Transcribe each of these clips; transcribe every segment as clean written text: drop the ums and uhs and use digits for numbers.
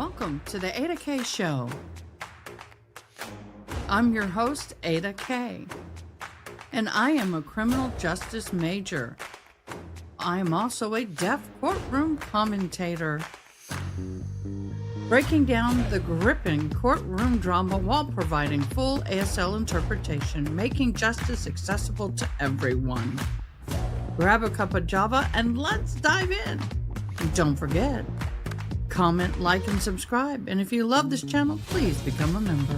Welcome to the Ada K Show. I'm your host, Ada K, and I am a criminal justice major. I am also a deaf courtroom commentator, breaking down the gripping courtroom drama while providing full ASL interpretation, making justice accessible to everyone. Grab a cup of Java and let's dive in. And don't forget, comment, like, and subscribe. And if you love this channel, please become a member.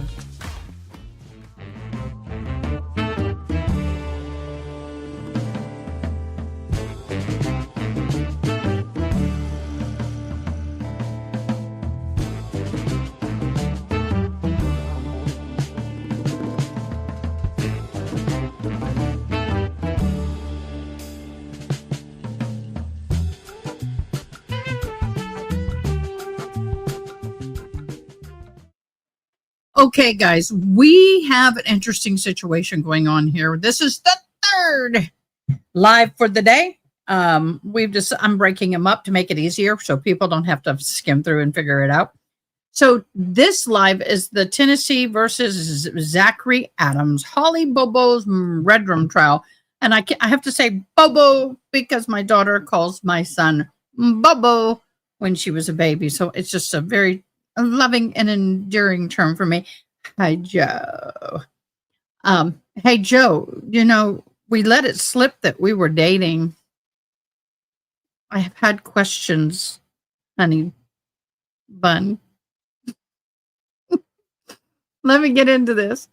Okay, guys, we have an interesting situation going on here. This is the third live for the day. I'm breaking them up to make it easier so people don't have to skim through and figure it out. So this live is the Tennessee versus Zachary Adams, Holly Bobo's Redrum trial. And I have to say Bobo because my daughter calls my son Bobo when she was a baby. So it's just a very loving and endearing term for me. Hi, Joe. Hey, Joe, we let it slip that we were dating. I have had questions, honey bun. Let me get into this.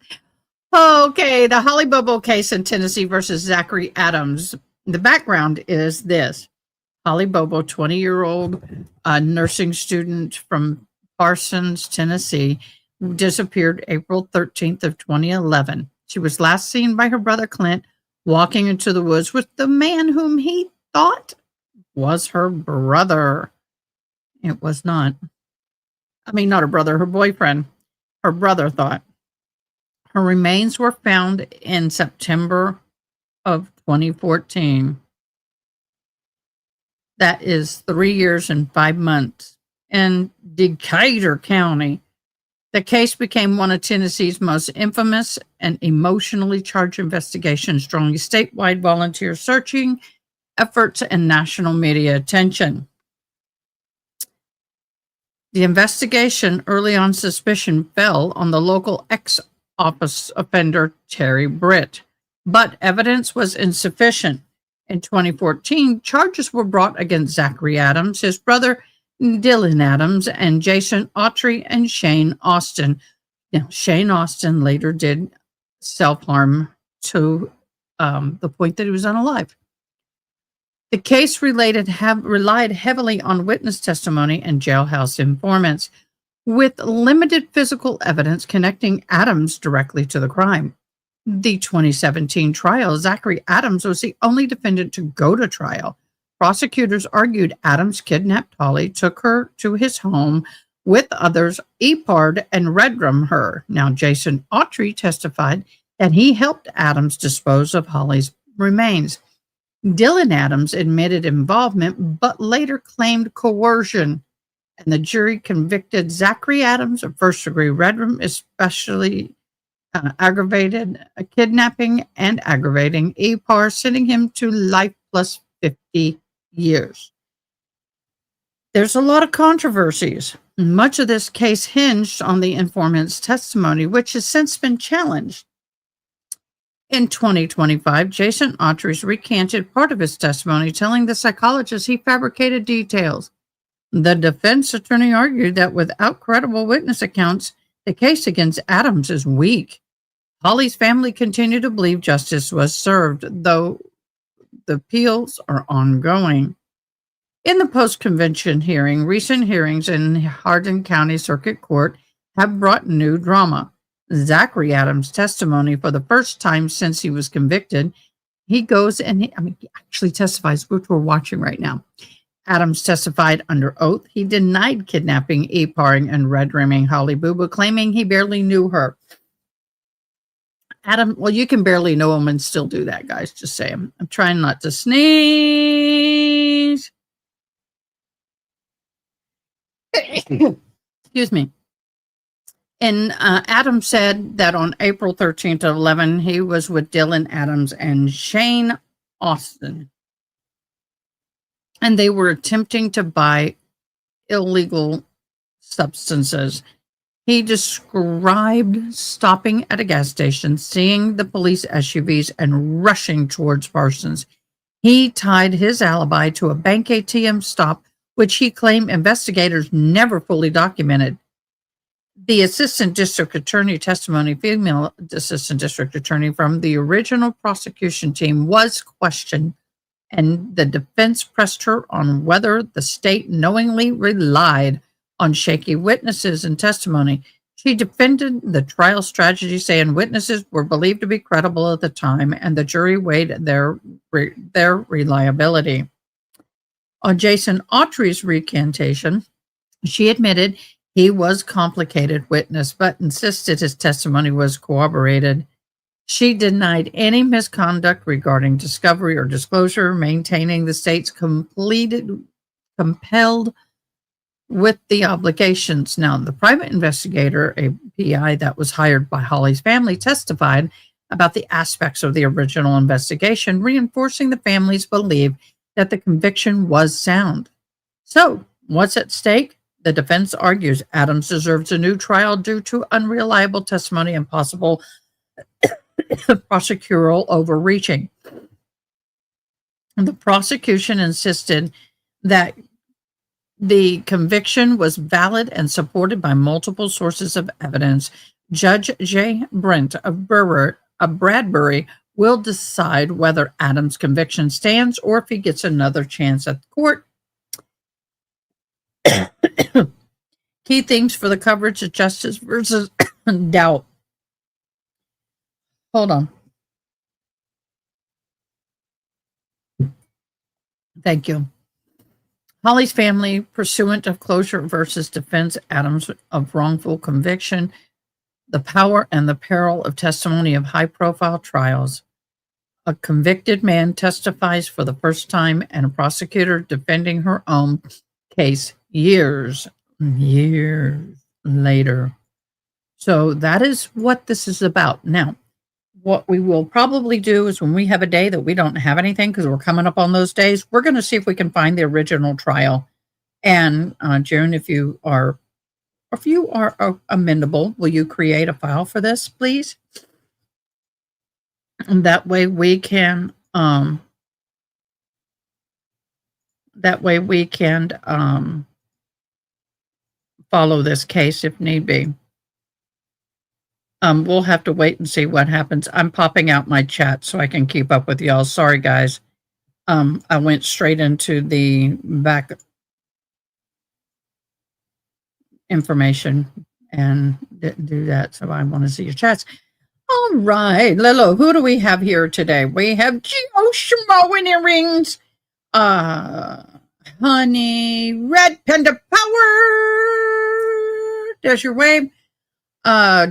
Okay, the Holly Bobo case in Tennessee versus Zachary Adams. The background is this. Holly Bobo, 20-year-old nursing student from Parsons, Tennessee, disappeared April 13th of 2011. She was last seen by her brother Clint walking into the woods with the man whom he thought was her brother. It was not. I mean, not her brother, her boyfriend. Her brother thought. Her remains were found in September of 2014. That is 3 years and 5 months. In Decatur County. The case became one of Tennessee's most infamous and emotionally charged investigations, drawing statewide volunteer searching efforts and national media attention. The investigation, early on suspicion, fell on the local ex-office offender Terry Britt, but evidence was insufficient. In 2014, charges were brought against Zachary Adams, his brother Dylan Adams, and Jason Autry and Shane Austin. Now, Shane Austin later did self-harm to the point that he was unalive. The case relied heavily on witness testimony and jailhouse informants, with limited physical evidence connecting Adams directly to the crime. The 2017 trial, Zachary Adams was the only defendant to go to trial. Prosecutors argued Adams kidnapped Holly, took her to his home with others, epared and redrum her. Now, Jason Autry testified that he helped Adams dispose of Holly's remains. Dylan Adams admitted involvement, but later claimed coercion, and the jury convicted Zachary Adams of first-degree redrum, especially aggravated kidnapping and aggravating epar, sending him to life plus 50 years. There's a lot of controversies. Much of this case hinged on the informant's testimony, which has since been challenged. In 2025, Jason Autry recanted part of his testimony, telling the psychologist he fabricated details. The defense attorney argued that without credible witness accounts, the case against Adams is weak. Holly's family continued to believe justice was served, though the appeals are ongoing. In the post-conviction hearing, recent hearings in Hardin County Circuit Court have brought new drama. Zachary Adams' testimony for the first time since he was convicted. He goes and he actually testifies, which we're watching right now. Adams testified under oath. He denied kidnapping, eparing, and redruming Holly Bobo, claiming he barely knew her. Well, you can barely know him and still do that, guys. Just say I'm trying not to sneeze. Excuse me. And Adams said that on April 13th of 11, he was with Dylan Adams and Shane Austin. And they were attempting to buy illegal substances. He described stopping at a gas station, seeing the police SUVs, and rushing towards Parsons. He tied his alibi to a bank ATM stop, which he claimed investigators never fully documented. The assistant district attorney testimony, female assistant district attorney from the original prosecution team, was questioned, and the defense pressed her on whether the state knowingly relied on shaky witnesses and testimony. She defended the trial strategy, saying witnesses were believed to be credible at the time, and the jury weighed their reliability. On Jason Autry's recantation, she admitted he was a complicated witness, but insisted his testimony was corroborated. She denied any misconduct regarding discovery or disclosure, maintaining the state's compelled with the obligations. Now, the private investigator, a PI that was hired by Holly's family, testified about the aspects of the original investigation, reinforcing the family's belief that the conviction was sound. So, what's at stake? The defense argues Adams deserves a new trial due to unreliable testimony and possible prosecutorial overreaching. The prosecution insisted that the conviction was valid and supported by multiple sources of evidence. Judge J. Brent of Bradbury will decide whether Adams' conviction stands or if he gets another chance at the court. Key themes for the coverage of justice versus doubt. Hold on. Thank you. Holly's family, pursuant of closure versus defense Adams of wrongful conviction, the power and the peril of testimony of high-profile trials. A convicted man testifies for the first time, and a prosecutor defending her own case years later. So that is what this is about. Now, what we will probably do is when we have a day that we don't have anything, because we're coming up on those days, we're going to see if we can find the original trial. And June, if you are amendable, will you create a file for this, please? And that way we can follow this case if need be. We'll have to wait and see what happens. I'm popping out my chat so I can keep up with y'all. Sorry, guys. I went straight into the back information and didn't do that. So I want to see your chats. All right, Lilo, who do we have here today? We have Geo Schmo in earrings. Honey, Red Panda Power. There's your wave.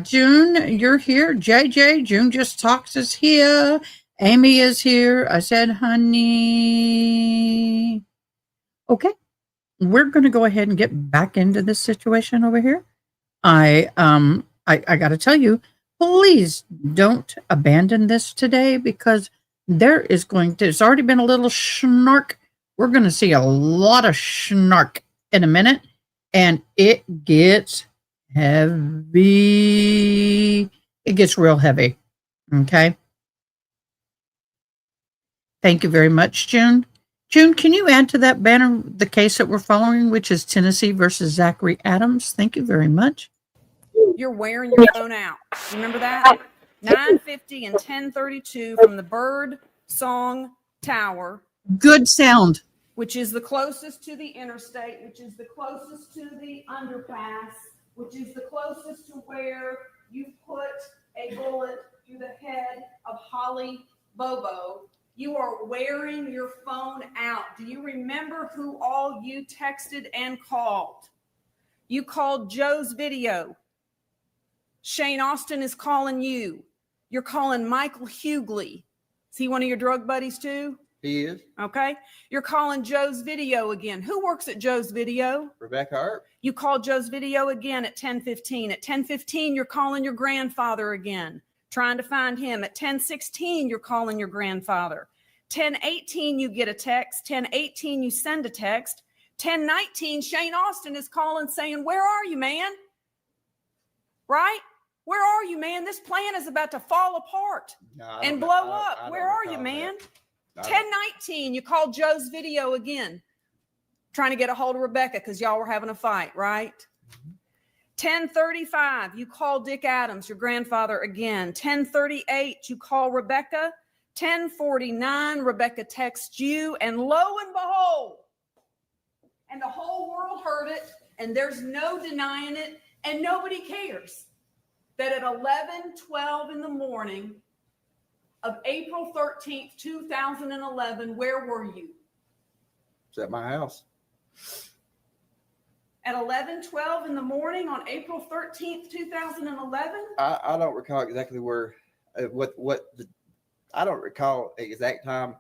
June, you're here. JJ, June Just Talks is here. Amy is here. I said, honey. Okay. We're going to go ahead and get back into this situation over here. I got to tell you, please don't abandon this today, because there's already been a little snark. We're going to see a lot of snark in a minute, and it gets heavy. It gets real heavy. Okay. Thank you very much, June. June, can you add to that banner the case that we're following, which is Tennessee versus Zachary Adams? Thank you very much. You're wearing your phone out. Remember that? 9:50 and 10:32 from the Bird Song Tower. Good sound. Which is the closest to the interstate, which is the closest to the underpass, which is the closest to where you put a bullet through the head of Holly Bobo. You are wearing your phone out. Do you remember who all you texted and called? You called Joe's Video. Shane Austin is calling you. You're calling Michael Hughley. Is he one of your drug buddies too? He is. Okay. You're calling Joe's Video again. Who works at Joe's Video? Rebecca Earp. You call Joe's Video again at 10:15. At 10:15, you're calling your grandfather again, trying to find him. At 10:16, you're calling your grandfather. 10:18, you get a text. 10:18, you send a text. 10:19, Shane Austin is calling saying, where are you, man? Right? Where are you, man? This plan is about to fall apart and blow up. Where are you, man? 10:19, you call Joe's Video again, trying to get a hold of Rebecca because y'all were having a fight, right? 10:35, you call Dick Adams, your grandfather, again. 10:38, you call Rebecca. 10:49, Rebecca texts you, and lo and behold, and the whole world heard it, and there's no denying it, and nobody cares, that at 11:12 in the morning of April 13th, 2011, where were you? It's at my house. At 11:12 in the morning on April 13th, 2011? I don't recall exactly where, I don't recall the exact time.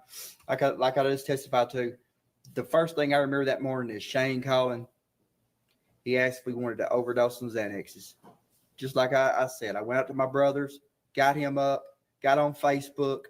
Like I just testified to, the first thing I remember that morning is Shane calling. He asked if we wanted to overdose on Xanaxes. Just like I said, I went out to my brother's, got him up, got on Facebook.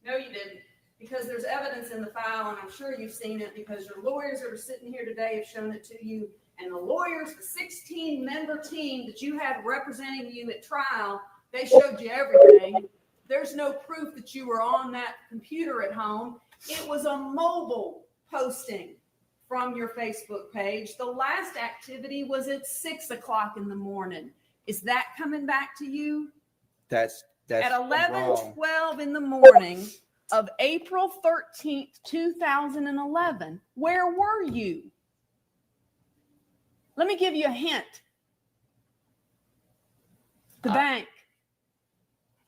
No, you didn't, because there's evidence in the file, and I'm sure you've seen it because your lawyers that are sitting here today have shown it to you. And the lawyers, the 16-member team that you had representing you at trial, they showed you everything. There's no proof that you were on that computer at home. It was a mobile posting from your Facebook page. The last activity was at 6 o'clock in the morning. Is that coming back to you? That's at wrong. 11:12 in the morning of April 13th, 2011. Where were you? Let me give you a hint. The bank.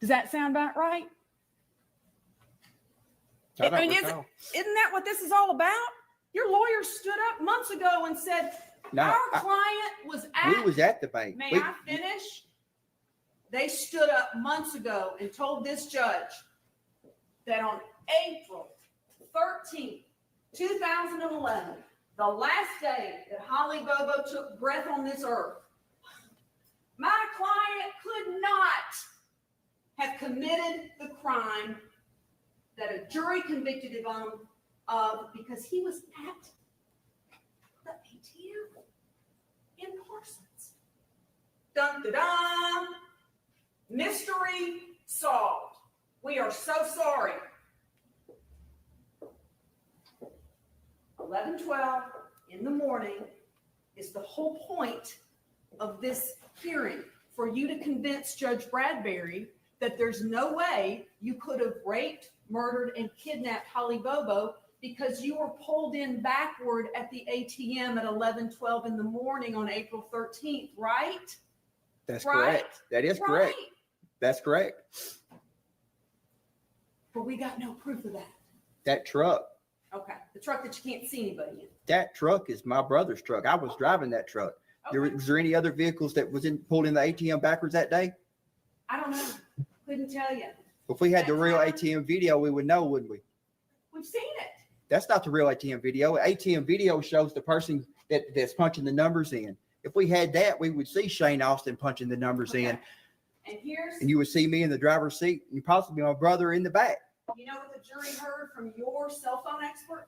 Does that sound about right? Isn't that what this is all about? Your lawyer stood up months ago and said, our client was at... We was at the bank. May I finish? They stood up months ago and told this judge that on April 13th, 2011, the last day that Holly Bobo took breath on this earth, my client could not have committed the crime that a jury convicted him of because he was at the ATM in Parsons. Dun, dun, dun. Mystery solved. We are so sorry. 11:12 in the morning is the whole point of this hearing, for you to convince Judge Bradbury that there's no way you could have raped, murdered, and kidnapped Holly Bobo because you were pulled in backward at the ATM at 11:12 in the morning on April 13th, right? That's correct. That is correct. That's correct. But we got no proof of that. That truck. Okay. The truck that you can't see anybody in. That truck is my brother's truck. I was driving that truck. Okay. Was there any other vehicles that was pulled in the ATM backwards that day? I don't know. Couldn't tell you. If we had the real ATM video, we would know, wouldn't we? We've seen it. That's not the real ATM video. ATM video shows the person that's punching the numbers in. If we had that, we would see Shane Austin punching the numbers in. And you would see me in the driver's seat and possibly my brother in the back. You know what the jury heard from your cell phone expert?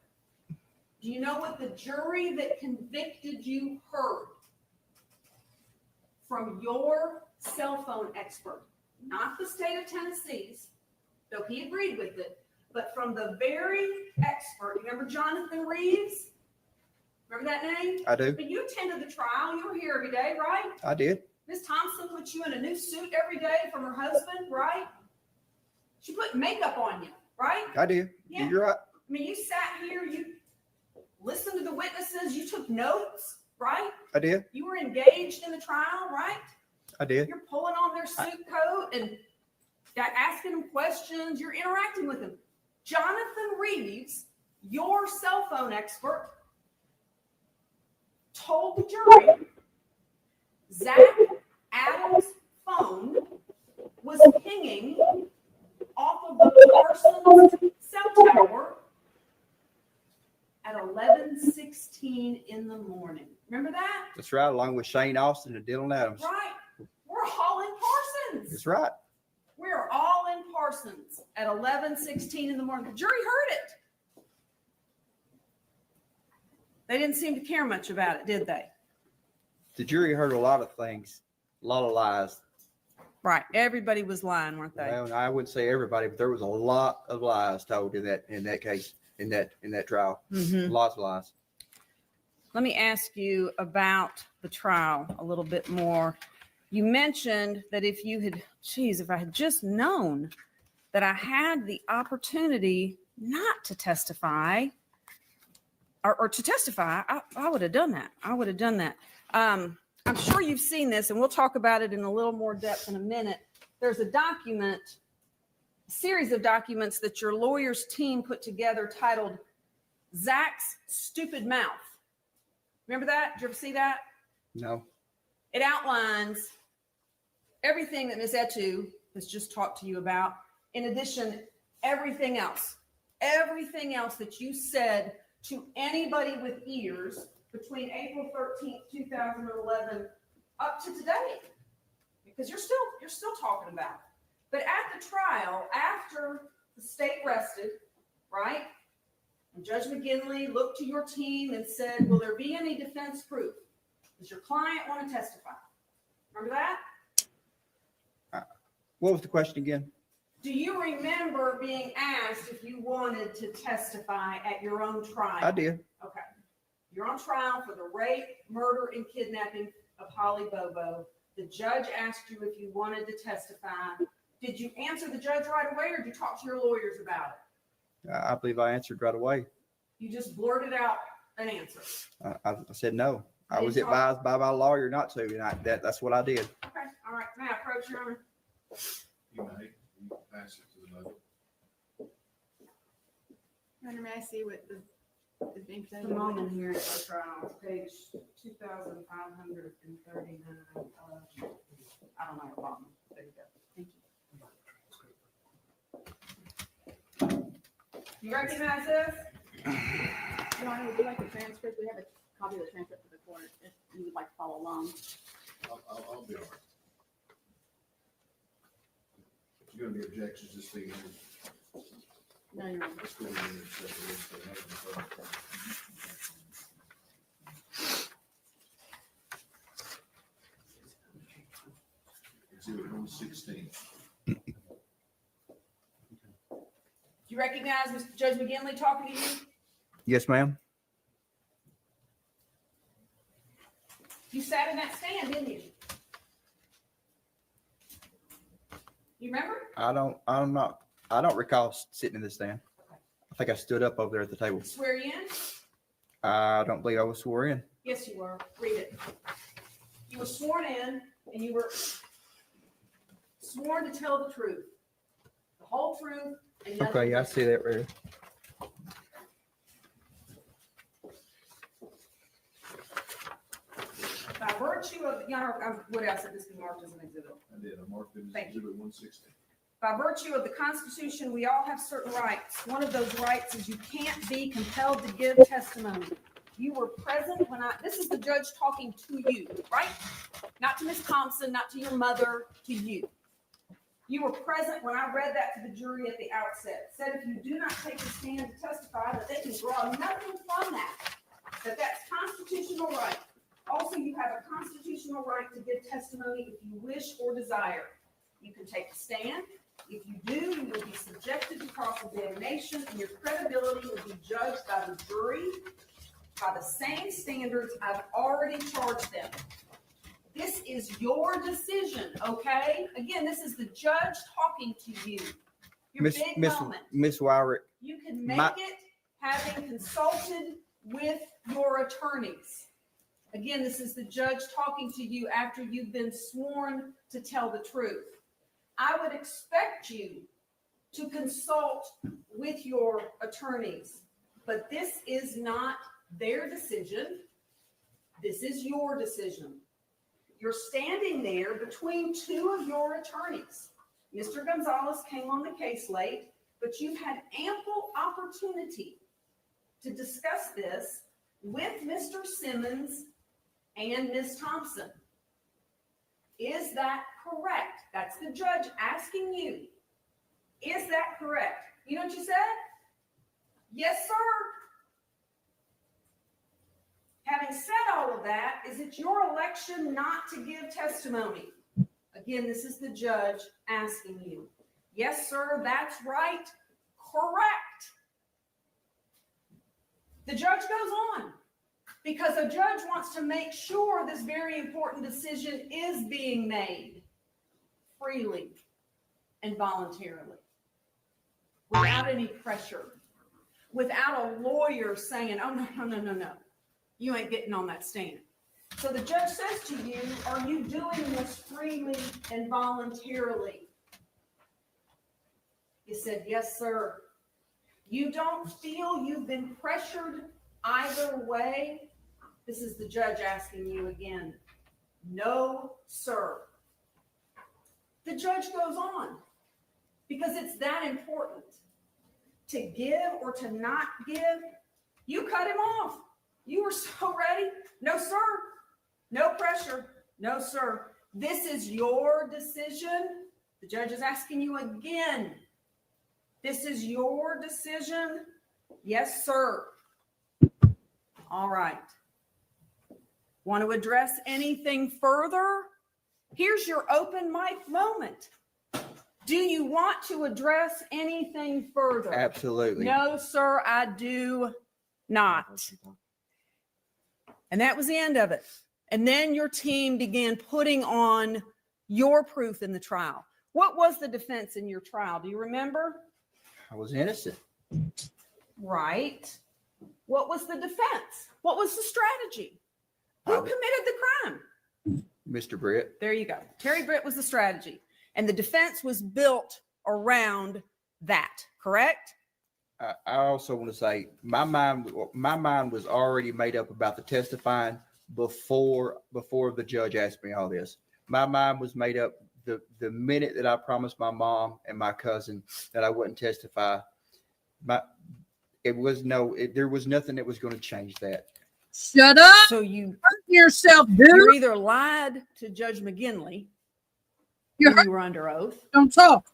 Do you know what the jury that convicted you heard from your cell phone expert? Not the state of Tennessee's, though he agreed with it, but from the very expert. You remember Jonathan Reeves? Remember that name? I do. But you attended the trial. You were here every day, right? I did. Miss Thompson put you in a new suit every day from her husband, right? She put makeup on you, right? I did. Yeah. You're right. I mean, you sat here, you listened to the witnesses, you took notes, right? I did. You were engaged in the trial, right? I did. You're pulling on their suit coat and asking them questions. You're interacting with them. Jonathan Reeves, your cell phone expert, told the jury Zach Adams' phone was pinging off of the Parsons cell tower the morning. Remember that? That's right, along with Shane Austin and Dylan Adams. Right. We're all in Parsons. That's right. We're all in Parsons at 11:16 in the morning. The jury heard it. They didn't seem to care much about it, did they? The jury heard a lot of things, a lot of lies. Right. Everybody was lying, weren't they? Well, I wouldn't say everybody, but there was a lot of lies told in that case, in that trial. Mm-hmm. Lots of lies. Let me ask you about the trial a little bit more. You mentioned that if I had just known that I had the opportunity not to testify or to testify, I would have done that. I would have done that. I'm sure you've seen this, and we'll talk about it in a little more depth in a minute. There's a series of documents that your lawyer's team put together titled Zach's Stupid Mouth. Remember that? Did you ever see that? No. It outlines everything that Ms. Etu has just talked to you about. In addition, everything else that you said to anybody with ears between April 13th, 2011 up to today, because you're still talking about it. But at the trial, after the state rested, right? And Judge McGinley looked to your team and said, will there be any defense proof? Does your client want to testify? Remember that? What was the question again? Do you remember being asked if you wanted to testify at your own trial? I did. Okay. You're on trial for the rape, murder, and kidnapping of Holly Bobo. The judge asked you if you wanted to testify. Did you answer the judge right away, or did you talk to your lawyers about it? I believe I answered right away. You just blurted out an answer. I said no. I was advised by my lawyer not to, and that's what I did. Okay. All right. May I approach, Your Honor? You may. You pass it to the note. Your Honor, may I see what is being The presented? moment here at the trial, page 2,539. I don't know what bottom. There you go. Thank you. You recognize this? Your Honor, would you like the transcript? We have a copy of the transcript for the court if you would like to follow along. I'll be all right. If you're going to be objections, just be in. No, Your Honor. Let's go in and set the list for the next one. Exhibit 116. Do you recognize Mr. Judge McGinley talking to you? Yes, ma'am. You sat in that stand, didn't you? You remember? I don't recall sitting in the stand. I think I stood up over there at the table. Swear you in? I don't believe I was sworn in. Yes, you were. Read it. You were sworn in, and you were sworn to tell the truth, the whole truth, and nothing Okay, I but see that right here. by virtue of, Your Honor, what else did this be marked as an exhibit? I did. I marked it as Thank you. exhibit 116. By virtue of the Constitution, we all have certain rights. One of those rights is you can't be compelled to give testimony. You were present when this is the judge talking to you, right? Not to Ms. Thompson, not to your mother, to you. You were present when I read that to the jury at the outset. Said if you do not take a stand to testify, that they can draw nothing from that that's constitutional right. Also, you have a constitutional right to give testimony if you wish or desire. You can take a stand. If you do, you will be subjected to cross-examination, and your credibility will be judged by the jury by the same standards I've already charged them. This is your decision, okay? Again, this is the judge talking to you. Your big moment. Miss Wyrick, You can make my- it having consulted with your attorneys. Again, this is the judge talking to you after you've been sworn to tell the truth. I would expect you to consult with your attorneys, but this is not their decision. This is your decision. You're standing there between two of your attorneys. Mr. Gonzalez came on the case late, but you've had ample opportunity to discuss this with Mr. Simmons and Ms. Thompson. Is that correct? That's the judge asking you. Is that correct? You know what you said? Yes, sir. Having said all of that, is it your election not to give testimony? Again, this is the judge asking you. Yes, sir, that's right. Correct. The judge goes on because a judge wants to make sure this very important decision is being made freely and voluntarily, without any pressure, without a lawyer saying, oh, no, you ain't getting on that stand. So the judge says to you, are you doing this freely and voluntarily? You said, yes, sir. You don't feel you've been pressured either way? This is the judge asking you again. No, sir. The judge goes on because it's that important. To give or to not give, you cut him off. You were so ready. No, sir. No pressure. No, sir. This is your decision. The judge is asking you again. This is your decision. Yes, sir. All right. Want to address anything further? Here's your open mic moment. Do you want to address anything further? Absolutely. No, sir, I do not. And that was the end of it. And then your team began putting on your proof in the trial. What was the defense in your trial? Do you remember? I was innocent. Right. What was the defense? What was the strategy? Who committed the crime? Mr. Britt. There you go. Terry Britt was the strategy. And the defense was built around that, correct? I also want to say my mind was already made up about the testifying before the judge asked me all this. My mind was made up the minute that I promised my mom and my cousin that I wouldn't testify. There was nothing that was going to change that. Shut up. So you Hurt yourself, dude. you either lied to Judge McGinley You when you were under oath. Don't talk.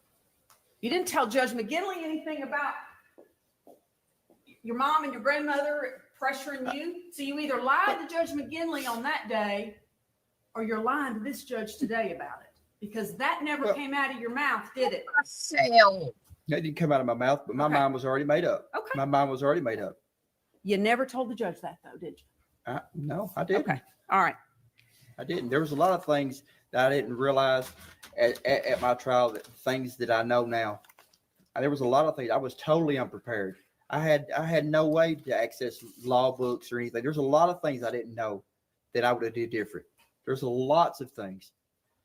You didn't tell Judge McGinley anything about your mom and your grandmother pressuring you. So you either lied to Judge McGinley on that day or you're lying to this judge today about it. Because that never came out of your mouth, did it? Sale. That didn't come out of my mouth, but my Okay. mind was already made up. Okay. My mind was already made up. You never told the judge that, though, did you? No, I didn't. Okay. All right. I didn't. There was a lot of things that I didn't realize at my trial, things that I know now. There was a lot of things. I was totally unprepared. I had no way to access law books or anything. There's a lot of things I didn't know that I would have did different. There's lots of things.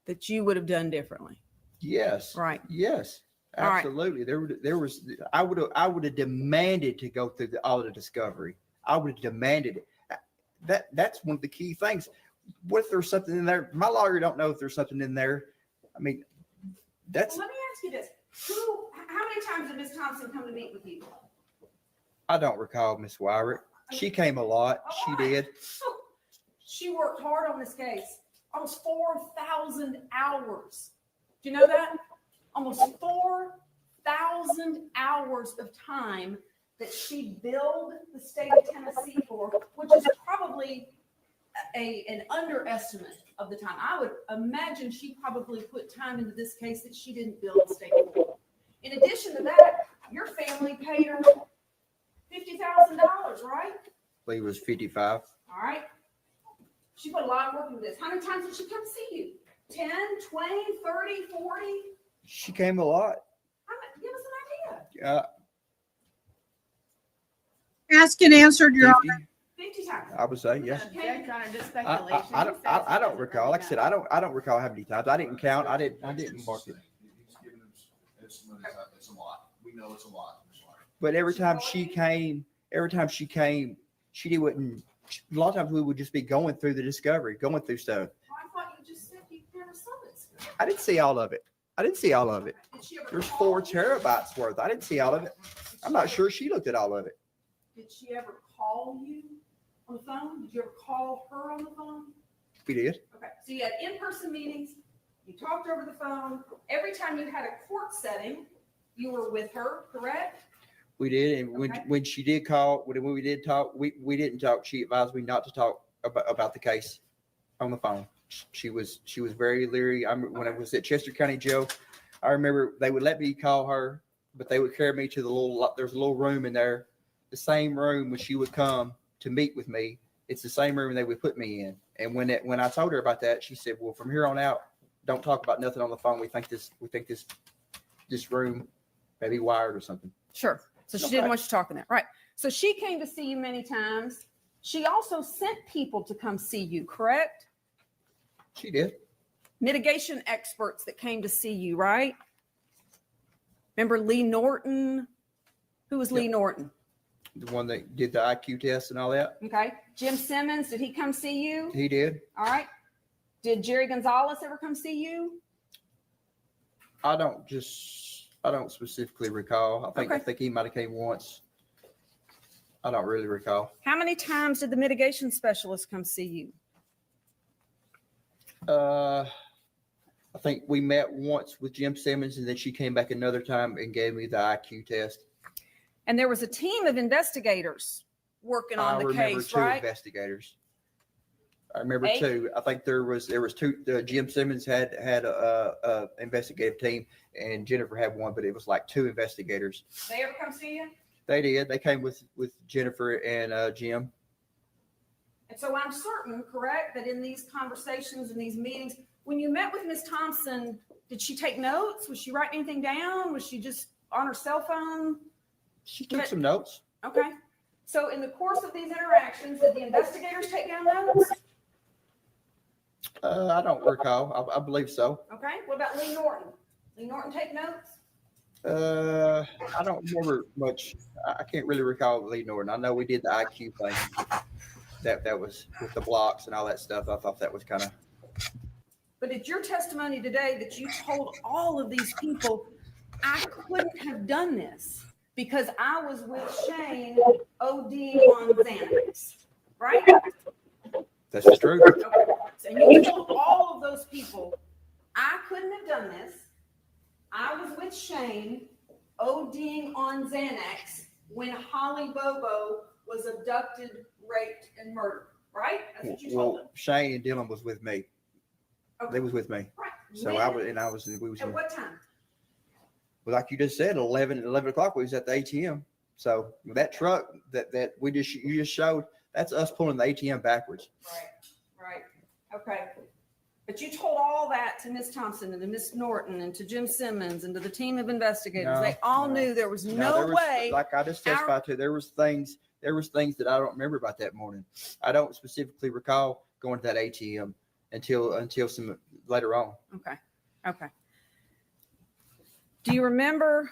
That you would have done differently. Yes. Right. Yes. All right. Absolutely. There was I would have demanded to go through all the discovery. I would have demanded it. That's one of the key things. What if there's something in there? My lawyer don't know if there's something in there. I mean, that's Well, let me ask you this. How many times did Ms. Thompson come to meet with you? I don't recall Miss Wyrick. She came a lot. She did. She worked hard on this case. Almost 4,000 hours. Do you know that? Almost 4,000 hours of time that she billed the state of Tennessee for, which is probably an underestimate of the time. I would imagine she probably put time into this case that she didn't bill the state for. In addition to that, your family paid her $50,000, right? I believe it was 55. All right. She put a lot of work into this. How many times did she come see you? 10, 20, 30, 40? She came a lot. Give us an idea. Asked and answered, Your 50, Honor. 50 times. I would say yes. Judge Honor, just I speculation. I don't recall. Like I said, I don't recall how many times. I didn't count. I didn't mark it. He's giving us estimate. It's a lot. We know it's a lot. But every time she came, she wouldn't. A lot of times we would just be going through the discovery, going through stuff. Well, I thought you just said you never saw this. I didn't see all of it. Did she ever There's call 4 you? terabytes worth. I didn't see all of it. I'm not sure she looked at all of it. Did she ever call you on the phone? Did you ever call her on the phone? We did. Okay, so you had in-person meetings, you talked over the phone. Every time you had a court setting, you were with her, correct? We did, and Okay. when she did call, when we did talk, we didn't talk. She advised me not to talk about the case on the phone. She was very leery. When I was at Chester County Jail, I remember they would let me call her, but they would carry me to there's a little room in there, the same room when she would come to meet with me. It's the same room they would put me in. And when I told her about that, she said, "Well, from here on out, don't talk about nothing on the phone. We think this room may be wired or something." Sure. So she didn't want you talking there. Right. So she came to see you many times. She also sent people to come see you, correct? She did. Mitigation experts that came to see you, right? Remember Lee Norton? Who was Lee Norton? The one that did the IQ test and all that. Okay. Jim Simmons, did he come see you? He did. All right. Did Jerry Gonzalez ever come see you? I don't specifically recall. I think he might have came once. I don't really recall. How many times did the mitigation specialist come see you? I think we met once with Jim Simmons, and then she came back another time and gave me the IQ test. And there was a team of investigators working on the case, two right? investigators. I remember 8? two. I think there was two. Jim Simmons had a investigative team, and Jennifer had one, but it was like 2 investigators. They ever come see you? They did. They came with Jennifer and Jim. And so I'm certain, correct, that in these conversations and these meetings, when you met with Ms. Thompson, did she take notes? Was she writing anything down? Was she just on her cell phone? She took some notes. Okay. So in the course of these interactions, did the investigators take down notes? I don't recall. I believe so. Okay. What about Lee Norton? Lee Norton take notes? I don't remember much. I can't really recall Lee Norton. I know we did the IQ thing. That was with the blocks and all that stuff. I thought that was kind of. But it's your testimony today that you told all of these people, I couldn't have done this because I was with Shane OD on Xanax, right? That's true. Okay. And you told all of those people, I couldn't have done this. I was with Shane ODing on Xanax when Holly Bobo was abducted, raped, and murdered, right? That's what you told them. Shane and Dylan was with me. Okay. They was with me. Right. So When? we was. At what time? Well, like you just said, 11 o'clock, we was at the ATM. So that truck that you just showed, that's us pulling the ATM backwards. Right. Okay. But you told all that to Miss Thompson and to Miss Norton and to Jim Simmons and to the team of investigators. They all knew there was no way. Like I just testified to, there was things that I don't remember about that morning. I don't specifically recall going to that ATM until some later on. Okay. Do you remember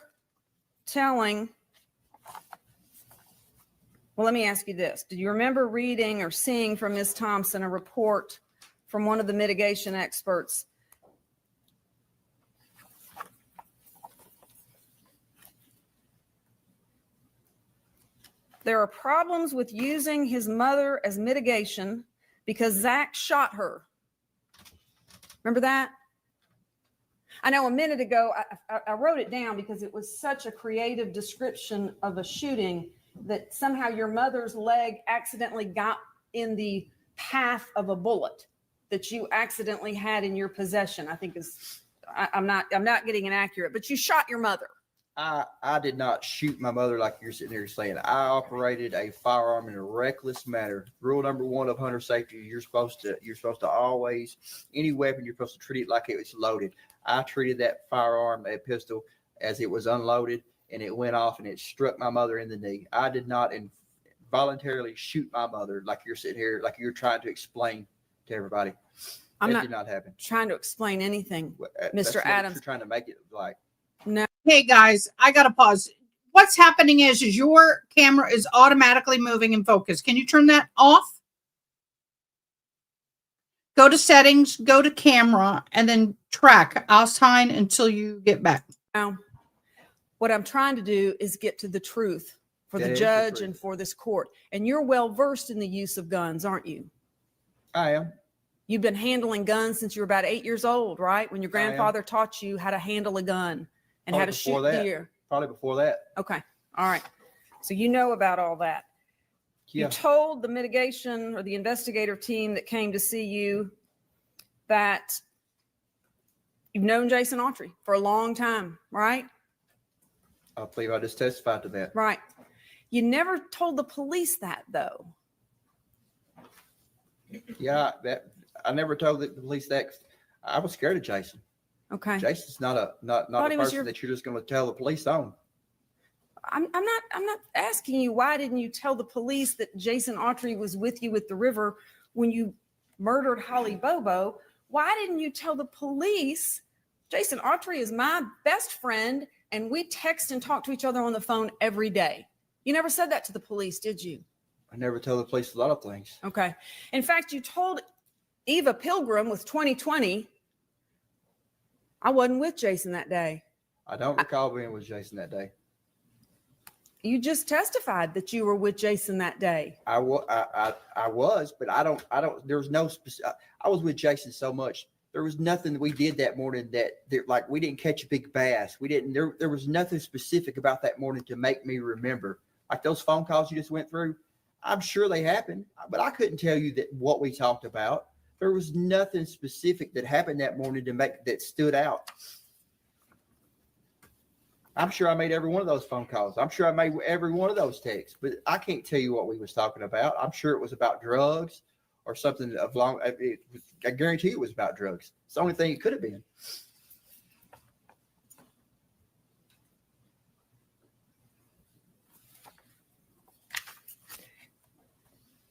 telling? Well, let me ask you this. Do you remember reading or seeing from Ms. Thompson a report from one of the mitigation experts? There are problems with using his mother as mitigation because Zach shot her. Remember that? I know a minute ago, I wrote it down because it was such a creative description of a shooting that somehow your mother's leg accidentally got in the path of a bullet that you accidentally had in your possession. I think I'm not getting it accurate, but you shot your mother. I did not shoot my mother like you're sitting here saying. I operated a firearm in a reckless manner. Rule number 1 of hunter safety: you're supposed to always, any weapon, you're supposed to treat it like it was loaded. I treated that firearm, that pistol, as it was unloaded, and it went off and it struck my mother in the knee. I did not voluntarily shoot my mother like you're sitting here, like you're trying to explain to everybody. That did not happen. Trying to explain anything, That's Mr. what Adams. you're trying to make it like. No. Hey guys, I gotta pause. What's happening is your camera is automatically moving in focus. Can you turn that off? Go to settings, go to camera, and then track. I'll sign until you get back. Now, what I'm trying to do is get to the truth for That the is the judge truth. and for this court. And you're well versed in the use of guns, aren't you? I am. You've been handling guns since you were about 8 years old, right? When your I am. grandfather taught you how to handle a gun and how Probably to before shoot that. deer. Probably before that. Okay. All right. So you know about all that. Yeah. You told the mitigation or the investigator team that came to see you that you've known Jason Autry for a long time, right? I believe I just testified to that. Right. You never told the police that, though. Yeah, I never told the police that. I was scared of Jason. Okay. Jason's not a Thought he was person that you're just going to tell the police on. I'm not asking you, why didn't you tell the police that Jason Autry was with you at the river when you murdered Holly Bobo? Why didn't you tell the police Jason Autry is my best friend and we text and talk to each other on the phone every day? You never said that to the police, did you? I never tell the police a lot of things. Okay. In fact, you told Eva Pilgrim with 2020, I wasn't with Jason that day. I don't recall being with Jason that day. You just testified that you were with Jason that day. I was, but I don't, there was no specific, I was with Jason so much. There was nothing that we did that morning that like, we didn't catch a big bass. There was nothing specific about that morning to make me remember. Like those phone calls you just went through, I'm sure they happened, but I couldn't tell you what we talked about. There was nothing specific that happened that morning that stood out. I'm sure I made every one of those phone calls. I'm sure I made every one of those texts, but I can't tell you what we was talking about. I'm sure it was about drugs or something of long. I guarantee it was about drugs. It's the only thing it could have been.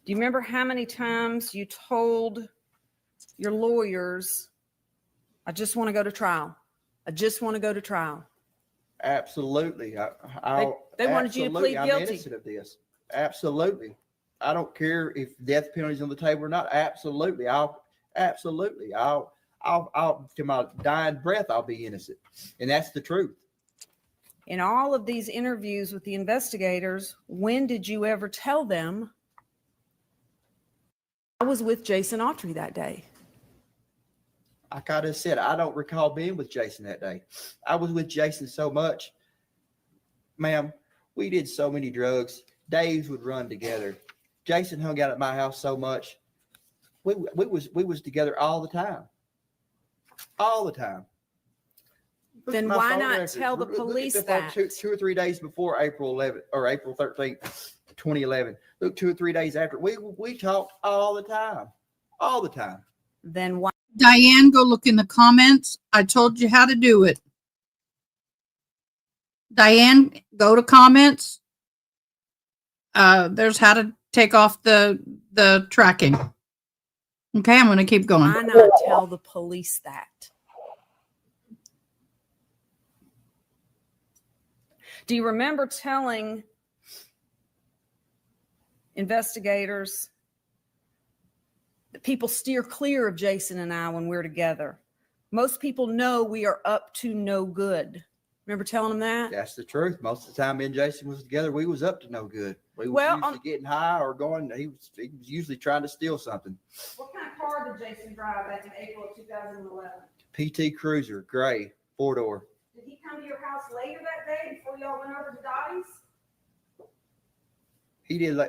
Do you remember how many times you told your lawyers, I just want to go to trial. I just want to go to trial. Absolutely. They wanted you to plead I'm guilty. innocent of this. Absolutely. I don't care if death penalty is on the table or not. Absolutely. I'll to my dying breath, I'll be innocent. And that's the truth. In all of these interviews with the investigators, when did you ever tell them I was with Jason Autry that day? Like I just said, I don't recall being with Jason that day. I was with Jason so much. Ma'am, we did so many drugs. Days would run together. Jason hung out at my house so much. We was together all the time. All the time. Look Then at my why phone not records. tell the Look at police phone that? two or 3 days before April 11th or April 13th, 2011. Look, 2 or 3 days after. We talked all the time. All the time. Then why? Diane, go look in the comments. I told you how to do it. Diane, go to comments. There's how to take off the tracking. Okay, I'm going to keep going. Why not tell the police that? Do you remember telling investigators that people steer clear of Jason and I when we're together? Most people know we are up to no good. Remember telling them that? That's the truth. Most of the time me and Jason was together, we was up to no good. We was Well, usually getting high or going. He was usually trying to steal something. What kind of car did Jason drive back in April of 2011? PT Cruiser, gray, 4-door. Did he come to your house later that day before y'all went over to Dottie's? He did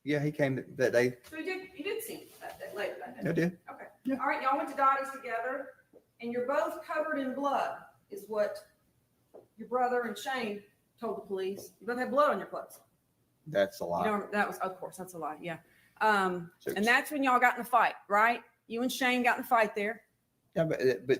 yeah, he came that day. So you did see him later that day? I did. Okay. All right, y'all went to Dottie's together, and you're both covered in blood, is what your brother and Shane told the police. You both had blood on your clothes. That's a lie. You know, that was, of course, that's a lie, yeah. So- And that's when y'all got in a fight, right? You and Shane got in a fight there. Yeah, but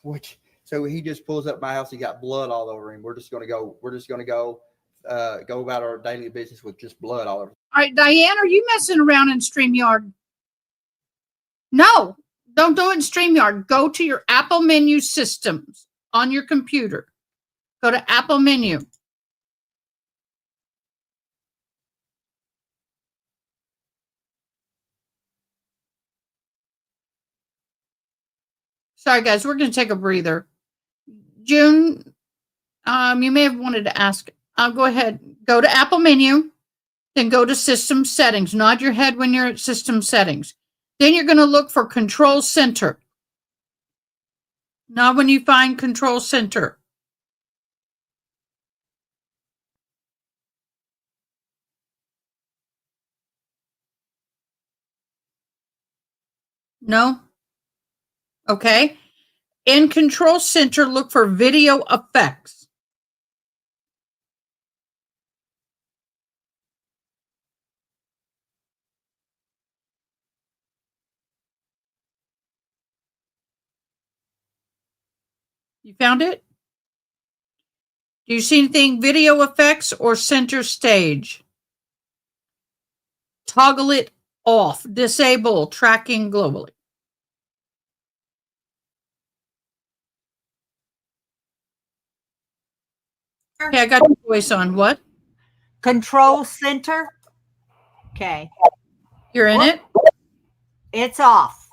what? So he just pulls up my house. He got blood all over him. We're just gonna go go about our daily business with just blood all over. All right, Diane, are you messing around in StreamYard? No, don't do it in StreamYard. Go to your Apple menu systems on your computer. Go to Apple menu. Sorry, guys, we're going to take a breather. June, you may have wanted to ask I'll go ahead. Go to Apple menu, then go to system settings. Nod your head when you're at system settings. Then you're going to look for control center. Nod when you find control center. No? Okay. In control center, look for video effects. You found it? Do you see anything video effects or center stage? Toggle it off. Disable tracking globally. Okay, I got your voice on. What? Control center. Okay. You're in it? It's off.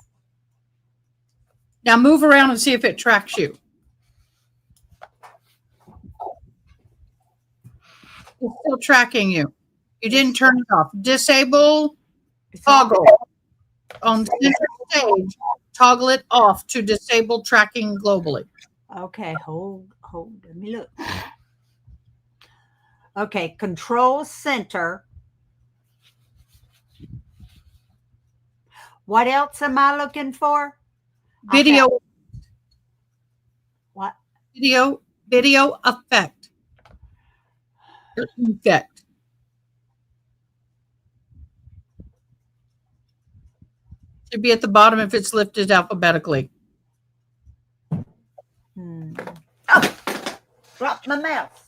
Now move around and see if it tracks you. It's still tracking you. You didn't turn it off. Disable It's off. toggle. On center stage, toggle it off to disable tracking globally. Okay, hold. Let me look. Okay, control center. What else am I looking for? Video. Okay. What? Video effect. Effect. Should be at the bottom if it's lifted alphabetically. Oh, dropped my mouse.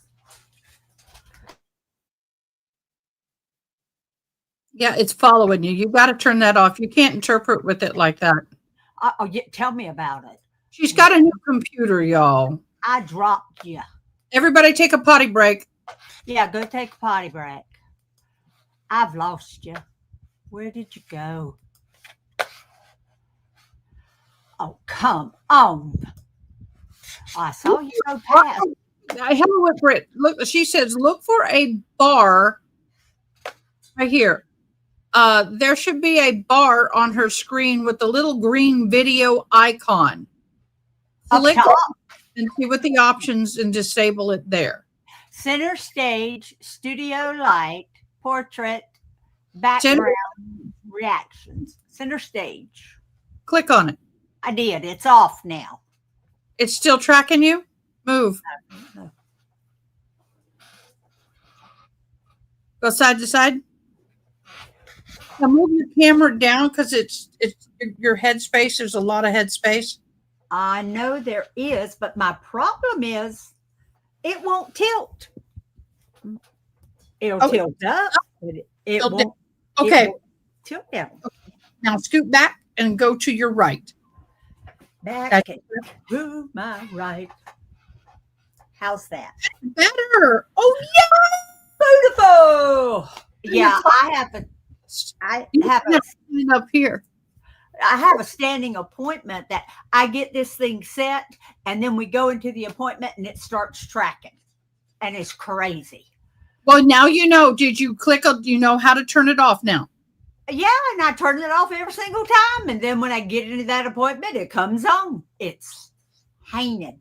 Yeah, it's following you. You've got to turn that off. You can't interpret with it like that. Oh, yeah, tell me about it. She's got a new computer, y'all. I dropped you. Everybody take a potty break. Yeah, go take a potty break. I've lost you. Where did you go? Oh, come on. Oh, I saw you go past. I have a look for it. Look, she says, look for a bar right here. There should be a bar on her screen with the little green video icon. Up Click top. and see what the options and disable it there. Center stage, studio light, portrait, background, reactions. Center stage. Click on it. I did. It's off now. It's still tracking you? Move. Go side to side. Now move your camera down because it's your headspace. There's a lot of headspace. I know there is, but my problem is it won't tilt. It'll Oh. tilt up, but it Tilt won't. Okay. It won't tilt down. Now scoot back and go to your right. Back to my right. How's that? Better. Oh Beautiful. Yeah, I have a yeah. Up here. I have a standing appointment that I get this thing set, and then we go into the appointment and it starts tracking, and it's crazy. Well, now you know. Did you click on? You know how to turn it off now. Yeah, and I turn it off every single time, and then when I get into that appointment, it comes on. It's hanging.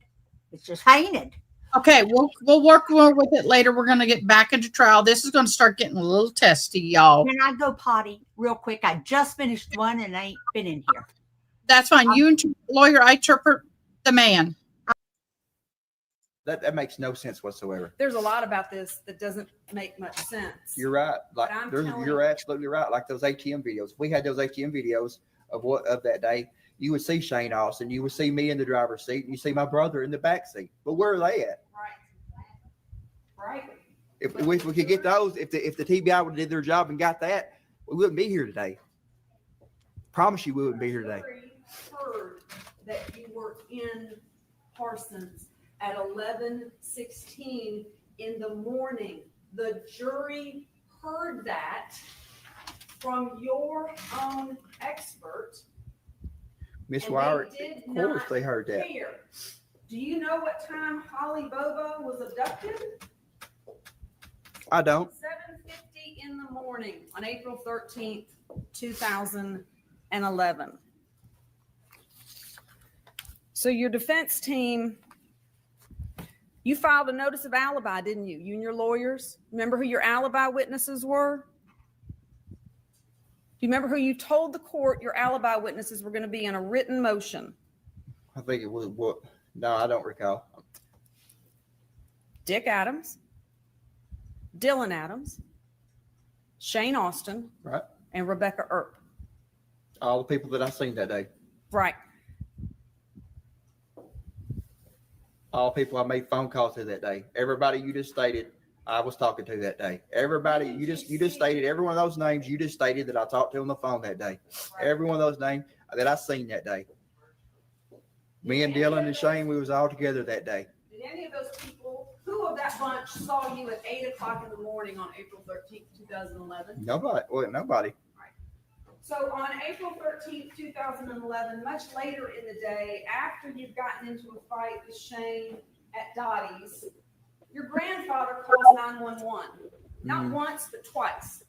It's just hanging. Okay, we'll work more with it later. We're going to get back into trial. This is going to start getting a little testy, y'all. Can I go potty real quick? I just finished one and I ain't been in here. That's fine. You interpret lawyer, I interpret the man. That makes no sense whatsoever. There's a lot about this that doesn't make much sense. You're right. Like But I'm telling you're you. absolutely right. Like those ATM videos. We had those ATM videos of that day. You would see Shane Austin. You would see me in the driver's seat. And you see my brother in the back seat. But where are they at? Right. If we could get those, if the TBI would have did their job and got that, we wouldn't be here today. Promise you, we wouldn't be here today. Jury heard that you were in Parsons at 11:16 in the morning. The jury heard that from your own expert. Miss and Wire, they did of course not they heard that. care. Do you know what time Holly Bobo was abducted? I don't. 7:50 in the morning on April 13th, 2011. So your defense team, you filed a notice of alibi, didn't you? You and your lawyers. Remember who your alibi witnesses were? Do you remember who you told the court your alibi witnesses were going to be in a written motion? I think it was what? No, I don't recall. Dick Adams, Dylan Adams, Shane Austin, Right. and Rebecca Earp. All the people that I seen that day. Right. All people I made phone calls to that day. Everybody you just stated, I was talking to that day. Everybody you just stated, every one of those names you just stated that I talked to on the phone that day. Every one of those names that I seen that day. Me and Dylan and Shane, we was all together that day. Did any of those people, who of that bunch saw you at 8 o'clock in the morning on April 13th, 2011? Nobody. Well, nobody. So on April 13th, 2011, much later in the day, after you've gotten into a fight with Shane at Dottie's, your grandfather calls 911. Not once, but twice.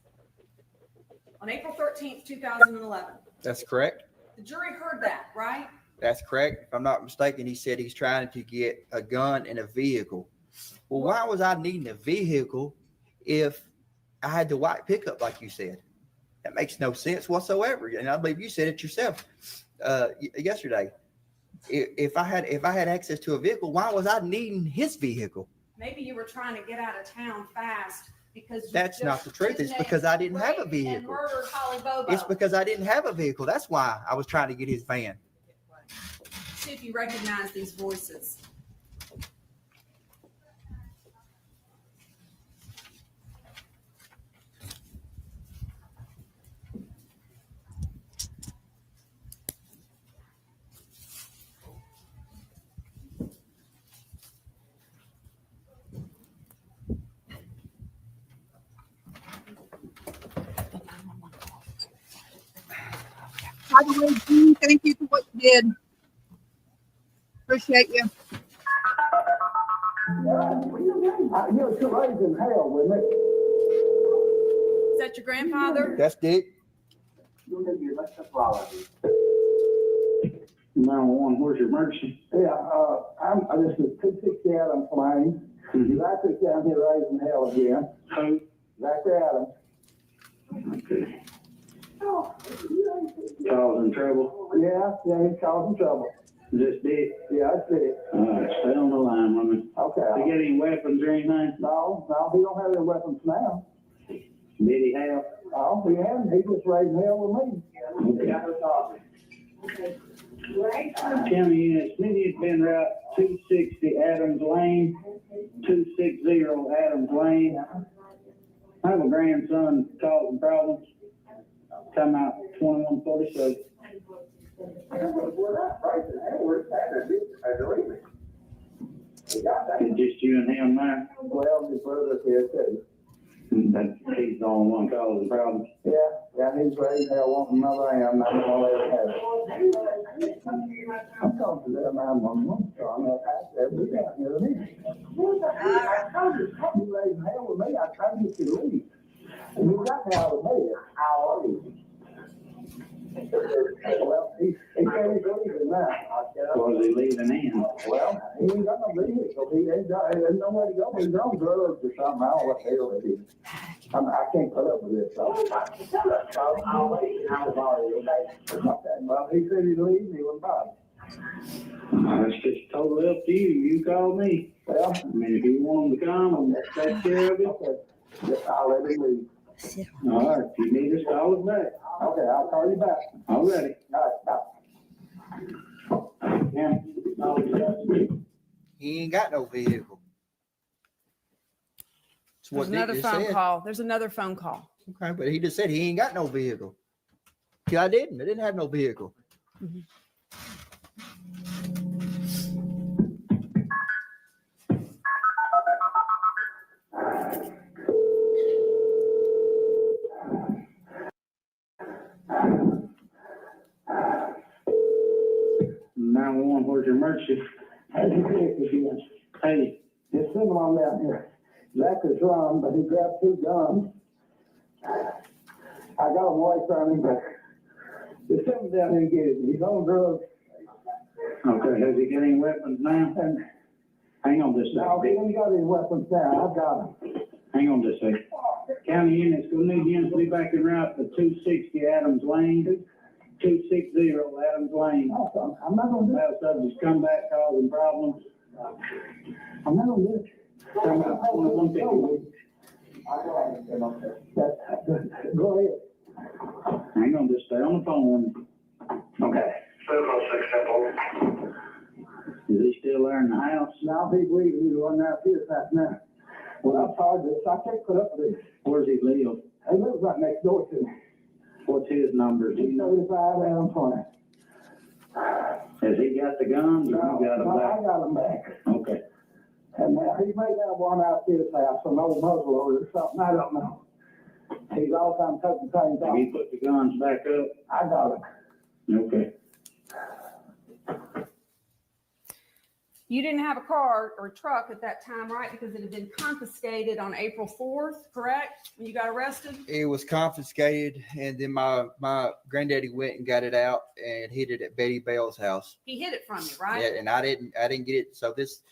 On April 13th, 2011. That's correct. The jury heard that, right? That's correct. If I'm not mistaken, he said he's trying to get a gun and a vehicle. Well, why was I needing a vehicle if I had the white pickup like you said? That makes no sense whatsoever. And I believe you said it yourself yesterday. If I had access to a vehicle, why was I needing his vehicle? Maybe you were trying to get out of town fast because you That's just not the truth. It's because I didn't have a raped and vehicle. murdered Holly Bobo. It's because I didn't have a vehicle. That's why I was trying to get his van. See if you recognize these voices. By the way, Jean, thank you for what you did. Appreciate you. You're too raising hell with me. Is that your grandfather? That's Dick. You need your best apology. 911, where's your emergency? Yeah, this is 260 Adams Lane. Zachary's down here raising hell again. Who? Zachary Adams. Okay. Causing trouble? Yeah, he's causing trouble. Is this Dick? Yeah, that's Dick. All right, stay on the line with me. Okay. Did he get any weapons or anything? No, he don't have any weapons now. Did he have? Oh, he hadn't. He just raised hell with me. Okay. County units, Smithy has been route 260 Adams Lane, 260 Adams Lane. I have a grandson causing problems. Come out 2146. It's just you and him now? Well, his brother's here too. But he's the only one causing problems. Yeah, he's raised hell wanting another am. I'm gonna let it happen. I'm talking to them 911, so I'm gonna ask them, we got here with me. I told you, you raising hell with me, I tried to get you to leave. And you got hell with me, how are you? Well, he said he's leaving now. Was he leaving in? Well, he ain't got no vehicle. There's no way to go. He's on drugs or something. I don't know what the hell it is. I can't put up with this. So I'll wait. I'll borrow you. Okay. Well, he said he'd leave and he wouldn't bother. It's just totally up to you. You call me. Well, I mean, if you want him to come, I'm going to take care of it. Okay. Yes, I'll let him leave. All right. If you need us, call us back. Okay, I'll call you back. All righty. All right, bye. He ain't got no vehicle. That's There's what Dick another just phone said. call. There's another phone call. Okay, but he just said he ain't got no vehicle. Yeah, I didn't have no vehicle. Mhm. Where's your emergency? Hey, just send them on down here. Zachary Adams, but he grabbed 2 guns. I got him away from him, but there's something down here to get him. He's on drugs. Okay, has he got any weapons now? And Hang on just a now, he second. ain't got his weapons now. I got him. Hang on just a second. County units will need you to be back en route to 260 Adams Lane, 260 Adams Lane. I'm not gonna do it. Have subjects come back causing problems. I'm not gonna do it. Come out, 150. Go ahead. Hang on, just stay on the phone. Okay. 706 Temple. Is he still there in the house? Now he's leaving. He's running out here right now. Well, I'm sorry, this. I can't put up with this. Where's he live? He lives right next door to me. What's his number? Do you know? 235 Adams Lane. Has he got the guns or you got him No, I back? got him back. Okay. And now he may have one out his house, an old muzzleloader or something. I don't know. He's all time taking things Have off. you put the guns back up? I got him. Okay. You didn't have a car or a truck at that time, right? Because it had been confiscated on April 4th, correct? When you got arrested? It was confiscated, and then my granddaddy went and got it out and hid it at Betty Bell's house. He hid it from you, right? Yeah, and I didn't get it. So this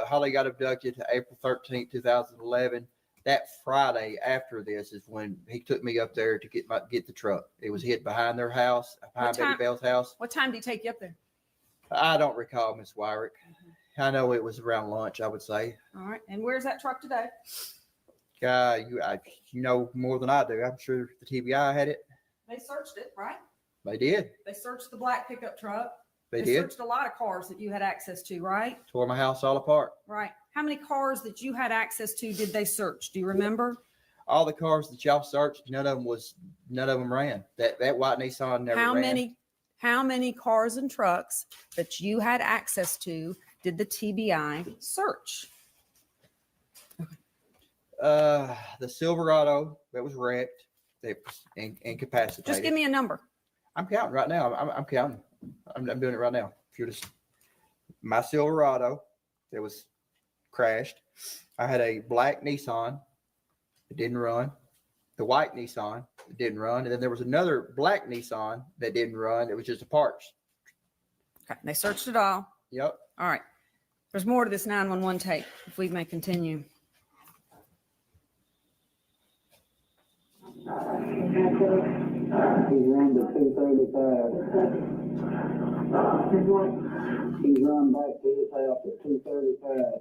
Holly got abducted April 13th, 2011. That Friday after this is when he took me up there to get the truck. It was hid behind their house, behind Betty time? Bell's house. What time did he take you up there? I don't recall, Miss Wyrick. I know it was around lunch, I would say. All right. And where's that truck today? You know more than I do. I'm sure the TBI had it. They searched it, right? They did. They searched the black pickup truck. They did. Searched a lot of cars that you had access to, right? Tore my house all apart. Right. How many cars that you had access to did they search? Do you remember? All the cars that y'all searched, none of them ran. That white Nissan never ran. How many cars and trucks that you had access to did the TBI search? The Silverado that was wrecked, that was incapacitated. Just give me a number. I'm counting right now. I'm counting. I'm doing it right now. If you're just my Silverado that was crashed. I had a black Nissan. It didn't run. The white Nissan, it didn't run. And then there was another black Nissan that didn't run. It was just a parts. Okay. They searched it all. Yep. All right. There's more to this 911 tape, if we may continue. He run to 235. He run back to his house at 235.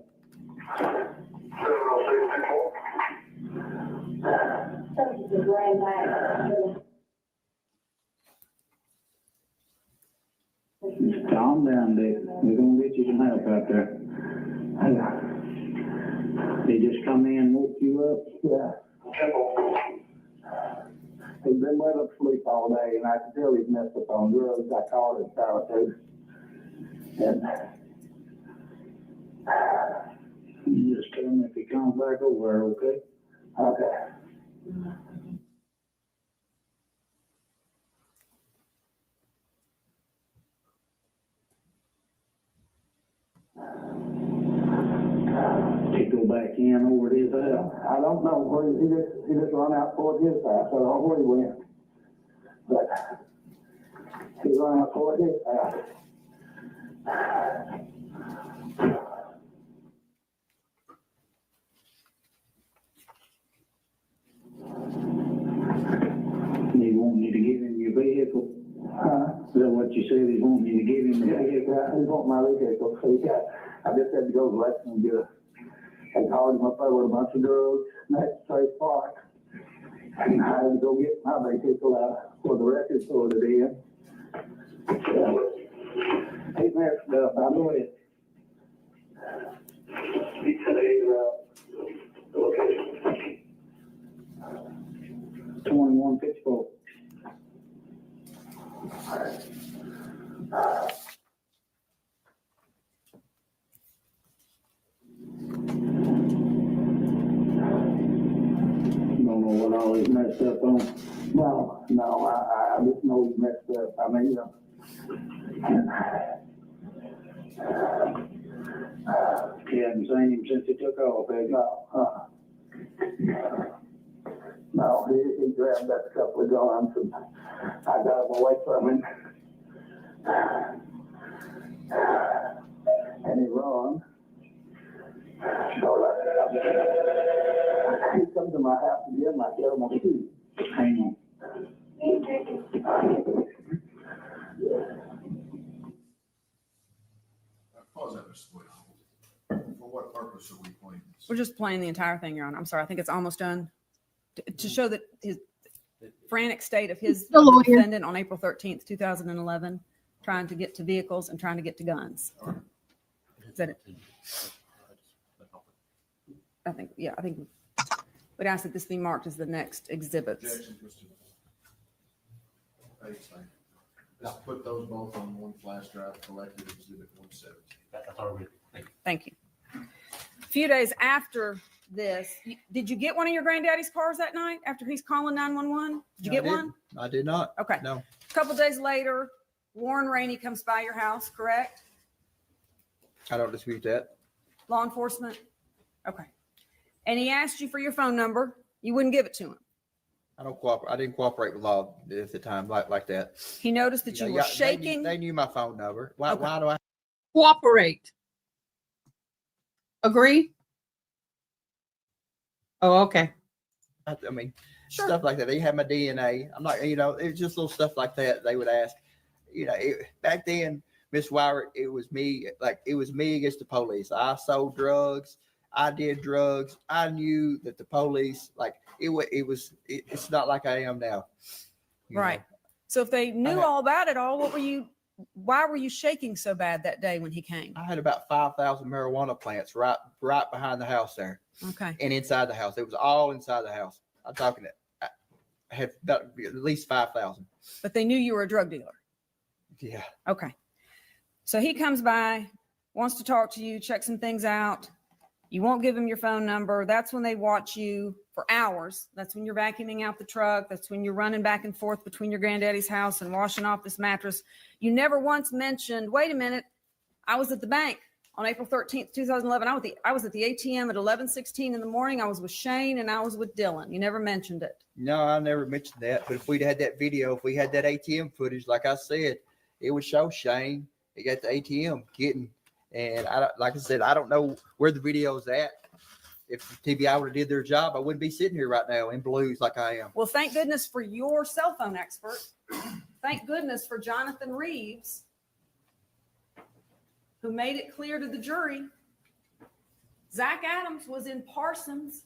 Calm down, Dick. We're gonna get you some help out there. They just come in and woke you up? Yeah. He's been let up sleep all day, and I can tell he's messed up on drugs. I called his power too. And You just tell him if he comes back over, okay? okay. To go back in over his house. I don't know where he just run out toward his house. I don't know where he went. But he run out toward his house. He wanting you to give him your vehicle. Is that what you said? He's wanting you to give him the vehicle? He want my vehicle. So I just had to go to Lexington and get I called him up there with a bunch of drugs next to Trace Park. And I had to go get my vehicle out for the record store to be in. He messed up. I know it. He said the location. 2154. Don't know what all he's messed up on. No, I just know he's messed up. I mean, Yeah, hadn't seen him since he took off, had you? No, he grabbed that couple of guns and I got him away from him. And he run. So he comes to my house again, I tell him I'll shoot. Hang on. Pause that, Mr. Williams. For what purpose are we playing this? We're just playing the entire thing, Your Honor. I'm sorry. I think it's almost done. To show that his frantic state of his The lawyer. defendant on April 13th, 2011, trying to get to vehicles and trying to get to guns. Is that it? I think we'd ask that this be marked as the next exhibits. Objection, Mr. Bates, let's put those both on one flash drive, collected exhibit 117. Thank you. A few days after this, did you get one of your granddaddy's cars that night after he's calling 911? Did you No, I get one? I did not. Okay. No. A couple days later, Warren Rainey comes by your house, correct? I don't dispute that. Law enforcement? Okay. And he asked you for your phone number. You wouldn't give it to him. I don't cooperate. I didn't cooperate with law at the time like that. He noticed that you know, were yeah, shaking. They knew my phone number. Why? Okay. Why do I? Cooperate. Agree? Oh, okay. I mean, Sure. stuff like that. They had my DNA. I'm not. It's just little stuff like that. They would ask. Back then, Miss Wyrick, it was me. Like it was me against the police. I sold drugs. I did drugs. I knew that the police, like it's not like I am now. you Right. know. So if they knew had- all about it all, why were you shaking so bad that day when he came? I had about 5,000 marijuana plants right behind the house there Okay. and inside the house. It was all inside the house. I'm talking it. I had about at least 5,000. But they knew you were a drug dealer. Yeah. Okay. So he comes by, wants to talk to you, check some things out. You won't give him your phone number. That's when they watch you for hours. That's when you're vacuuming out the truck. That's when you're running back and forth between your granddaddy's house and washing off this mattress. You never once mentioned, wait a minute, I was at the bank on April 13th, 2011. I was at the ATM at 11:16 in the morning. I was with Shane and I was with Dylan. You never mentioned it. No, I never mentioned that. But if we'd had that video, if we had that ATM footage, like I said, it would show Shane. He got the ATM getting, and like I said, I don't know where the video's at. If TBI would have did their job, I wouldn't be sitting here right now in blues like I am. Well, thank goodness for your cell phone expert. Thank goodness for Jonathan Reeves, who made it clear to the jury. Zach Adams was in Parsons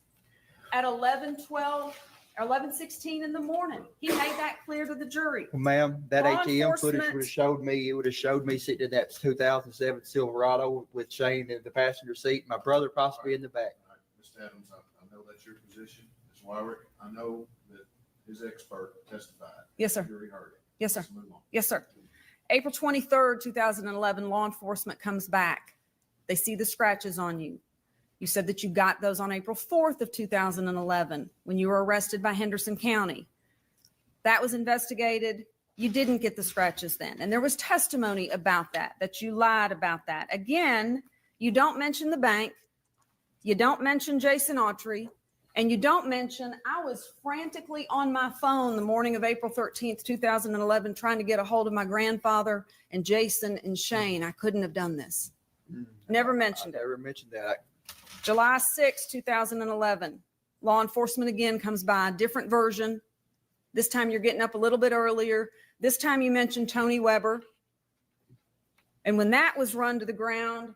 at 11:16 in the morning. He made that clear to the jury. Well, ma'am, that Law ATM footage enforcement- would have showed me. It would have showed me sitting in that 2007 Silverado with Shane in the passenger seat, my brother possibly in the back. All right, Mr. Adams, I know that's your position. Ms. Wyrick, I know that his expert testified. Yes, sir. The jury heard it. Yes, sir. Let's move on. Yes, sir. April 23rd, 2011, law enforcement comes back. They see the scratches on you. You said that you got those on April 4th of 2011 when you were arrested by Henderson County. That was investigated. You didn't get the scratches then. And there was testimony about that you lied about that. Again, you don't mention the bank. You don't mention Jason Autry. And you don't mention, I was frantically on my phone the morning of April 13th, 2011, trying to get a hold of my grandfather and Jason and Shane. I couldn't have done this. Never mentioned I it. never mentioned that. July 6, 2011, law enforcement again comes by, different version. This time you're getting up a little bit earlier. This time you mentioned Tony Weber. And when that was run to the ground,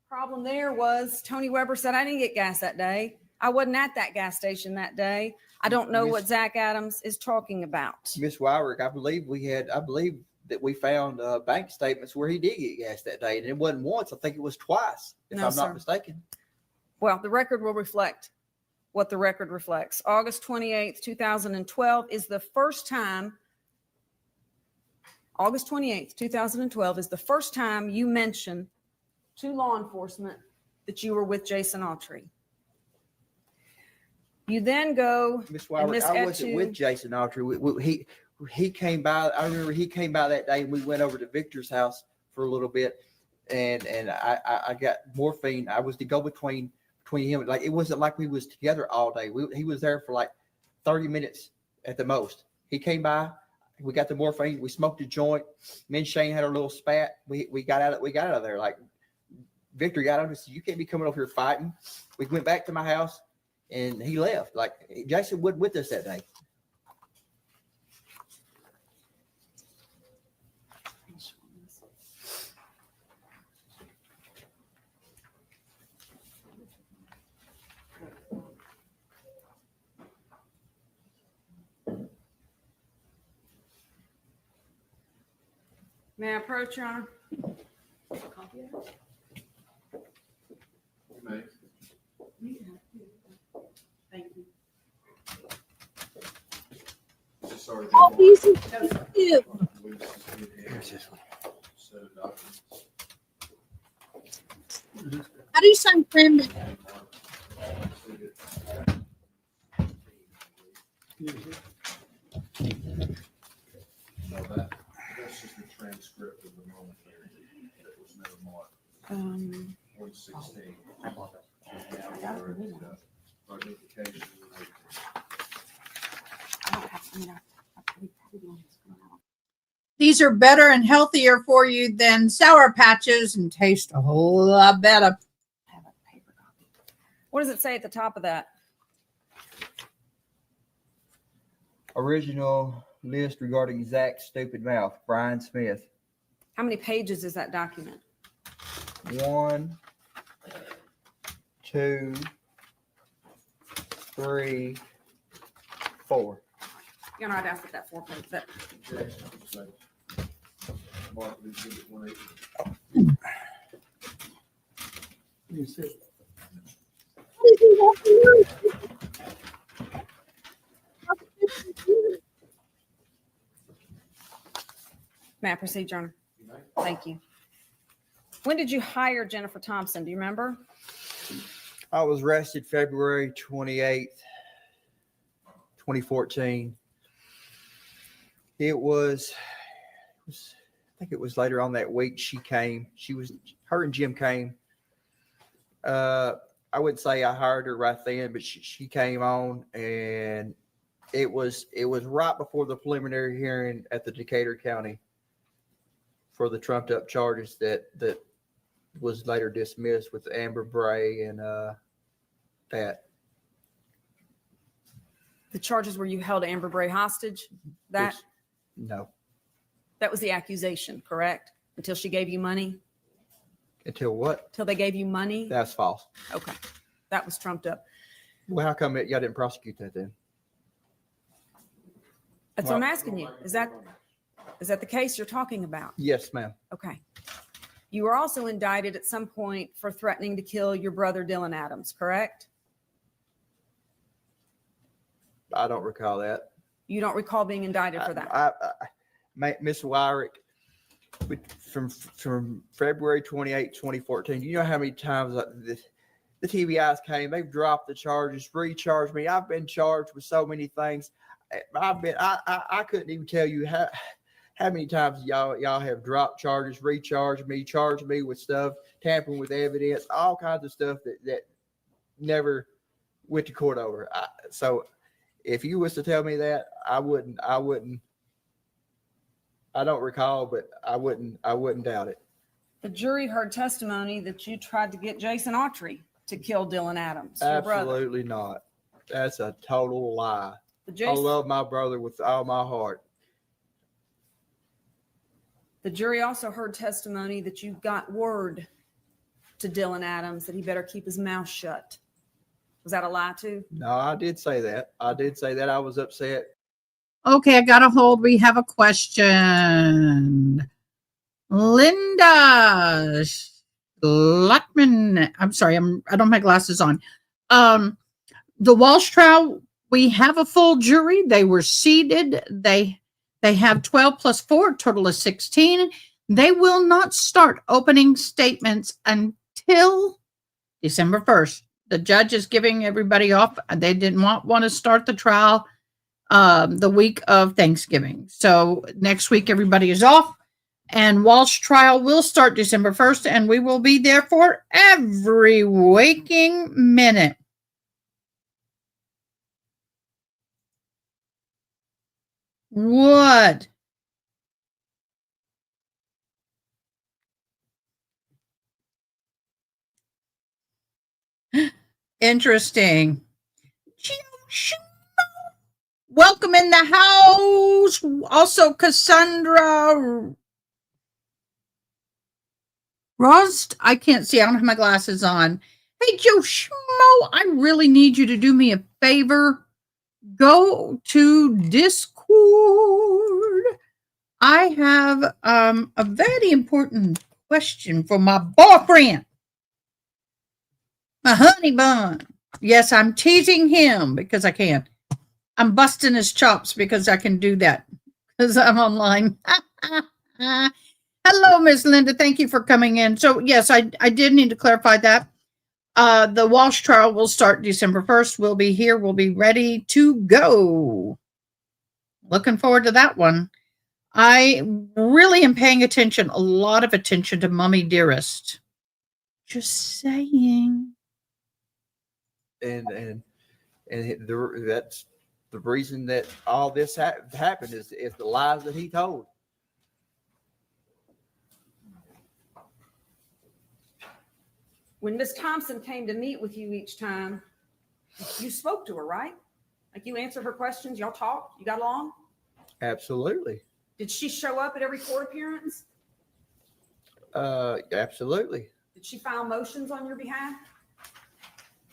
problem there was Tony Weber said, I didn't get gas that day. I wasn't at that gas station that day. I don't know what Zach Adams is talking about. Miss Wyrick, I believe that we found bank statements where he did get gas that day. And it wasn't once. I think it was twice, if No, I'm sir. not mistaken. Well, the record will reflect what the record reflects. August 28th, 2012 is the first time, August 28th, 2012 is the first time you mention to law enforcement that you were with Jason Autry. You then go, Miss And Wyrick, Miss I wasn't Etu- with Jason Autry. He came by. I remember he came by that day and we went over to Victor's house for a little bit. and I got morphine. I was to go between him. Like, it wasn't like we was together all day. He was there for like 30 minutes at the most. He came by. We got the morphine. We smoked a joint. Me and Shane had a little spat. We got out of there. Like, Victor got up and said, "You can't be coming over here fighting." We went back to my house, and he left. Like, Jason wasn't with us that day. May I approach, Your Honor? You may. Thank you. Just sorry. Oh, these are cute. Set of documents. How do you sign cranberry? No, that's just the transcript of the moment here. That was never marked. 116. Now we're at identification. These are better and healthier for you than Sour Patches and taste a whole lot better. What does it say at the top of that? Original list regarding Zach's stupid mouth, Brian Smith. How many pages is that document? 1, 2, 3, 4. You're not asking that 4 page. That Mark exhibit 180. may I proceed, Your Honor? Thank you. When did you hire Jennifer Thompson? Do you remember? I was arrested February 28th, 2014. It was, I think it was later on that week she came. Her and Jim came. I wouldn't say I hired her right then, but she came on, and it was right before the preliminary hearing at the Decatur County for the trumped up charges that was later dismissed with Amber Bray and that. The charges where you held Amber Bray hostage? No. That was the accusation, correct? Until she gave you money? Until what? Till they gave you money? That's false. Okay. That was trumped up. Well, how come y'all didn't prosecute that then? That's what I'm asking you. Is that the case you're talking about? Yes, ma'am. Okay. You were also indicted at some point for threatening to kill your brother, Dylan Adams, correct? I don't recall that. You don't recall being indicted for that? Miss Wyrick, from February 28, 2014, do you know how many times the TBIs came? They've dropped the charges, recharged me. I've been charged with so many things. I couldn't even tell you how many times y'all have dropped charges, recharged me, charged me with stuff, tampering with evidence, all kinds of stuff that never went to court over. So if you was to tell me that, I wouldn't. I don't recall, but I wouldn't doubt it. The jury heard testimony that you tried to get Jason Autry to kill Dylan Adams, your brother. Absolutely not. That's a total lie. The I love my brother with all my heart. The jury also heard testimony that you got word to Dylan Adams that he better keep his mouth shut. Was that a lie too? No, I did say that. I was upset. Okay, I got a hold. We have a question. Linda Schlottman. I'm sorry, I don't have my glasses on. The Walsh trial, we have a full jury. They were seated. They have 12 plus 4, total of 16. They will not start opening statements until December 1st. The judge is giving everybody off. They didn't want to start the trial the week of Thanksgiving. So next week, everybody is off. And Walsh trial will start December 1st, and we will be there for every waking minute. What? Interesting. Welcome in the house. Also, Cassandra Rost. I can't see. I don't have my glasses on. Hey, Joe Schmo, I really need you to do me a favor. Go to Discord. I have a very important question for my boyfriend, my honey bun. Yes, I'm teasing him because I can. I'm busting his chops because I can do that because I'm online. Hello, Miss Linda. Thank you for coming in. So, yes, I did need to clarify that. The Walsh trial will start December 1st. We'll be here. We'll be ready to go. Looking forward to that one. I really am paying attention, a lot of attention to Mummy Dearest. Just saying. And that's the reason that all this happened is the lies that he told. When Miss Thompson came to meet with you each time, you spoke to her, right? Like you answered her questions, y'all talked, you got along? Absolutely. Did she show up at every court appearance? Absolutely. Did she file motions on your behalf?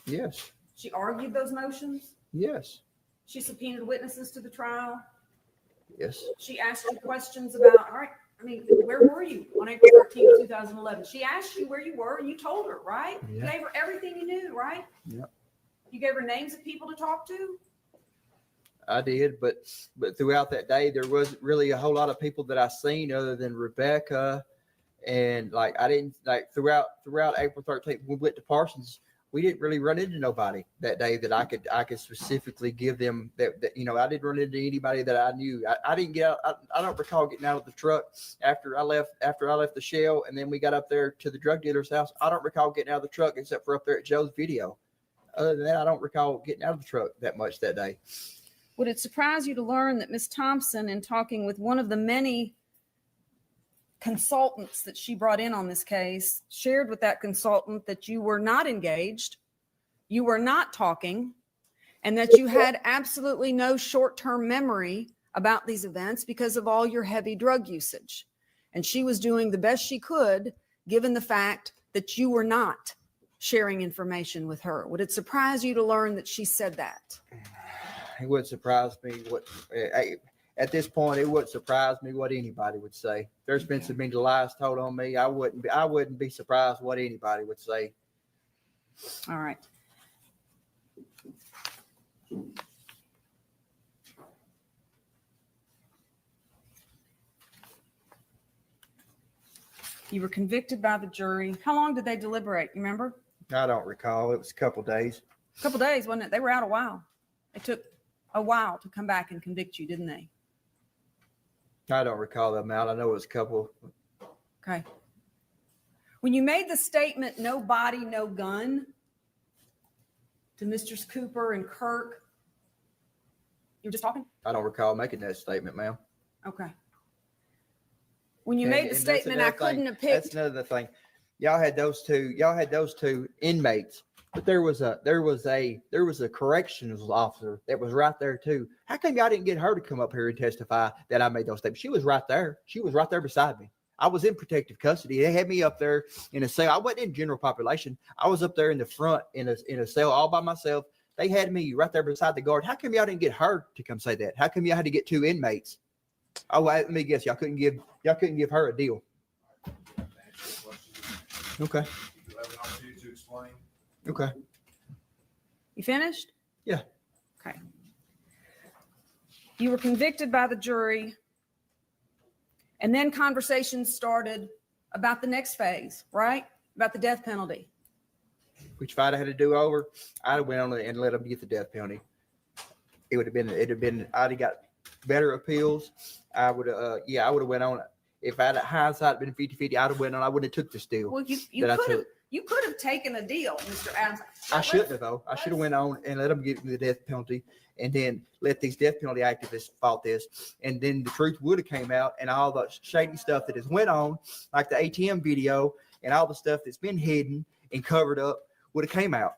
Yes. She argued those motions? Yes. She subpoenaed witnesses to the trial? Yes. She asked you questions about, all right, I mean, where were you on April 13th, 2011? She asked you where you were and you told her, right? Yeah. You gave her everything you knew, right? Yep. You gave her names of people to talk to? I did, but throughout that day, there wasn't really a whole lot of people that I seen other than Rebecca. And like, I didn't like throughout April 13th, we went to Parsons. We didn't really run into nobody that day that I could specifically give them that I didn't run into anybody that I knew. I didn't get out. I don't recall getting out of the truck after I left the Shell, and then we got up there to the drug dealer's house. I don't recall getting out of the truck except for up there at Joe's video. Other than that, I don't recall getting out of the truck that much that day. Would it surprise you to learn that Ms. Thompson, in talking with one of the many consultants that she brought in on this case, shared with that consultant that you were not engaged, you were not talking, and that you had absolutely no short-term memory about these events because of all your heavy drug usage? And she was doing the best she could, given the fact that you were not sharing information with her. Would it surprise you to learn that she said that? It wouldn't surprise me at this point. It wouldn't surprise me what anybody would say. There's been some many lies told on me. I wouldn't be surprised what anybody would say. All right. You were convicted by the jury. How long did they deliberate? You remember? I don't recall. It was a couple days. A couple days, wasn't it? They were out a while. It took a while to come back and convict you, didn't they? I don't recall the amount. I know it was a couple. Okay. When you made the statement, no body, no gun, to Mr. Cooper and Kirk, you were just talking? I don't recall making that statement, ma'am. Okay. When you made the statement, I couldn't have picked. That's another thing. Y'all had those two inmates, but there was a corrections officer that was right there too. How come y'all didn't get her to come up here and testify that I made those statements? She was right there. She was right there beside me. I was in protective custody. They had me up there in a cell. I wasn't in general population. I was up there in the front in a cell all by myself. They had me right there beside the guard. How come y'all didn't get her to come say that? How come y'all had to get two inmates? Oh, let me guess. Y'all couldn't give her a deal. Okay. You have an opportunity to explain. Okay. You finished? Yeah. Okay. You were convicted by the jury, and then conversations started about the next phase, right? About the death penalty. Which if I'd had to do over, I'd have went on and let them get the death penalty. It'd have been, I'd have got better appeals. I would have went on. if I'd hindsight been 50-50, I'd have went on. I wouldn't have took this deal. Well, that I took. you could have taken a deal, Mr. Adams. I shouldn't have though. I should have went on and let them give me the death penalty, and then let these death penalty activists fought this, and then the truth would have came out, and all the shady stuff that has went on, like the ATM video and all the stuff that's been hidden and covered up, would have came out.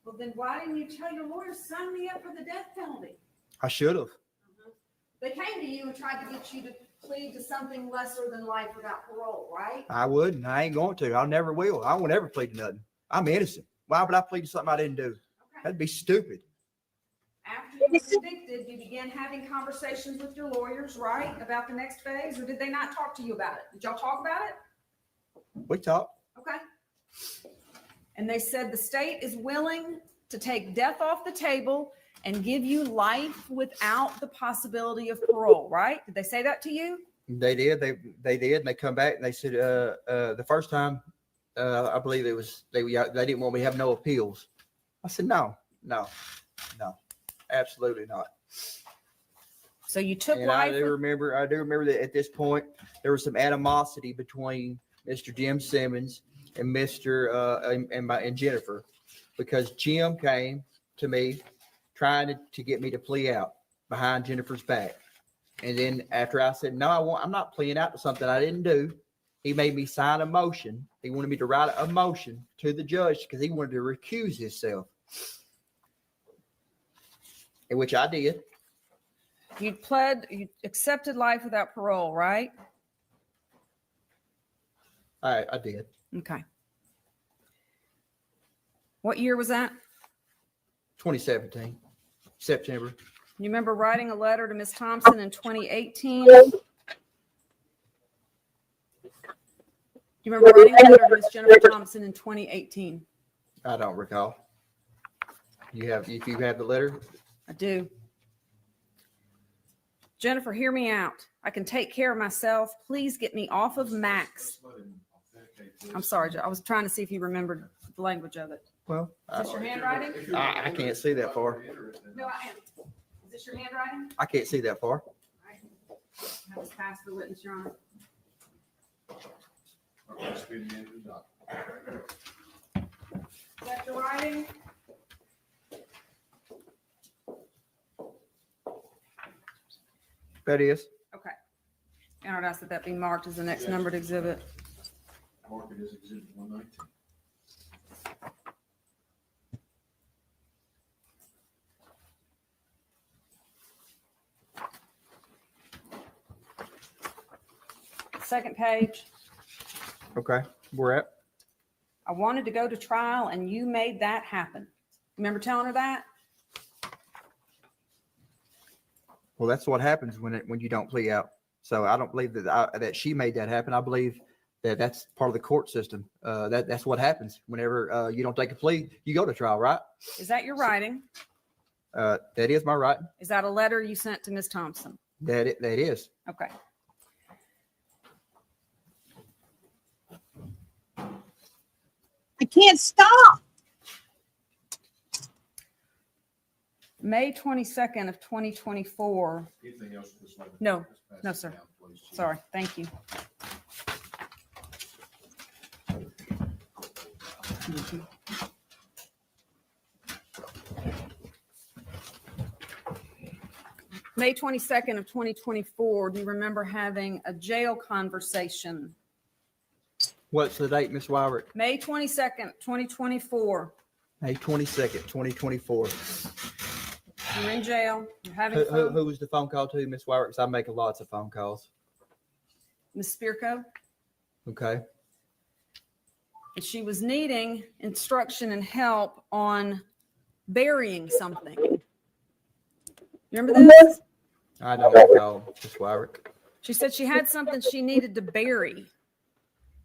Well, then why didn't you tell your lawyers, sign me up for the death penalty? I should have. They came to you and tried to get you to plead to something lesser than life without parole, right? I wouldn't. I ain't going to. I never will. I won't ever plead to nothing. I'm innocent. Why would I plead to something I didn't do? Okay. That'd be stupid. After you were convicted, you began having conversations with your lawyers, right, about the next phase, or did they not talk to you about it? Did y'all talk about it? We talked. Okay. And they said the state is willing to take death off the table and give you life without the possibility of parole, right? Did they say that to you? They did. They did. And they come back and they said the first time, I believe it was they didn't want me to have no appeals. I said no, absolutely not. So you took And life. I do remember that at this point there was some animosity between Mr. Jim Simmons and and Jennifer, because Jim came to me trying to get me to plea out behind Jennifer's back. And then after I said, no, I'm not pleading out to something I didn't do, he made me sign a motion. He wanted me to write a motion to the judge because he wanted to recuse himself, in which I did. You accepted life without parole, right? I did. Okay. What year was that? 2017, September. You remember writing a letter to Ms. Thompson in 2018? You remember writing a letter to Ms. Jennifer Thompson in 2018? I don't recall. If you have the letter? I do. Jennifer, hear me out. I can take care of myself. Please get me off of Max. I'm sorry, I was trying to see if you remembered the language of it. Well, Is this your handwriting? I can't see that far. No, I am. Is this your handwriting? I can't see that far. Have this passed for witness, Your Honor. Is that your writing? That is. Okay. And I'd ask that that be marked as the next numbered exhibit. Mark it as exhibit 119. Second page. Okay. We're at. I wanted to go to trial and you made that happen. Remember telling her that? Well, that's what happens when you don't plea out. So I don't believe that she made that happen. I believe that that's part of the court system. That's what happens whenever you don't take a plea. You go to trial, right? Is that your writing? That is my writing. Is that a letter you sent to Ms. Thompson? That is. Okay. I can't stop. May 22nd of 2024. Anything else with this letter? No. Let's pass No, it sir. down, please. Sorry. Thank you. May 22nd of 2024. Do you remember having a jail conversation? What's the date, Miss Wyrick? May 22nd, 2024. May 22nd, 2024. You're in jail. You're having Who fun. was the phone call to, Miss Wyrick? Because I make lots of phone calls. Ms. Spirko. Okay. And she was needing instruction and help on burying something. You remember this? I don't recall, Miss Wyrick. She said she had something she needed to bury.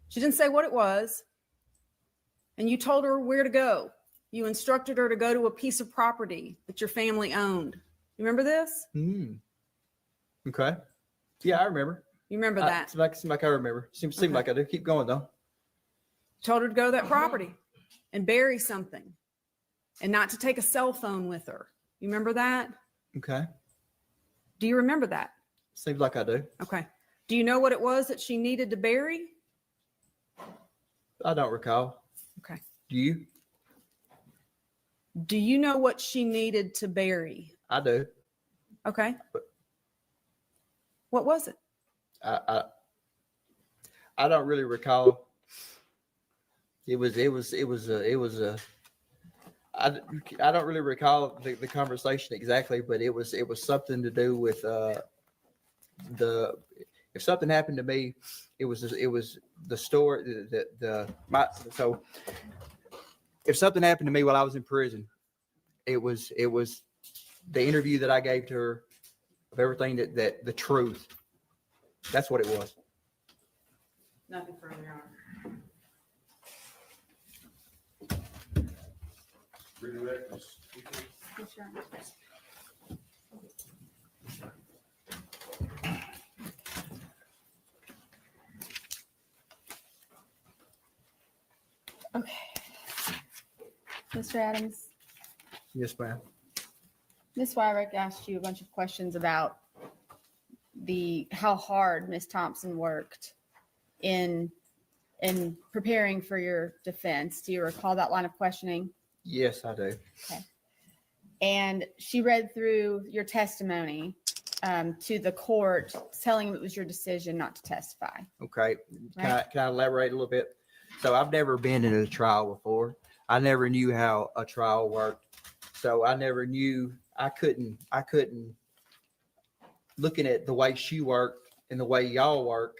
She didn't say what it was. And you told her where to go. You instructed her to go to a piece of property that your family owned. You remember this? Okay. Yeah, I remember. You remember that? Seems like I remember. Seems like I do. Keep going though. Told her to go to that property and bury something and not to take a cell phone with her. You remember that? Okay. Do you remember that? Seems like I do. Okay. Do you know what it was that she needed to bury? I don't recall. Okay. Do you? Do you know what she needed to bury? I do. Okay. What was it? I don't really recall. I don't really recall the conversation exactly, but it was something to do with if something happened to me, it was the story so if something happened to me while I was in prison, it was the interview that I gave to her of everything that the truth. That's what it was. Nothing further on. Redirect us. Okay. Mr. Adams, Yes, ma'am. Ms. Wyrick asked you a bunch of questions about how hard Ms. Thompson worked in preparing for your defense. Do you recall that line of questioning? Yes, I do. And she read through your testimony to the court, telling them it was your decision not to testify. Okay. Right. Can I elaborate a little bit? So I've never been in a trial before. I never knew how a trial worked. So I never knew. I couldn't looking at the way she worked and the way y'all work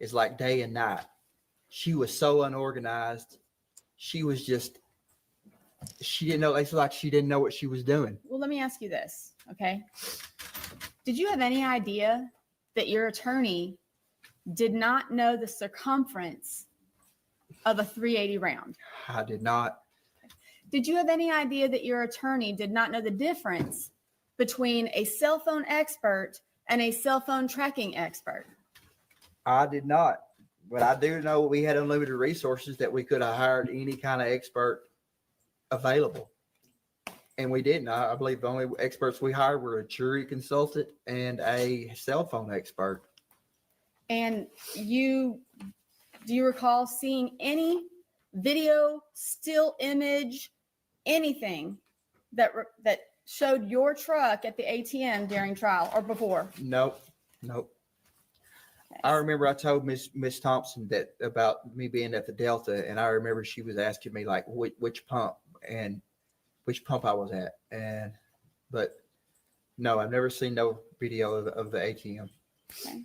is like day and night. She was so unorganized. She was just, she didn't know. It's like she didn't know what she was doing. Well, let me ask you this, okay? Did you have any idea that your attorney did not know the circumference of a 380 round? I did not. Did you have any idea that your attorney did not know the difference between a cell phone expert and a cell phone tracking expert? I did not. But I do know we had unlimited resources that we could have hired any kind of expert available. And we didn't. I believe the only experts we hired were a jury consultant and a cell phone expert. And do you recall seeing any video, still image, anything that showed your truck at the ATM during trial or before? Nope. I remember I told Miss Thompson that about me being at the Delta, and I remember she was asking me like which pump I was at, but no, I've never seen no video of the ATM. Okay.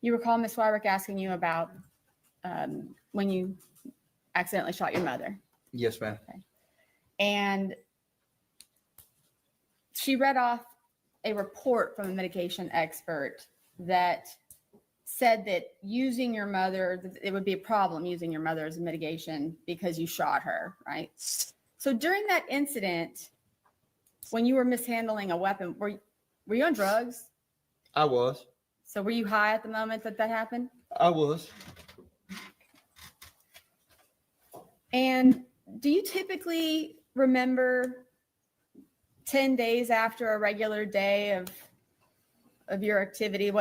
You recall Ms. Wyrick asking you about when you accidentally shot your mother? Yes, ma'am. Okay. And she read off a report from a medication expert that said that using your mother, it would be a problem using your mother as a mitigation because you shot her, right? So during that incident, when you were mishandling a weapon, were you on drugs? I was. So were you high at the moment that happened? I was. And do you typically remember 10 days after a regular day of your activity,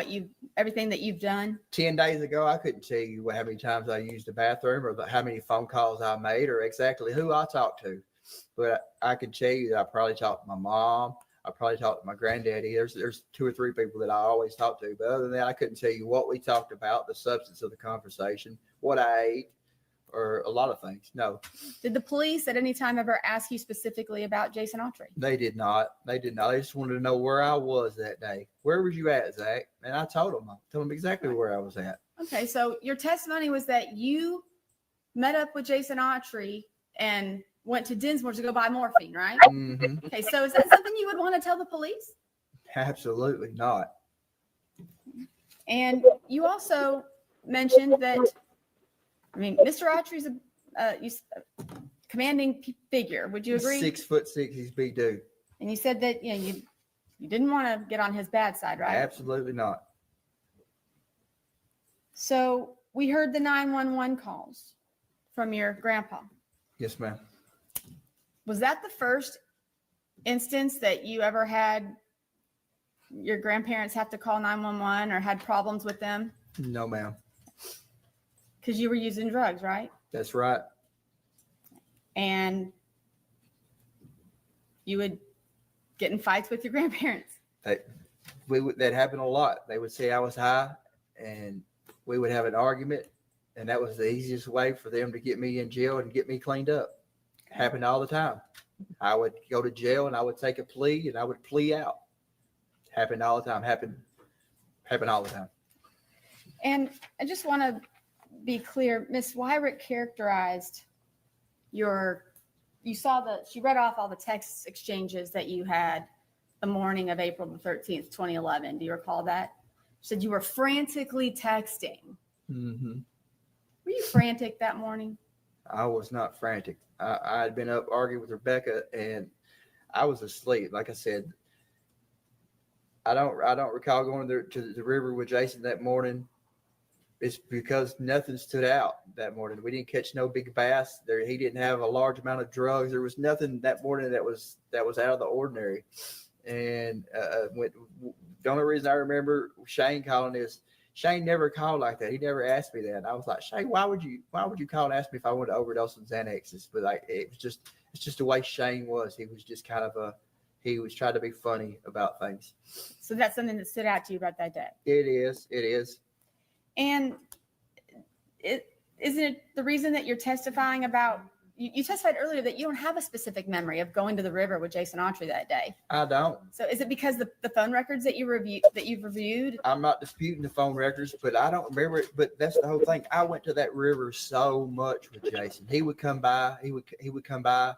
everything that you've done? 10 days ago, I couldn't tell you how many times I used the bathroom or how many phone calls I made or exactly who I talked to. But I could tell you that I probably talked to my mom. I probably talked to my granddaddy. There's 2 or 3 people that I always talk to. But other than that, I couldn't tell you what we talked about, the substance of the conversation, what I ate, or a lot of things. No. Did the police at any time ever ask you specifically about Jason Autry? They did not. They just wanted to know where I was that day. Where was you at, Zach? And I told them exactly where I was at. Okay, so your testimony was that you met up with Jason Autry and went to Dinsmore to go buy morphine, right? Mm-hmm. Okay, so is that something you would want to tell the police? Absolutely not. And you also mentioned that, Mr. Autry's a commanding figure. Would you agree? 6'6", he's big dude. And you said that you didn't want to get on his bad side, right? Absolutely not. So we heard the 911 calls from your grandpa. Yes, ma'am. Was that the first instance that you ever had your grandparents have to call 911 or had problems with them? No, ma'am. Because you were using drugs, right? That's right. And you would get in fights with your grandparents. That happened a lot. They would say I was high, and we would have an argument, and that was the easiest way for them to get me in jail and get me cleaned up. Happened all the time. I would go to jail and I would take a plea and I would plea out. Happened all the time. Happened all the time. And I just want to be clear, Miss Wyrick characterized she read off all the text exchanges that you had the morning of April the 13th, 2011. Do you recall that? She said you were frantically texting. Mm-hmm. Were you frantic that morning? I was not frantic. I had been up arguing with Rebecca and I was asleep. Like I said, I don't recall going to the river with Jason that morning. It's because nothing stood out that morning. We didn't catch no big bass. He didn't have a large amount of drugs. There was nothing that morning that was out of the ordinary. And the only reason I remember Shane calling is Shane never called like that. He never asked me that. And I was like, Shane, why would you call and ask me if I wanted to overdose on Xanaxes? But it's just the way Shane was. He was just kind of he was trying to be funny about things. So that's something that stood out to you about that day. It is. And isn't it the reason that you're testifying about? You testified earlier that you don't have a specific memory of going to the river with Jason Autry that day. I don't. So is it because the phone records that you've reviewed? I'm not disputing the phone records, but I don't remember it. But that's the whole thing. I went to that river so much with Jason. He would come by. He would come by. And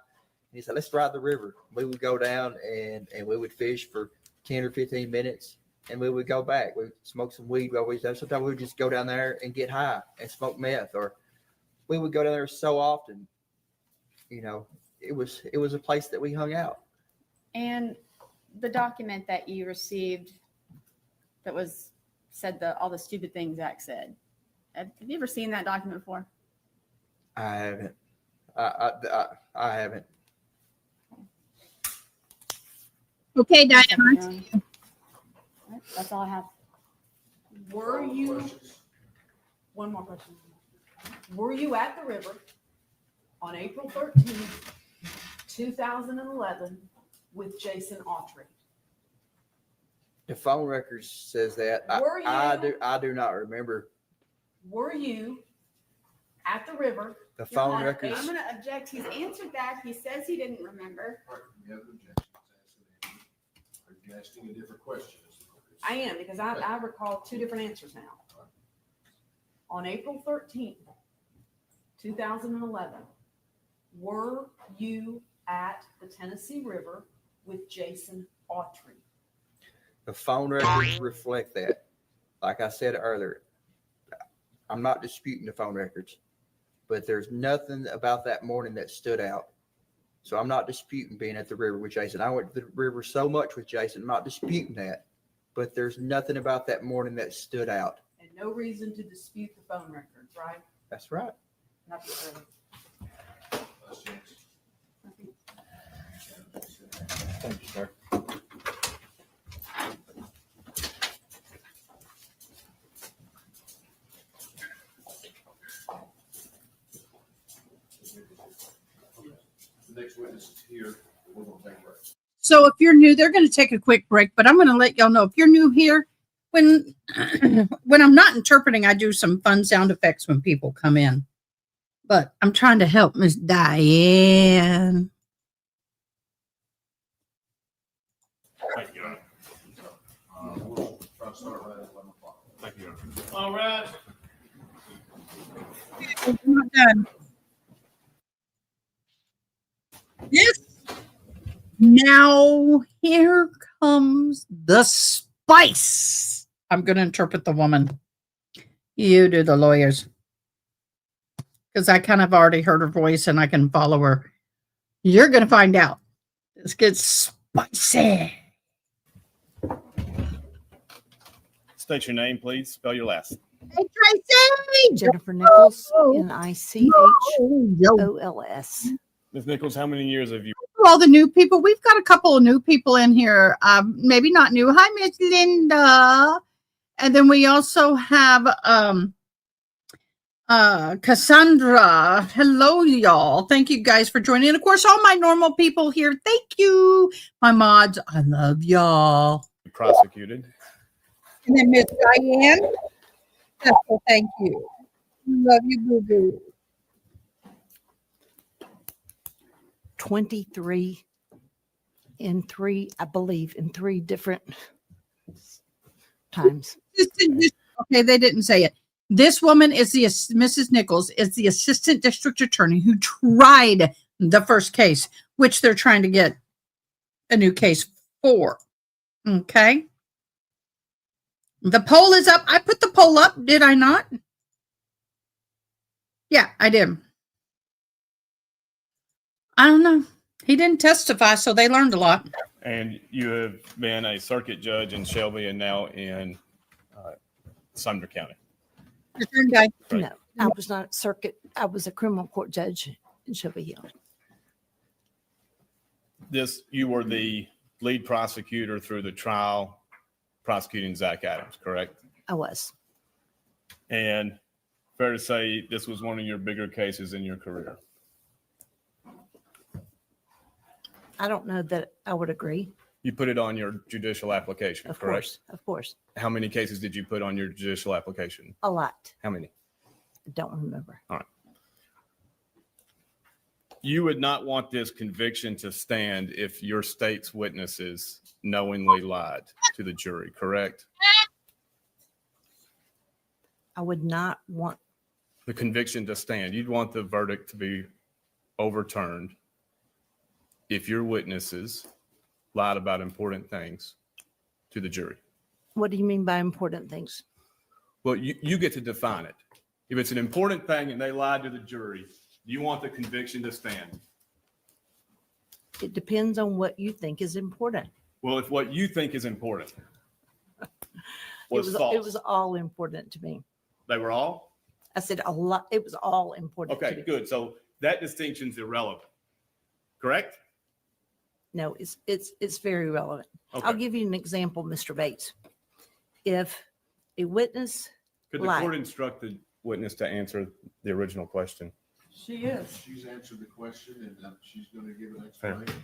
he said, "Let's ride the river." We would go down and we would fish for 10 or 15 minutes, and we would go back. We would smoke some weed. Sometimes we would just go down there and get high and smoke meth, or we would go down there so often. You know, it was a place that we hung out. And the document that you received that said all the stupid things Zach said. Have you ever seen that document before? I haven't. I haven't. Okay, Diana. All right, that's all I have. Were you, one more question. Were you at the river on April 13th, 2011 with Jason Autry? The phone records says that. I do not remember. Were you at the river? The phone I'm records. going to object. He's answered that. He says he didn't remember. All right, you have an objection. Are you asking a different question? I am, because I recall two different answers now. On April 13th, 2011, were you at the Tennessee River with Jason Autry? The phone records reflect that. Like I said earlier, I'm not disputing the phone records, but there's nothing about that morning that stood out. So I'm not disputing being at the river with Jason. I went to the river so much with Jason. I'm not disputing that, but there's nothing about that morning that stood out. And no reason to dispute the phone records, right? That's right. Not the Last chance. Thank you, sir. The next witness is here. We're going to take a break. So if you're new, they're going to take a quick break, but I'm going to let y'all know if you're new here, when I'm not interpreting, I do some fun sound effects when people come in. But I'm trying to help Miss Diane. Thank you. We'll try to start right at 11 o'clock. Thank you. All right. I'm not done. Yes. Now here comes the spice. I'm going to interpret the woman. You do the lawyers. Because I kind of already heard her voice and I can follow her. You're going to find out. This gets spicy. State your name, please. Spell your last. Hey, Tracy. Jennifer Nichols, Oh. Nichols. Oh. Ms. Nichols, how many years have you to all the new people. We've got a couple of new people in here. Maybe not new. Hi, Miss Linda. And then we also have Cassandra. Hello, y'all. Thank you guys for joining. And of course, all my normal people here. Thank you. My mods. I love y'all. Prosecuted. And then Miss Diane. Well, thank you. Love you, boo boo. 23 in three, I believe, in 3 different times. Okay, they didn't say it. This woman is Mrs. Nichols is the assistant district attorney who tried the first case, which they're trying to get a new case for. Okay. The poll is up. I put the poll up, did I not? Yeah, I did. I don't know. He didn't testify, so they learned a lot. And you have been a circuit judge in Shelby and now in Sumner County. Your turn, guy. Right. No, I was not a circuit. I was a criminal court judge in Shelby Hill. You were the lead prosecutor through the trial prosecuting Zach Adams, correct? I was. And fair to say this was one of your bigger cases in your career. I don't know that I would agree. You put it on your judicial application, Of correct? course, of course. How many cases did you put on your judicial application? A lot. How many? I don't remember. All right. You would not want this conviction to stand if your state's witnesses knowingly lied to the jury, correct? I would not want, The conviction to stand. You'd want the verdict to be overturned if your witnesses lied about important things to the jury. what do you mean by important things? Well, you get to define it. If it's an important thing and they lied to the jury, you want the conviction to stand. It depends on what you think is important. Well, if what you think is important was false, It was all important to me. they were all? I said a lot. It was all important. to Okay, me. good. So that distinction's irrelevant, correct? No, it's very relevant. Okay. I'll give you an example, Mr. Bates. If a witness Could the lied. court instruct the witness to answer the original question? She is. She's answered the question and she's gonna give an Fair. explanation.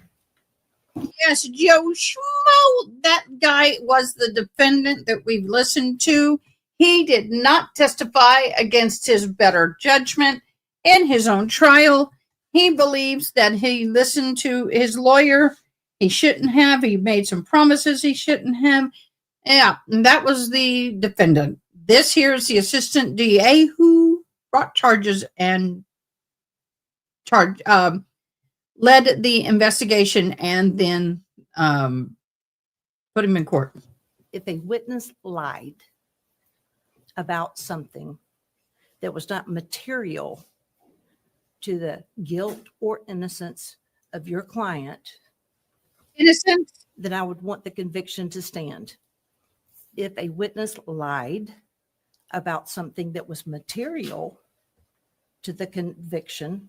Yes, Joe Schmo, that guy was the defendant that we've listened to. He did not testify against his better judgment in his own trial. He believes that he listened to his lawyer. He shouldn't have. He made some promises he shouldn't have. Yeah, and that was the defendant. This here is the assistant DA who brought charges and led the investigation and then put him in court. If a witness lied about something that was not material to the guilt or innocence of your client, Innocent? then I would want the conviction to stand. If a witness lied about something that was material to the conviction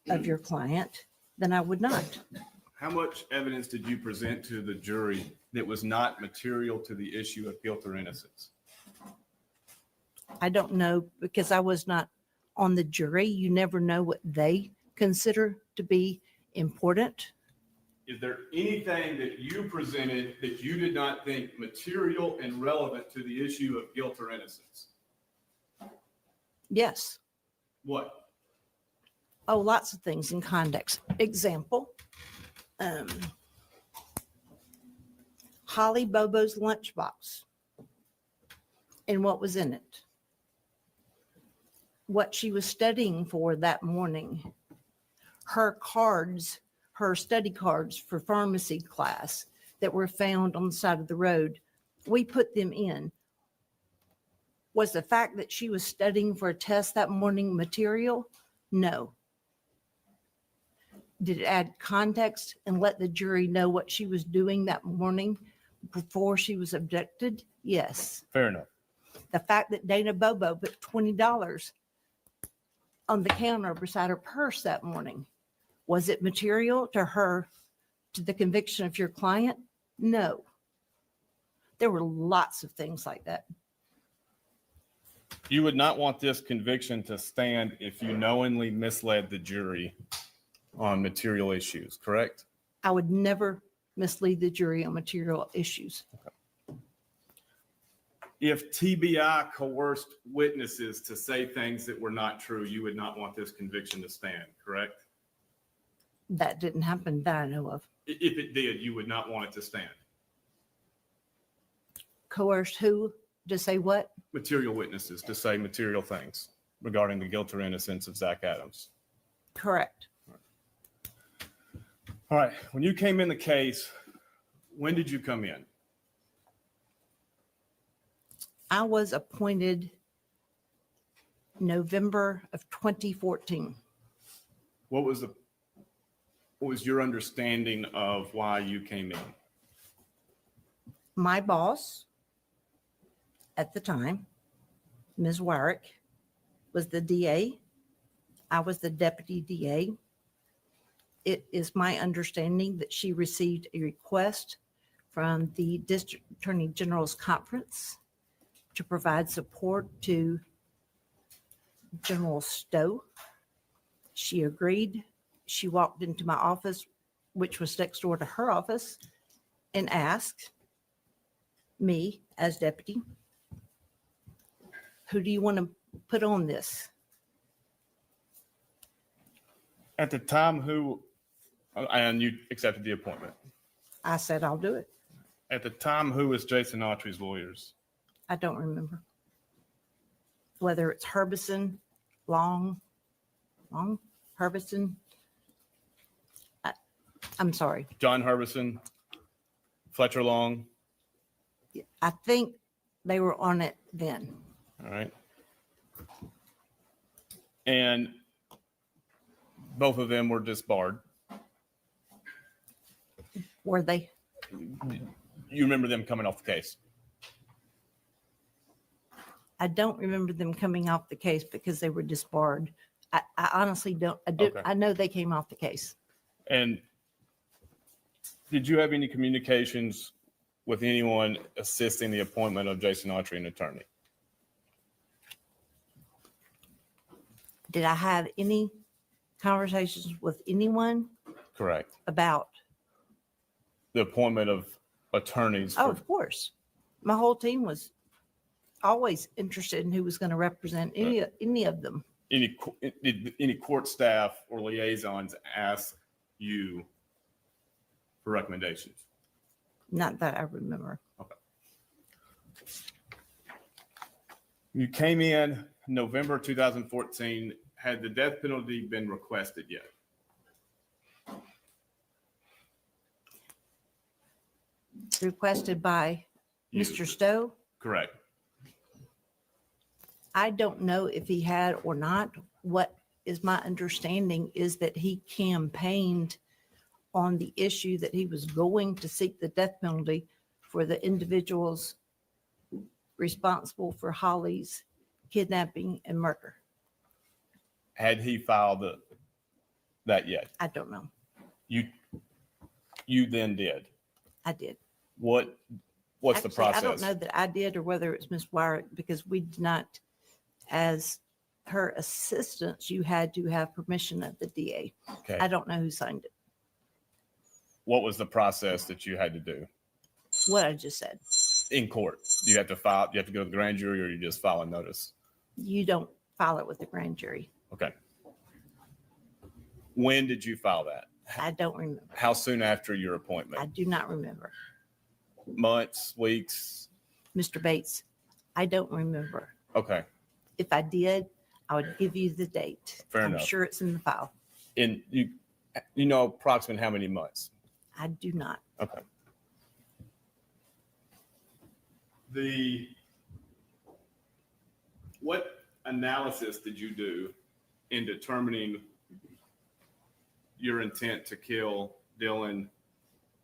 of your client, then I would not. How much evidence did you present to the jury that was not material to the issue of guilt or innocence? I don't know because I was not on the jury. You never know what they consider to be important. Is there anything that you presented that you did not think material and relevant to the issue of guilt or innocence? Yes. What? Oh, lots of things in context. Example, Holly Bobo's lunchbox and what was in it. What she was studying for that morning. Her cards, her study cards for pharmacy class that were found on the side of the road. We put them in. Was the fact that she was studying for a test that morning material? No. Did it add context and let the jury know what she was doing that morning before she was abducted? Yes. Fair enough. The fact that Dana Bobo put $20 on the counter beside her purse that morning. Was it material to her, to the conviction of your client? No. There were lots of things like that. You would not want this conviction to stand if you knowingly misled the jury on material issues, correct? I would never mislead the jury on material issues. If TBI coerced witnesses to say things that were not true, you would not want this conviction to stand, correct? That didn't happen that I know of. If it did, you would not want it to stand. Coerced who to say what? Material witnesses to say material things regarding the guilt or innocence of Zach Adams. Correct. All right. When you came in the case, when did you come in? I was appointed November of 2014. What was your understanding of why you came in? My boss at the time, Ms. Wyrick, was the DA. I was the deputy DA. It is my understanding that she received a request from the District Attorney General's conference to provide support to General Stowe. She agreed. She walked into my office, which was next door to her office, and asked me as deputy, who do you want to put on this? At the time, and you accepted the appointment. I said, I'll do it. At the time, who was Jason Autry's lawyers? I don't remember. Whether it's Herbison, Long, Herbison. I'm sorry. John Herbison, Fletcher Long. I think they were on it then. All right. And both of them were disbarred. Were they? You remember them coming off the case? I don't remember them coming off the case because they were disbarred. I honestly don't. Okay. I know they came off the case. And did you have any communications with anyone assisting the appointment of Jason Autry, an attorney? Did I have any conversations with anyone Correct. about? The appointment of attorneys. Oh, of course. My whole team was always interested in who was going to represent any of them. Any court staff or liaisons ask you for recommendations? Not that I remember. Okay. You came in November 2014. Had the death penalty been requested yet? Requested by You. Mr. Stowe. Correct. I don't know if he had or not. What is my understanding is that he campaigned on the issue that he was going to seek the death penalty for the individuals responsible for Holly's kidnapping and murder. Had he filed that yet? I don't know. You then did. I did. What's the Actually, process? I don't know that I did or whether it's Ms. Wyrick, because we did not, as her assistants, you had to have permission of the DA. Okay. I don't know who signed it. What was the process that you had to do What I just said. in court? You have to file. You have to go to the grand jury, or you just file a notice. You don't file it with the grand jury. Okay. When did you file that? I don't remember. How soon after your I appointment? do not remember. Months, weeks? Mr. Bates, I don't remember. Okay. If I did, I would give you the date. Fair I'm enough. sure it's in the file. And you know approximately how many months? I do not. Okay. What analysis did you do in determining your intent to kill Dylan,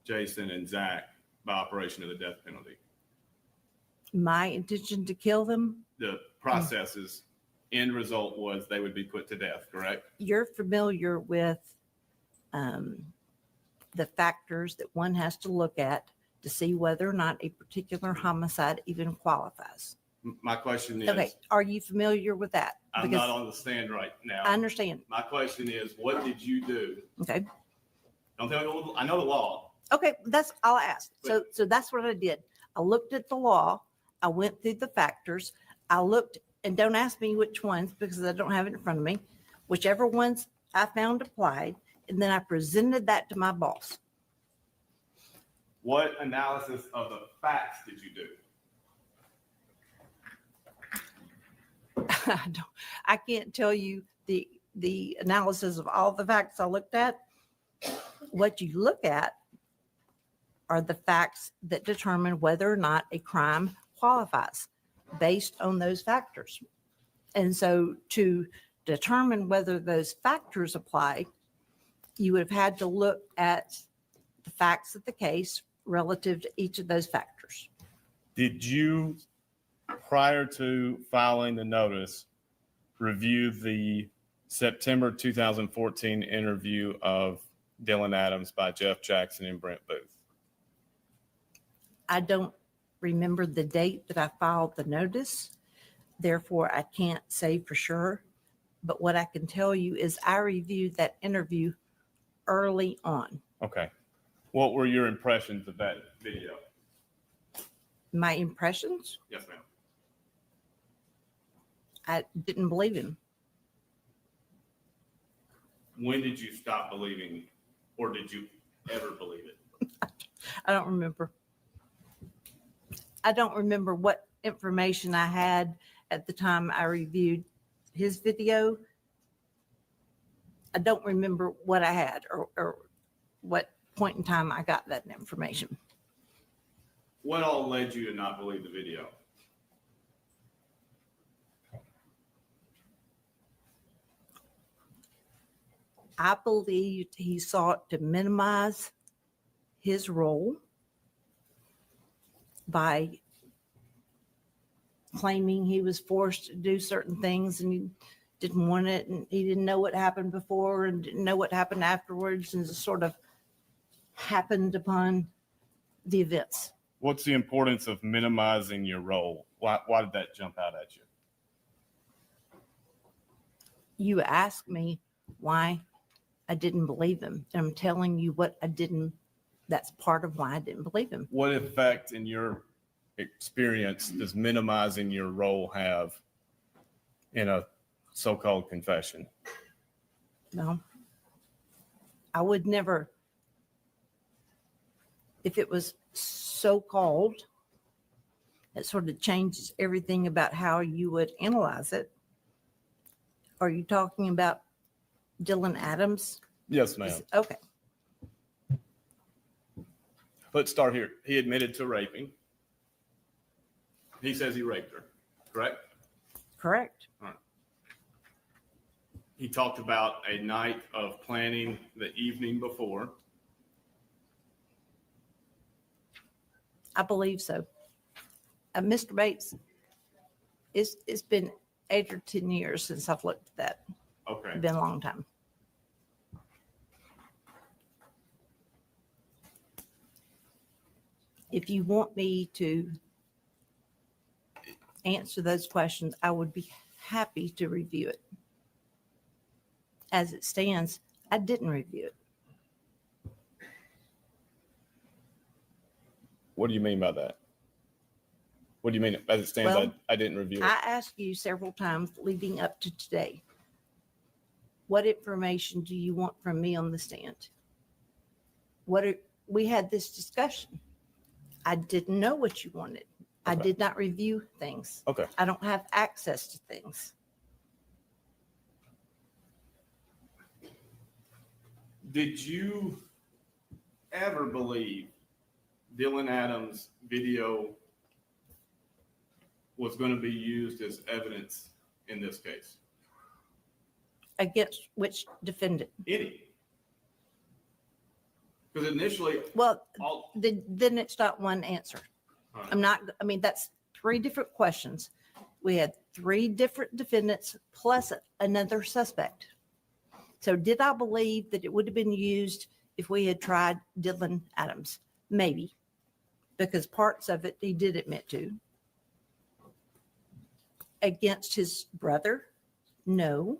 Jason, and Zach by operation of the death penalty? My intention to kill them, The processes, end result was they would be put to death, correct? you're familiar with the factors that one has to look at to see whether or not a particular homicide even qualifies. My question is, Okay, are you familiar with that? I'm Because not on the stand right now. I understand. My question is, what did you do? Okay. Don't tell me, I know the law. Okay, that's all I asked. So that's what I did. I looked at the law. I went through the factors. I looked, and don't ask me which ones because I don't have it in front of me. Whichever ones I found applied, and then I presented that to my boss. What analysis of the facts did you do? I can't tell you the analysis of all the facts I looked at. What you look at are the facts that determine whether or not a crime qualifies based on those factors. And so to determine whether those factors apply, you would have had to look at the facts of the case relative to each of those factors. Did you, prior to filing the notice, review the September 2014 interview of Dylan Adams by Jeff Jackson and Brent Booth? I don't remember the date that I filed the notice. Therefore, I can't say for sure. But what I can tell you is I reviewed that interview early on. Okay. What were your impressions of that video? My impressions, Yes, ma'am. I didn't believe him. When did you stop believing, or did you ever believe it? I don't remember. I don't remember what information I had at the time I reviewed his video. I don't remember what I had or what point in time I got that information. What all led you to not believe the video? I believed he sought to minimize his role by claiming he was forced to do certain things and he didn't want it and he didn't know what happened before and didn't know what happened afterwards and just sort of happened upon the events. What's the importance of minimizing your role? Why did that jump out at you? You asked me why I didn't believe him. And I'm telling you what I didn't, that's part of why I didn't believe him. What effect in your experience does minimizing your role have in a so-called confession? No, I would never, if it was so-called, it sort of changes everything about how you would analyze it. Are you talking about Dylan Adams? Yes, ma'am. Okay. Let's start here. He admitted to raping. He says he raped her, correct? Correct. All right. He talked about a night of planning the evening before. I believe so. Mr. Bates, it's been 8 or 10 years since I've looked at that. Okay. It's been a long time. If you want me to answer those questions, I would be happy to review it. As it stands, I didn't review it. What do you mean by that? What do you mean? As it stands, Well, I didn't review it. I asked you several times leading up to today, what information do you want from me on the stand? We had this discussion. I didn't know what you wanted. I Okay. did not review things. Okay. I don't have access to things. Did you ever believe Dylan Adams' video was going to be used as evidence in this case? Against which defendant? Any. Because initially, Well, all, then it's not one answer. all right. I'm not, I mean, that's 3 different questions. We had 3 different defendants plus another suspect. So did I believe that it would have been used if we had tried Dylan Adams? Maybe, because parts of it he did admit to. Against his brother? No.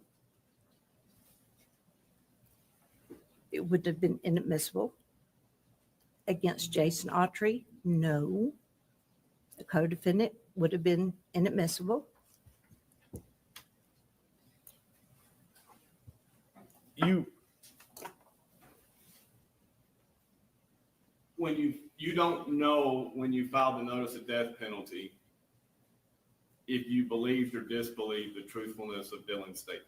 It would have been inadmissible. Against Jason Autry? No. The co-defendant would have been inadmissible. When you don't know when you filed the notice of death penalty, if you believed or disbelieved the truthfulness of Dylan's statement.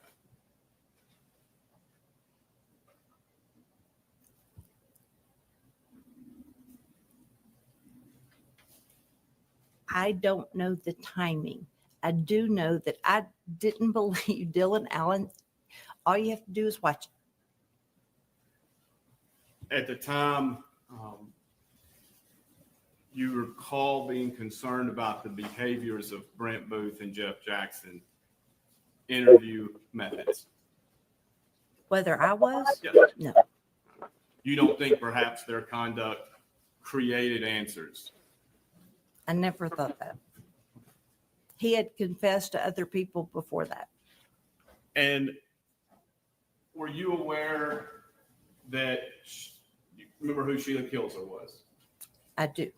I don't know the timing. I do know that I didn't believe Dylan Allen. All you have to do is watch it. At the time, you recall being concerned about the behaviors of Brent Booth and Jeff Jackson interview methods. Whether I was? Yes. No. You don't think perhaps their conduct created answers? I never thought that. He had confessed to other people before that. And were you aware that, you remember who Sheila Kilzer was? I do.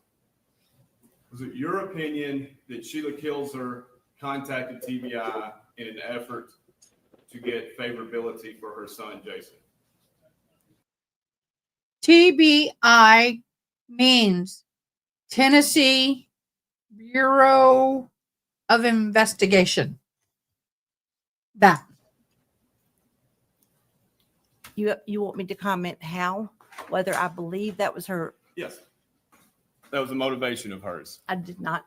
Was it your opinion that Sheila Kilzer contacted TBI in an effort to get favorability for her son, Jason? TBI means Tennessee Bureau of Investigation. That. You want me to comment how? Whether I believe that was her? Yes. That was a motivation of hers. I did not.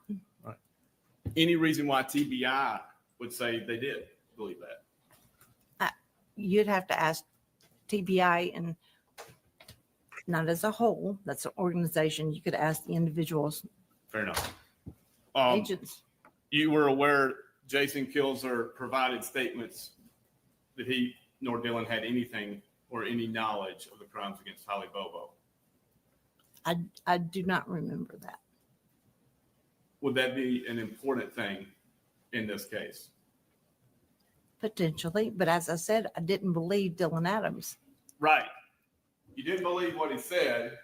Any reason why TBI would say they did believe that? You'd have to ask TBI, and not as a whole. That's an organization. You could ask the individuals. Fair enough. Agents. You were aware Jason Kilzer provided statements that he nor Dylan had anything or any knowledge of the crimes against Holly Bobo. I do not remember that. Would that be an important thing in this case? Potentially, but as I said, I didn't believe Dylan Adams. Right. You didn't believe what he said.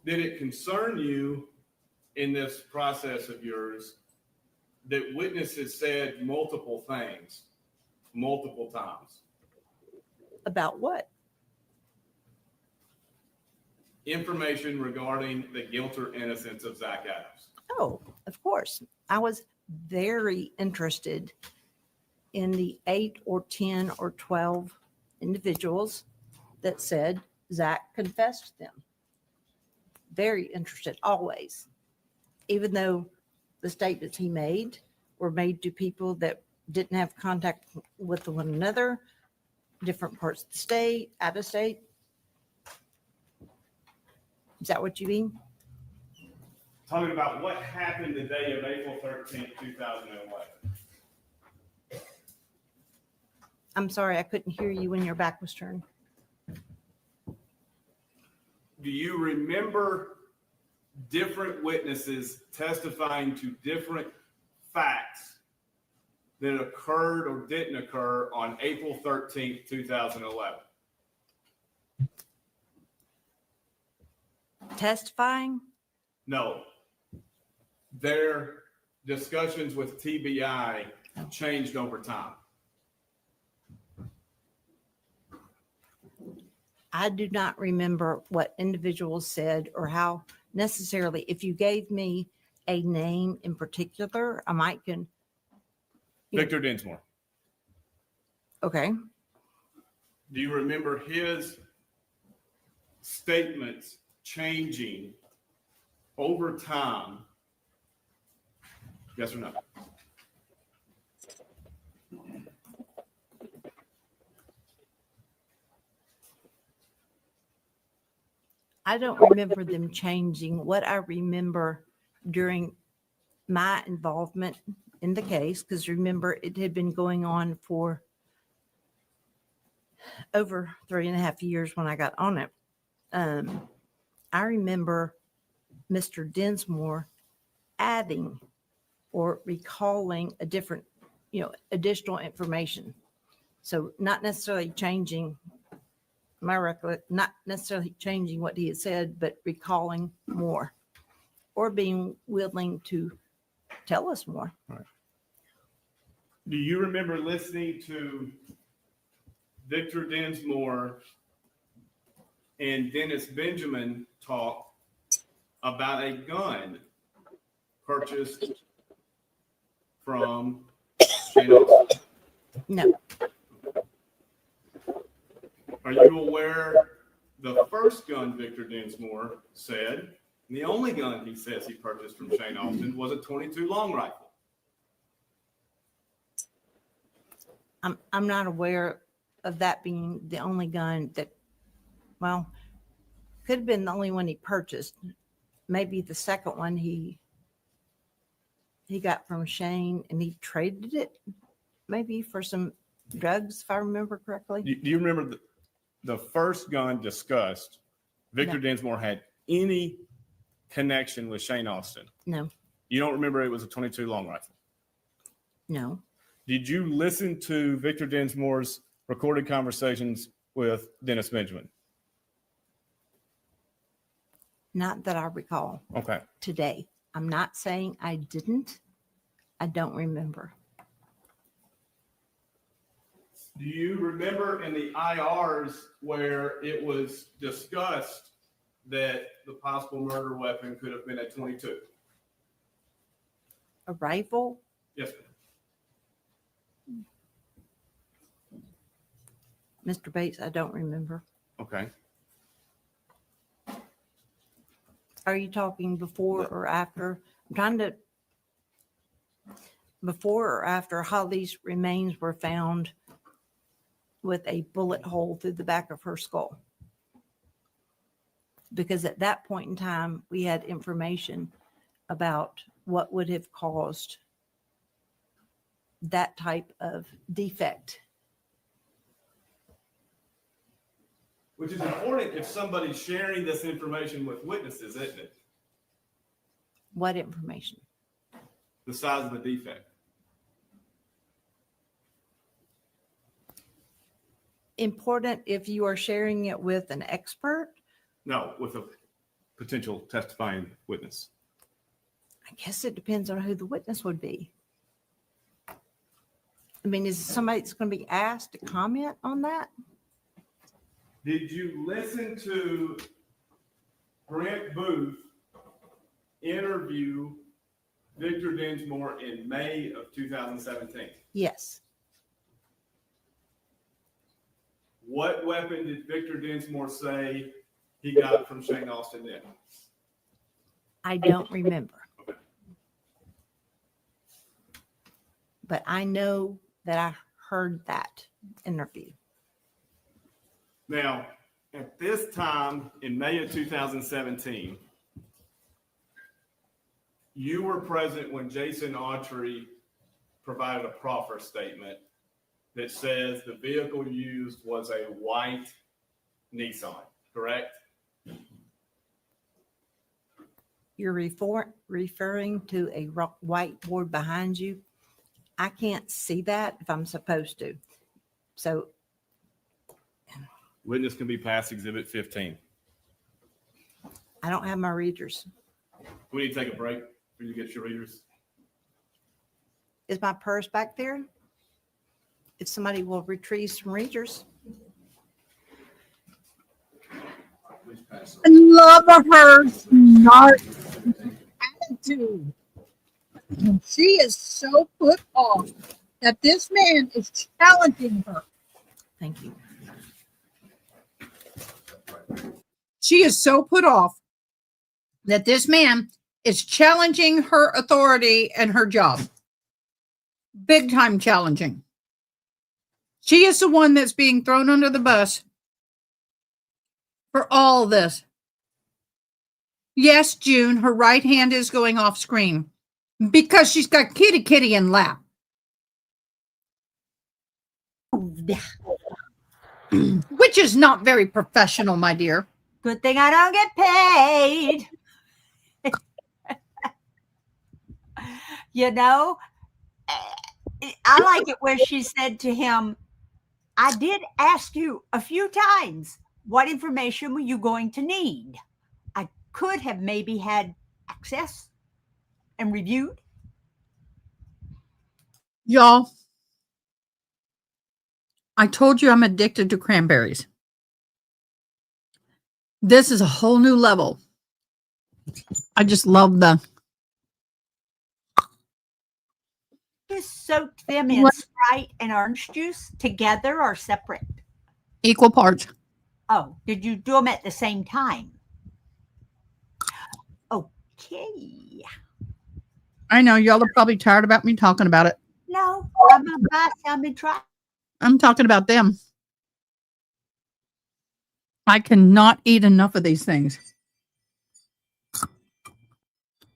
Did it concern you in this process of yours that witnesses said multiple things, multiple times? About what? Information regarding the guilt or innocence of Zach Adams. Oh, of course. I was very interested in the 8 or 10 or 12 individuals that said Zach confessed to them. Very interested, always. Even though the statements he made were made to people that didn't have contact with one another, different parts of the state, out of state. Is that what you mean? Talking about what happened the day of April 13th, 2011. I'm sorry, I couldn't hear you when your back was turned. Do you remember different witnesses testifying to different facts that occurred or didn't occur on April 13th, 2011? Testifying? No. Their discussions with TBI changed over time. I do not remember what individuals said or how necessarily. If you gave me a name in particular, I might can. Victor Dinsmore. Okay. Do you remember his statements changing over time? Yes or no? I don't remember them changing. What I remember during my involvement in the case, because remember, it had been going on for over 3.5 years when I got on it, I remember Mr. Dinsmore adding or recalling a different, additional information. So not necessarily changing not necessarily changing what he had said, but recalling more or being willing to tell us more. Do you remember listening to Victor Dinsmore and Dennis Benjamin talk about a gun purchased from Shane Austin? No, Are you aware the first gun Victor Dinsmore said, and the only gun he says he purchased from Shane Austin, was a .22 long rifle? I'm not aware of that being the only gun that, well, could have been the only one he purchased. Maybe the second one he got from Shane and he traded it maybe for some drugs, if I remember correctly. Do you remember the first gun discussed, Victor Dinsmore had any connection with Shane Austin? No, You don't remember it was a .22 long rifle? no, Did you listen to Victor Dinsmore's recorded conversations with Dennis Benjamin? not that I recall Okay. today. I'm not saying I didn't. I don't remember. Do you remember in the IRs where it was discussed that the possible murder weapon could have been a .22? A rifle? Yes, ma'am. Mr. Bates, I don't remember. Okay. Are you talking before or after? I'm trying to, before or after Holly's remains were found with a bullet hole through the back of her skull? Because at that point in time, we had information about what would have caused that type of defect. Which is important if somebody's sharing this information with witnesses, isn't it? What information? The size of the defect. Important if you are sharing it with an expert? No, with a potential testifying witness. I guess it depends on who the witness would be. I mean, is somebody that's going to be asked to comment on that? Did you listen to Brent Booth interview Victor Dinsmore in May of 2017? Yes. What weapon did Victor Dinsmore say he got from Shane Austin then? I don't remember. But I know that I heard that interview. Now, at this time in May of 2017, you were present when Jason Autry provided a proffer statement that says the vehicle used was a white Nissan, correct? You're referring to a whiteboard behind you. I can't see that if I'm supposed to. So Witness can be past Exhibit 15. I don't have my readers. We need to take a break for you to get your readers. Is my purse back there? If somebody will retrieve some readers. Please pass I love her snark attitude. She is so put off that this man is challenging her. Thank you. She is so put off that this man is challenging her authority and her job. Big time challenging. She is the one that's being thrown under the bus for all this. Yes, June, her right hand is going off screen because she's got kitty in lap. which is not very professional, my dear. Good thing I don't get paid. You know, I like it where she said to him, I did ask you a few times, what information were you going to need? I could have maybe had access and reviewed. Y'all, I told you I'm addicted to cranberries. This is a whole new level. I just love the You soaked them in What? Sprite and orange juice together or separate? equal parts. Oh, did you do them at the same time? Okay. I know y'all are probably tired about me talking about it. No, I'm going to buy some and try. I'm talking about them. I cannot eat enough of these things.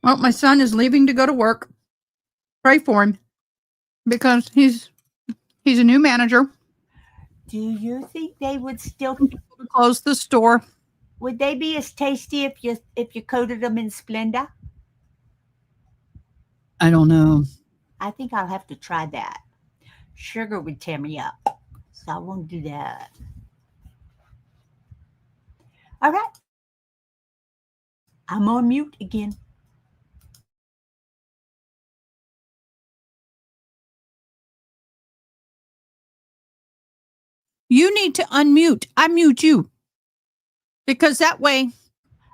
Well, my son is leaving to go to work. Pray for him because he's a new manager. Do you think they would still, Close the store. would they be as tasty if you coated them in Splenda? I don't know. I think I'll have to try that. Sugar would tear me up, so I won't do that. All right. I'm on mute again. You need to unmute. I mute you because that way,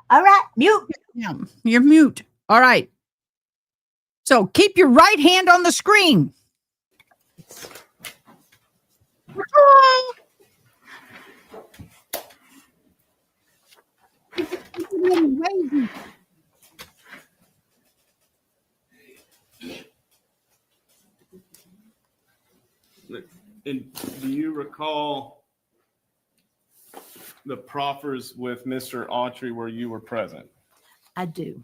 All right, mute. yeah, you're mute. All right. So keep your right hand on the screen. And do you recall the proffers with Mr. Autry where you were present? I do.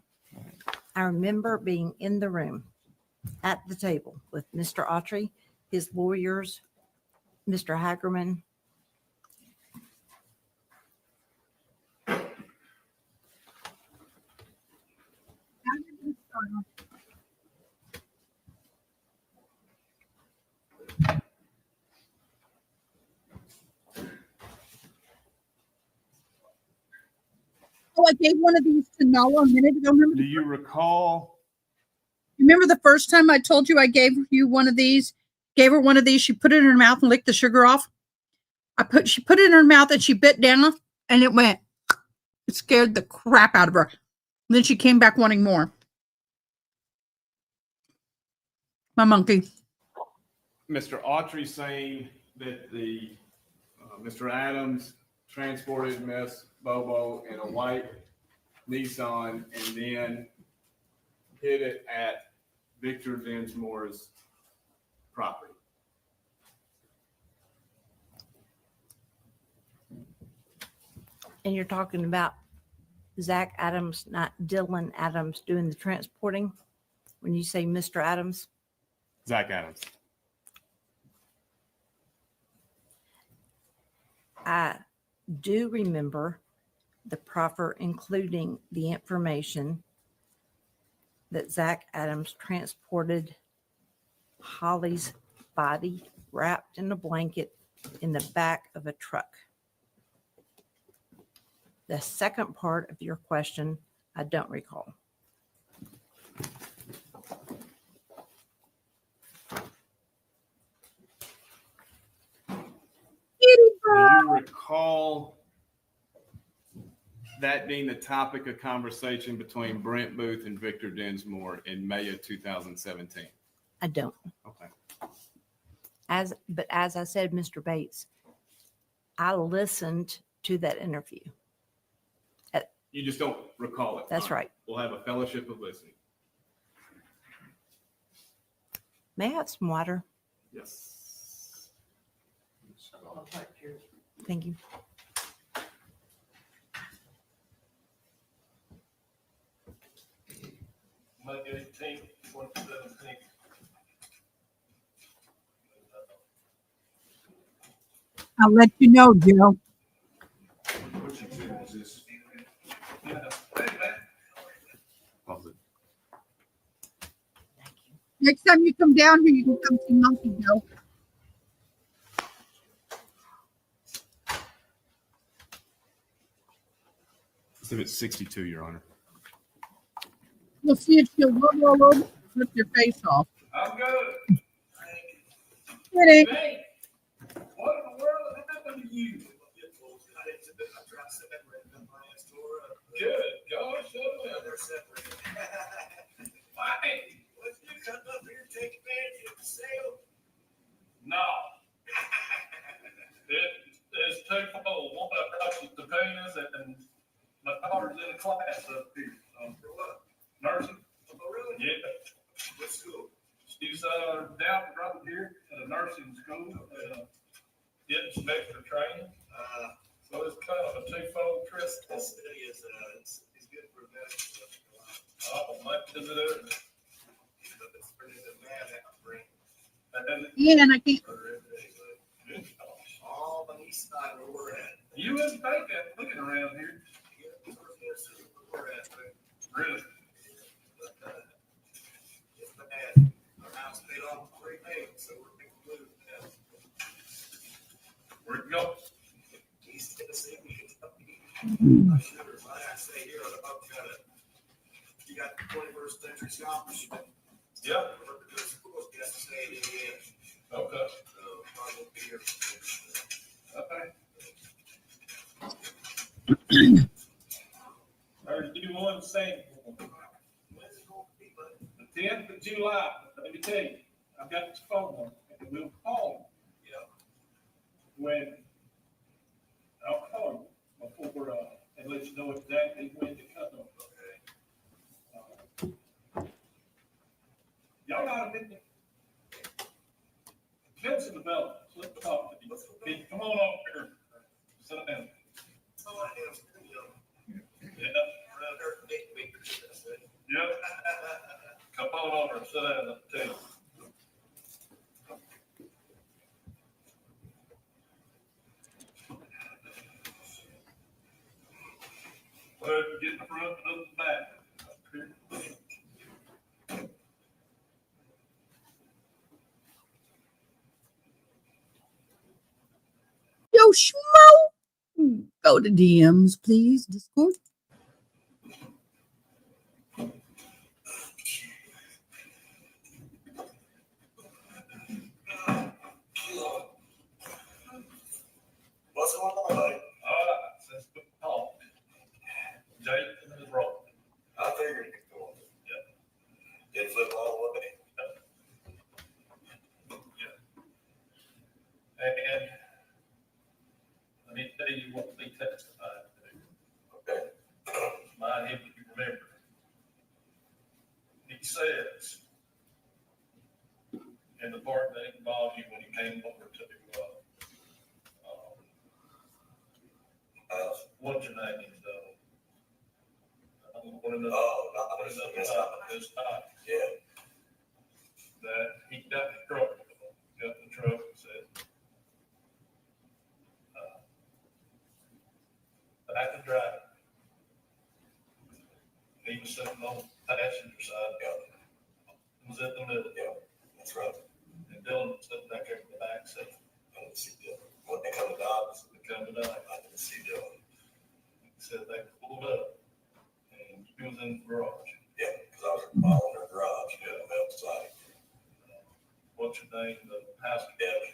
I remember being in the room at the table with Mr. Autry, his lawyers, Mr. Hagerman. Oh, I gave one of these to Nala a minute ago. Do you recall? Remember the first time I told you I gave you one of these? Gave her one of these. She put it in her mouth and licked the sugar off. She put it in her mouth and she bit down and it went. It scared the crap out of her. And then she came back wanting more. My monkey. Mr. Autry saying that the Mr. Adams transported Miss Bobo in a white Nissan and then hid it at Victor Dinsmore's property. And you're talking about Zach Adams, not Dylan Adams, doing the transporting. When you say Mr. Adams, Zach Adams. I do remember the proffer including the information that Zach Adams transported Holly's body wrapped in a blanket in the back of a truck. The second part of your question, I don't recall. Do you recall that being the topic of conversation between Brent Booth and Victor Dinsmore in May of 2017? I don't. Okay. But as I said, Mr. Bates, I listened to that interview. You just don't recall it. That's Fine. right. We'll have a fellowship of listening. May I have some water? Yes. Thank you. Monday 18th, 2017. I'll let you know, Joe. Which exhibit is this? Pause it. Next time you come down here, you can come see Monkey Joe. Exhibit 62, Your Honor. We'll see if she'll roll all over, rip your face off. I'm good. Kidding. Hey, what in the world happened to you? Good. Gosh, they're separated. Why? What you come up here and take advantage of the sale? No. It's twofold. One, I brought you the penis, and my daughter's in a class up here. For what? Nursing. Oh, really? Yeah. What school? She's down right here at a nursing school, getting some extra training. So it's kind of a twofold trip. This city is good for that. Oh, much as it is. It's pretty mad at spring. Yeah, and I can't. All on the east side where we're at. You wouldn't think that looking around here. We're at, really. It's bad. Our house paid off 3 days, so we're big blue now. Where'd it go? East Tennessee, Kentucky. I should have, I say here, you got the 21st century scholarship. Yep. Yes, stay in Indiana. Okay. I will be here. Okay. 31 Saint. The 10th of July. Let me tell you, I've got this phone number. We'll call you. Yeah. When I'll call you before and let you know exactly when to come. Okay. Y'all got a bit. Kids in development. Let's talk to you. Hey, come on over here. Sit down. Oh, I am. Yeah. Yeah. Come on over and sit down at the table. Well, get in the front and the back. Yo, Schmo. Go to DMs, please. Discord. What's going on, buddy? Since we talked, Jake is wrong. I figured it was going. Yeah. Did flip all the way. Yeah. And let me tell you what we testified to. Okay. Mind him, if you remember. He says, in the part that involved you when you came over to what's your name? Yeah. That he got the truck and said, I can drive. He was sitting on the passenger side. It was in the middle. Yeah, that's right. And Dylan was sitting back there in the back seat. I didn't see Dylan. When they come to dogs, I didn't see Dylan. He said they pulled up and he was in the garage. Yeah, because I was in the garage. Yeah, on the outside. What's your name? The house Devin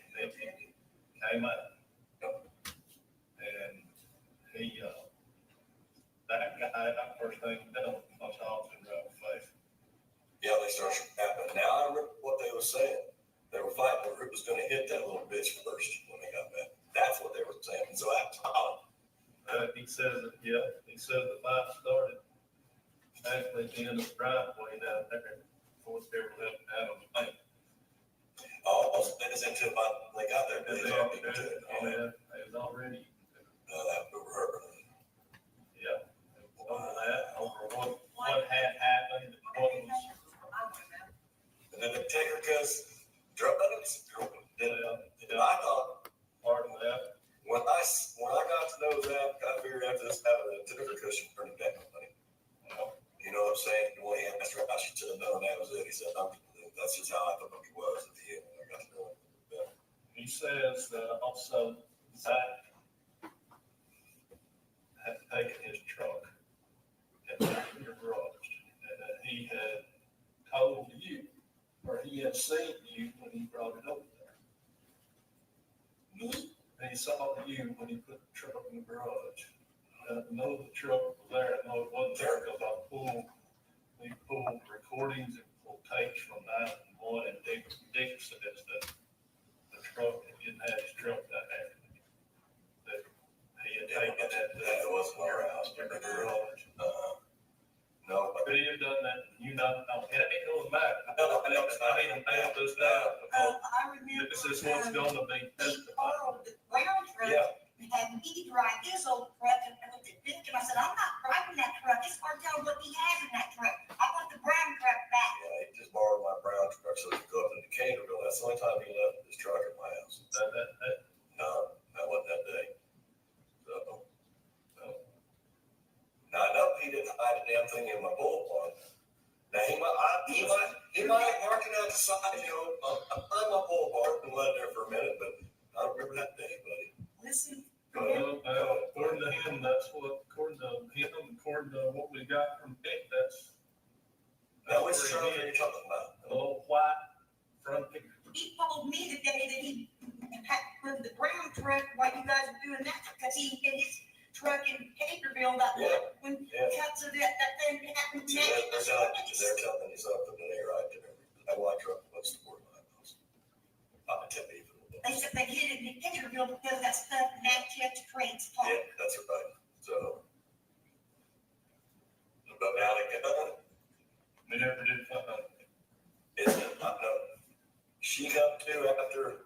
came out. And he, that guy, that first thing Dylan was off and right in the face. Yeah, they started happening. Now I remember what they were saying. They were fighting who was going to hit that little bitch first when they got back. That's what they were saying. So I told him. He says that, yeah, he says the fight started actually at the end of the driveway down there before they were left out on the bank. Oh, that is until they got there. They was already. That over her. Yeah. Over that, over what had happened, what was. And then they take her because drugs. I thought part of that says that also Zach had taken his truck and taken your garage, and that he had told you, or he had seen you when he brought it over there. And he saw you when he put the truck in the garage. I know the truck was there, I know it wasn't there because we pulled recordings and pulled tapes from 911, and Dick says that the truck, he didn't have his truck that afternoon. That he had taken that wasn't our house, in the garage. No. Could he have done that? You not know. It ain't going back. I need to nail this down because I remember. this is what's gonna be He testified. borrowed the brown truck. Yeah. And had me drive his old truck, and I looked at Dick and I said, I'm not driving that truck. It's hard to tell what he has in that truck. I want the brown truck back. Yeah, he just borrowed my brown truck so he could go up into Caterville. That's the only time he left his truck at my house. No, that wasn't that day. So, no. Now, I know he didn't hide a damn thing in my bullhorn. Now, he might mark it out the side, you know, on my bullhorn and let it there for a minute, but I don't remember that day, buddy. Listen. Well, according to him, according to what we got from Dick, that's. Now, which truck are you talking about? A little white front pickup. He told me the day that he had put the brown truck while you guys were doing that, because he didn't get his truck in Caterville that when cuts of that thing happened. They're telling you something today, right? That white truck was the board of my house. I'll tell you. They said they hid it in Caterville because of that stuff matched to trains. Yeah, that's right. So, but now they get done. We never did find I know. She come to after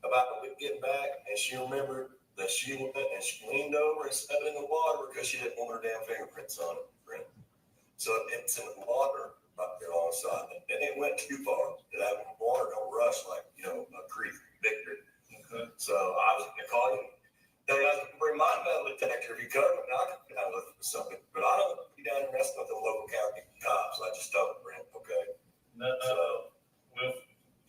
about a week getting back, and she remembered that she went and she leaned over and set it in the water because she didn't want her damn fingerprints on it. So it's in the water up there alongside it. And it went too far. That water don't rush like, you know, a creek, big creek. Okay. So I was going to call you. They bring my metal detector if you come, and I can kind of look for something. But I don't be down there messing with the local county cops. I just don't, Brent, okay? No, So well,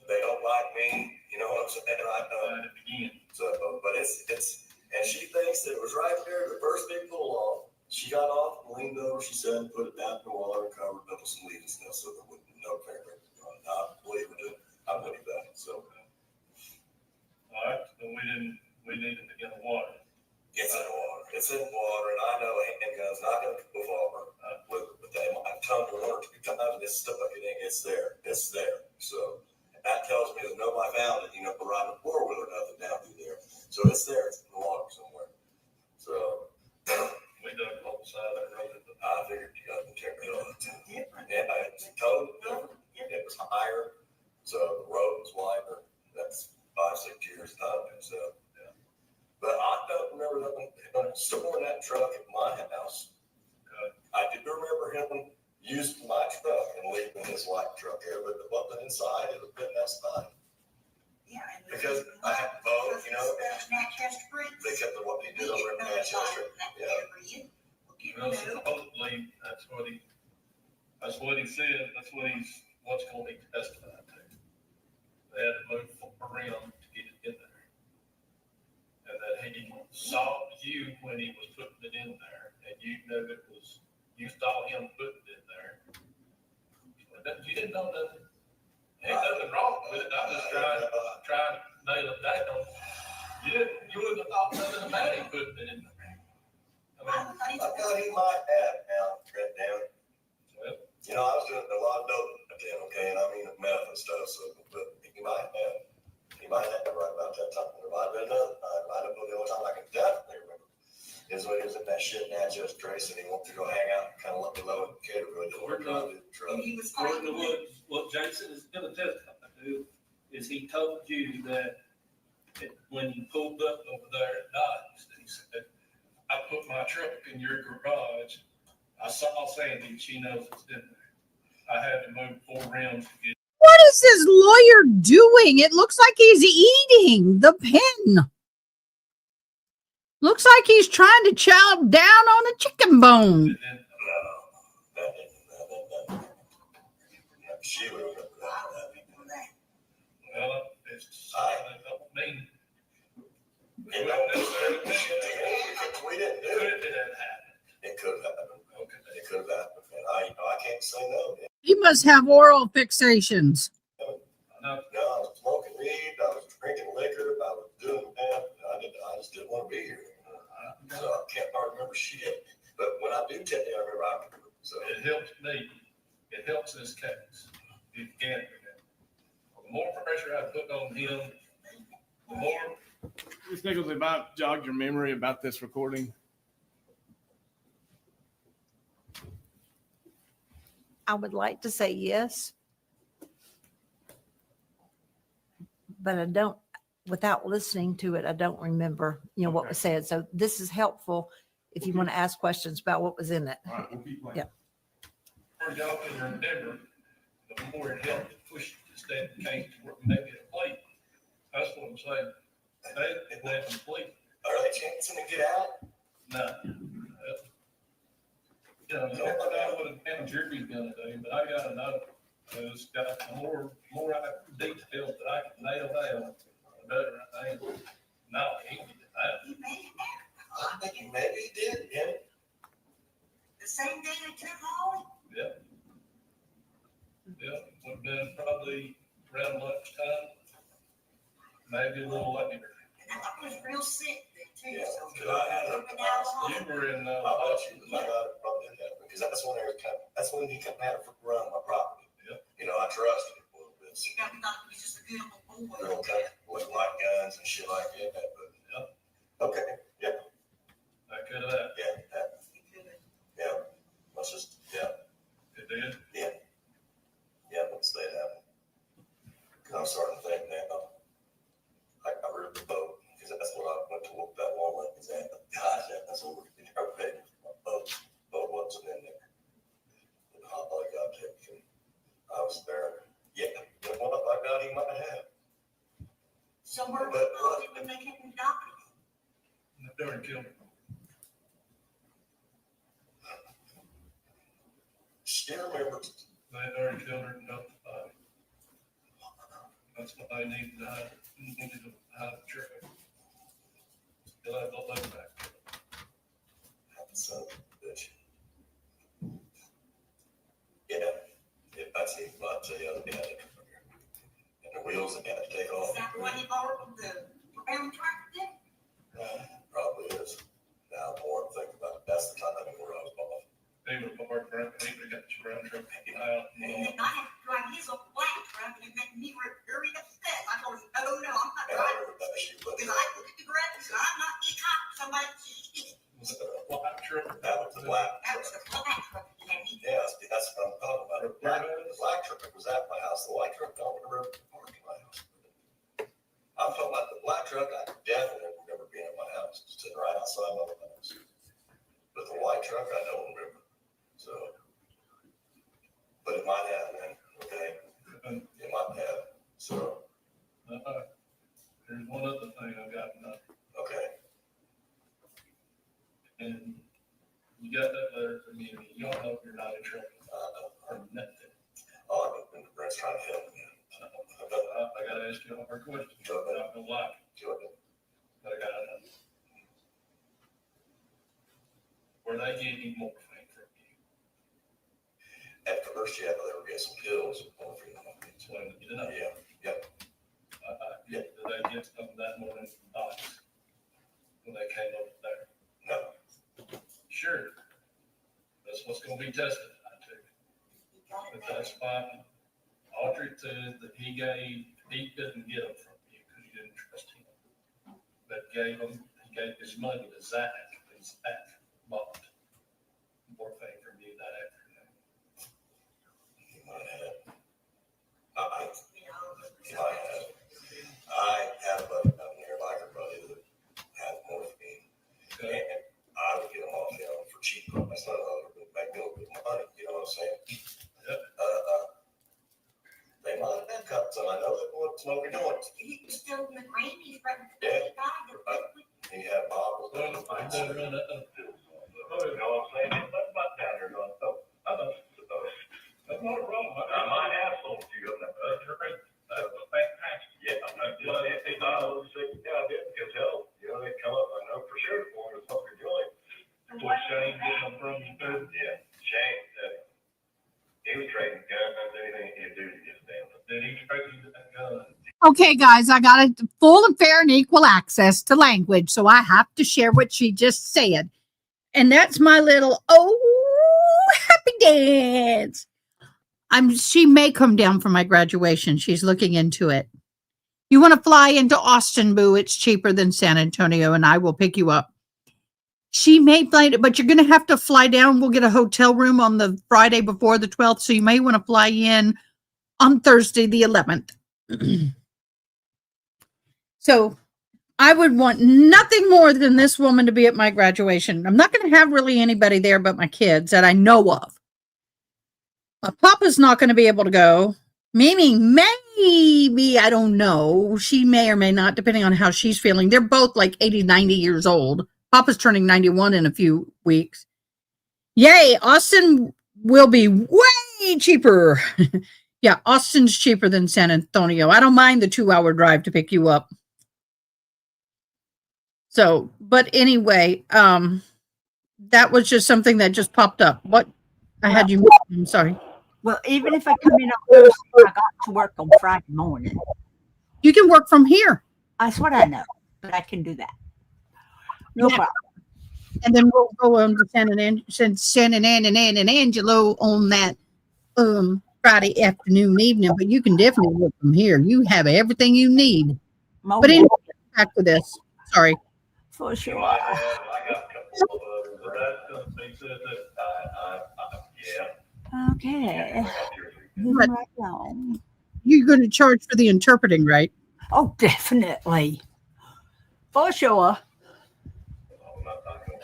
they don't like me, you know what I'm saying? I know. at the beginning. So, but it's, and she thinks that it was right there, the first big pull off. She got off and leaned over, she said, and put it down in the water and covered up with some leaves and stuff so there wouldn't be no fingerprint. I believe it. I believe that. So, All right, so we needed to get the water. it's in the water. It's in the water, and I know handguns not going to go far with them. I've told her 1 or 2 times, this stuff like it ain't. It's there. It's there. So, that tells me there's nobody found it, you know, riding a 4-wheeler or nothing down through there. So it's there. It's in the water somewhere. So We dug both sides of the road. I figured you got to check it out. And it's totally different. It was higher, so the road was wider. That's 5-6 years time. So, yeah. But I don't remember them storing that truck at my house. I do remember him using my truck and leaving his white truck there, but the button inside, it would have been that spot. Yeah. Because I had both, you know, Manchester. they kept the what they did over in Manchester. Yeah. Well, supposedly, that's what he said, what's going to be testified to. They had to move around to get it in there. And that he saw you when he was putting it in there, and you knew you saw him putting it in there. You didn't know nothing. Ain't nothing wrong with it, I just trying to nail it down. You wouldn't have thought nothing about him putting it in there. I thought he might have now, Brett, down. Well, you know, I was doing a lot of dope then, okay, and I mean meth and stuff, so, but he might have right about that time. There might have been another time. I don't know the only time I can definitely remember is when he was in that shit Natchez Trace and he wanted to go hang out and kind of let me know in Caterville. And he was According to what Jason is going to testify to, is he told you that when you pulled up over there at Dodge, he said, I put my truck in your garage. I saw Sandy, she knows it's in there. I had to move 4 rims to get. What is this lawyer doing? It looks like he's eating the pen. Looks like he's trying to chow down on a chicken bone. She would have Well, I don't mean us have oral fixations. I know. No, I was smoking weed, I was drinking liquor, I was doing that, I just didn't want to be here. So I can't hardly remember shit, but when I do tell you, I remember. So It helps me. It helps this case. It can. The more pressure I put on him, the more. Ms. Nichols, have I jogged your memory about this recording? I would like to say yes. But I don't, without listening to it, I don't remember, what was said. So this is helpful if you want to ask questions about what was in it. All right, we'll keep playing. Yeah. The more y'all can remember, the more it helps push the case to where maybe a plea. That's what I'm saying. They complete. are they chancing to get out? No. You know, I don't know what a grand jury's gonna do, but I gotta know. It's got the more details that I can nail down, the better I think. No, he can get that. I think maybe he did, yeah. The same day they took Holly? Yeah. Yeah, would have been probably around lunchtime, maybe a little later. And I was real sick then too, Yeah, so. because I had a- You were in, I bet you, my God, probably did that, because that's when that's when he come out of run my property. Yep. You know, I trusted him a little bit. You got me thought he was just a good little boy. Real kind of, with like guns and shit like that, but, okay, yeah, I could have, yeah, yeah, let's just, yeah, it did. yeah, let's say that. Cause I'm starting to think now, I read the boat, because that's what I went to look that Walmart, is that, gosh, that's what we're, boat wasn't in there. And Holly got taken, I was there, yeah, you know what, I got him, I had. Somewhere But- when they came to doctor. They already killed him. Still remember, They already killed her and dumped the body. That's what they needed to hide, needed to hide the truck. Still have the load back. son of a bitch. Yeah, if I see, I'll tell you, yeah, and the wheels that got to take off. Is that the one he borrowed from the brown tractor then? Probably is. Now, the more I think about it, that's the time where I was off. They were borrowed from, he would have got your brown truck taken out. And then I had to drive his old black truck and it made me very upset. I told him, oh no, I'm not driving. Because I looked at the garage and said, I'm not getting caught for somebody else's shit. Was it a black truck? That was the black. That was the black truck he had. Yeah, that's what I'm talking about. The black truck was at my house. The white truck over the road parked at my house. I'm talking about the black truck. I definitely remember being at my house, sitting right outside my house. But the white truck, I don't remember. So, but it might have, man. Okay, it might have. So, There's one other thing I got to know. okay. And you got that letter from me. You don't know if you're not in trouble or nothing. Oh, I've been trying to help you. I got to ask you a hard question. I'm not gonna lie, but I got to know. Were they getting morphine from you? At first, yeah, they were getting some pills. So you know. Yeah, yep. Did they get some that morning from Docs when they came over there? No. Sure. That's what's gonna be tested tonight too. But that's why Audrey said that he didn't get them from you because you didn't trust him. But he gave his money to Zach, and Zach bought morphine from you that afternoon. He might have. He might have. I have a buddy down here, like a buddy that had morphine. Okay. And I would get them off him for cheap. That's not a little bit, make me a little bit of money, you know what I'm saying? Yep. They might have been cups, and I know that what's smoking joints. He was still in the green, he's right. Yeah. He had bottles. Well, I better run that up. You know what I'm saying? It's not about down there, no. I know. That's not a problem. I might have sold you of that. That's fantastic. Yeah, if I was sick, yeah, I did, because hell, you know, they come up, I know for sure, for the fucking joint. Was Shane getting them from you too? Yeah, Shane, he was trading guns and Okay, guys, I got a full and fair and equal access to language, so I have to share what she just said. And that's my little happy dance. She may come down for my graduation. She's looking into it. You want to fly into Austin, Boo? It's cheaper than San Antonio, and I will pick you up. She may fly, but you're going to have to fly down. We'll get a hotel room on the Friday before the 12th, so you may want to fly in on Thursday, the 11th. So I would want nothing more than this woman to be at my graduation. I'm not going to have really anybody there but my kids that I know of. Papa's not going to be able to go. Mimi, maybe, I don't know. She may or may not, depending on how she's feeling. They're both like 80, 90 years old. Papa's turning 91 in a few weeks. Yay, Austin will be way cheaper. Yeah, Austin's cheaper than San Antonio. I don't mind the 2-hour drive to pick you up. So, but anyway, that was just something that just popped up. What I had you, I'm sorry. Well, even if I come in on Thursday, I got to work on Friday morning. You can work from here. That's what I know, but I can do that. No Yeah. problem. And then we'll go to San Angelo on that Friday afternoon, evening. But you can definitely work from here. You have everything you need. Oh, But yeah, anyway, back to this. Sorry. for sure. I got a couple of others, but that's something that yeah. Okay. But Moving right along. you're going to charge for the interpreting, right? Oh, definitely. For sure.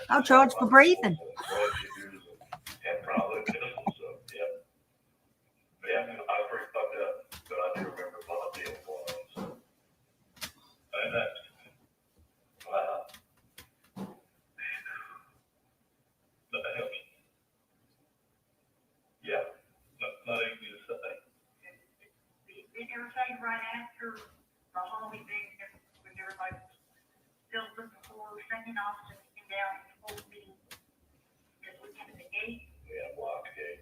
I'll charge for breathing. And probably so, yeah. But yeah, I was pretty fucked up, but I do remember a lot of deals going on, so. And that's, wow. But that helps. Yeah, not easy to say. Did you ever say right after the Holly thing, when everybody was still looking for second Austin came down and told me that we had the gate? Yeah, block gate.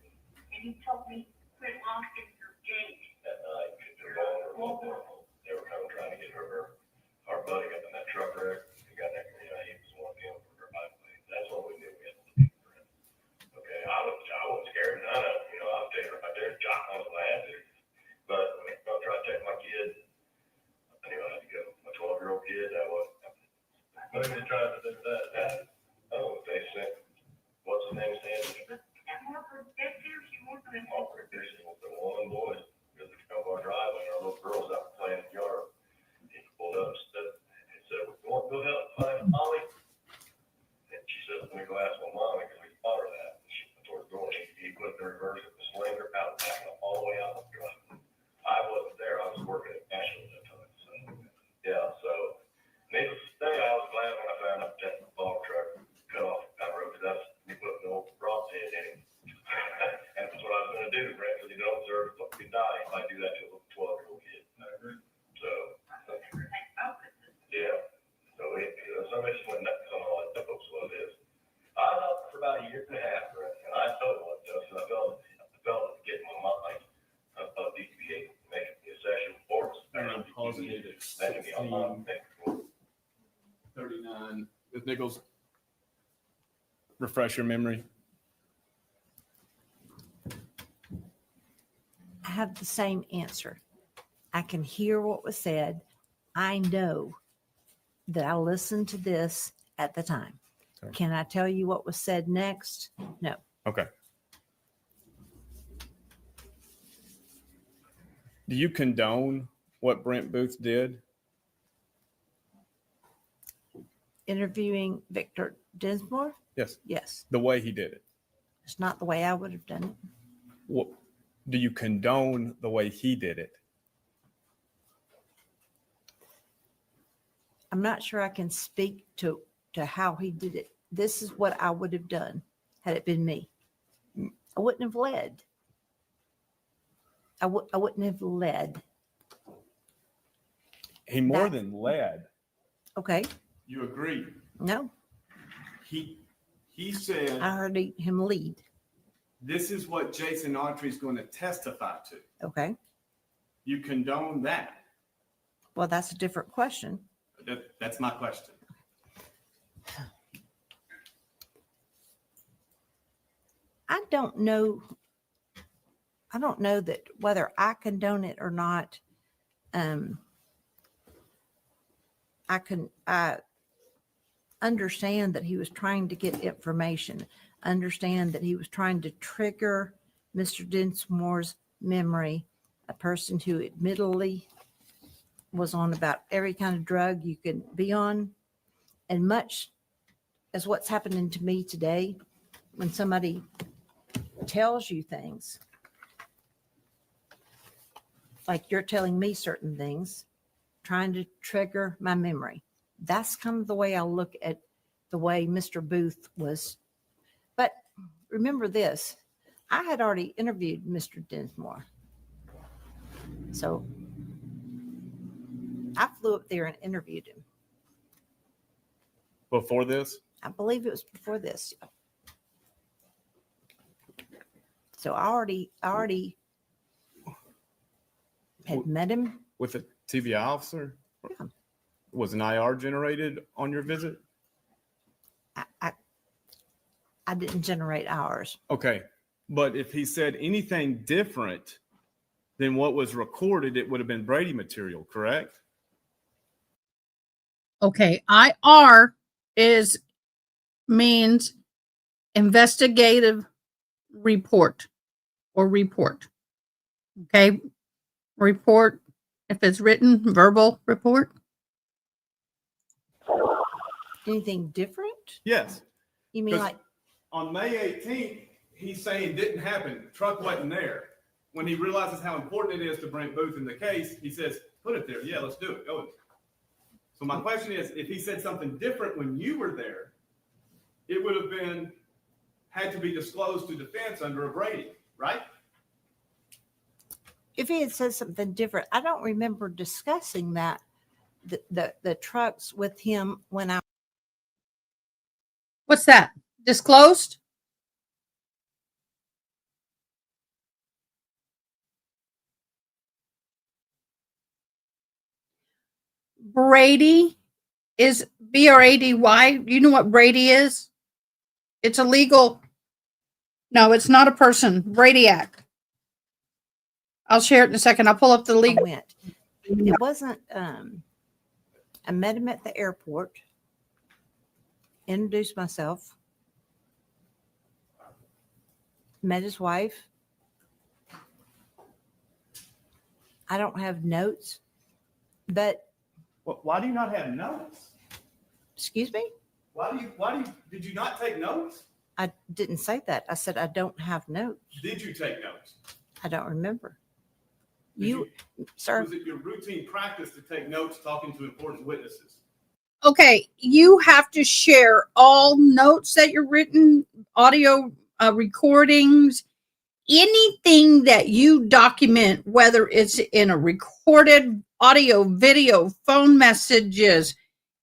And he told me, quit locking your gate. At night, they were kind of trying to get our buddy got in that truck wreck. He got that, he was one of them for her bike lane. That's what we knew we had to do. Okay, I wasn't scared, none of it, I was taking right there, I was glad to. But when I tried to take my kid, I knew I had to go. My 12-year-old kid, I wasn't. But they tried to do that. Oh, they said, what's his name, Sandy? And Margaret did too, she wanted to. Margaret Dixon was the one boy, because we come our driveway, and our little girls out playing in the yard. He pulled up and said, we want to go help find Holly? And she said, let me go ask my mom, because we taught her that. She went towards the door, and he put the reverse of the slinger out, back all the way out the driveway. I wasn't there, I was working at National at that time, so, yeah, so, needless to say, I was glad when I found out that log truck cut off that road, because that's, we put an old rock head in it. And that's what I was gonna do, Brent, because you don't deserve to die if I do that to a 12-year-old kid. So, yeah, so somebody just went nuts on all that, that's what it is. I thought for about a year and a half, Brent, and I told you what, so I felt it getting my mind of DPA, making the session for us. I'm positive it's Making me online, 39. Ms. Nichols, refresh your memory. I have the same answer. I can hear what was said. I know that I listened to this at the time. Okay. Can I tell you what was said next? No. Okay. Do you condone what Brent Booth did? Interviewing Victor Dinsmore? Yes. Yes. The way he did it. It's not the way I would have done it. What, do you condone the way he did it? I'm not sure I can speak to how he did it. This is what I would have done had it been me. I wouldn't have led. I wouldn't have led. He more than led. Okay. You agree? No, He said, I heard him lead. this is what Jason Autry's going to testify to. Okay. You condone that. Well, that's a different question. That's my question. I don't know that whether I condone it or not. I understand that he was trying to get information, understand that he was trying to trigger Mr. Dinsmore's memory, a person who admittedly was on about every kind of drug you can be on. And much as what's happening to me today, when somebody tells you things, like you're telling me certain things, trying to trigger my memory. That's kind of the way I look at the way Mr. Booth was. But remember this, I had already interviewed Mr. Dinsmore. So I flew up there and interviewed him. Before this? I believe it was before this. So I already had met him. With a TBI officer? Yeah. Was an IR generated on your visit? I didn't generate hours. Okay. But if he said anything different than what was recorded, it would have been Brady material, correct? Okay, IR means investigative report or report. Okay, report, if it's written, verbal report. Anything different? Yes. You mean like on May 18th, he's saying didn't happen. Truck wasn't there. When he realizes how important it is to bring Booth in the case, he says, put it there. Yeah, let's do it. Go. So my question is, if he said something different when you were there, it would have had to be disclosed to defense under a Brady, right? if he had said something different, I don't remember discussing that, the trucks with him when I. What's that? Disclosed? Brady is B-R-A-D-Y. You know what Brady is? It's a legal. No, it's not a person. Brady Act. I'll share it in a second. I'll pull up the legal. It wasn't, I met him at the airport, introduced myself, met his wife. I don't have notes, but. Why do you not have notes? Excuse me? Did you not take notes? I didn't say that. I said, I don't have notes. Did you take notes? I don't remember. Sir. Was it your routine practice to take notes talking to important witnesses? Okay, you have to share all notes that you're written, audio recordings, anything that you document, whether it's in a recorded audio, video, phone messages,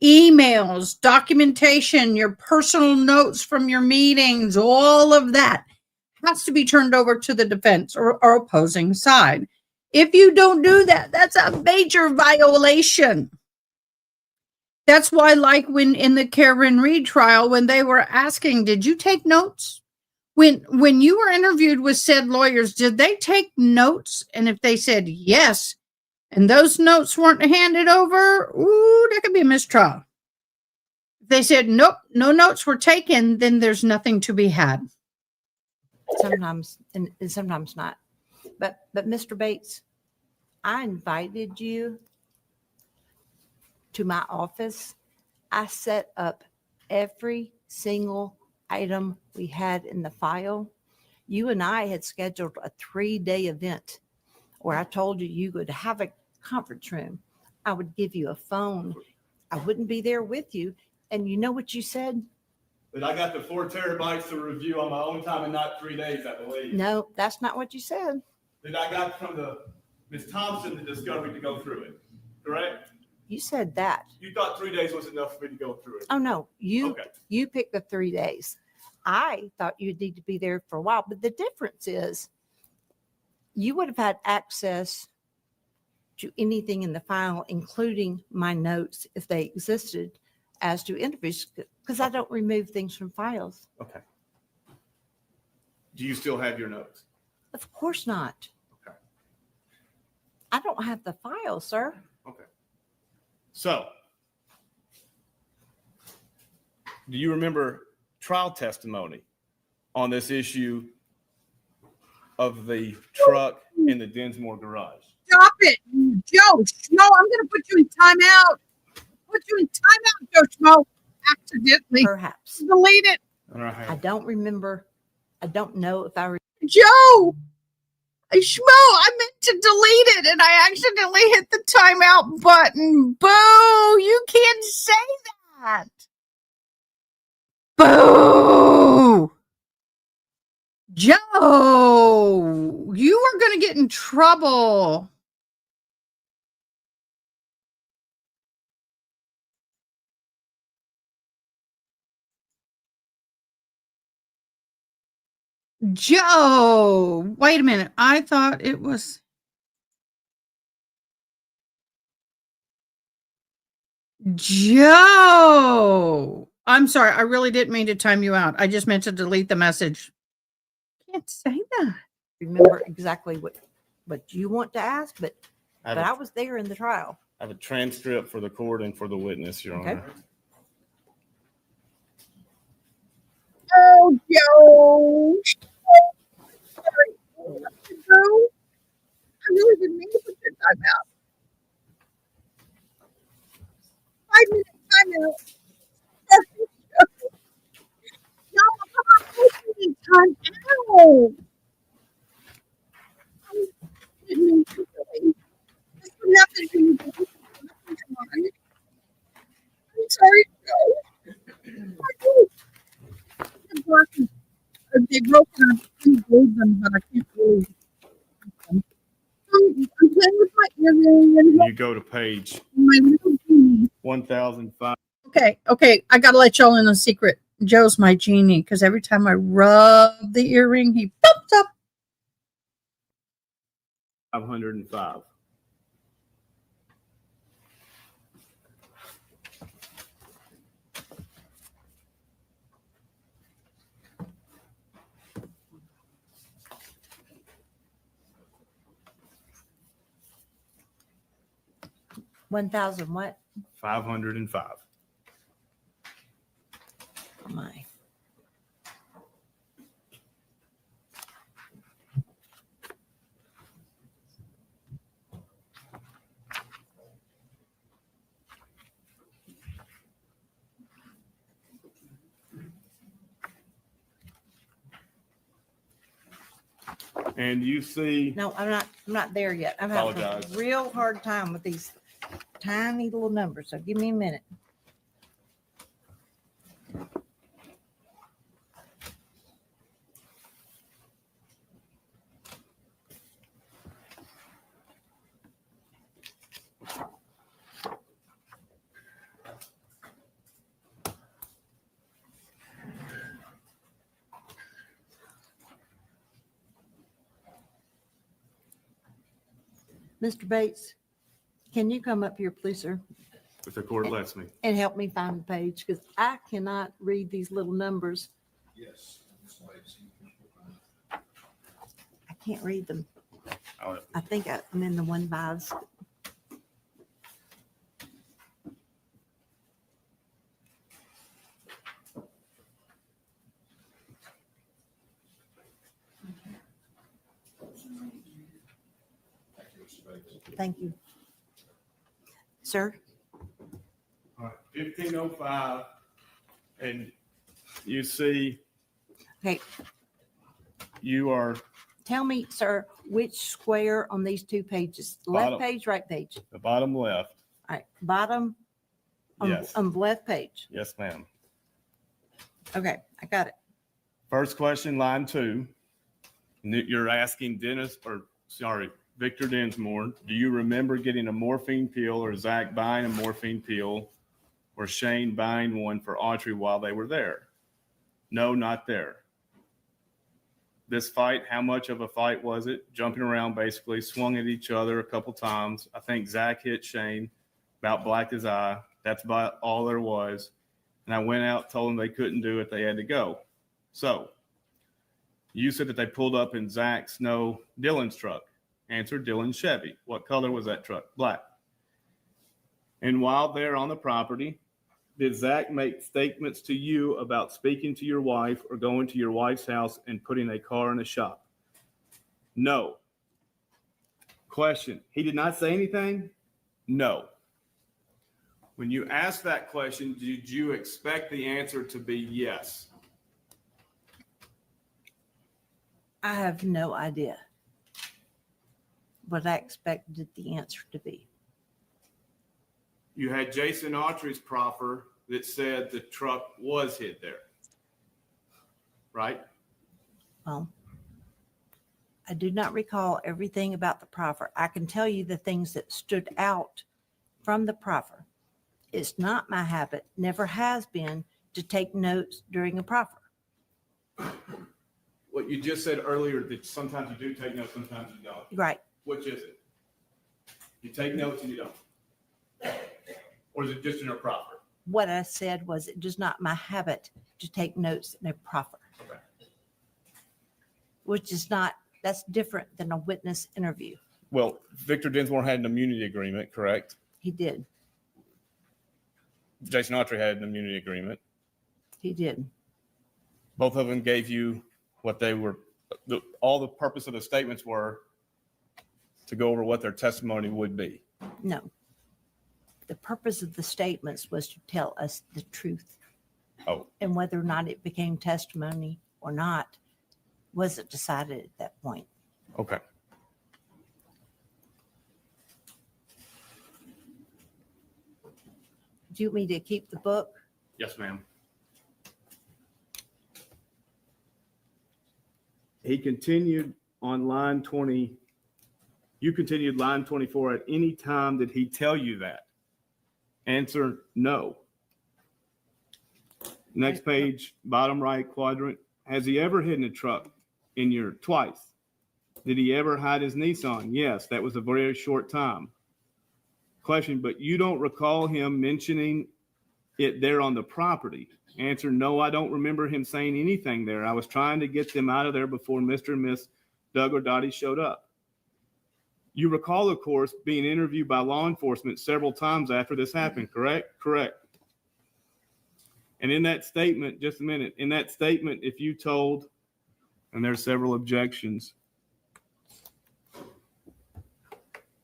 emails, documentation, your personal notes from your meetings, all of that has to be turned over to the defense or opposing side. If you don't do that, that's a major violation. That's why, like when in the Karen Reed trial, when they were asking, did you take notes? When you were interviewed with said lawyers, did they take notes? And if they said yes, and those notes weren't handed over, ooh, that could be a mistrial. If they said nope, no notes were taken, then there's nothing to be had. Sometimes and sometimes not. But Mr. Bates, I invited you to my office. I set up every single item we had in the file. You and I had scheduled a 3-day event where I told you you would have a conference room. I would give you a phone. I wouldn't be there with you. And you know what you said? That I got the 4 terabytes to review on my own time and not 3 days, I believe. No, that's not what you said. That I got from Ms. Thompson the discovery to go through it, correct? You said that. You thought 3 days was enough for me to go through it. Oh, no, you Okay. picked the 3 days. I thought you'd need to be there for a while. But the difference is you would have had access to anything in the file, including my notes, if they existed, as to interviews, because I don't remove things from files. Okay. Do you still have your notes? Of course not. Okay. I don't have the file, sir. Okay. So, do you remember trial testimony on this issue of the truck in the Dinsmore garage? Stop it, Joe Schmo. I'm going to put you in timeout. Put you in timeout, Joe Schmo. Accidentally. Perhaps. Delete it. I don't remember. I don't know if I. Joe Schmo, I meant to delete it and I accidentally hit the timeout button. Boo! You can't say that. Boo! Joe, you are going to get in trouble. Joe, wait a minute. I thought it was Joe. I'm sorry. I really didn't mean to time you out. I just meant to delete the message. Can't say that. Remember exactly what you want to ask, but I I was there in the trial. have a transcript for the court and for the witness, Your Okay. Honor. Oh, Joe. Sorry. Joe, I really didn't mean to put your time out. 5-minute time out. No, come on, put me in time out. I didn't mean to really. This would happen to you. Come on. I'm sorry, Joe. They broke it. I glued them, but I can't really. I'm playing with my earring and You go to page my little genie. 1005. Okay. I gotta let y'all in a secret. Joe's my genie because every time I rub the earring, he pops up. 505. What? 505. Oh my. And you see, No, I'm not there yet. I'm having Apologize. a real hard time with these tiny little numbers. So give me a minute. Mr. Bates, can you come up here, please, sir, if the court lets me. and help me find the page? Because I cannot read these little numbers. Yes. I can't read them. I'll- I think I'm in the 1/5. Thank you. Sir? All right, 1505. And you see, Okay, you are tell me, sir, which square on these two pages? Left Bottom. page, right page? the bottom left. All right, bottom Yes. on the left page. Yes, ma'am. Okay, I got it. First question, line 2. You're asking Victor Dinsmore, do you remember getting a morphine pill or Zach buying a morphine pill or Shane buying one for Audrey while they were there? No, not there. this fight, how much of a fight was it? Jumping around, basically, swung at each other a couple times. I think Zach hit Shane, about blacked his eye. That's about all there was. And I went out, told them they couldn't do it. They had to go. So you said that they pulled up in Zach's, no, Dylan's truck. Answer, Dylan's Chevy. What color was that truck? Black. And while they're on the property, did Zach make statements to you about speaking to your wife or going to your wife's house and putting a car in the shop? No. Question, he did not say anything? No. When you asked that question, did you expect the answer to be yes? I have no idea what I expected the answer to be. You had Jason Autry's proffer that said the truck was hid there, right? Well, I do not recall everything about the proffer. I can tell you the things that stood out from the proffer. It's not my habit, never has been, to take notes during a proffer. What you just said earlier, that sometimes you do take notes, sometimes you don't. Right. Which is it? You take notes and you don't? Or is it just in a proffer? What I said was it is not my habit to take notes in a proffer. Okay. Which is not, that's different than a witness interview. Well, Victor Dinsmore had an immunity agreement, correct? He did. Jason Autry had an immunity agreement. He did. Both of them gave you what they were, all the purpose of the statements were to go over what their testimony would be. No. The purpose of the statements was to tell us the truth. Oh. And whether or not it became testimony or not wasn't decided at that point. Okay. Do you want me to keep the book? Yes, ma'am. He continued on line 20. You continued line 24 at any time. Did he tell you that? Answer, no. Next page, bottom right quadrant. Has he ever hidden a truck in your twice? Did he ever hide his Nissan? Yes, that was a very short time. Question, but you don't recall him mentioning it there on the property? Answer, no, I don't remember him saying anything there. I was trying to get them out of there before Mr. and Miss Doug or Dottie showed up. You recall, of course, being interviewed by law enforcement several times after this happened, correct? Correct. And in that statement, just a minute, in that statement, if you told, and there's several objections,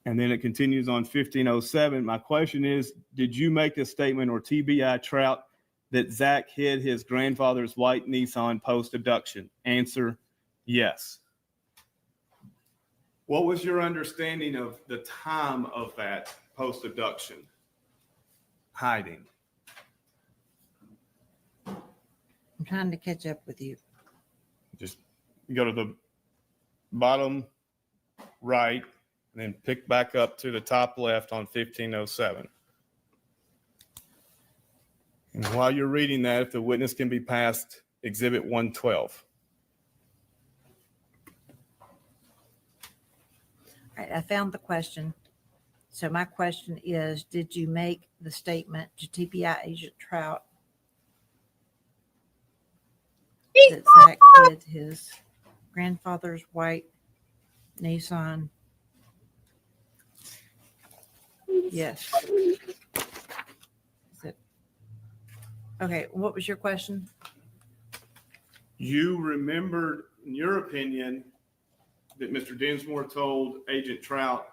and then it continues on 1507. My question is, did you make this statement or TBI Trout that Zach hid his grandfather's white Nissan post-abduction? Answer, yes. What was your understanding of the time of that post-abduction hiding? I'm trying to catch up with you. Just go to the bottom right and then pick back up to the top left on 1507. And while you're reading that, if the witness can be passed, Exhibit 112. All right, I found the question. So my question is, did you make the statement to TPI Agent Trout that Zach hid his grandfather's white Nissan? Yes. Is it? Okay, what was your question? You remembered, in your opinion, that Mr. Dinsmore told Agent Trout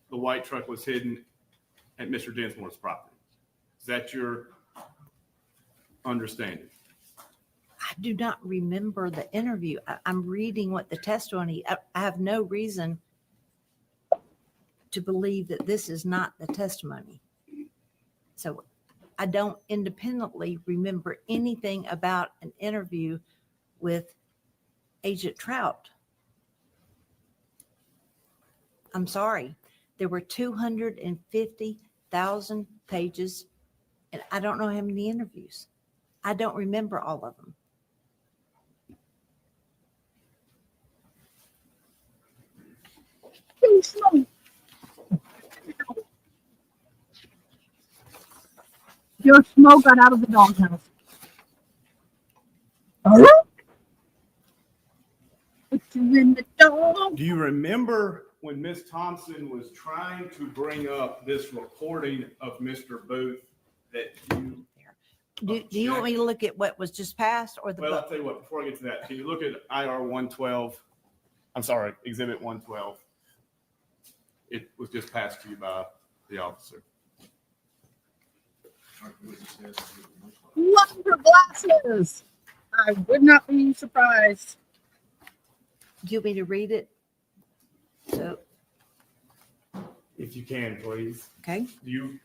the white truck was hidden at Mr. Dinsmore's property. Is that your understanding? I do not remember the interview. I'm reading what the testimony, I have no reason to believe that this is not the testimony. So I don't independently remember anything about an interview with Agent Trout. I'm sorry. There were 250,000 pages, and I don't know how many interviews. I don't remember all of them. Holy smoke. Your smoke got out of the doghouse. Put you in the dog. Do you remember when Miss Thompson was trying to bring up this recording of Mr. Booth that you? Do you want me to look at what was just passed or the Well, I'll book? tell you what, before I get to that, can you look at IR 112? I'm sorry, Exhibit 112. It was just passed to you by the officer. Love her glasses. I would not be surprised. Do you want me to read it? So, If you can, please. okay. You.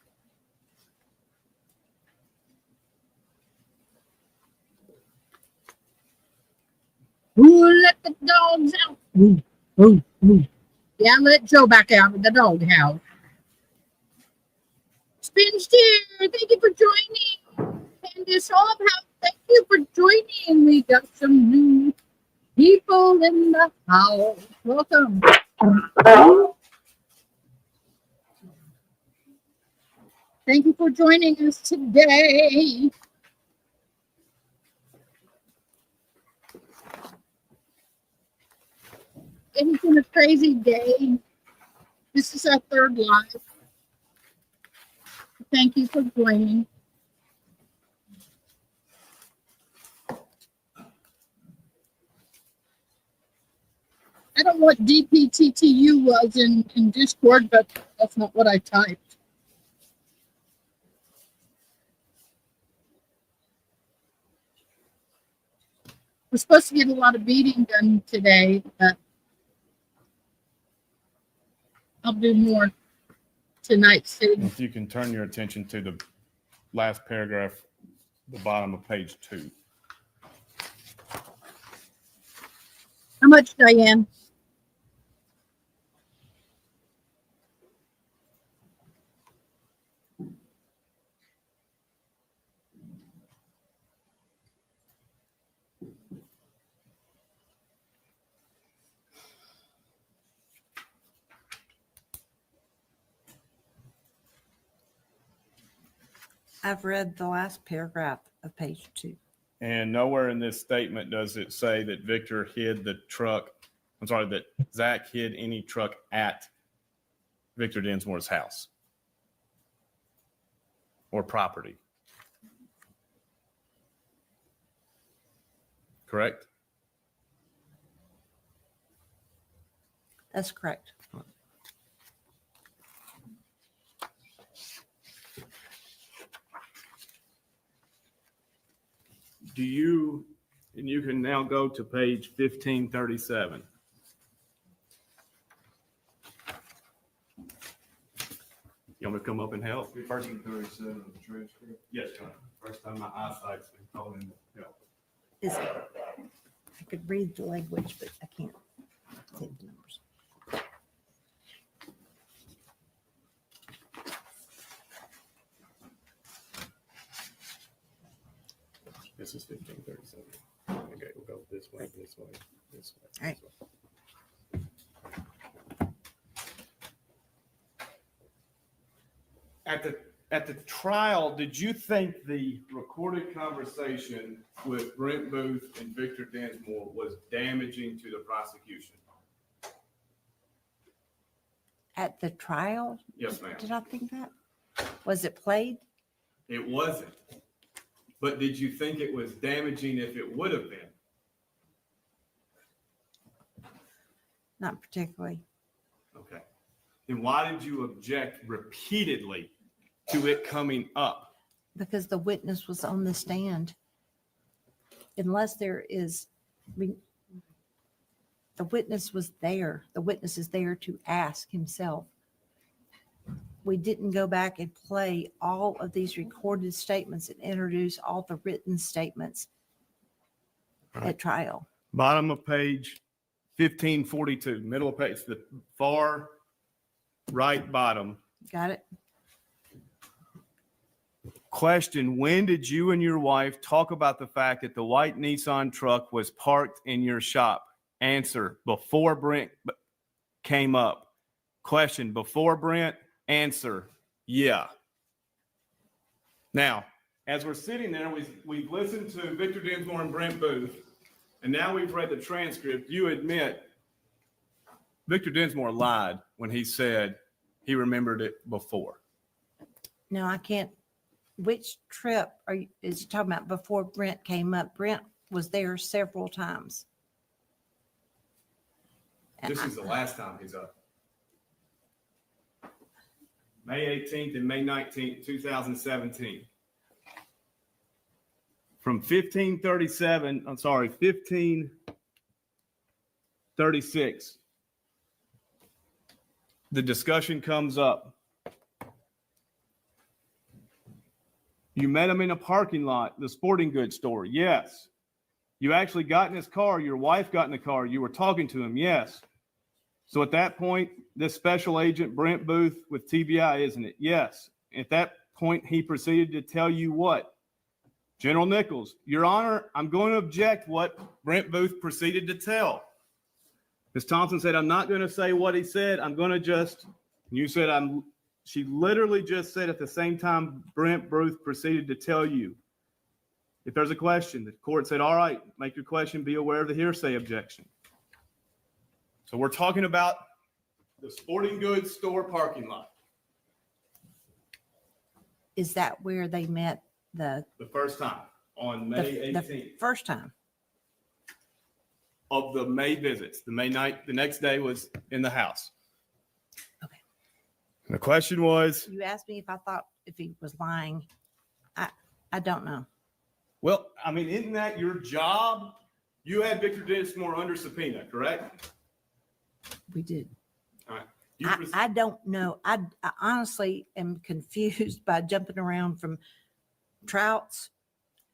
Who let the dogs out? Ooh, ooh, ooh. Yeah, let Joe back out of the doghouse. Spinch dear, thank you for joining. Candace Hobhouse, thank you for joining. We got some new people in the house. Welcome. Thank you for joining us today. It's been a crazy day. This is our third live. Thank you for joining. I don't know what DPTTU was in Discord, but that's not what I typed. We're supposed to get a lot of beating done today, but I'll do more tonight, Sid. If you can turn your attention to the last paragraph, the bottom of page 2. How much, Diane? I've read the last paragraph of page 2. And nowhere in this statement does it say that Victor hid the truck. I'm sorry, that Zach hid any truck at Victor Densmore's house or property. Correct? That's correct. Do you, and you can now go to page 1537. You want me to come up and help? 1537 of the transcript. Yes, John. First time my eyesight's been calling help. Is it? I could read the language, but I can't say the numbers. This is 1537. Okay, we'll go this way, this way, this way. All right. At the trial, did you think the recorded conversation with Brent Booth and Victor Densmore was damaging to the prosecution? At the trial? Yes, ma'am. Did I think that? Was it played? It wasn't. But did you think it was damaging if it would have been? Not particularly. Okay. Then why did you object repeatedly to it coming up? Because the witness was on the stand. Unless there is, the witness was there. The witness is there to ask himself. We didn't go back and play all of these recorded statements and introduce all the written statements at trial. Bottom of page 1542, middle of page, the far right bottom. Got it? Question: when did you and your wife talk about the fact that the white Nissan truck was parked in your shop? Answer: before Brent came up. Question before Brent, answer, yeah. Now, as we're sitting there, we've listened to Victor Dinsmore and Brent Booth, and now we've read the transcript. You admit Victor Dinsmore lied when he said he remembered it before. No, I can't. Which trip is you talking about before Brent came up? Brent was there several times. This is the last time he's up. May 18th and May 19th, 2017. From 1536, the discussion comes up. You met him in a parking lot, the sporting goods store. Yes. You actually got in his car. Your wife got in the car. You were talking to him. Yes. So at that point, this special agent, Brent Booth with TBI, isn't it? Yes. At that point, he proceeded to tell you what? General Nichols, Your Honor, I'm going to object what Brent Booth proceeded to tell. Ms. Thompson said, I'm not going to say what he said. I'm going to just, you said, she literally just said at the same time Brent Booth proceeded to tell you. If there's a question, the court said, all right, make your question, be aware of the hearsay objection. So we're talking about the sporting goods store parking lot. Is that where they met The first time on May 18th. The first time? Of the May visits. The May night, the next day was in the house. Okay. And the question was, You asked me if I thought if he was lying. I don't know. well, I mean, isn't that your job? You had Victor Dinsmore under subpoena, correct? We did. All right. I don't know. I honestly am confused by jumping around from Trouts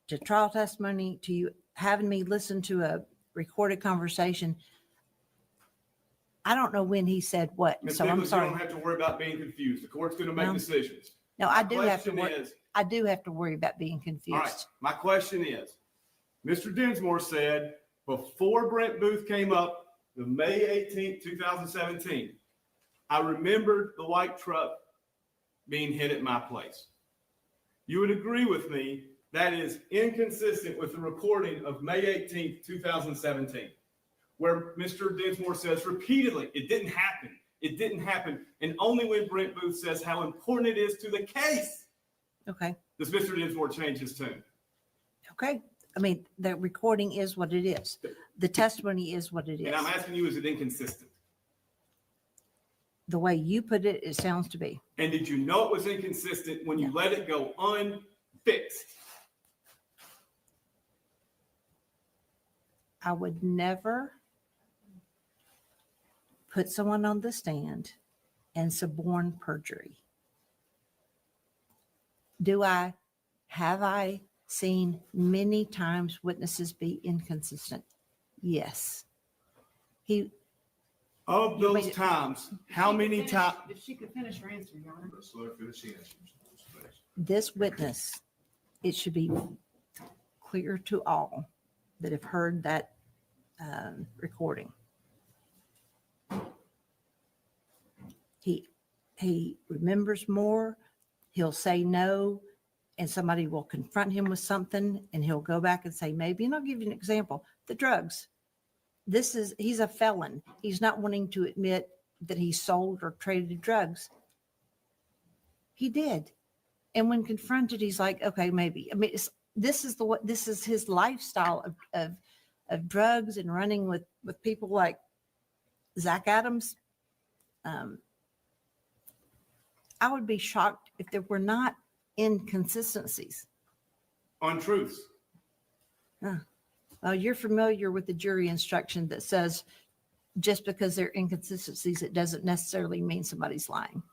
to trial testimony to you having me listen to a recorded conversation. I don't know when he said what. Ms. So I'm Nichols, sorry. you don't have to worry about being confused. The court's going to make No. decisions. No, I do have to Question worry. is, I do have to worry about being all right, confused. my question is, Mr. Dinsmore said before Brent Booth came up, the May 18th, 2017, I remembered the white truck being hit at my place. You would agree with me that is inconsistent with the recording of May 18th, 2017, where Mr. Dinsmore says repeatedly, it didn't happen. It didn't happen. And only when Brent Booth says how important it is to the case Okay. does Mr. Dinsmore change his tune. Okay. I mean, the recording is what it is. The testimony is what it is. And I'm asking you, is it inconsistent? The way you put it, it sounds to be. And did you know it was inconsistent when you let it go unfixed? I would never put someone on the stand and suborn perjury. Have I seen many times witnesses be inconsistent? Yes. Of You made those it- times, how many times? If she could finish her answer, Your Honor. Let's let her finish the answers. This witness, it should be clear to all that have heard that recording. He remembers more. He'll say no, and somebody will confront him with something, and he'll go back and say maybe. And I'll give you an example: the drugs. He's a felon. He's not wanting to admit that he sold or traded drugs. He did. And when confronted, he's like, okay, maybe. I mean, this is his lifestyle of drugs and running with people like Zach Adams. I would be shocked if there were not inconsistencies. Untruths. You're familiar with the jury instruction that says just because there are inconsistencies, it doesn't necessarily mean somebody's lying.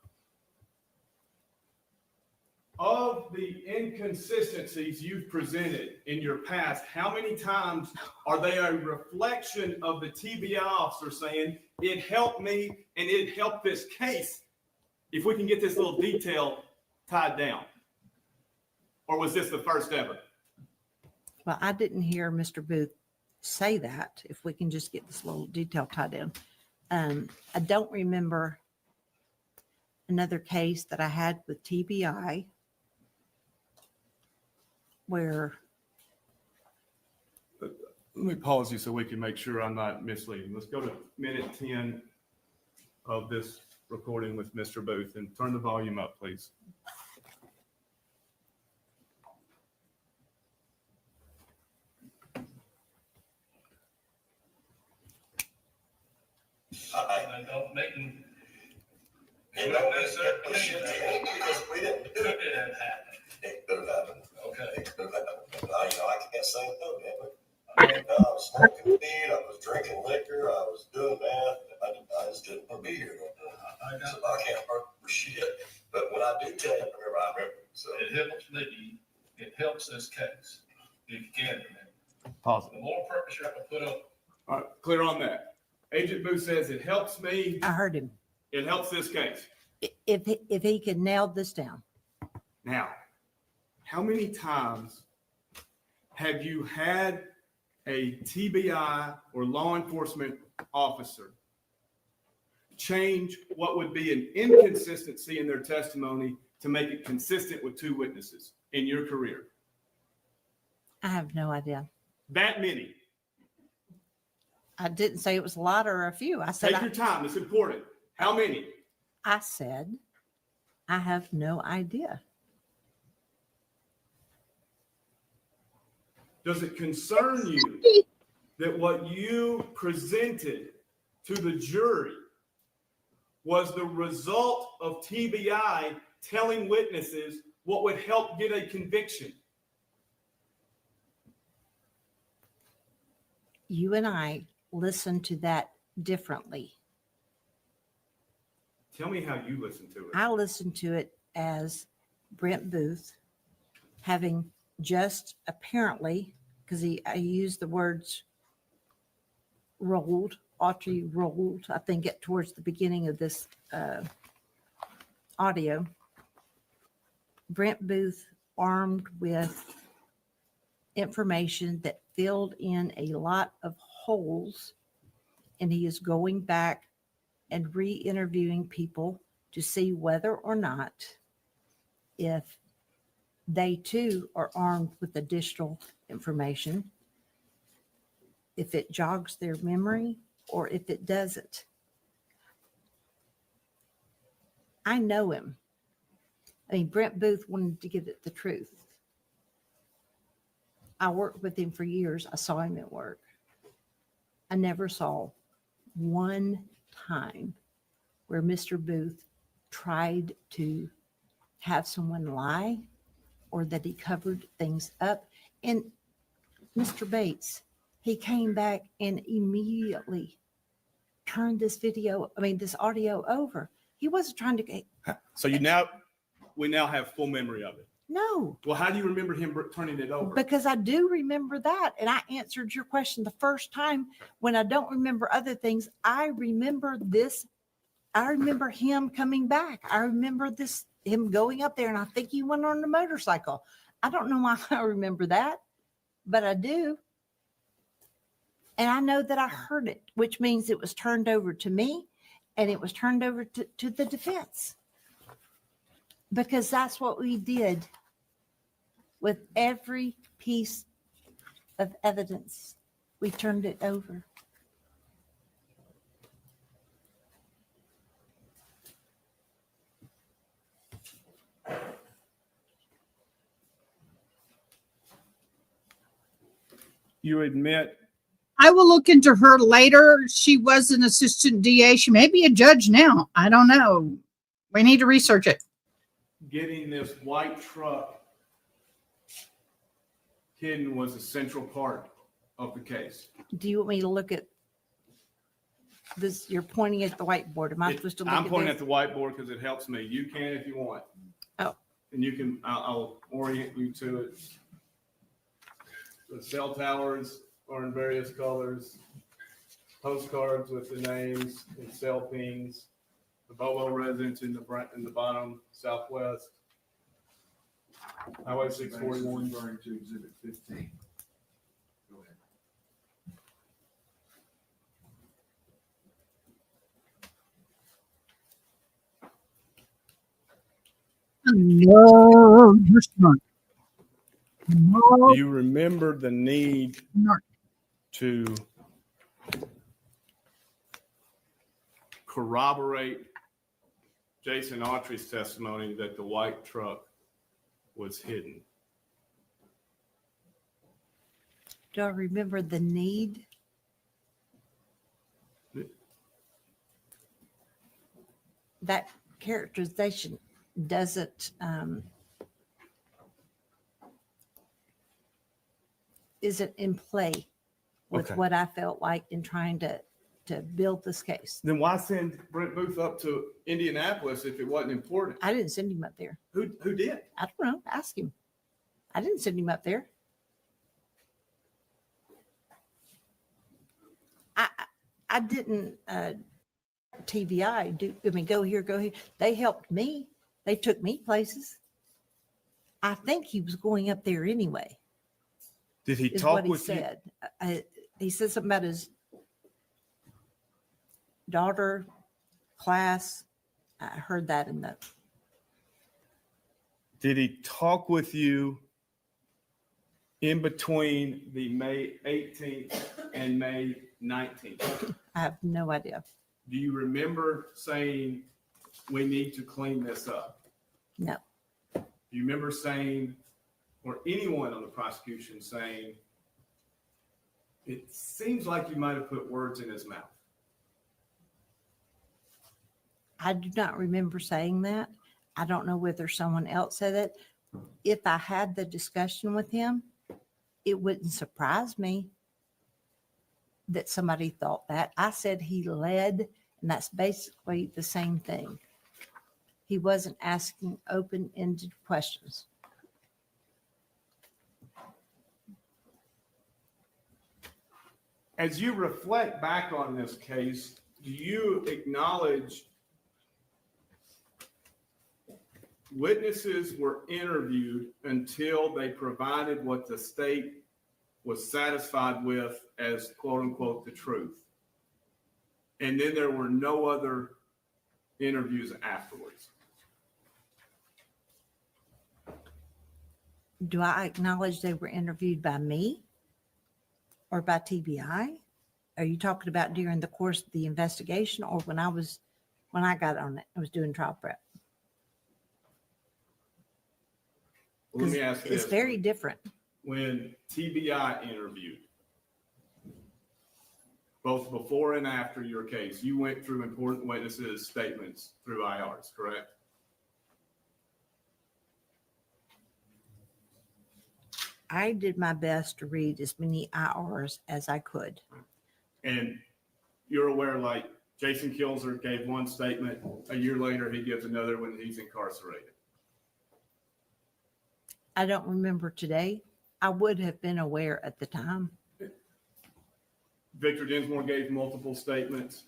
Of the inconsistencies you've presented in your past, how many times are they a reflection of the TBI officer saying, it helped me and it helped this case if we can get this little detail tied down? Or was this the first ever? Well, I didn't hear Mr. Booth say that, if we can just get this little detail tied down. I don't remember another case that I had with TBI where Let me pause you so we can make sure I'm not misleading. Let's go to minute 10 of this recording with Mr. Booth and turn the volume up, please. I don't make me. You know, because we didn't do Could it. it have happened? It could have happened. Okay. It could have happened. I can't say no, damn it. I was smoking weed, I was drinking liquor, I was doing that. I just didn't want to be here. I got So I can't remember shit. But when I do tell you, I remember. So It helps me, it helps this case, if you can remember. Pause. The more purpose you have to put up, All right, clear on that. Agent Booth says it helps me. I heard him. It helps this case. If he could nail this down. Now, how many times have you had a TBI or law enforcement officer change what would be an inconsistency in their testimony to make it consistent with two witnesses in your career? I have no idea. That many. I didn't say it was a lot or a few. I said Take your time. It's important. How many? I said I have no idea. Does it concern you that what you presented to the jury was the result of TBI telling witnesses what would help get a conviction? You and I listened to that differently. Tell me how you listen to it. I listened to it as Brent Booth having just apparently, because I used the words rolled, Audrey rolled, I think it towards the beginning of this audio. Brent Booth armed with information that filled in a lot of holes, and he is going back and re-interviewing people to see whether or not if they too are armed with additional information, if it jogs their memory or if it doesn't. I know him. I mean, Brent Booth wanted to get at the truth. I worked with him for years. I saw him at work. I never saw one time where Mr. Booth tried to have someone lie or that he covered things up. And Mr. Bates, he came back and immediately turned this audio over. He wasn't trying to. So we now have full memory of it. No. Well, how do you remember him turning it over? Because I do remember that. And I answered your question the first time. When I don't remember other things, I remember this. I remember him coming back. I remember him going up there, and I think he went on a motorcycle. I don't know why I remember that, but I do. And I know that I heard it, which means it was turned over to me and it was turned over to the defense. Because that's what we did with every piece of evidence. We turned it over. You admit. I will look into her later. She was an assistant DA. She may be a judge now. I don't know. We need to research it. Getting this white truck hidden was a central part of the case. Do you want me to look at this? You're pointing at the whiteboard. Am I supposed to look I'm at pointing this? at the whiteboard because it helps me. You can if you want. Oh. And you can, I'll orient you to it. The cell towers are in various colors. Postcards with the names and cell pings. The Bobo residence in the bottom southwest. Highway 641. Referring to exhibit 15. Go ahead. love your snort. No, Do you remember the need snort. to corroborate Jason Autry's testimony that the white truck was hidden? Do I remember the need? That characterization doesn't isn't in play with Okay. what I felt like in trying to build this case. Then why send Brent Booth up to Indianapolis if it wasn't important? I didn't send him up there. Who did? I don't know. Ask him. I didn't send him up there. I didn't TVI do. I mean, go here, go here. They helped me. They took me places. I think he was going up there anyway. Did he Is talk what he with you? said. He said something about his daughter, class. I heard that in the. Did he talk with you in between the May 18th and May 19th? I have no idea. Do you remember saying, we need to clean this up? No. Do you remember saying, or anyone on the prosecution saying, it seems like you might have put words in his mouth? I do not remember saying that. I don't know whether someone else said it. If I had the discussion with him, it wouldn't surprise me that somebody thought that. I said he led, and that's basically the same thing. He wasn't asking open-ended questions. As you reflect back on this case, do you acknowledge witnesses were interviewed until they provided what the state was satisfied with as quote unquote the truth? And then there were no other interviews afterwards. Do I acknowledge they were interviewed by me or by TBI? Are you talking about during the course of the investigation or when I got on it, I was doing trial prep? Let me ask this. It's very different. When TBI interviewed, both before and after your case, you went through important witnesses' statements through IRs, correct? I did my best to read as many IRs as I could. And you're aware, like Jason Kilzer gave one statement, a year later he gives another when he's incarcerated. I don't remember today. I would have been aware at the time. Victor Dinsmore gave multiple statements,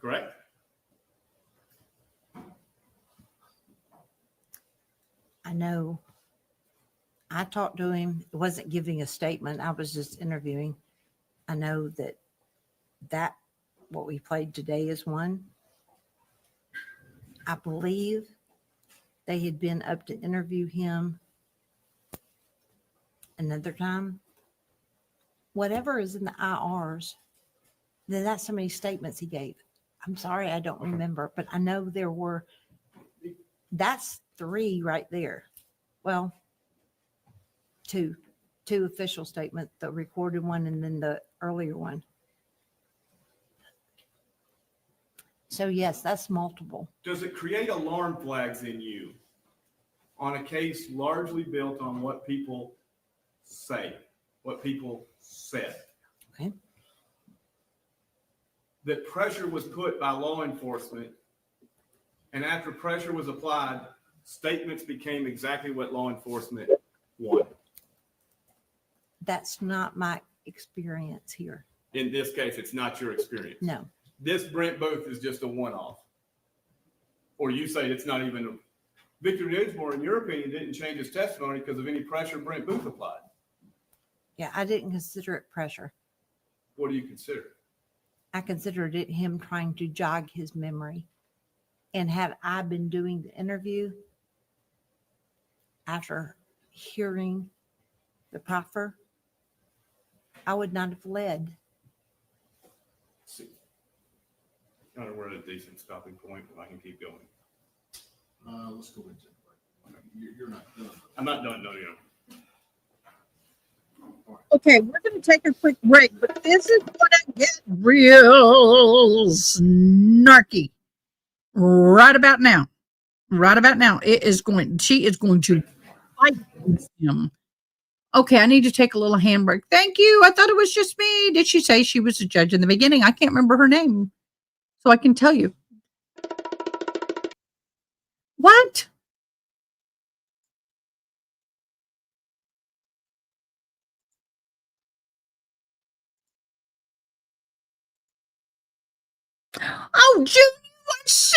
correct? I know. I talked to him. It wasn't giving a statement. I was just interviewing. I know that what we played today is one. I believe they had been up to interview him another time. Whatever is in the IRs, then that's how many statements he gave. I'm sorry, I don't remember, but I know there were, that's 3 right there. Well, two official statements, the recorded one and then the earlier one. So yes, that's multiple. Does it create alarm flags in you on a case largely built on what people say, what people said? Okay. That pressure was put by law enforcement, and after pressure was applied, statements became exactly what law enforcement wanted. That's not my experience here. In this case, it's not your experience. No. This Brent Booth is just a one-off. Or you say it's not even. Victor Dinsmore, in your opinion, didn't change his testimony because of any pressure Brent Booth applied. Yeah, I didn't consider it pressure. What do you consider? I considered it him trying to jog his memory. And had I been doing the interview after hearing the proffer, I would not have led. Kind of we're at a decent stopping point, if I can keep going. Let's go into it. You're not done. I'm not done, no. Okay, we're going to take a quick break, but this is going to get real snarky right about now. Right about now, she is going to fight him. Okay, I need to take a little handbrake. Thank you. I thought it was just me. Did she say she was a judge in the beginning? I can't remember her name, so I can tell you. What? Oh, June, you are so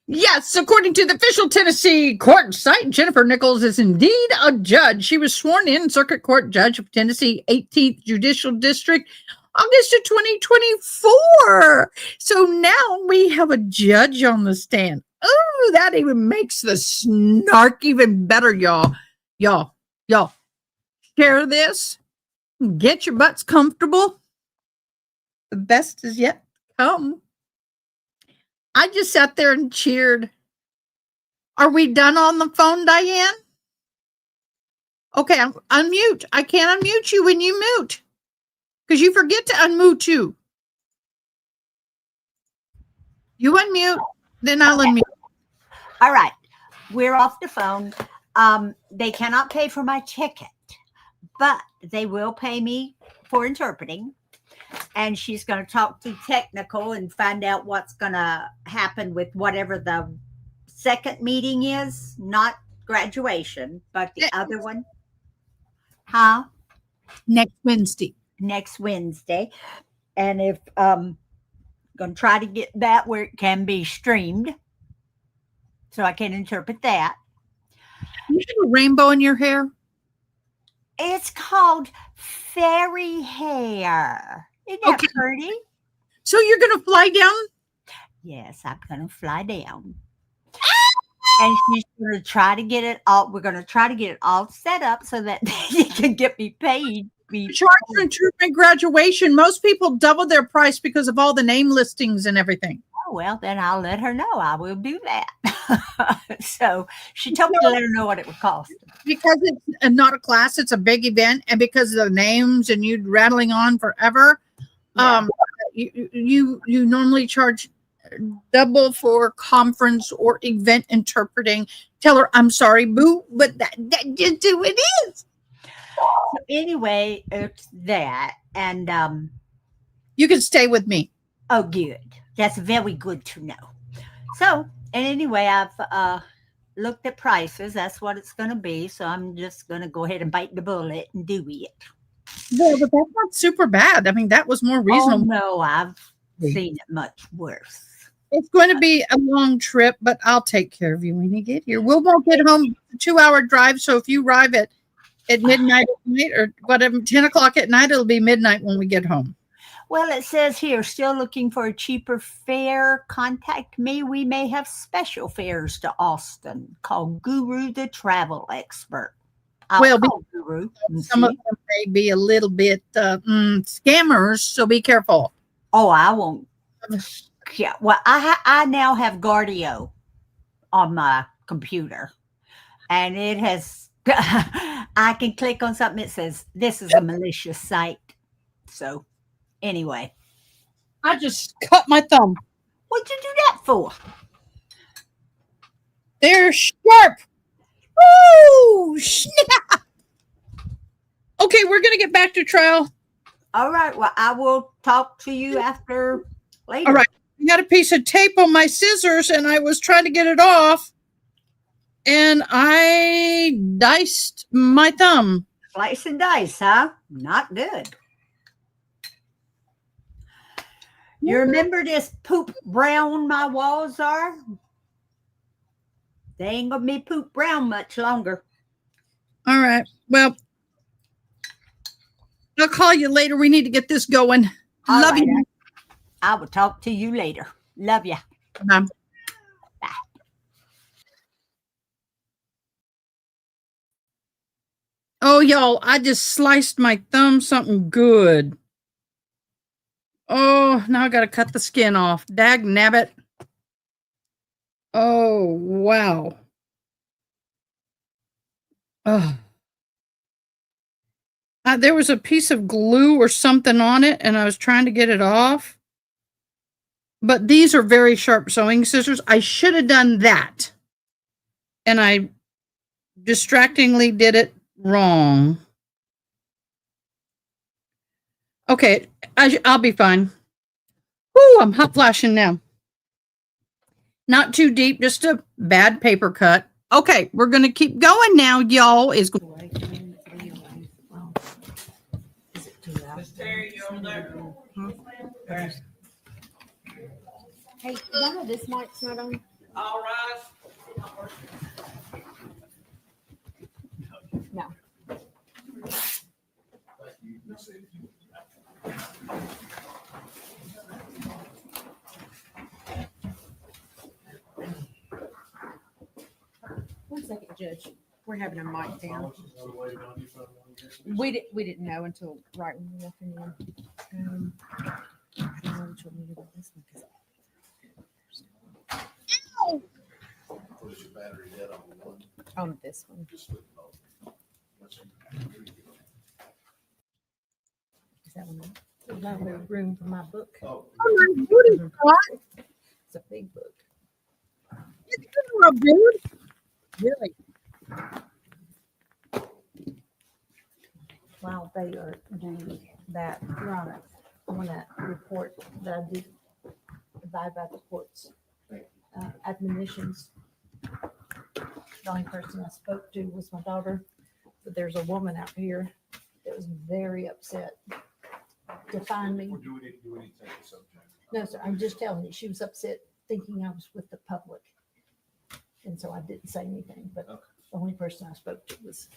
yes, according to the official Tennessee court site, Jennifer Nichols is indeed a judge. She was sworn in Circuit Court Judge of Tennessee 18th Judicial District, August of 2024. So now we have a judge on the stand. Oh, that even makes the snark even better, y'all. Y'all, share this. Get your butts comfortable. The best is yet to come. I just sat there and cheered. Are we done on the phone, Diane? Okay, unmute. I can't unmute you when you mute because you forget to unmute you. You unmute, then I'll unmute. All right. We're off the phone. They cannot pay for my ticket, but they will pay me for interpreting. And she's going to talk to technical and find out what's going to happen with whatever the second meeting is, not graduation, but the other one. Huh? Next Wednesday. Next Wednesday. And if going to try to get that where it can be streamed so I can interpret that. You have a rainbow in your hair? It's called fairy hair. Isn't that pretty? So you're going to fly down? Yes, I'm going to fly down. And she's going to try to get it all. We're going to try to get it all set up so that you can get me paid. Charge for interpret graduation. Most people double their price because of all the name listings and everything. Oh, well, then I'll let her know. I will do that. So she told me to let her know what it would cost. Because it's not a class, it's a big event. And because of the names and you rattling on forever, Yeah. You normally charge double for conference or event interpreting. Tell her, I'm sorry, boo, but that just who it is. So anyway, it's that. And you can stay with me. Oh, good. That's very good to know. So, and anyway, I've looked at prices. That's what it's going to be. So I'm just going to go ahead and bite the bullet and do it. Well, but that's not super bad. I mean, that was more reasonable. Oh, no, I've seen it much worse. It's going to be a long trip, but I'll take care of you when you get here. We won't get home. It's a 2-hour drive. So if you arrive at midnight at night or whatever, 10 o'clock at night, it'll be midnight when we get home. Well, it says here, still looking for a cheaper fare. Contact me. We may have special fares to Austin. Call Guru the Travel Expert. I'll call Guru. Some of them may be a little bit scammers, so be careful. Oh, I won't. Yeah. Well, I now have Guardio on my computer, and it has. I can click on something that says this is a malicious site. So. Anyway, I just cut my thumb. What'd you do that for? They're sharp. Woo! Snap! Okay, we're going to get back to trial. All right. Well, I will talk to you after later. All right. I got a piece of tape on my scissors, and I was trying to get it off, and I diced my thumb. Slice and dice, huh? Not good. You remember this poop brown my walls are? They ain't gonna be poop brown much longer. All right. Well, I'll call you later. We need to get this going. Love you. I will talk to you later. Love ya. Bye. Oh, y'all, I just sliced my thumb something good. Oh, now I got to cut the skin off. Dag nabbit. Oh, wow. Oh. There was a piece of glue or something on it, and I was trying to get it off. But these are very sharp sewing scissors. I should have done that. And I distractingly did it wrong. Okay, I'll be fine. Whoo, I'm hot flashing now. Not too deep, just a bad paper cut. Okay, we're going to keep going now, y'all. Is it too loud? Miss Terry, you over there? Hey, none of this mic's not on. All right. No. 1 second, Judge. We're having a mic down. We didn't know until right when we walked in. I don't know which one we did with this one 'cause Push your battery dead on one. on this one. Just flip it off. Is that one? There's not really room for my book. Oh, Oh my goodness, God. It's a big book. You're a dude. Really? While they are doing that, Your Honor, I want to report that I did abide by the court's admonitions. The only person I spoke to was my daughter, but there's a woman out here that was very upset to find me. do we need to take the subject? No, sir, I'm just telling you, she was upset thinking I was with the public. And so I didn't say anything, but Okay. the only person I spoke to was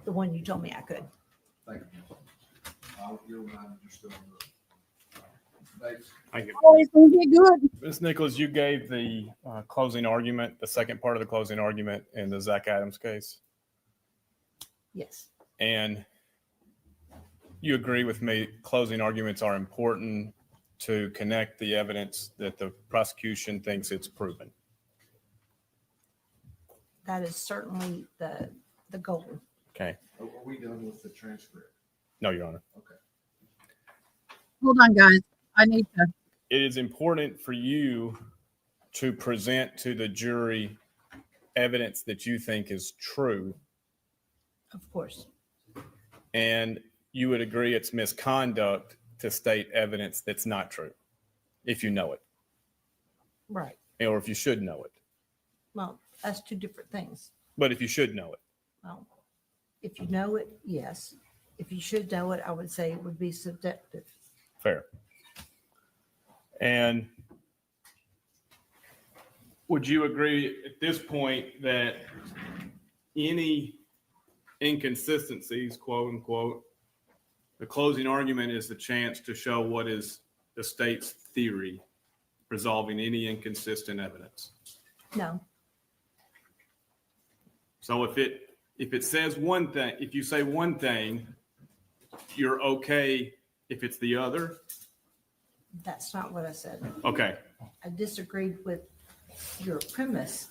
the one you told me I could. Thank you. You're right, you're still on the. Thanks. Thank you. Always gonna be good. Ms. Nichols, you gave the closing argument, the second part of the closing argument in the Zach Adams case. Yes, And you agree with me, closing arguments are important to connect the evidence that the prosecution thinks it's proven. that is certainly the goal. Okay. Are we done with the transcript? No, Your Honor. Okay. Hold on, guys. I need to. It is important for you to present to the jury evidence that you think is true. Of course, And you would agree it's misconduct to state evidence that's not true, if you know it, right. or if you should know it. Well, that's two different things. But if you should know it, Well, if you know it, yes. If you should know it, I would say it would be subjective. fair. And would you agree at this point that any inconsistencies, quote unquote, the closing argument is the chance to show what is the state's theory, resolving any inconsistent evidence? No, So if it says one thing, if you say one thing, you're okay if it's the other? that's not what I said. Okay. I disagreed with your premise.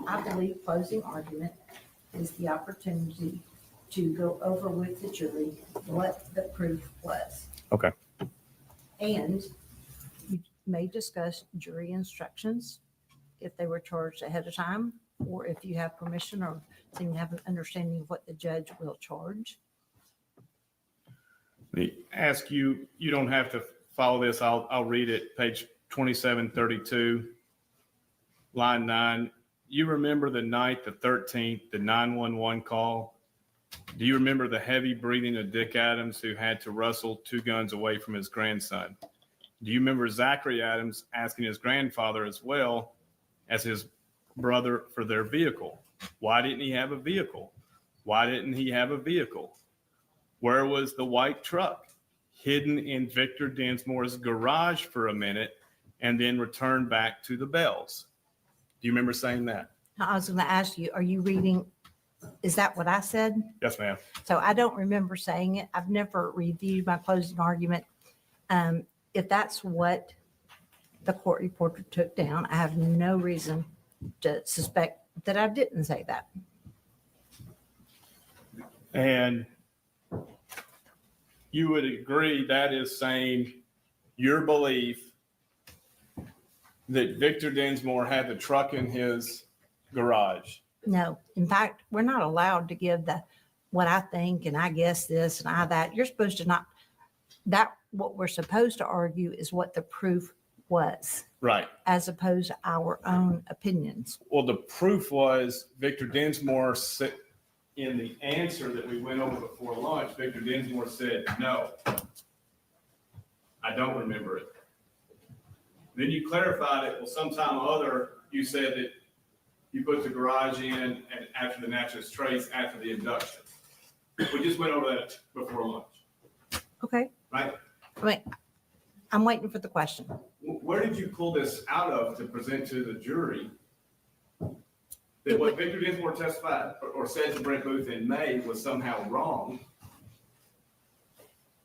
I believe closing argument is the opportunity to go over with the jury what the proof was. Okay. And you may discuss jury instructions if they were charged ahead of time, or if you have permission or so you have an understanding of what the judge will charge. Let me ask you, you don't have to follow this. I'll read it, page 2732, line 9. You remember the night, the 13th, the 911 call? Do you remember the heavy breathing of Dick Adams, who had to wrestle 2 guns away from his grandson? Do you remember Zachary Adams asking his grandfather as well as his brother for their vehicle? Why didn't he have a vehicle? Why didn't he have a vehicle? Where was the white truck? hidden in Victor Dinsmore's garage for a minute, and then returned back to the Bells. Do you remember saying that? I was going to ask you, are you reading? Is that what I said? Yes, ma'am. So I don't remember saying it. I've never reviewed my closing argument. If that's what the court reporter took down, I have no reason to suspect that I didn't say that. And you would agree that is saying your belief that Victor Dinsmore had the truck in his garage. No, in fact, we're not allowed to give what I think and I guess this and I that. You're supposed to not, what we're supposed to argue is what the proof was, Right. as opposed to our own opinions. Well, the proof was Victor Dinsmore said in the answer that we went over before lunch, Victor Dinsmore said, no, I don't remember it. Then you clarified it. Well, sometime or other, you said that you put the garage in and after the naturalist trace after the induction. We just went over that before lunch. Okay. Right? Wait, I'm waiting for the question. Where did you pull this out of to present to the jury that what Victor Dinsmore testified or said to Brent Booth in May was somehow wrong?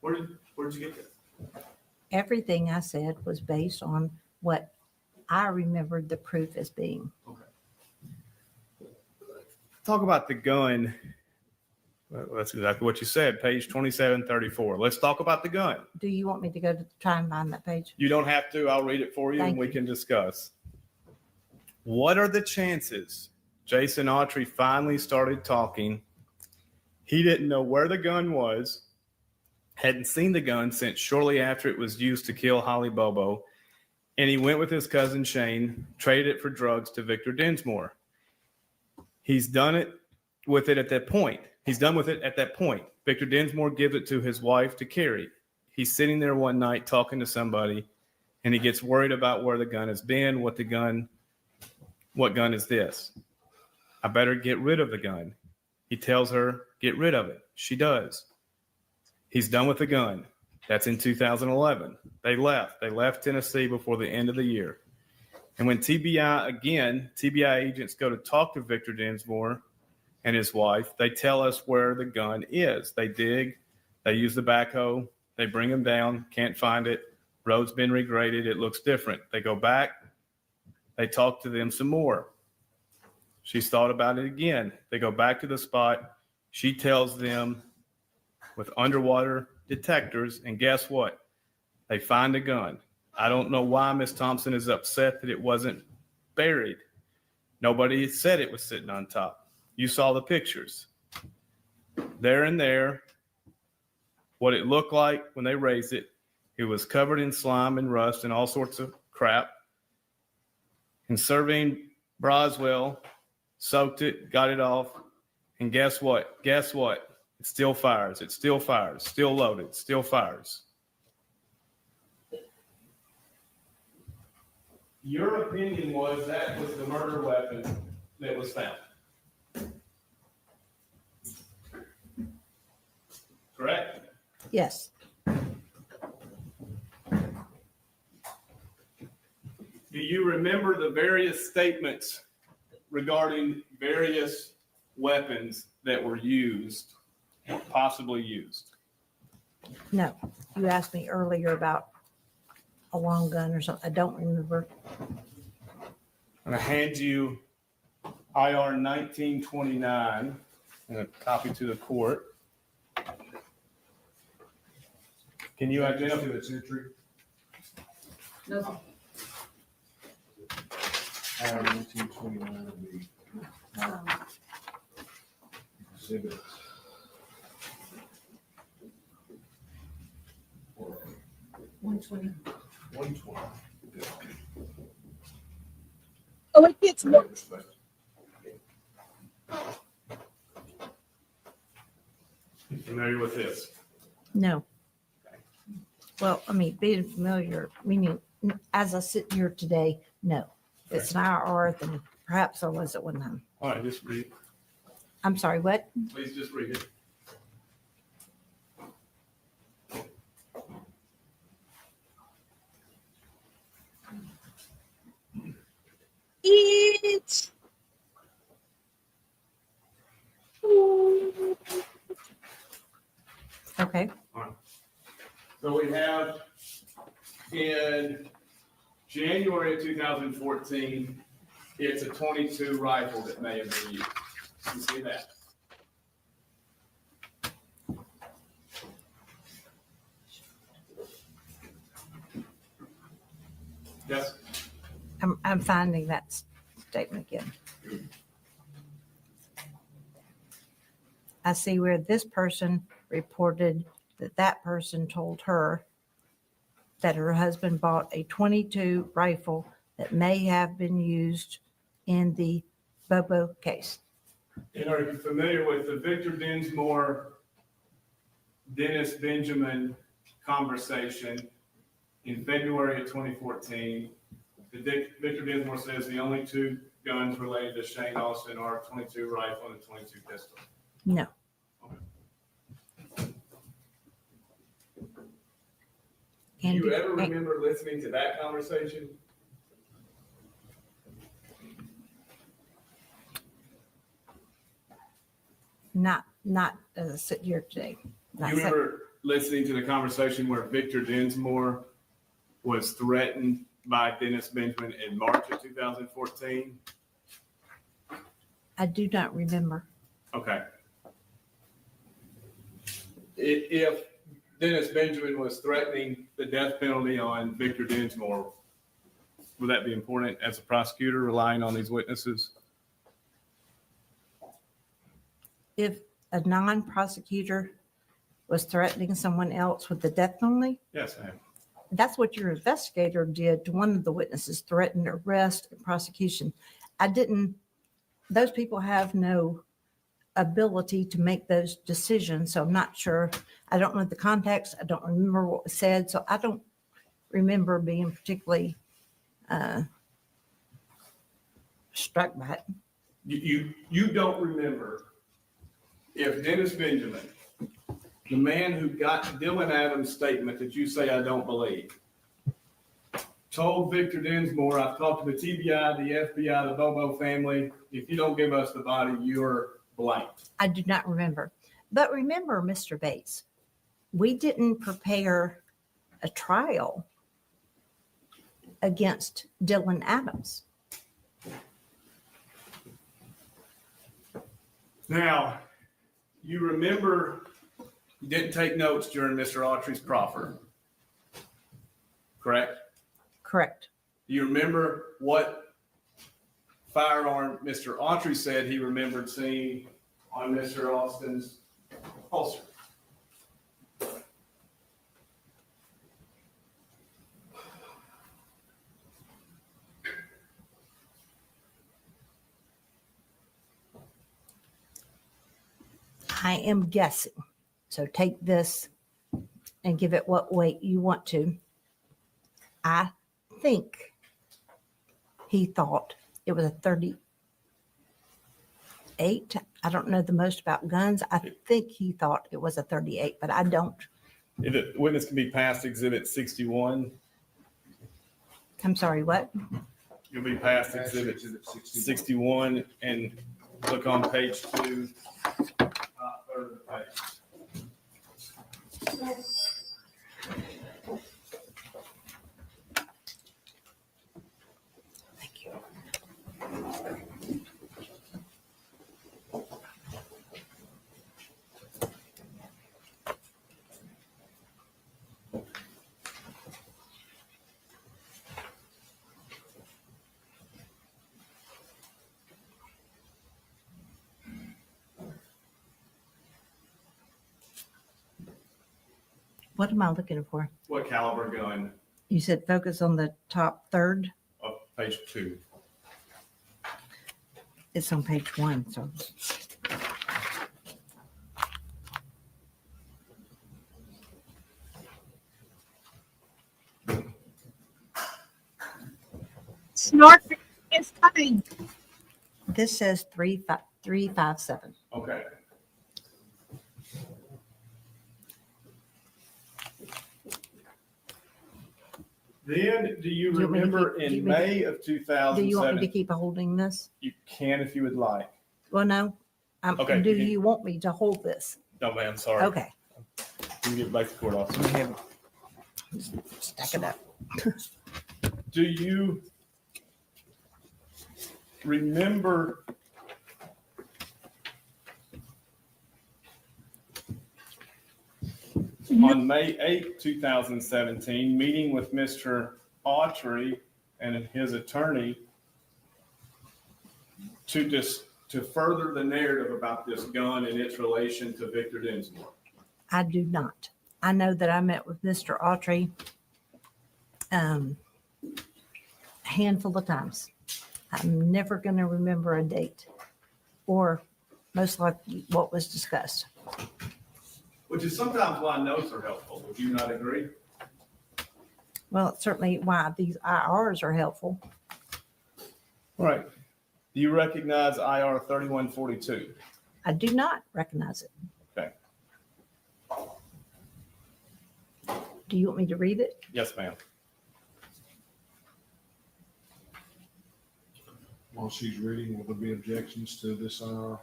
Where did you get that? Everything I said was based on what I remembered the proof as being. Talk about the gun. Well, that's exactly what you said, page 2734. Let's talk about the gun. Do you want me to go to try and find that page? You don't have to. I'll read it for you and we can discuss. What are the chances Jason Autry finally started talking? He didn't know where the gun was, hadn't seen the gun since shortly after it was used to kill Holly Bobo, and he went with his cousin Shane, traded it for drugs to Victor Dinsmore. He's done it with it at that point. He's done with it at that point. Victor Dinsmore gives it to his wife to carry. He's sitting there one night talking to somebody, and he gets worried about where the gun has been, what gun is this? I better get rid of the gun. He tells her, get rid of it. She does. He's done with the gun. That's in 2011. They left Tennessee before the end of the year. And when TBI agents go to talk to Victor Dinsmore and his wife, they tell us where the gun is. They dig, they use the backhoe, they bring him down, can't find it. Road's been regraded, it looks different. They go back, they talk to them some more. She's thought about it again. They go back to the spot. She tells them with underwater detectors, and guess what? They find a gun. I don't know why Miss Thompson is upset that it wasn't buried. Nobody said it was sitting on top. You saw the pictures. There and there, what it looked like when they raised it, it was covered in slime and rust and all sorts of crap. And Servine Broswell soaked it, got it off, and guess what? Guess what? It still fires. It still fires. Still loaded. Still fires. Your opinion was that was the murder weapon that was found. Correct? Yes. Do you remember the various statements regarding various weapons that were used, possibly used? No. You asked me earlier about a long gun or something. I don't remember. I'm going to hand you IR 1929 and a copy to the court. Can you identify its entry? No. IR 1929 would be exhibit. 120. 120. Oh, it gets more. You familiar with this? No. Well, I mean, being familiar, meaning as I sit here today, no. It's an IR and perhaps I was at one time. All right, just read. I'm sorry, what? Please just read it. Okay. So we have in January of 2014, it's a 22 rifle that may have been used. You see that? Yes. I'm finding that statement again. I see where this person reported that that person told her that her husband bought a 22 rifle that may have been used in the Bobo case. And are you familiar with the Victor Dinsmore, Dennis Benjamin conversation in February of 2014? Victor Dinsmore says the only two guns related to Shane Austin are a 22 rifle and a 22 pistol. No. Do you ever remember listening to that conversation? Not as I sit here today. Not You remember listening to the conversation where Victor Dinsmore was threatened by Dennis Benjamin in March of 2014? I do not remember. Okay. If Dennis Benjamin was threatening the death penalty on Victor Dinsmore, would that be important as a prosecutor relying on these witnesses? If a non-prosecutor was threatening someone else with the death penalty, Yes, ma'am. that's what your investigator did to one of the witnesses, threatened arrest and prosecution. Those people have no ability to make those decisions. So I'm not sure. I don't know the context. I don't remember what was said. So I don't remember being particularly struck by it. You don't remember if Dennis Benjamin, the man who got Dylan Adams' statement that you say I don't believe, told Victor Dinsmore, I've talked to the TBI, the FBI, the Bobo family. If you don't give us the body, you're blanked. I do not remember. But remember, Mr. Bates, we didn't prepare a trial against Dylan Adams. Now, you remember you didn't take notes during Mr. Autry's proffer, correct? Correct. Do you remember what firearm Mr. Autry said he remembered seeing on Mr. Austin's holster? I am guessing. So take this and give it what weight you want to. I think he thought it was a 38. I don't know the most about guns. I think he thought it was a 38, but I don't. The witness can be past exhibit 61. I'm sorry, what? You'll be past exhibit 61 and look on page 2. Third of the page. Thank you. What am I looking for? What caliber gun? You said focus on the top third. Of page 2. It's on page 1. So Snort is coming. this says 357. Okay. Then, do you Do you want me to remember keep- do in you want me to- May of Do you want me to 2007? keep holding this? You can if you would like. Well, no. Okay, Do you can- you want me to hold this? No, ma'am, sorry. Okay. You can get back to court officer. Stack it up. Do you remember on May 8th, 2017, meeting with Mr. Autry and his attorney to further the narrative about this gun and its relation to Victor Dinsmore? I do not. I know that I met with Mr. Autry a handful of times. I'm never going to remember a date or most likely what was discussed. Which is sometimes why notes are helpful. Would you not agree? Well, it's certainly why these IRs are helpful. All right. Do you recognize IR 3142? I do not recognize it. Okay. Do you want me to read it? Yes, ma'am. While she's reading, will there be objections to this? We'll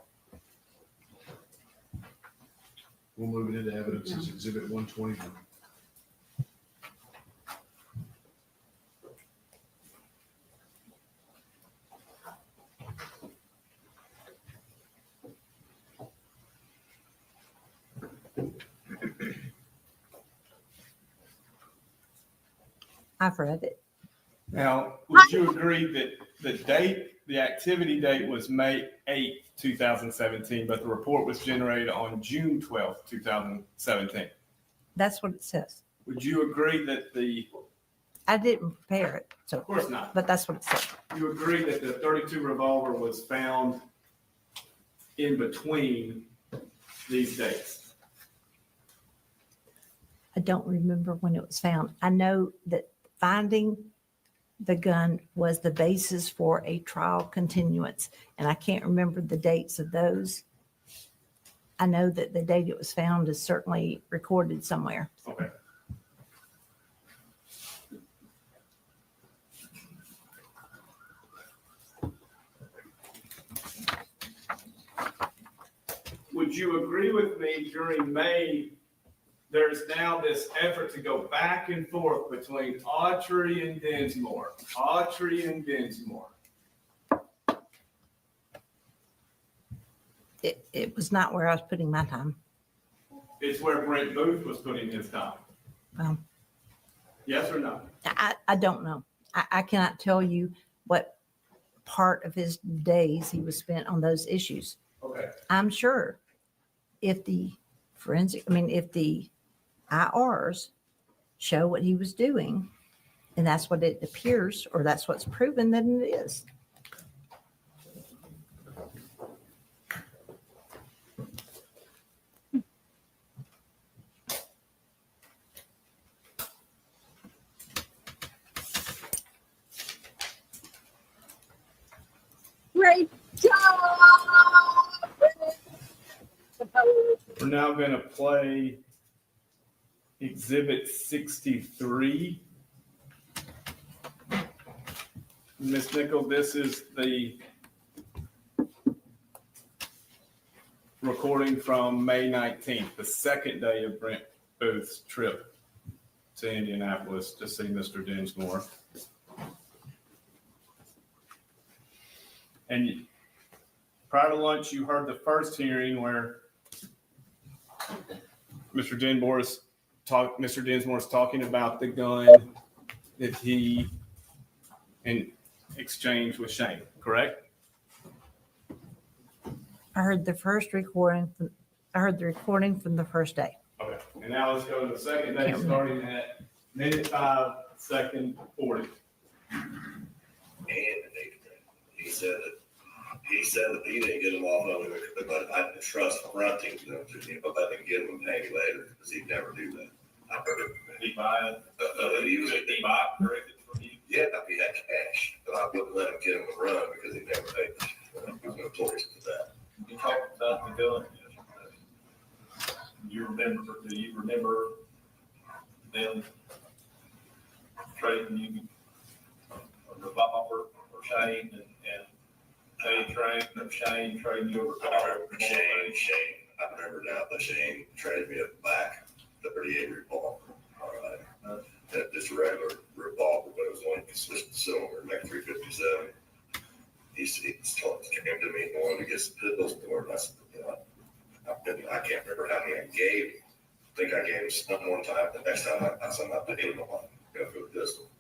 move it into evidence as Exhibit 121. I've read it. Now, would you agree that the activity date was May 8th, 2017, but the report was generated on June 12th, 2017? That's what it says. Would you agree that I didn't prepare it, so. Of course not. But that's what it said. You agree that the 32 revolver was found in between these dates? I don't remember when it was found. I know that finding the gun was the basis for a trial continuance, and I can't remember the dates of those. I know that the date it was found is certainly recorded somewhere. Okay. Would you agree with me during May, there's now this effort to go back and forth between Autry and Dinsmore, Autry and Dinsmore? It was not where I was putting my time. It's where Brent Booth was putting his time. Yes or no? I don't know. I cannot tell you what part of his days he was spent on those issues. Okay. I'm sure if the if the IRs show what he was doing, and that's what it appears, or that's what's proven, then it is. Great job. We're now going to play Exhibit 63. Ms. Nickel, this is the recording from May 19th, the second day of Brent Booth's trip to Indianapolis to see Mr. Dinsmore. And prior to lunch, you heard the first hearing where Mr. Dinsmore's talking about the gun that he in exchange with Shane, correct? I heard the recording from the first day. Okay. And now let's go to the second day, starting at minute 5, second 40. And he said that he didn't get him off of it, but I didn't trust fronting them to him, but I didn't get him a penny later because he'd never do that. I heard it. He buy it? He buy it directly from you? Yeah, he had cash, but I wouldn't let him get him a run because he never paid. He was notorious for that. You talked about the gun. Do you remember them trading you a revolver for Shane and Shane trading you a revolver? Shane, I remember now that Shane traded me a back, the .38 revolver. All right. That just a regular revolver, but it was only consistent cylinder, like 357. He came to me and wanted to get some pistols for it. And I said, I can't remember how many I gave. I think I gave him some one time. The next time I said, I'm not paying him for the pistol.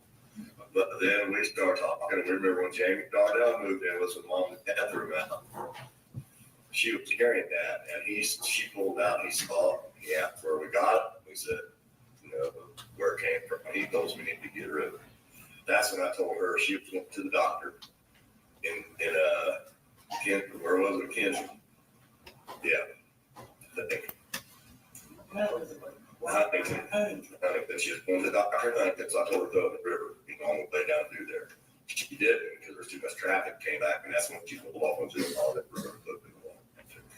But then we started talking. And remember when Jamie Darnell moved in, was with mom and dad threw him out. She was carrying that, and she pulled out. He saw, he asked where we got it. We said, where it came from. He told us we need to get rid of it. That's when I told her she went to the doctor in where was it, Kansas? Yeah. I think that she was going to the doctor. I think that's I told her to go in the river. On the way down through there. She didn't because there's too much traffic. Came back, and that's when she pulled off into the all that river.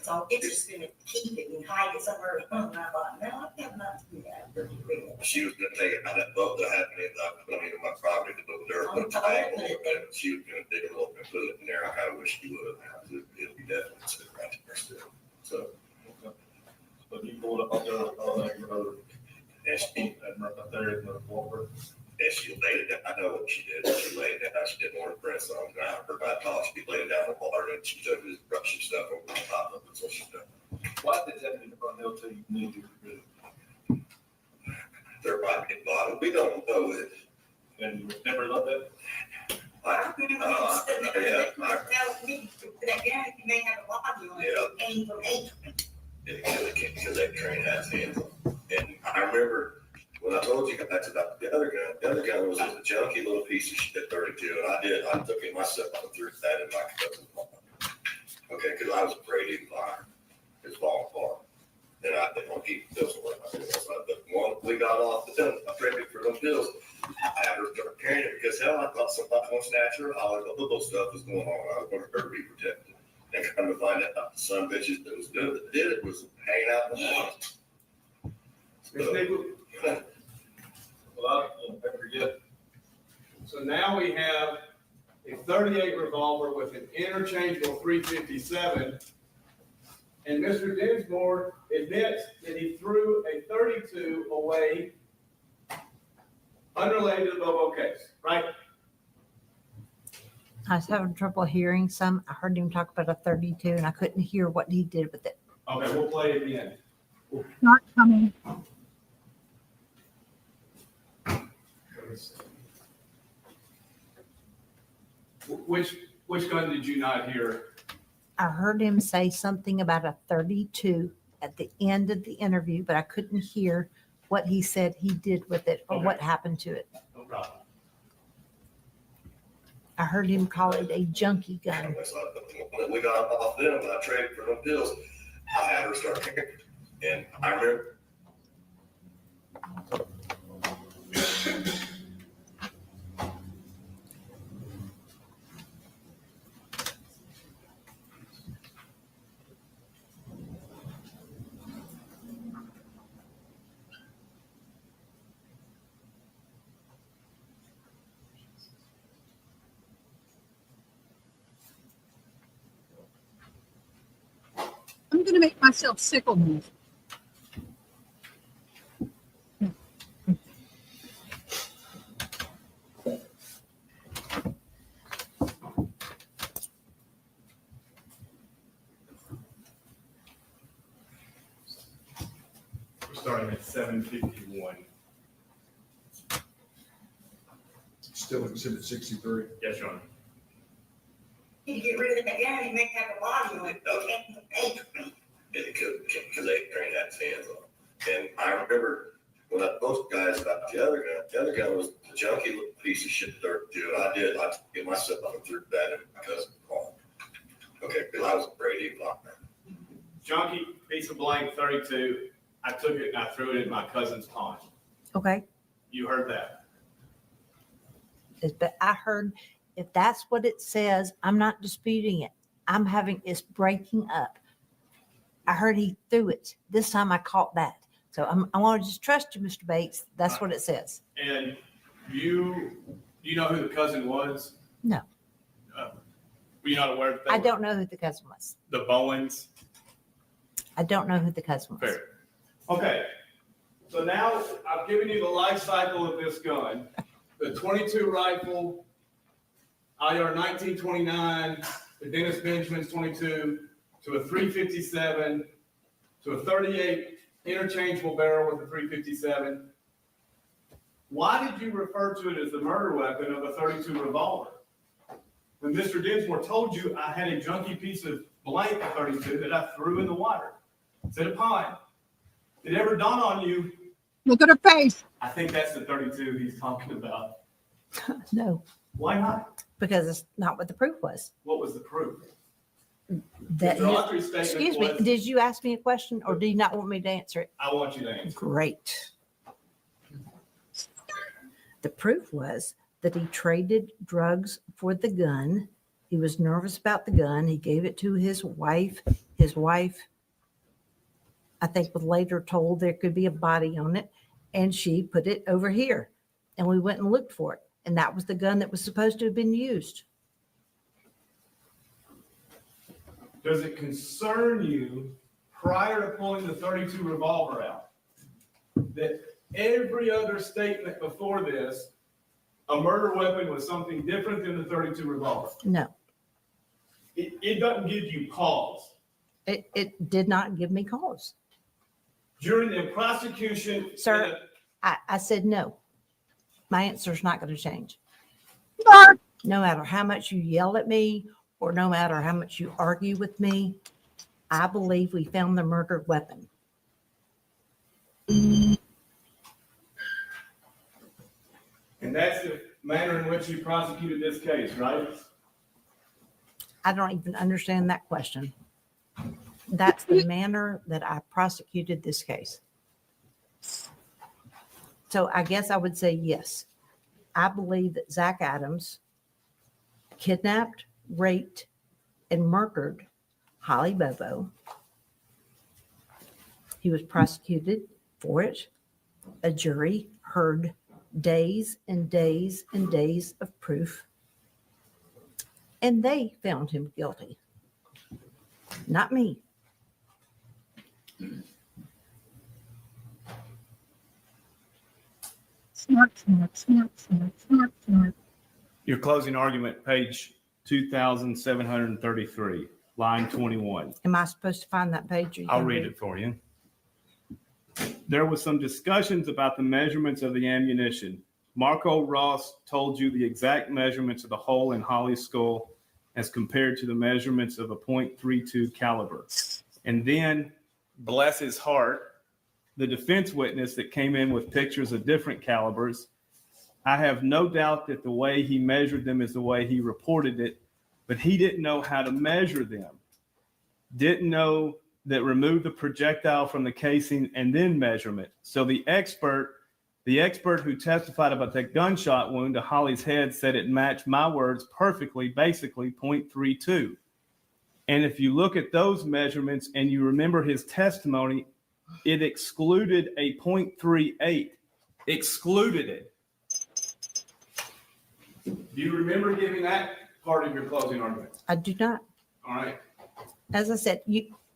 So I'm interested in keep it and hide it somewhere at home. And I thought, no, I can't not do that. She was going to take it out of that boat that had me in my property to put dirt, put a tag on it, and she was going to dig it up and put it in there. I kind of wish she would have. It'll be definitely sitting right there still. So, But you pulled up on that road. And she, Up there in the water. and she laid it down. I know what she did. She laid it down. She didn't want to press on the ground. Her bad talk. She laid it down in the water, and she took this brushing stuff over the top of it. So she done. Why did that mean Darnell tell you need to get rid of it? There might be a bottle. We don't know it. And you never loved that? That guy may have a lobby on it. Yeah. Came from H. Because that train has hands on. And I remember when I told you guys about the other gun was a junky little piece of shit 32, and I took it myself and threw that in my cousin's mom. Okay, because I was afraid he'd fire. It's falling apart. And I didn't want to keep the pills away. But when we got off the gun, I traded for them pills. I had her start carrying it because hell, I thought somebody was going to snatch her. All the little stuff was going on. I was going to her be protected. And come to find out the son bitches that was doing that did it was hanging out in the house. Well, I forget. So now we have a 38 revolver with an interchangeable 357. And Mr. Dinsmore admits that he threw a 32 away unrelated to the Bobo case, right? I was having trouble hearing some. I heard him talk about a 32 and I couldn't hear what he did with it. Okay, we'll play it again. Not coming. Which gun did you not hear? I heard him say something about a 32 at the end of the interview, but I couldn't hear what he said he did with it or Okay. what happened to it. No problem. I heard him call it a junkie gun. When we got off them, and I traded for them pills, I had her start carrying it. And I remember. I'm going to make myself sick on this. We're starting at 7:51. Still exhibit 63. Yes, Your Honor. You get rid of that guy, you make have a lobby on it. Because they trained that hands on. And I remember when I told guys about the other gun was the junky little piece of shit 32. And I took it myself and threw that in my cousin's car. Okay, because I was afraid he'd lock me. Junkie piece of blank 32. I took it and I threw it in my cousin's pond. Okay. You heard that? But I heard if that's what it says, I'm not disputing it. It's breaking up. I heard he threw it. This time I caught that. So I want to just trust you, Mr. Bates. That's what it says. And you know who the cousin was? No. Were you not aware that I don't know who the cousin was. the Bowens? I don't know who the cousin was. Fair. Okay. So now I've given you the life cycle of this gun. The 22 rifle, IR 1929, the Dennis Benjamin's 22, to a 357, to a 38 interchangeable barrel with a 357. Why did you refer to it as the murder weapon of a 32 revolver? When Mr. Dinsmore told you I had a junky piece of blank of 32 that I threw in the water. It's in a pond. Did it ever dawn on you? Look at her face. I think that's the 32 he's talking about. No, Why not? because it's not what the proof was. What was the proof? That Mr. Autry's statement excuse me, was- did you ask me a question or do you not want me to answer it? I want you to answer. Great. The proof was that he traded drugs for the gun. He was nervous about the gun. He gave it to his wife. His wife, I think, was later told there could be a body on it, and she put it over here. And we went and looked for it. And that was the gun that was supposed to have been used. Does it concern you, prior to pulling the 32 revolver out, that every other statement before this, a murder weapon was something different than the 32 revolver? No, It doesn't give you pause. it did not give me cause. During the prosecution. Sir, I said no. My answer's not going to change. No matter how much you yell at me or no matter how much you argue with me, I believe we found the murder weapon. And that's the manner in which you prosecuted this case, right? I don't even understand that question. That's the manner that I prosecuted this case. So I guess I would say yes. I believe that Zach Adams kidnapped, raped, and murdered Holly Bobo. He was prosecuted for it. A jury heard days and days and days of proof, and they found him guilty. Not me. Your closing argument, page 2,733, line 21. Am I supposed to find that page? Or you I'll gonna read it for you. There was some discussions about the measurements of the ammunition. Marco Ross told you the exact measurements of the hole in Holly's skull as compared to the measurements of a .32 caliber. And then, bless his heart, the defense witness that came in with pictures of different calibers, I have no doubt that the way he measured them is the way he reported it, but he didn't know how to measure them. Didn't know that remove the projectile from the casing and then measurement. So the expert who testified about that gunshot wound to Holly's head said it matched my words perfectly, basically .32. And if you look at those measurements and you remember his testimony, it excluded a .38, excluded it. Do you remember giving that part of your closing argument? I do not. All right. As I said,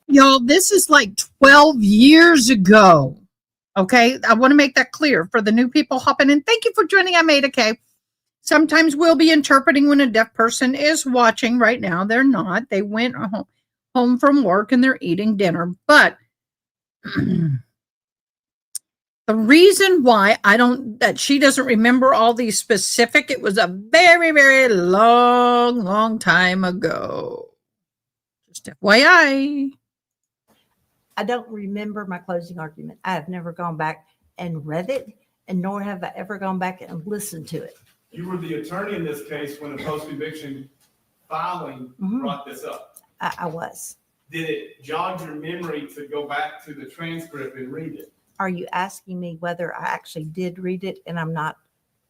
Y'all, this is like 12 years ago. Okay. I want to make that clear for the new people hopping in. Thank you for joining. I made okay. Sometimes we'll be interpreting when a deaf person is watching. Right now, they're not. They went home from work and they're eating dinner. But the reason why that she doesn't remember all these specific, it was a very, very long time ago. Just FYI. I don't remember my closing argument. I have never gone back and read it, and nor have I ever gone back and listened to it. You were the attorney in this case when the post-conviction filing brought this up. I was. Did it jog your memory to go back to the transcript and read it? Are you asking me whether I actually did read it and I'm not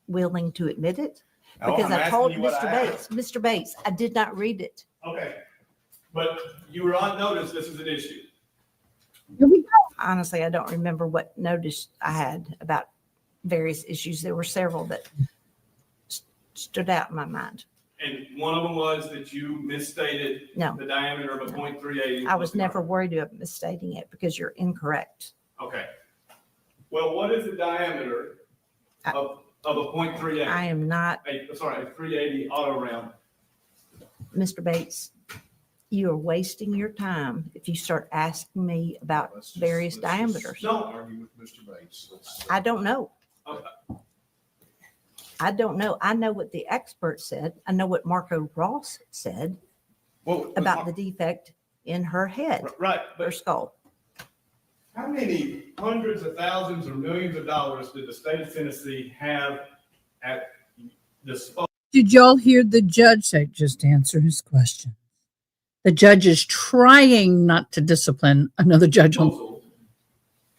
willing to admit it? No, Because I'm I told asking you what Mr. I Bates, Mr. Bates, I did not read it. Okay. But you were on notice this is an issue. Honestly, I don't remember what notice I had about various issues. There were several that stood out in my mind. And one of them was that you misstated the diameter of a .38. I was never worried about misstating it because you're incorrect. Okay. Well, what is the diameter of a .38? I am not, A 380 auto round. Mr. Bates, you are wasting your time if you start asking me about various diameters. No. Argue with Mr. Bates. I don't know. Okay. I don't know. I know what the expert said. I know what Marco Ross said Well, about the defect in her head, right, her but skull. how many hundreds of thousands or millions of dollars did the state of Tennessee have at disposal Did y'all hear the judge say, just answer his question? The judge is trying not to discipline another judge on.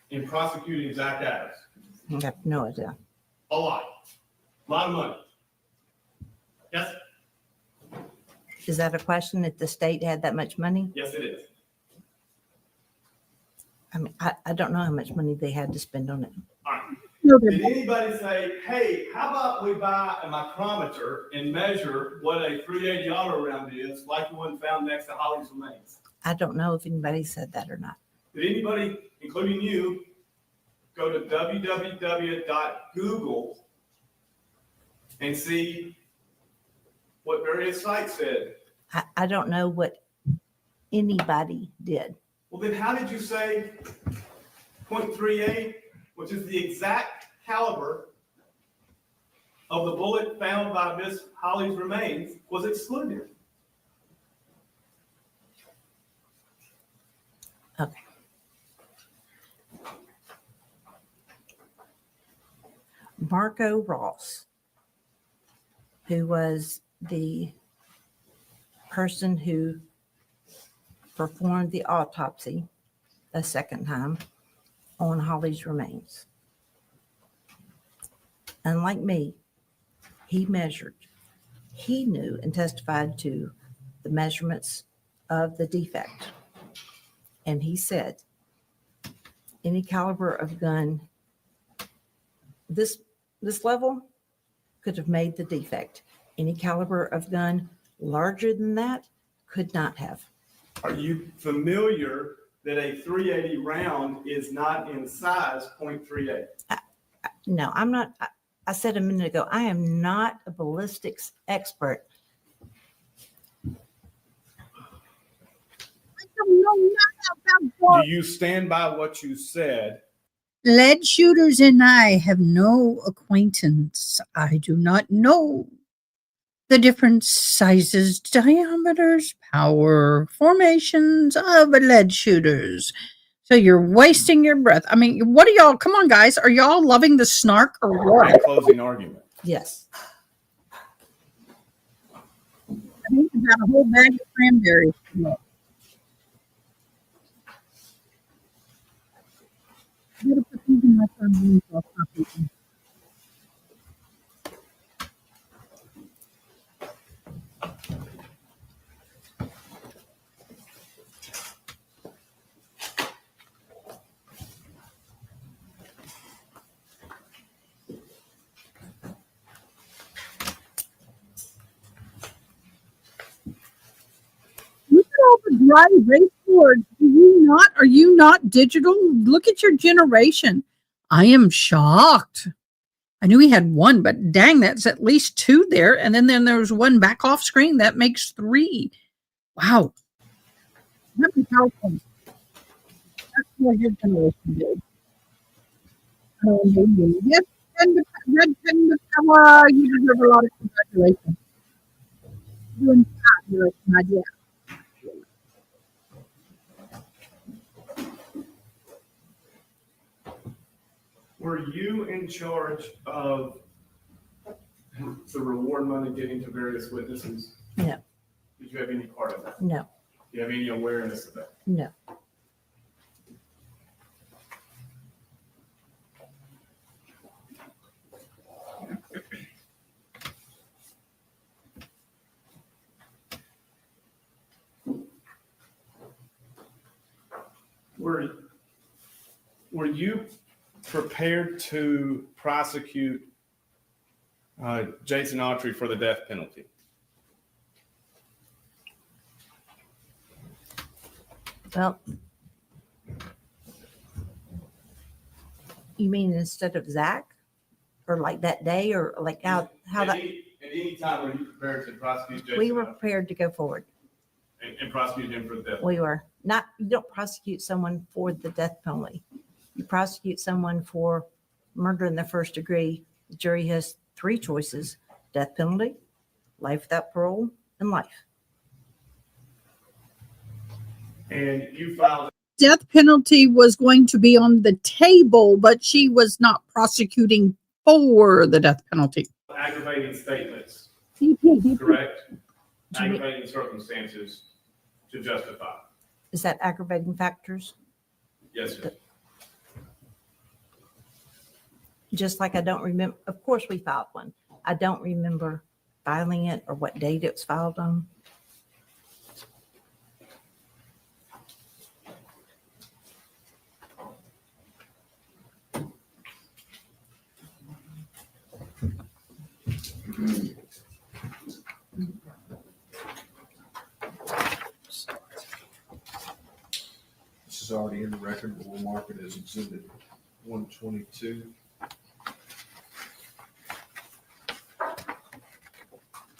in prosecuting Zach Adams? I have no idea. A lot of money. Yes, Is that a question if the state had that much money? yes, it is. I mean, I don't know how much money they had to spend on it. All right. No, Did anybody say, hey, how about we buy a micrometer and measure what a 380 auto round is, like the one found next to Holly's remains? I don't know if anybody said that or not. Did anybody, including you, go to www.google and see what various sites said? I don't know what anybody did. Well, then how did you say .38, which is the exact caliber of the bullet found by Miss Holly's remains, was excluded? Okay. Marco Ross, who was the person who performed the autopsy a second time on Holly's remains. Unlike me, he measured, he knew and testified to the measurements of the defect. And he said, any caliber of gun, this level could have made the defect. Any caliber of gun larger than that could not have. Are you familiar that a 380 round is not in size .38? No, I'm not. I said a minute ago, I am not a ballistics expert. Do you stand by what you said? Lead shooters and I have no acquaintance. I do not know the different sizes, diameters, power, formations of lead shooters. So you're wasting your breath. I mean, what are y'all? Come on, guys. Are y'all loving the snark or what? Closing argument. Yes. I think you got a whole bag of cranberries. I'm gonna put these in my phone. Look at all the dry erase boards. Are you not digital? Look at your generation. I am shocked. I knew he had one, but dang, that's at least two there. And then there's one back off screen. That makes three. Wow. Happy PowerPoint. That's what your generation did. Yes, and the red pen, the power, you deserve a lot of congratulations. Doing fabulous, my dear. Were you in charge of the reward money getting to various witnesses? No. Did you have any part of that? No. Do you have any awareness of that? No. Were you prepared to prosecute Jason Autry for the death penalty? Well, You mean instead of Zach? Or like that day, or like how At that, any time, were you prepared to prosecute Jason? we were prepared to go forward. And prosecute him for the death? We were not, you don't prosecute someone for the death penalty. You prosecute someone for murder in the first degree. The jury has three choices: death penalty, life without parole, and life. And you filed. Death penalty was going to be on the table, but she was not prosecuting for the death penalty. Aggravating statements, correct? Aggravating circumstances to justify. Is that aggravating factors? Yes, sir. Just like I don't remember, of course we filed one. I don't remember filing it or what date it was filed on. This is already in the record, but we'll mark it as exhibit 122.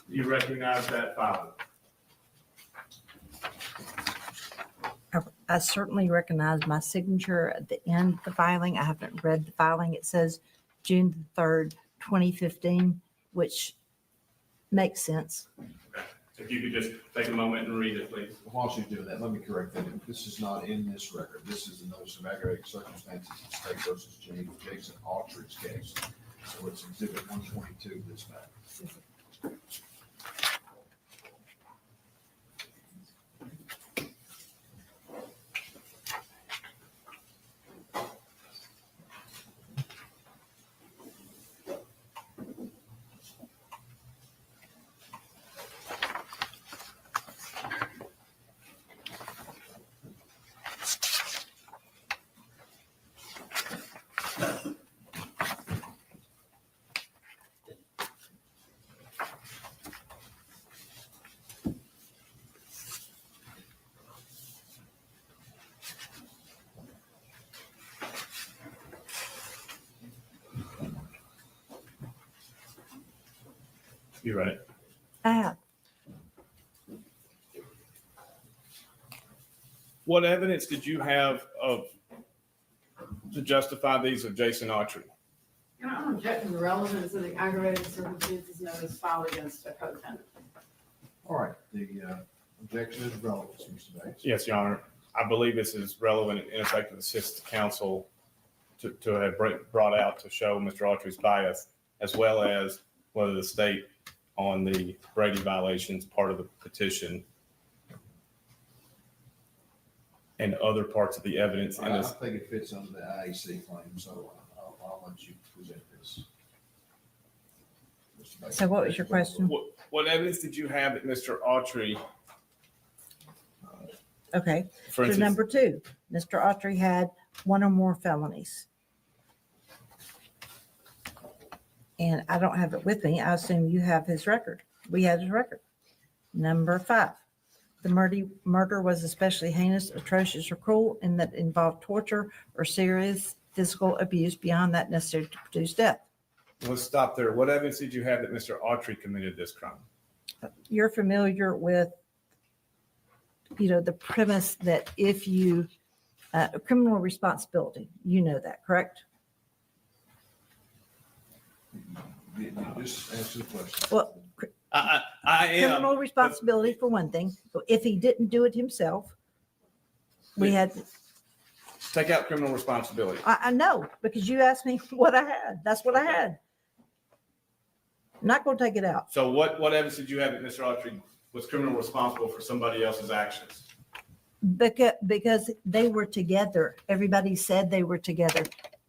You recognize that filing? I certainly recognize my signature at the end of the filing. I haven't read the filing. It says June 3rd, 2015, which makes sense. If you could just take a moment and read it, please. While she's doing that, let me correct that. This is not in this record. This is the notice of aggravating circumstances in State versus Jason Autry's case. So it's exhibit 122 this matter. You read it? I have. What evidence did you have to justify these of Jason Autry? I'm objecting the relevance of the aggravated circumstances notice filed against a co-tenant. All right, the objection is relevant, Mr. Bates. Yes, Your Honor. I believe this is relevant and ineffective assistance to counsel to have brought out to show Mr. Autry's bias, as well as whether the state on the Brady violations part of the petition and other parts of the evidence in I this. think it fits under the IAC claim, so I'll let you present this. Mr. Bates. So what was your question? What evidence did you have that Mr. Autry, Okay. for So instance, number two, Mr. Autry had one or more felonies. And I don't have it with me. I assume you have his record. We had his record. Number five, the murder was especially heinous, atrocious, or cruel, and that involved torture or serious physical abuse beyond that necessary to produce death. let's stop there. What evidence did you have that Mr. Autry committed this crime? You're familiar with, the premise that if you, criminal responsibility, you know that, correct? Just answer the question. Well, I am. criminal responsibility for one thing. So if he didn't do it himself, we had, Take out criminal responsibility. I know, because you asked me what I had. That's what I had. I'm not going to take it out. So what evidence did you have that Mr. Autry was criminally responsible for somebody else's actions? Because they were together. Everybody said they were together.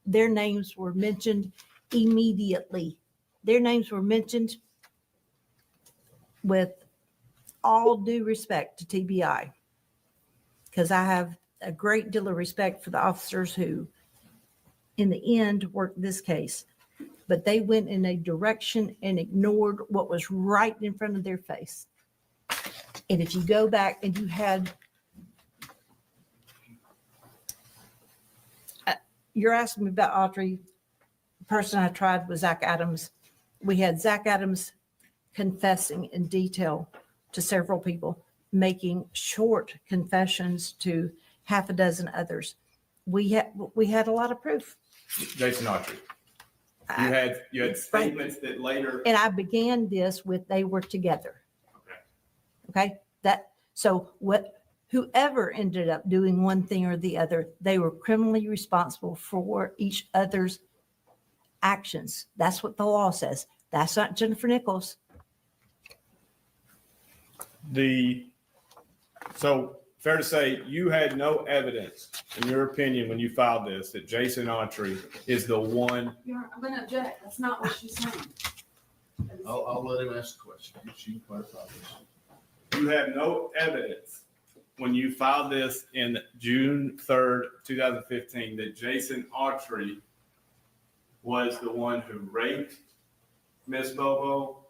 Their names were mentioned immediately. Their names were mentioned with all due respect to TBI, because I have a great deal of respect for the officers who, in the end, worked this case. But they went in a direction and ignored what was right in front of their face. And if you go back and you had you're asking me about Audrey. The person I tried was Zach Adams. We had Zach Adams confessing in detail to several people, making short confessions to half a dozen others. We had a lot of proof. Jason Autry. You had statements that later. And I began this with they were together. Okay. Whoever ended up doing one thing or the other, they were criminally responsible for each other's actions. That's what the law says. That's not Jennifer Nichols. So fair to say you had no evidence, in your opinion, when you filed this, that Jason Autry is the one. I'm going to object. That's not what she's saying. I'll let him ask the question. She can clarify this. You have no evidence when you filed this in June 3rd, 2015, that Jason Autry was the one who raped Miss Bobo,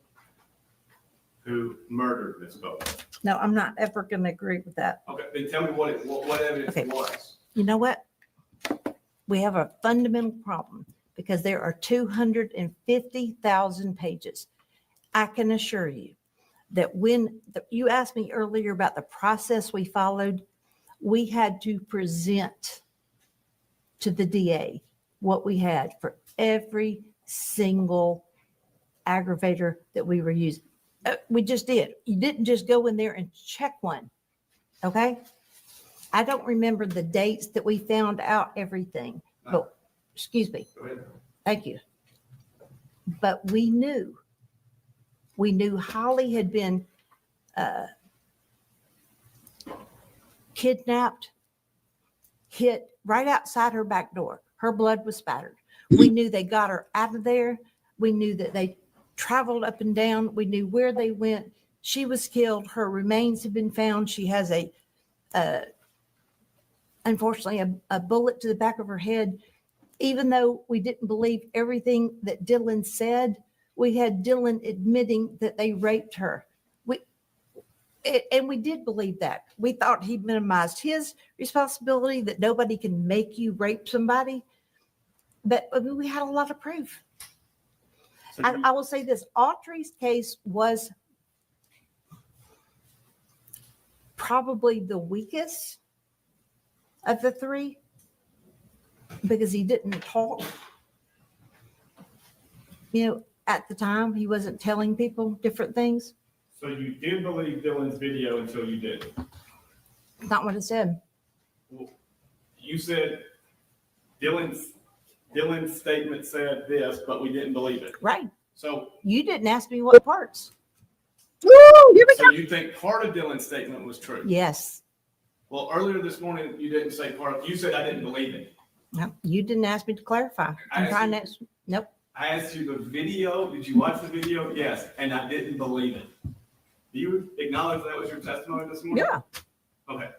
who murdered Miss Bobo. No, I'm not ever going to agree with that. Okay, then tell me what evidence it was. You know what? We have a fundamental problem because there are 250,000 pages. I can assure you that when you asked me earlier about the process we followed, we had to present to the DA what we had for every single aggravator that we were using. We just did. You didn't just go in there and check one. Okay. I don't remember the dates that we found out everything, but excuse me. Thank you. But we knew Holly had been kidnapped, hit right outside her back door. Her blood was spattered. We knew they got her out of there. We knew that they traveled up and down. We knew where they went. She was killed. Her remains have been found. She has unfortunately, a bullet to the back of her head. Even though we didn't believe everything that Dylan said, we had Dylan admitting that they raped her. And we did believe that. We thought he minimized his responsibility, that nobody can make you rape somebody. But I mean, we had a lot of proof. I will say this, Autry's case was probably the weakest of the three because he didn't talk. You know, at the time, he wasn't telling people different things. So you did believe Dylan's video until you didn't? Not what it said. Well, you said Dylan's statement said this, but we didn't believe it. Right. So you didn't ask me what parts. Woo, here we so go. you think part of Dylan's statement was true? Yes. Well, earlier this morning, you didn't say part of, you said I didn't believe it. No, you didn't ask me to clarify. I'm trying to, nope. I asked you the video. Did you watch the video? Yes. And I didn't believe it. Do you acknowledge that was your testimony this morning? Yeah. Okay.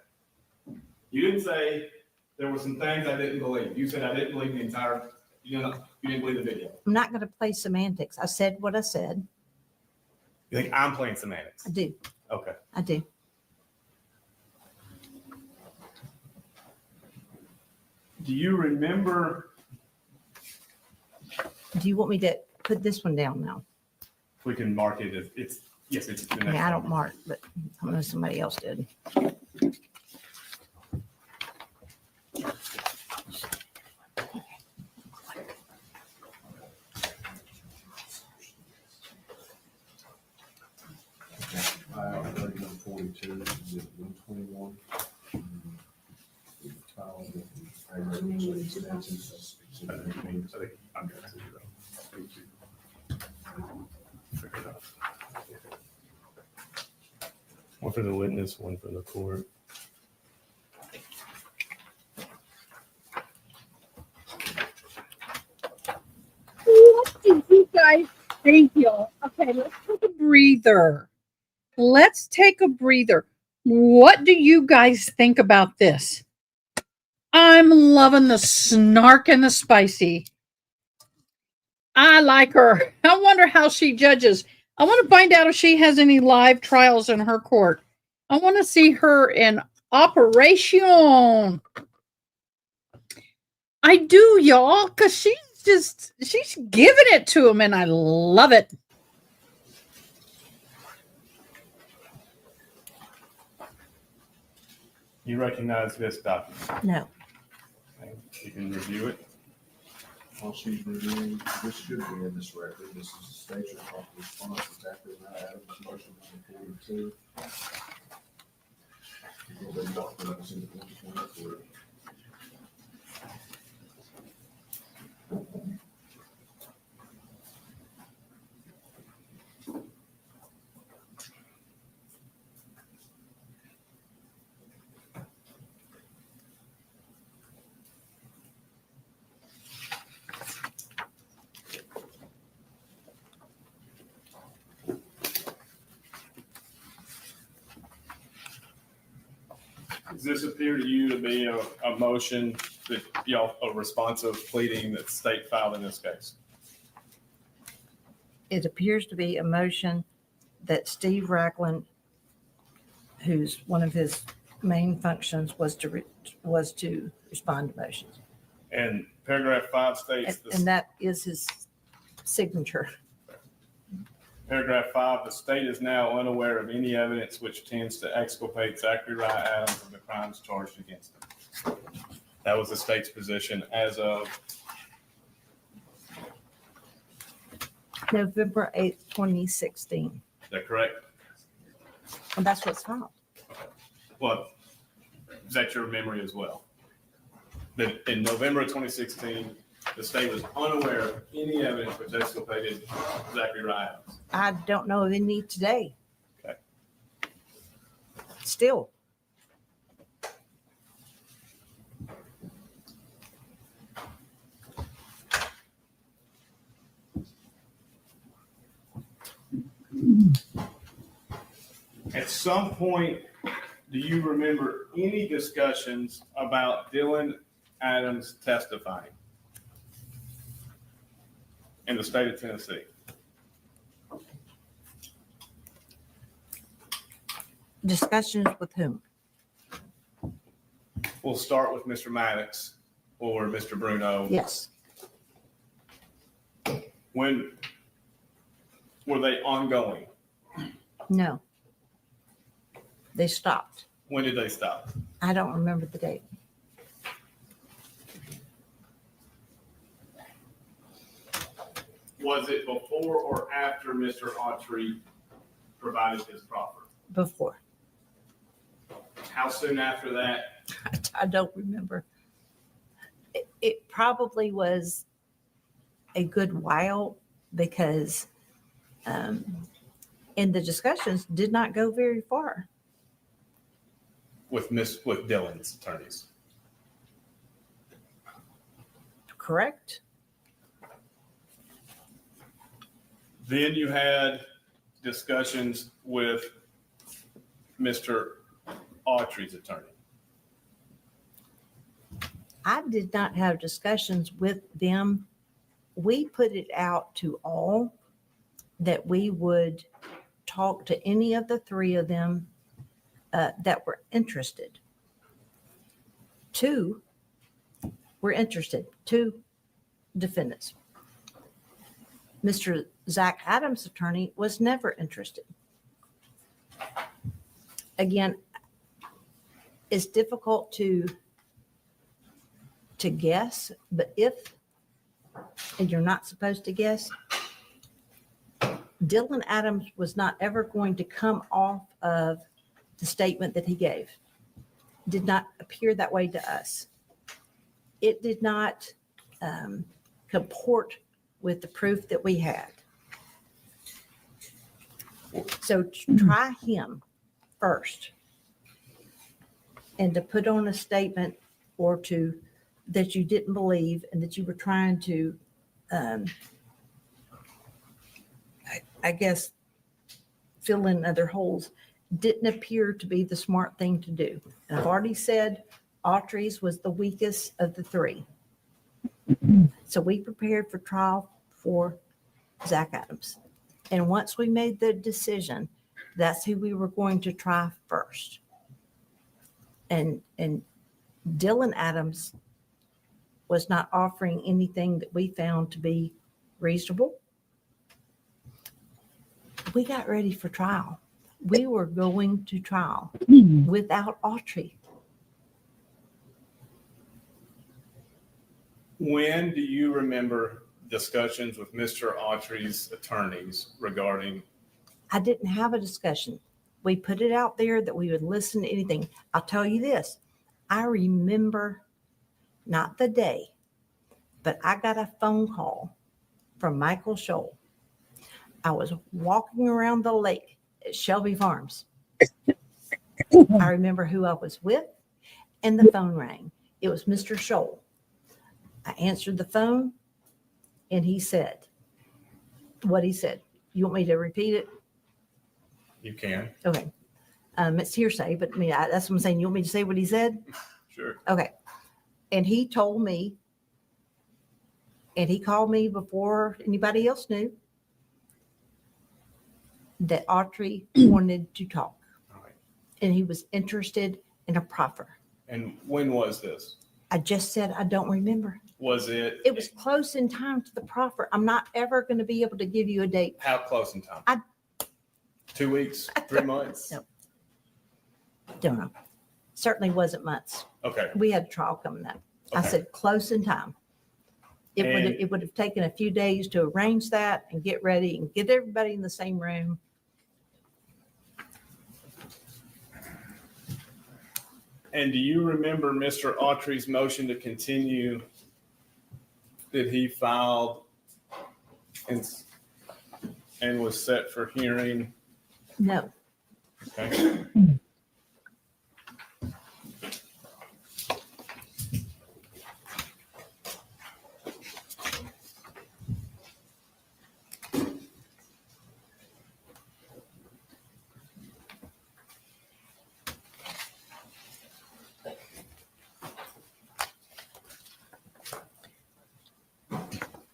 You didn't say there were some things I didn't believe. You said I didn't believe the entire, you didn't believe the video. I'm not going to play semantics. I said what I said. You think I'm playing semantics? I do. Okay. I do. Do you remember? Do you want me to put this one down now? If we can mark it as it's, yes, it's the I next mean, I one. don't mark, but I know somebody else did. File 3142, 121. One for the witness, one for the court. What did you guys think, y'all? Okay, let's take a breather. Let's take a breather. What do you guys think about this? I'm loving the snark and the spicy. I like her. I wonder how she judges. I want to find out if she has any live trials in her court. I want to see her in operation. I do, y'all, because she's giving it to him, and I love it. You recognize this document? No. Okay, you can review it. While she's reviewing, this should be in this record. This is the state's response to Zachary Adams, motion number 42. They documents in the 2024. Does this appear to you to be a motion that y'all, a responsive pleading that the state filed in this case? It appears to be a motion that Steve Racklin, who's one of his main functions was to respond to motions. And paragraph 5 states this. And that is his signature. Paragraph 5, the state is now unaware of any evidence which tends to exculpate Zachary Adams of the crimes charged against him. That was the state's position as of November 8th, 2016. Is that correct? And that's what's filed. Well, is that your memory as well? That in November of 2016, the state was unaware of any evidence which exculpated Zachary Adams. I don't know of any today. Okay. Still. At some point, do you remember any discussions about Dylan Adams testifying in the state of Tennessee? Discussions with whom? We'll start with Mr. Maddox or Mr. Bruno. Yes. When were they ongoing? No. They stopped. When did they stop? I don't remember the date. Was it before or after Mr. Autry provided his proffer? Before. How soon after that? I don't remember. It probably was a good while because and the discussions did not go very far. With Dylan's attorneys. Correct? Then you had discussions with Mr. Autry's attorney. I did not have discussions with them. We put it out to all that we would talk to any of the three of them that were interested. 2 were interested, 2 defendants. Mr. Zach Adams' attorney was never interested. Again, it's difficult to guess, but and you're not supposed to guess, Dylan Adams was not ever going to come off of the statement that he gave. Did not appear that way to us. It did not comport with the proof that we had. So to try him first and to put on a statement or that you didn't believe and that you were trying to, I guess, fill in other holes, didn't appear to be the smart thing to do. And I've already said Autry's was the weakest of the 3. So we prepared for trial for Zach Adams. And once we made the decision, that's who we were going to try first. And Dylan Adams was not offering anything that we found to be reasonable. We got ready for trial. We were going to trial without Autry. When do you remember discussions with Mr. Autry's attorneys regarding? I didn't have a discussion. We put it out there that we would listen to anything. I'll tell you this. I remember not the day, but I got a phone call from Michael Scholl. I was walking around the lake at Shelby Farms. I remember who I was with, and the phone rang. It was Mr. Scholl. I answered the phone, and he said what he said. You want me to repeat it? You can. Okay. It's hearsay, but I mean, that's what I'm saying. You want me to say what he said? Sure. Okay. And he told me, and he called me before anybody else knew, that Autry wanted to talk. All right. And he was interested in a proffer. And when was this? I just said, I don't remember. Was it? It was close in time to the proffer. I'm not ever going to be able to give you a date. How close in time? 2 weeks, 3 months? No. Don't know. Certainly wasn't months. Okay. We had a trial coming up. I Okay. said, close in time. And- It would have taken a few days to arrange that and get ready and get everybody in the same room. And do you remember Mr. Autry's motion to continue that he filed and was set for hearing? No. Okay.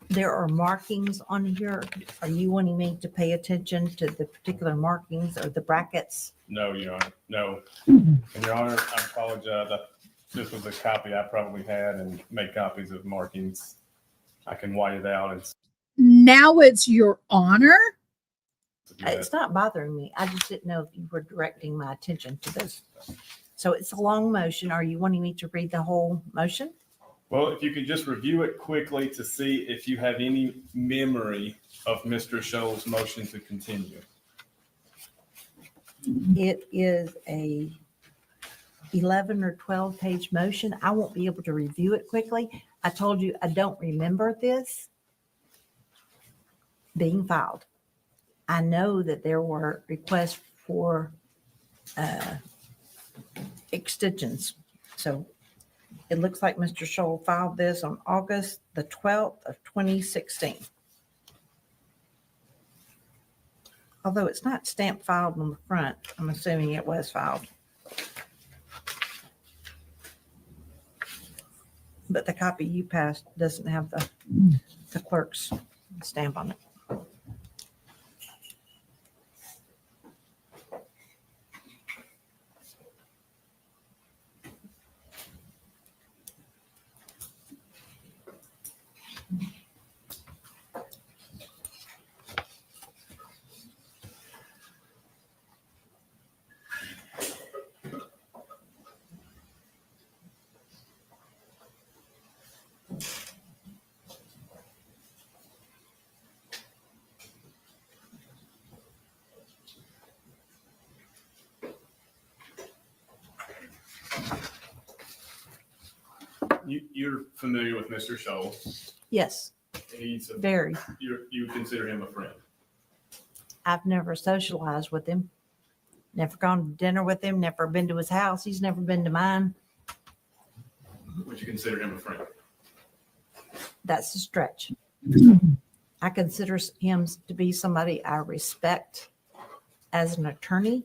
There are markings on here. Are you wanting me to pay attention to the particular markings or the brackets? No, Your Honor, no. And Your Honor, I apologize. This was a copy I probably had and made copies of markings. I can white it out and. Now it's your honor. It's not bothering me. I just didn't know if you were directing my attention to those. So it's a long motion. Are you wanting me to read the whole motion? Well, if you could just review it quickly to see if you have any memory of Mr. Scholl's motion to continue. It is a 11 or 12 page motion. I won't be able to review it quickly. I told you I don't remember this being filed. I know that there were requests for extensions. So it looks like Mr. Scholl filed this on August the 12th of 2016. Although it's not stamped filed on the front, I'm assuming it was filed. But the copy you passed doesn't have the clerk's stamp on it. You're familiar with Mr. Scholl. Yes, He's a, very. you consider him a friend. I've never socialized with him. Never gone to dinner with him, never been to his house. He's never been to mine. Would you consider him a friend? That's a stretch. I consider him to be somebody I respect as an attorney.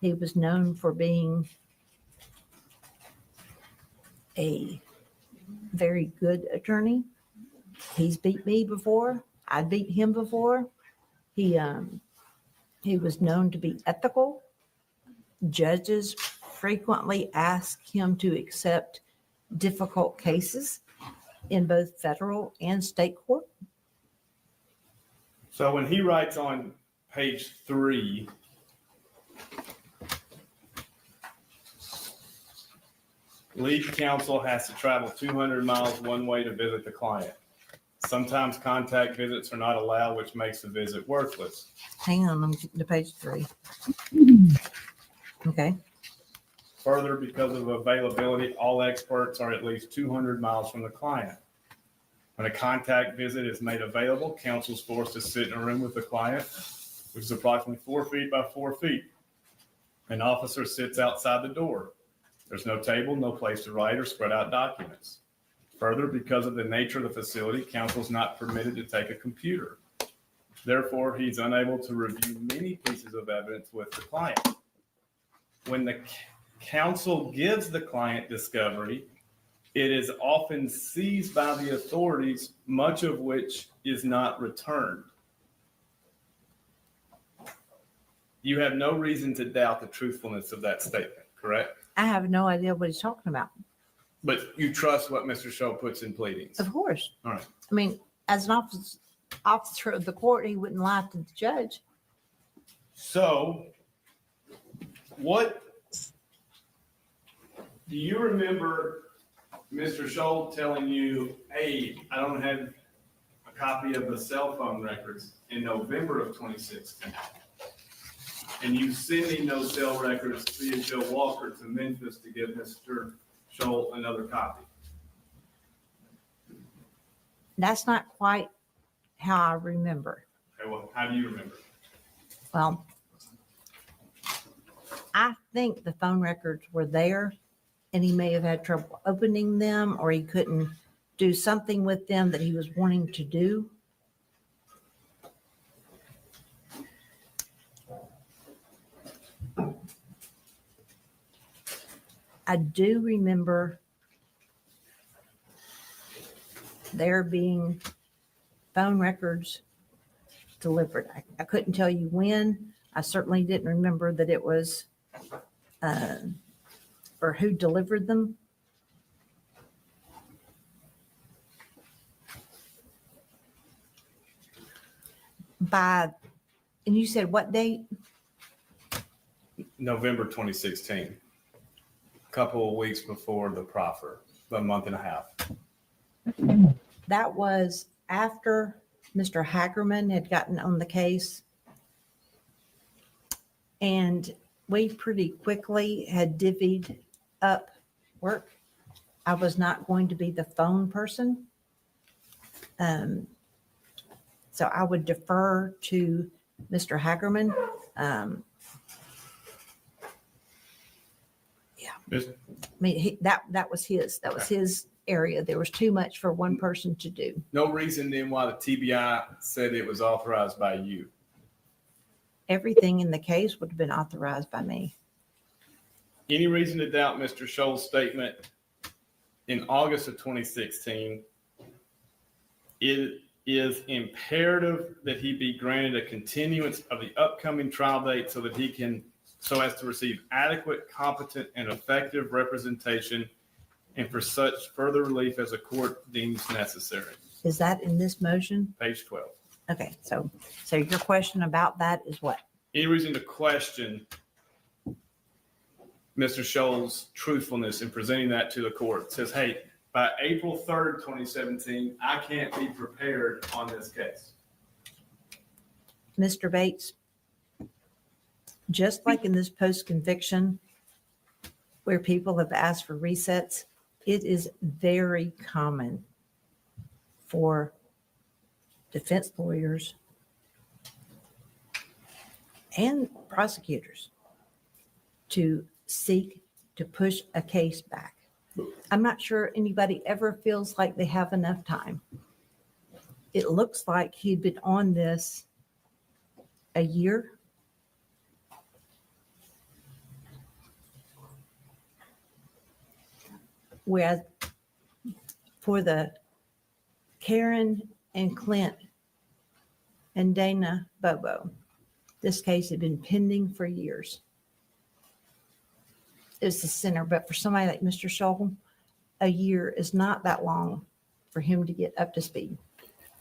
He was known for being a very good attorney. He's beat me before. I beat him before. He was known to be ethical. Judges frequently ask him to accept difficult cases. in both federal and state court. So when he writes on page 3, lead counsel has to travel 200 miles one way to visit the client. Sometimes contact visits are not allowed, which makes the visit worthless. Hang on, I'm getting to page 3. Okay. Further, because of availability, all experts are at least 200 miles from the client. When a contact visit is made available, counsel is forced to sit in a room with the client, which is approximately 4 feet by 4 feet. An officer sits outside the door. There's no table, no place to write or spread out documents. Further, because of the nature of the facility, counsel is not permitted to take a computer. Therefore, he's unable to review many pieces of evidence with the client. When the counsel gives the client discovery, it is often seized by the authorities, much of which is not returned. You have no reason to doubt the truthfulness of that statement, correct? I have no idea what he's talking about. But you trust what Mr. Scholl puts in pleadings? Of course. All right. I mean, as an officer of the court, he wouldn't lie to the judge. So, what do you remember Mr. Scholl telling you, hey, I don't have a copy of the cell phone records in November of 2016? And you sending those cell records via Joe Walker to Memphis to give Mr. Scholl another copy? That's not quite how I remember. Okay, well, how do you remember? Well, I think the phone records were there and he may have had trouble opening them or he couldn't do something with them that he was wanting to do. I do remember there being phone records delivered. I couldn't tell you when. I certainly didn't remember that it was or who delivered them. And you said what date? November 2016. A couple of weeks before the proffer, a month and a half. That was after Mr. Hagerman had gotten on the case. And we pretty quickly had divvied up work. I was not going to be the phone person. So I would defer to Mr. Hagerman. I mean, that was his area. There was too much for one person to do. No reason then why the TBI said it was authorized by you. Everything in the case would have been authorized by me. Any reason to doubt Mr. Scholl's statement in August of 2016? It is imperative that he be granted a continuance of the upcoming trial date so as to receive adequate, competent, and effective representation and for such further relief as the court deems necessary. Is that in this motion? Page 12. Okay, so your question about that is what? Any reason to question Mr. Scholl's truthfulness in presenting that to the court? It says, hey, by April 3rd, 2017, I can't be prepared on this case. Mr. Bates, just like in this post-conviction where people have asked for resets, it is very common for defense lawyers and prosecutors to seek to push a case back. I'm not sure anybody ever feels like they have enough time. It looks like he'd been on this a year. Whereas for the Karen and Clint and Dana Bobo, this case had been pending for years. It's the center, but for somebody like Mr. Scholl, a year is not that long for him to get up to speed.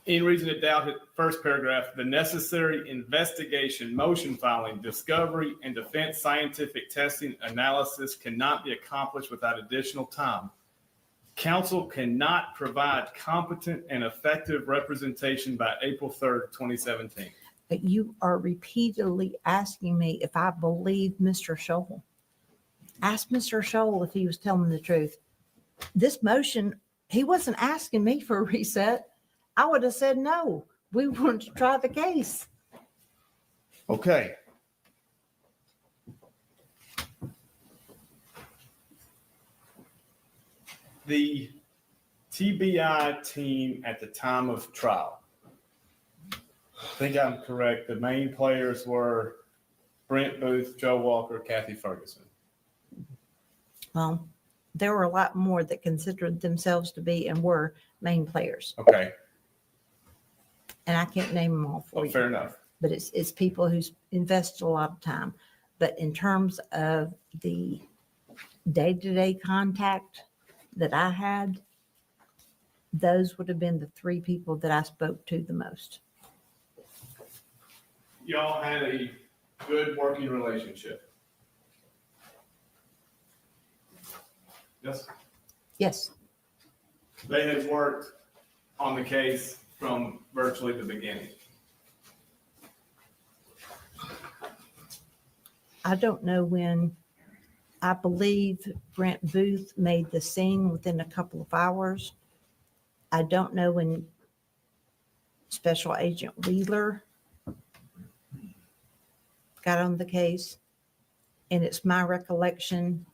Any reason to doubt it? First paragraph, the necessary investigation, motion filing, discovery, and defense scientific testing analysis cannot be accomplished without additional time. Counsel cannot provide competent and effective representation by April 3rd, 2017. But you are repeatedly asking me if I believe Mr. Scholl. Ask Mr. Scholl if he was telling the truth. This motion, he wasn't asking me for a reset. I would have said no. We wanted to try the case. Okay. The TBI team at the time of trial, I think I'm correct. The main players were Brent Booth, Joe Walker, Kathy Ferguson. Well, there were a lot more that considered themselves to be and were main players. Okay. And I can't name them all for Well, you. fair enough. But it's people who's invested a lot of time. But in terms of the day-to-day contact that I had, those would have been the three people that I spoke to the most. Y'all had a good working relationship. Yes. Yes. They had worked on the case from virtually the beginning. I don't know when. I believe Brent Booth made the scene within a couple of hours. I don't know when Special Agent Wheeler got on the case. And it's my recollection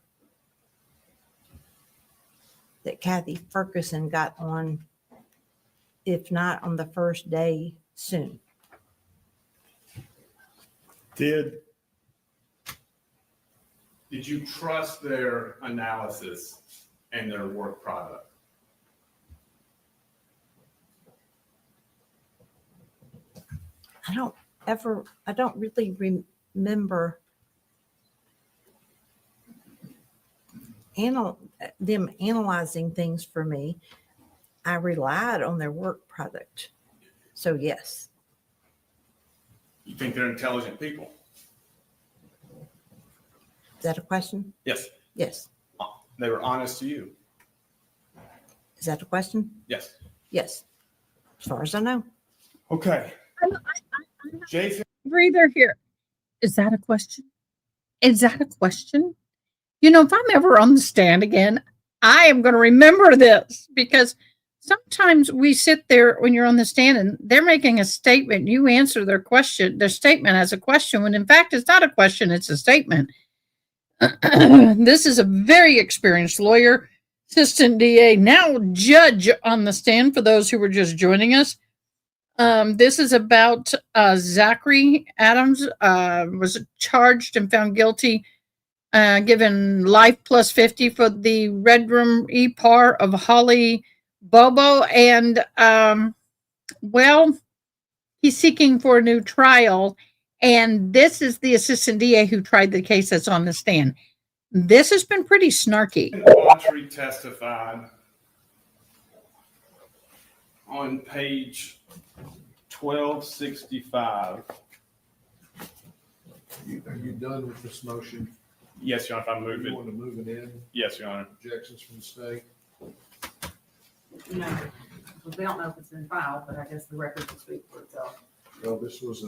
that Kathy Ferguson got on, if not on the first day, soon. Did you trust their analysis and their work product? I don't really remember them analyzing things for me. I relied on their work product. So yes. You think they're intelligent people? Is that a question? Yes. Yes. They were honest to you? Is that a question? Yes. Yes. As far as I know. Okay. Jason? Breather here. Is that a question? Is that a question? You know, if I'm ever on the stand again, I am going to remember this, because sometimes we sit there when you're on the stand and they're making a statement. You answer their statement as a question, when in fact it's not a question, it's a statement. This is a very experienced lawyer, assistant DA, now judge on the stand for those who were just joining us. This is about Zachary Adams, was charged and found guilty, given life plus 50 for the redrum epar of Holly Bobo. And, well, he's seeking for a new trial. And this is the assistant DA who tried the case that's on the stand. This has been pretty snarky. Autry testified on page 1265. Are you done with this motion? Yes, Your Honor, if I move You it. want to move it in? Yes, Your Honor. Objections from the state? No, we don't know if it's been filed, but I guess the record will speak for itself. No, this was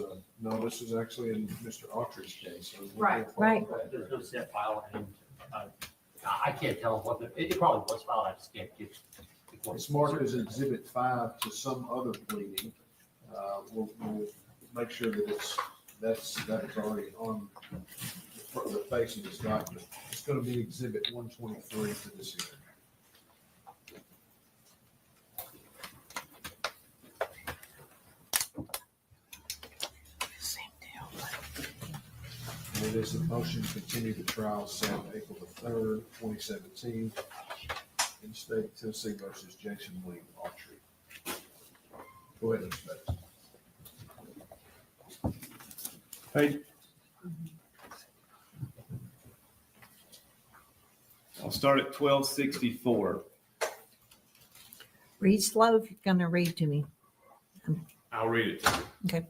actually in Mr. Autry's case. So we'll Right. go forward Right. with that. There's no set file, and I can't tell what it probably was filed. I just can't get. It's marked as Exhibit 5 to some other pleading. We'll make sure that that is already on the face of this document. It's going to be Exhibit 123 to this hearing. And it is a motion to continue the trial set April the 3rd, 2017, in state of Tennessee versus Jason William Autry. Go ahead, Mr. Bates. Page. I'll start at 1264. Read slow if you're gonna read to me. I'll read it to you. Okay.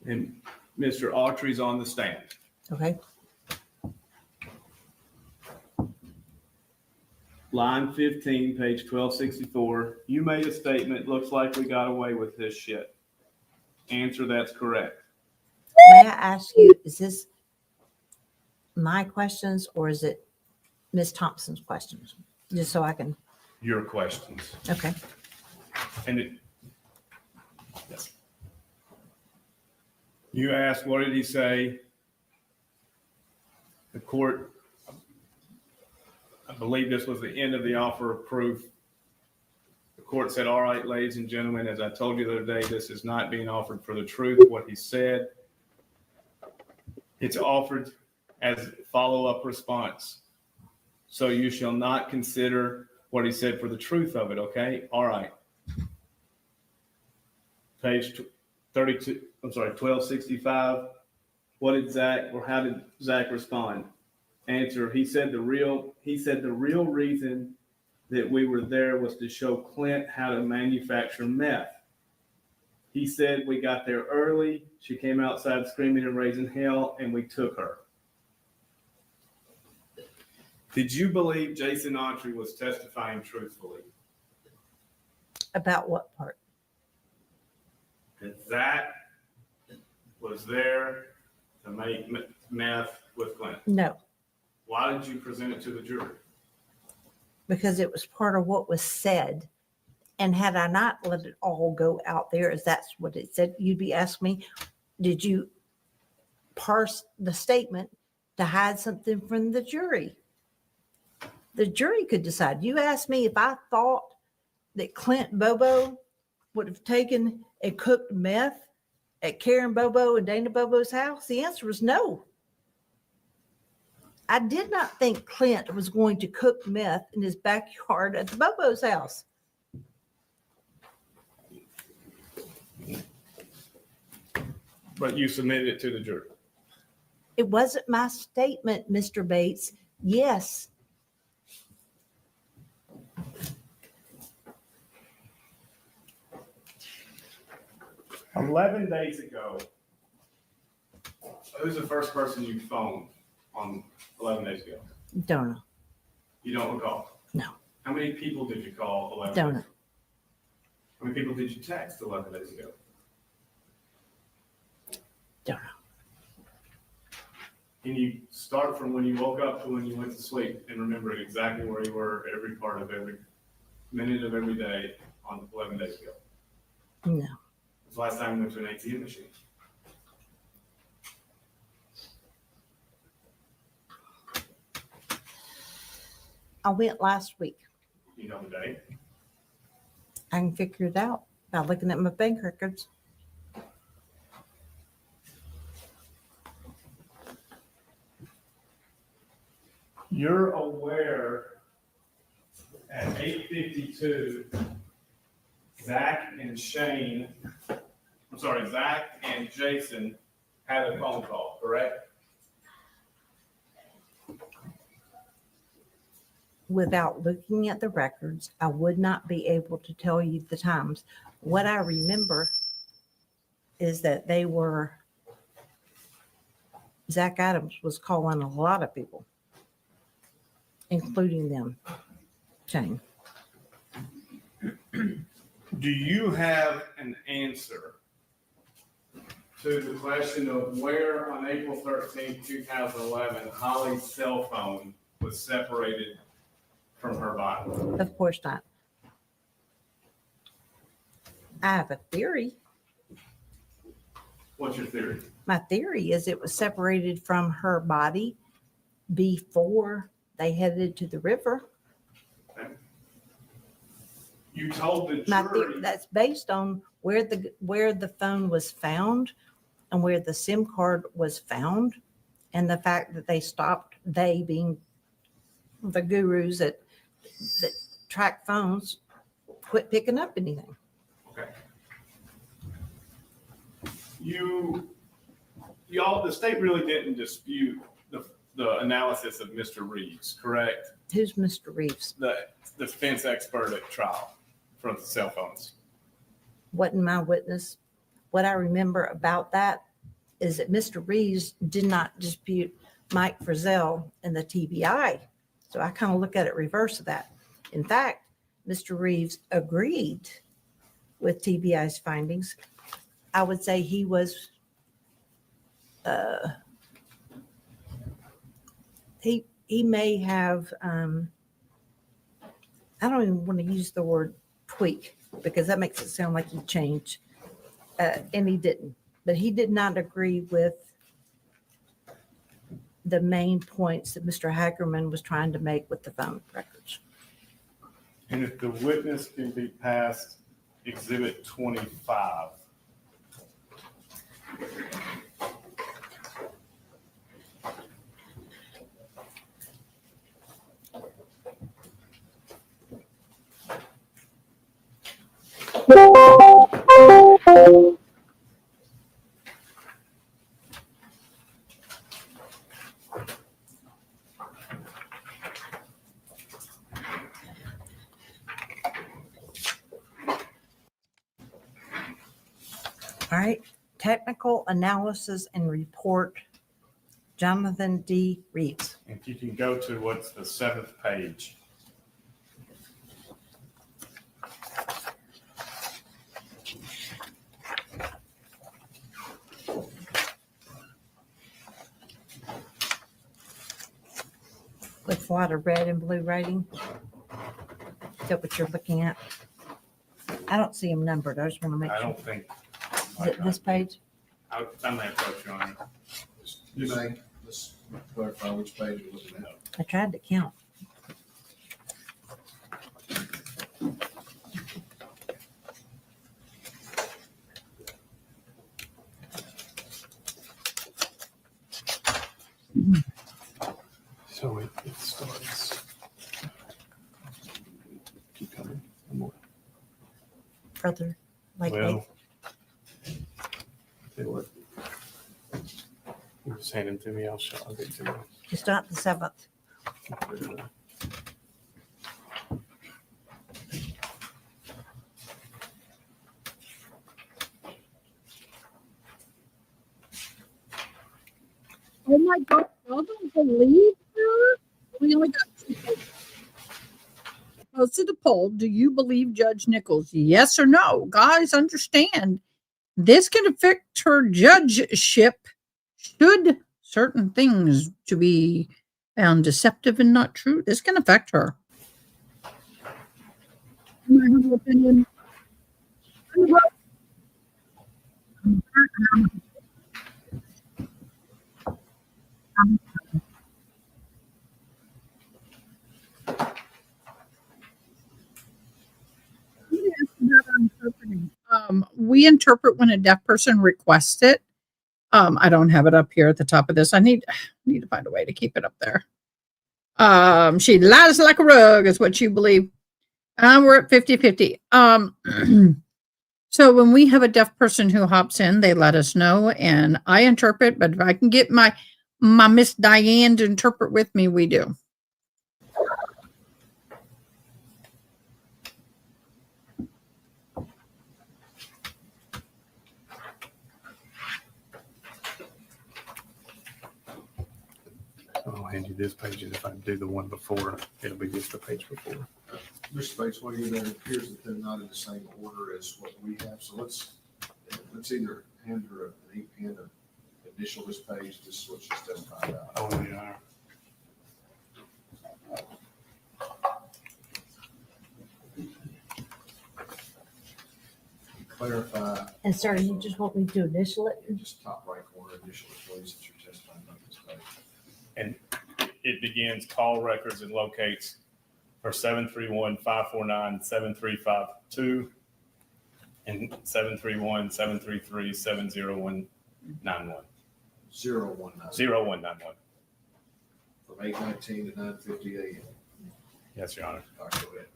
And Mr. Autry's on the stand. Okay. Line 15, page 1264. You made a statement, looks like we got away with this shit. Answer, that's correct. May I ask you, is this my questions or is it Ms. Thompson's questions? Just so I can, Your questions. okay. And it, yes. You asked, what did he say? The court, I believe this was the end of the offer of proof. The court said, all right, ladies and gentlemen, as I told you the other day, this is not being offered for the truth, what he said. It's offered as follow-up response. So you shall not consider what he said for the truth of it, okay? All right. Page 32, I'm sorry, 1265. What did Zach, or how did Zach respond? Answer, he said the real reason that we were there was to show Clint how to manufacture meth. He said we got there early. She came outside screaming and raising hell, and we took her. Did you believe Jason Autry was testifying truthfully? About what part? That Zach was there to make meth with Clint? No, Why did you present it to the jury? because it was part of what was said. And had I not let it all go out there, as that's what it said, you'd be asking me, did you parse the statement to hide something from the jury? The jury could decide. You asked me if I thought that Clint Bobo would have taken and cooked meth at Karen Bobo and Dana Bobo's house. The answer was no. I did not think Clint was going to cook meth in his backyard at the Bobo's house. But you submitted it to the jury. It wasn't my statement, Mr. Bates. Yes. $11 days ago, who's the first person you phoned on 11 days ago? Don't know. You don't recall? No. How many people did you call 11 Don't days know. ago? How many people did you text 11 days ago? Don't know. Can you start from when you woke up to when you went to sleep and remember exactly where you were every part of every minute of every day on 11 days ago? No. It's the last time you went to an ATM machine. I went last week. You know the day? I can figure it out by looking at my bank records. You're aware at 8:52, Zach and Jason had a phone call, correct? Without looking at the records, I would not be able to tell you the times. What I remember is that Zach Adams was calling a lot of people, including them, Shane. Do you have an answer to the question of where on April 13th, 2011, Holly's cell phone was separated from her body? Of course not. I have a theory. What's your theory? My theory is it was separated from her body before they headed to the river. You told the My jury. theory, that's based on where the phone was found and where the SIM card was found, and the fact that they stopped, they being the gurus that track phones, quit picking up anything. Okay. Y'all, the state really didn't dispute the analysis of Mr. Reeves, correct? Who's Mr. Reeves? The defense expert at trial. for the cell phones. Wasn't my witness. What I remember about that is that Mr. Reeves did not dispute Mike Frizzell and the TBI. So I kind of look at it reverse of that. In fact, Mr. Reeves agreed with TBI's findings. I would say he was, he may have, I don't even want to use the word tweak because that makes it sound like he changed. And he didn't, but he did not agree with the main points that Mr. Hackerman was trying to make with the phone records. And if the witness can be passed Exhibit 25. All right, technical analysis and report, Jonathan D. Reeves. If you can go to what's the 7th page. With a lot of red and blue writing. Is that what you're looking at? I don't see them numbered. I just want to make I sure. don't think. Is it this page? I may have put you on. You may, let's clarify which page you're looking at. I tried to count. So it starts. Keep coming. One more. Brother, like Well, tell you what. You just hand them to me. I'll get to you. It's not the 7th. Oh my God, y'all don't believe her? We only got 2 votes. Posted the poll. Do you believe Judge Nichols? Yes or no? Guys, understand this can affect her judgeship should certain things to be found deceptive and not true. This can affect her. My humble opinion. We interpret when a deaf person requests it. I don't have it up here at the top of this. I need to find a way to keep it up there. She lies like a rug is what you believe. We're at 50-50. So when we have a deaf person who hops in, they let us know and I interpret, but if I can get my Miss Diane to interpret with me, we do. I'll hand you this page, and if I do the one before, it'll be just the page before. Mr. Bates, what do you know? It appears that they're not in the same order as what we have, so let's either hand her an ink pen or initial this page, this is what she's testifying about. Oh, they are. Clarify, And sir, you just want me to initial it? just top right corner, initial it, please, that you're testifying about this page. And it begins call records and locates for 731-549-7352 and 731-733-70191. 0191. From 8:19 to 9:50 a.m. Yes, Your Honor. All right, go ahead.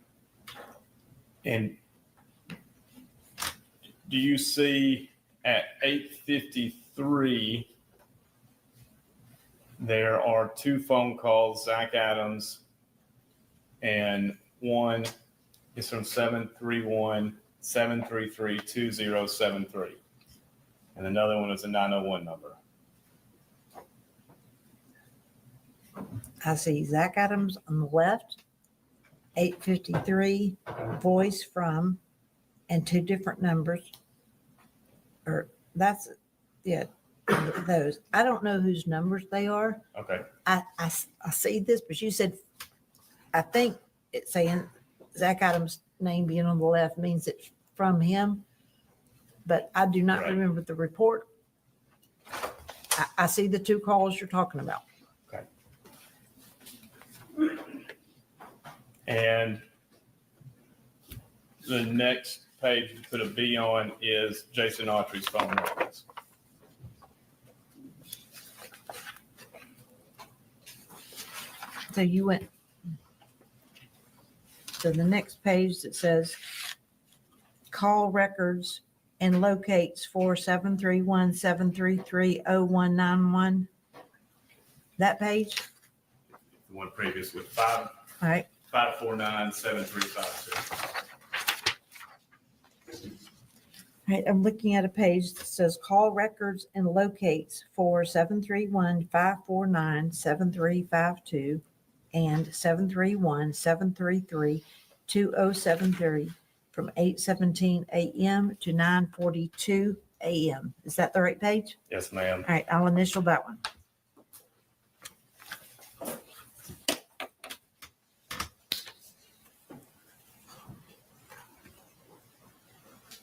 And do you see at 8:53, there are 2 phone calls, Zach Adams and one It's from 731-733-2073. And another one is a 901 number. I see Zach Adams on the left, 853 voice from, and two different numbers. Or that's, yeah, those. I don't know whose numbers they are. Okay. I see this, but you said, I think it's saying Zach Adams' name being on the left means it's from him, but I do not Right. remember the report. I see the two calls you're talking about. Okay. And the next page to put a B on is Jason Autry's phone records. So you went to the next page that says call records and locates for 731-733-0191. That page? The one previous with All right. 549-7352. All right, I'm looking at a page that says call records and locates for 731-549-7352 and 731-733-2073 from 8:17 a.m. to 9:42 a.m. Is that the right page? Yes, ma'am. All right, I'll initial that one.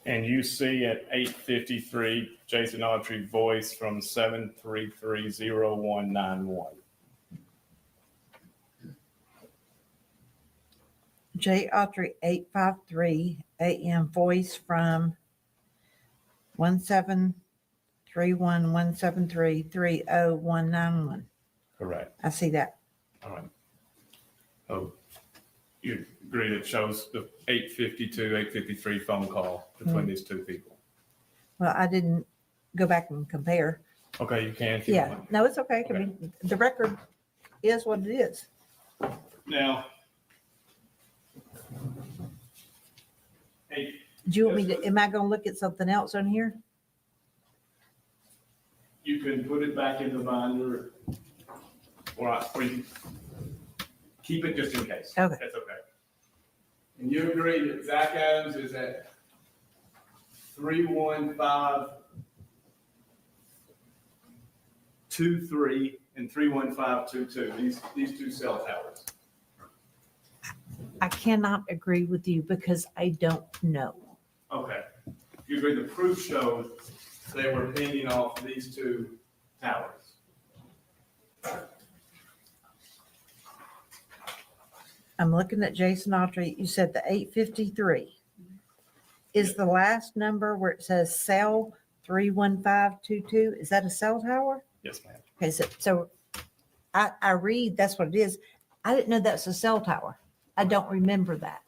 And you see at 8:53, Jason Autry voice from 733-0191. J. Autry 853 a.m. voice from 17311733091. Correct. I see that. All right. Oh, you agree it shows the 8:52, 8:53 phone call between these two people. Well, I didn't go back and compare. Okay, you can. if you Yeah, want. no, it's okay. I mean, the record is what it is. Now, hey, Do you want me to, am I going to look at something else on here? you can put it back in the binder, or you can keep it just in case. Okay. That's okay. And you agree that Zach Adams is at 31523 and 31522, these two cell towers. I cannot agree with you because I don't know. Okay. You agree the proof shows they were pinging off these two towers. I'm looking at Jason Autry. You said the 853 is the last number where it says cell 31522. Is that a cell tower? Yes, ma'am. Okay, so I read that's what it is. I didn't know that's a cell tower. I don't remember that.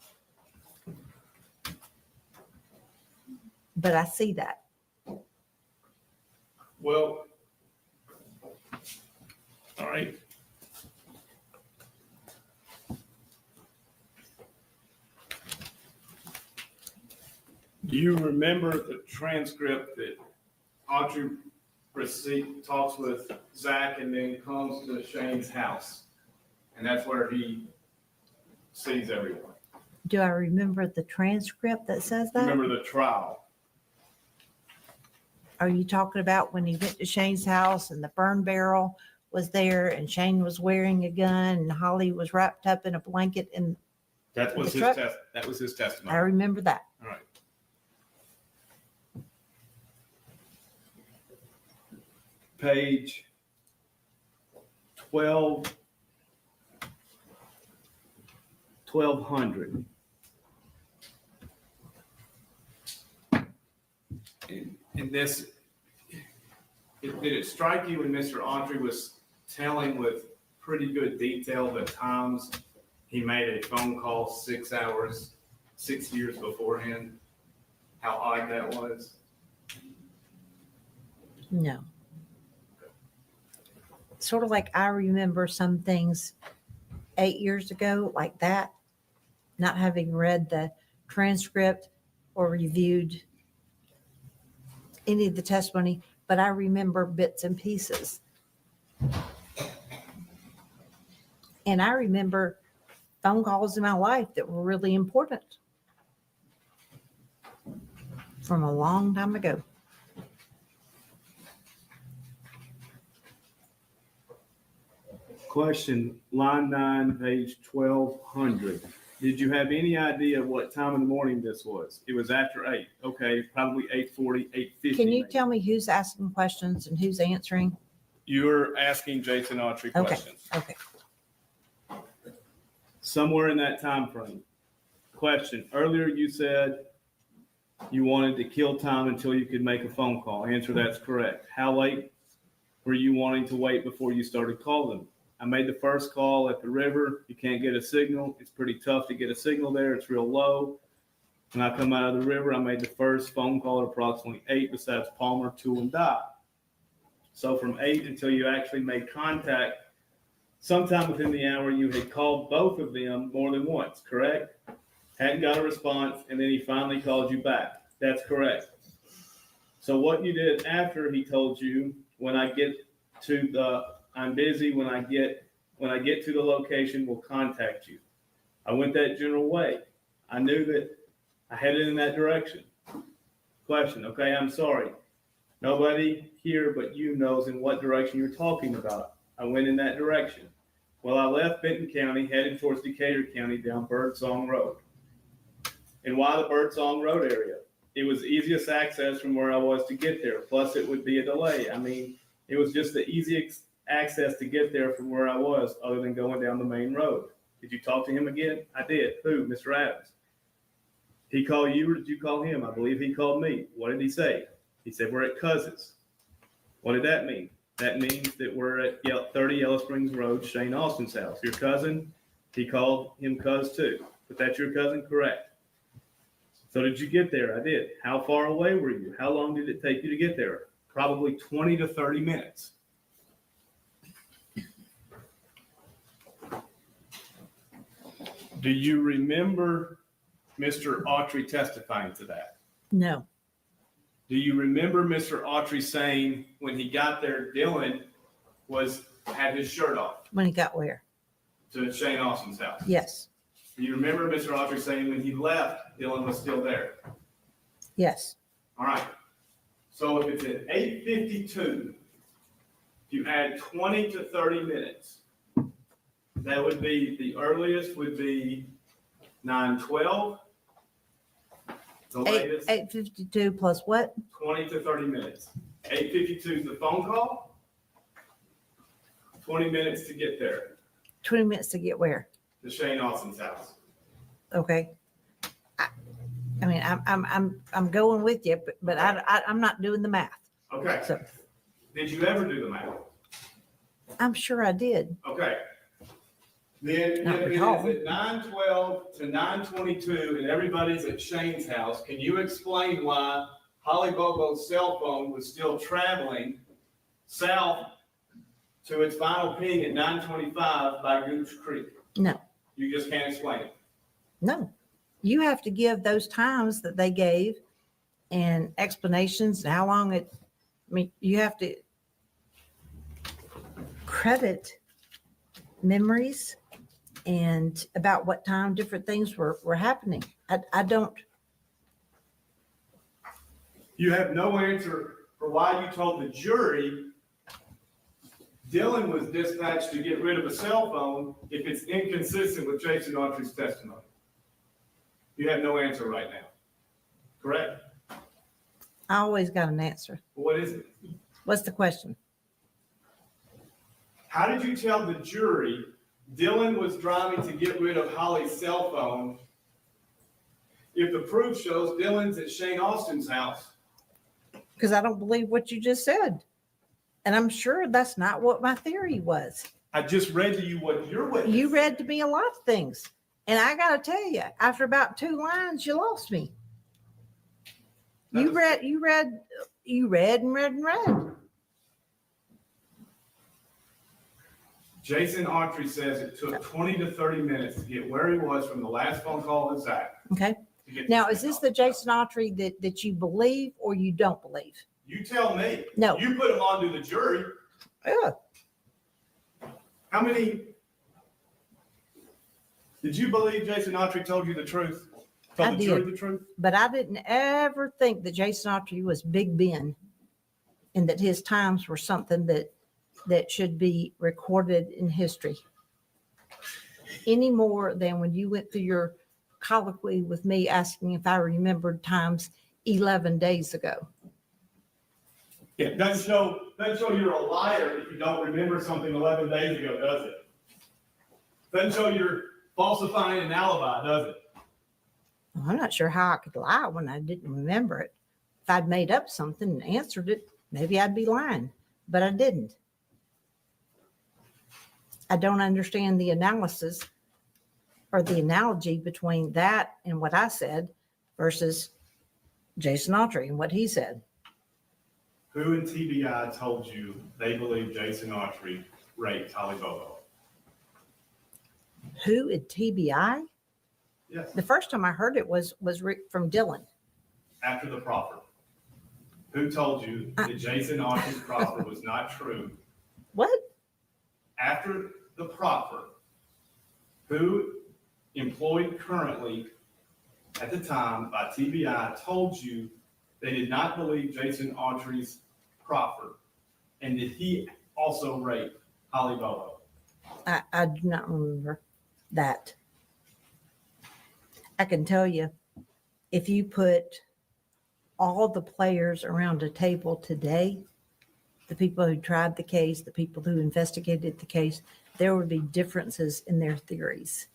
But I see that. Well, all right. Do you remember the transcript that Audrey talks with Zach and then comes to Shane's house? And that's where he sees everyone. Do I remember the transcript that says that? Remember the trial? Are you talking about when he went to Shane's house and the burn barrel was there and Shane was wearing a gun and Holly was wrapped up in a blanket and That was The his truck? that was his testimony. I remember that. All right. Page 1200. And this, did it strike you when Mr. Autry was telling with pretty good detail the times he made a phone call 6 years beforehand? How odd that was? No. Sort of like I remember some things 8 years ago like that, not having read the transcript or reviewed any of the testimony, but I remember bits and pieces. And I remember phone calls in my life that were really important from a long time ago. Question, line 9, page 1200. Did you have any idea what time in the morning this was? It was after 8. Okay, probably 8:40, 8:50. Can you maybe. tell me who's asking questions and who's answering? You're asking Jason Autry Okay. questions. Okay. Somewhere in that time frame. Question, earlier you said you wanted to kill time until you could make a phone call. Answer, that's correct. How late were you wanting to wait before you started calling? I made the first call at the river. You can't get a signal. It's pretty tough to get a signal there. It's real low. When I come out of the river, I made the first phone call at approximately 8 besides Palmer, Tool, and Dot. So from 8 until you actually made contact, sometime within the hour, you had called both of them more than once, correct? Hadn't got a response, and then he finally called you back. That's correct. So what you did after he told you, when I get to the, I'm busy, when I get to the location, we'll contact you. I went that general way. I knew that I headed in that direction. Question, okay, I'm sorry. Nobody here but you knows in what direction you're talking about. I went in that direction. Well, I left Benton County, headed towards Decatur County down Birdsong Road. And why the Birdsong Road area? It was easiest access from where I was to get there. Plus, it would be a delay. I mean, it was just the easiest access to get there from where I was, other than going down the main road. Did you talk to him again? I did. Who? Mr. Adams. He called you, or did you call him? I believe he called me. What did he say? He said, we're at Cousins. What did that mean? That means that we're at 30 Yellow Springs Road, Shane Austin's house. Your cousin, he called him Cuz too. But that's your cousin? Correct. So did you get there? I did. How far away were you? How long did it take you to get there? Probably 20 to 30 minutes. Do you remember Mr. Autry testifying to that? No. Do you remember Mr. Autry saying when he got there, Dylan had his shirt off When he got where? to Shane Austin's house? Yes. Do you remember Mr. Autry saying when he left, Dylan was still there? Yes. All right. So if it's at 8:52, if you add 20 to 30 minutes, that would be, the earliest would be 9:12. The latest, 8:52 plus what? 20 to 30 minutes. 8:52 is the phone call. 20 minutes to get there, 20 minutes to get where? to Shane Austin's house. Okay. I mean, I'm going with you, but I'm not doing the math. Okay. So Did you ever do the math? I'm sure I did. Okay. Then Not if it is recall. at 9:12 to 9:22 and everybody's at Shane's house, can you explain why Holly Bobo's cell phone was still traveling south to its final ping at 9:25 by Gooch Creek? No. You just can't explain it. No. You have to give those times that they gave and explanations and how long I mean, you have to credit memories and about what time different things were happening. I don't. You have no answer for why you told the jury Dylan was dispatched to get rid of a cell phone if it's inconsistent with Jason Autry's testimony. You have no answer right now, correct? I always got an answer. What is it? What's the question? How did you tell the jury Dylan was driving to get rid of Holly's cell phone if the proof shows Dylan's at Shane Austin's house? Because I don't believe what you just said. And I'm sure that's not what my theory was. I just read to you what your witness. You read to me a lot of things. And I got to tell you, after about 2 lines, you lost me. You read and read and read. Jason Autry says it took 20 to 30 minutes to get where he was from the last phone call with Zach. Okay. to get Now, to is this the Jason Autry that you believe or you don't believe? You tell me. No. You put him on to the jury. Yeah. How many? Did you believe Jason Autry told you the truth? Told I the jury did. the truth? But I didn't ever think that Jason Autry was Big Ben and that his times were something that should be recorded in history. Any more than when you went through your colloquy with me asking if I remembered times 11 days ago. Yeah, it doesn't show you're a liar if you don't remember something 11 days ago, does it? Doesn't show you're falsifying an alibi, does it? Well, I'm not sure how I could lie when I didn't remember it. If I'd made up something and answered it, maybe I'd be lying, but I didn't. I don't understand the analysis or the analogy between that and what I said versus Jason Autry and what he said. Who in TBI told you they believe Jason Autry raped Holly Bobo? Who at TBI? Yes. The first time I heard it was from Dylan. After the proffer. Who told you that Jason Autry's proffer was not true? What? After the proffer, who employed currently at the time by TBI told you they did not believe Jason Autry's proffer, and did he also rape Holly Bobo? I do not remember that. I can tell you, if you put all the players around a table today, the people who tried the case, the people who investigated the case, there would be differences in their theories,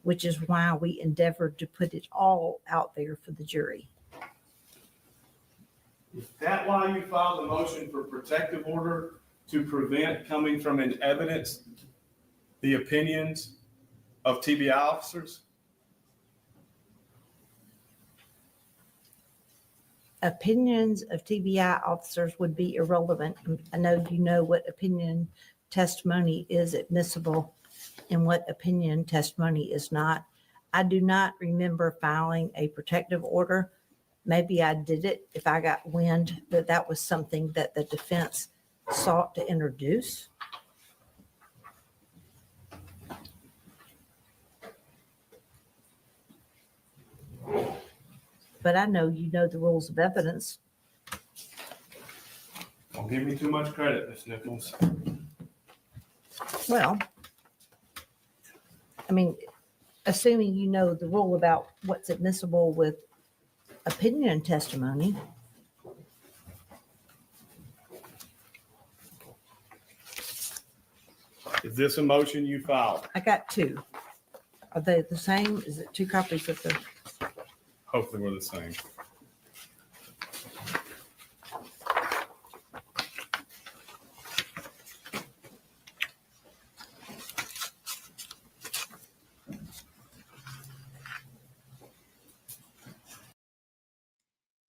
which is why we endeavored to put it all out there for the jury. Is that why you filed a motion for protective order to prevent coming from in evidence the opinions of TBI officers? Opinions of TBI officers would be irrelevant. I know you know what opinion testimony is admissible and what opinion testimony is not. I do not remember filing a protective order. Maybe I did it if I got wind that that was something that the defense sought to introduce. But I know you know the rules of evidence. Don't give me too much credit, Ms. Nichols. Well, I mean, assuming you know the rule about what's admissible with opinion testimony. Is this a motion you filed? I got two. Are they the same? Is it two copies of the? Hopefully we're the same.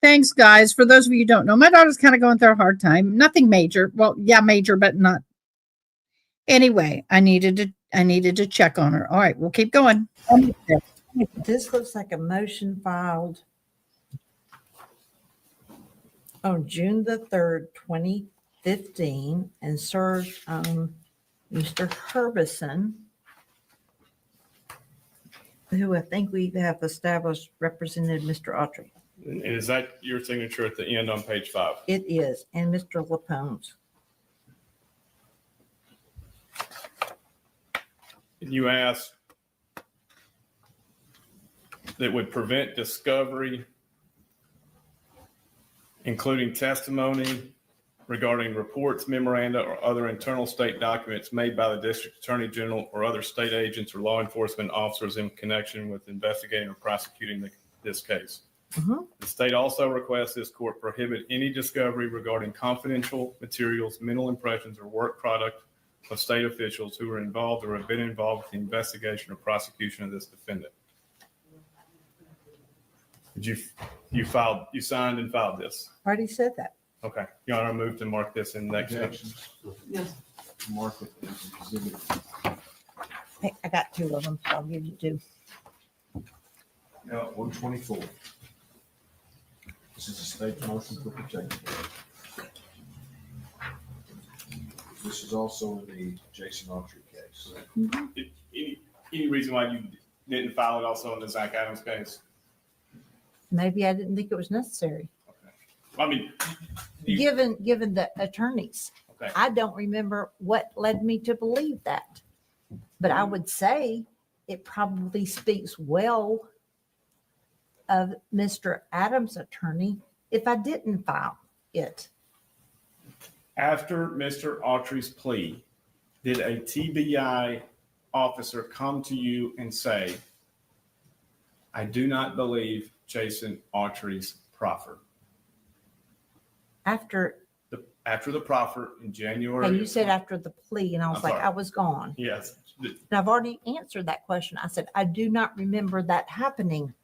Thanks, guys. For those of you who don't know, my daughter's kind of going through a hard time. Nothing major. Well, yeah, major, but not. Anyway, I needed to check on her. All right, we'll keep going. This looks like a motion filed on June the 3rd, 2015, and served on Mr. Herbison, who I think we have established represented Mr. Autry. And is that your signature at the end on page 5? It is, and Mr. Lapone's. And you asked that would prevent discovery, including testimony regarding reports, memoranda, or other internal state documents made by the district attorney general or other state agents or law enforcement officers in connection with investigating or prosecuting this case. Mm-hmm. The state also requests this court prohibit any discovery regarding confidential materials, mental impressions, or work product of state officials who are involved or have been involved with the investigation or prosecution of this defendant. Did you signed and filed this? Already said that. Okay. Your Honor, I move to mark this in next section. Yes. mark it as exhibit. Hey, I got two of them, so I'll give you two. Now, 124. This is a state motion for protection. This is also in the Jason Autry case. Any reason why you didn't file it also in the Zach Adams case? Maybe I didn't think it was necessary. I mean, Given the attorneys, okay. I don't remember what led me to believe that. But I would say it probably speaks well of Mr. Adams' attorney if I didn't file it. After Mr. Autry's plea, did a TBI officer come to you and say, I do not believe Jason Autry's proffer? After After the proffer in January. you said after the plea, and I was I'm like, sorry. I was gone. Yes. And I've already answered that question. I said, I do not remember that happening.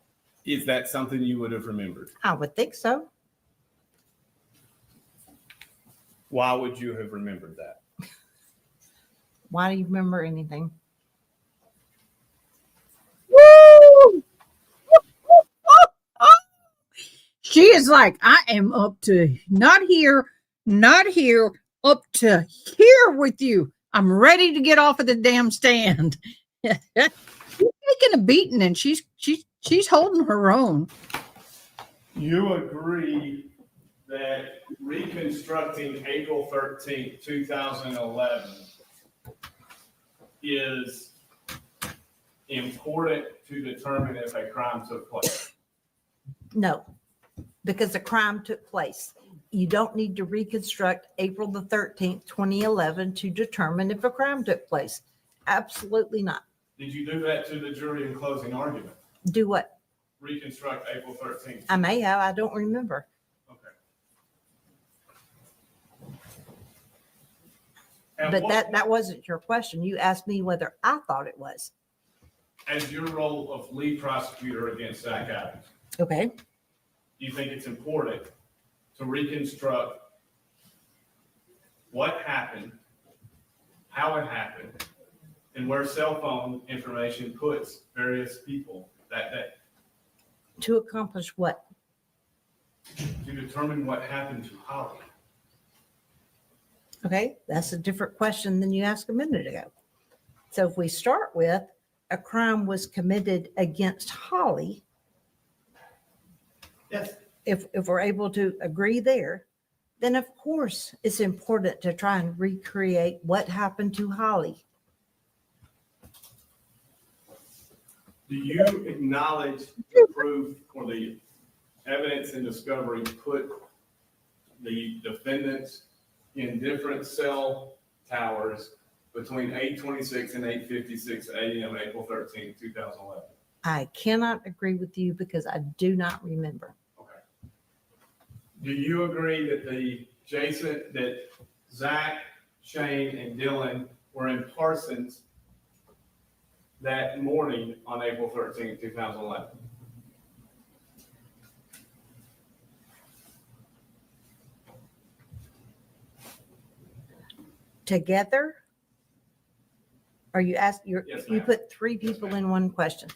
Is that something you would have remembered? I would think so. Why would you have remembered that? Why do you remember anything? Woo! She is like, I am up to not here, up to here with you. I'm ready to get off of the damn stand. She's taking a beating and she's holding her own. You agree that reconstructing April 13th, 2011 is important to determine if a crime took place? No, because the crime took place. You don't need to reconstruct April the 13th, 2011 to determine if a crime took place. Absolutely not. Did you do that to the jury in closing argument? Do what? Reconstruct April 13th? I may have. I don't remember. And But what- that wasn't your question. You asked me whether I thought it was. As your role of lead prosecutor against Zach Adams, Okay. do you think it's important to reconstruct what happened, how it happened, and where cell phone information puts various people that day? To accomplish what? To determine what happened to Holly. Okay. That's a different question than you asked a minute ago. So if we start with a crime was committed against Holly, Yes. if we're able to agree there, then of course it's important to try and recreate what happened to Holly. Do you acknowledge the proof or the evidence and discovery put the defendants in different cell towers between 8:26 and 8:56 a.m. April 13th, 2011? I cannot agree with you because I do not remember. Do you agree that that Zach, Shane, and Dylan were in Parsons that morning on April 13th, 2011? Together? Are you asking, Yes, you ma'am. put three people in one question.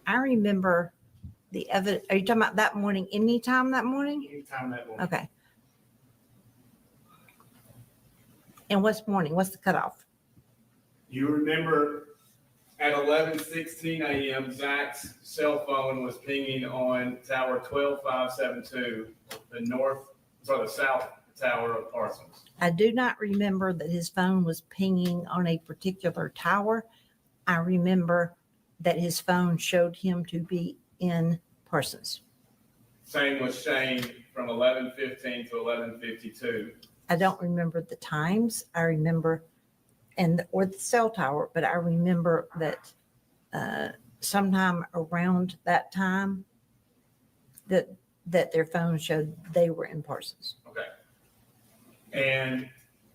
I remember the evidence. Are you talking about that morning, anytime that morning? Anytime that morning. Okay. And what's morning? What's the cutoff? You remember at 11:16 a.m., Zach's cell phone was pinging on tower 12572, the south tower of Parsons. I do not remember that his phone was pinging on a particular tower. I remember that his phone showed him to be in Parsons. Same with Shane from 11:15 to 11:52. I don't remember the times. I remember, or the cell tower, but I remember that sometime around that time that their phone showed they were in Parsons. Okay. And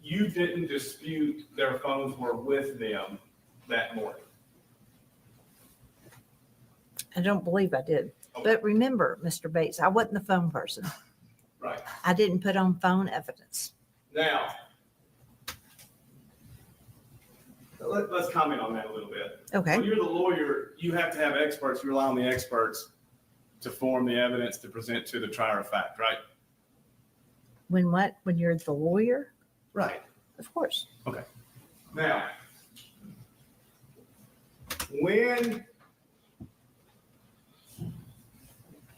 you didn't dispute their phones were with them that morning. I don't believe I did. But remember, Mr. Bates, I wasn't the phone person. Right. I didn't put on phone evidence. Now, let's comment on that a little bit. Okay. When you're the lawyer, you have to have experts. You rely on the experts to form the evidence to present to the trier of fact, right? When what? When you're the lawyer? Right. Of course. Okay. Now, when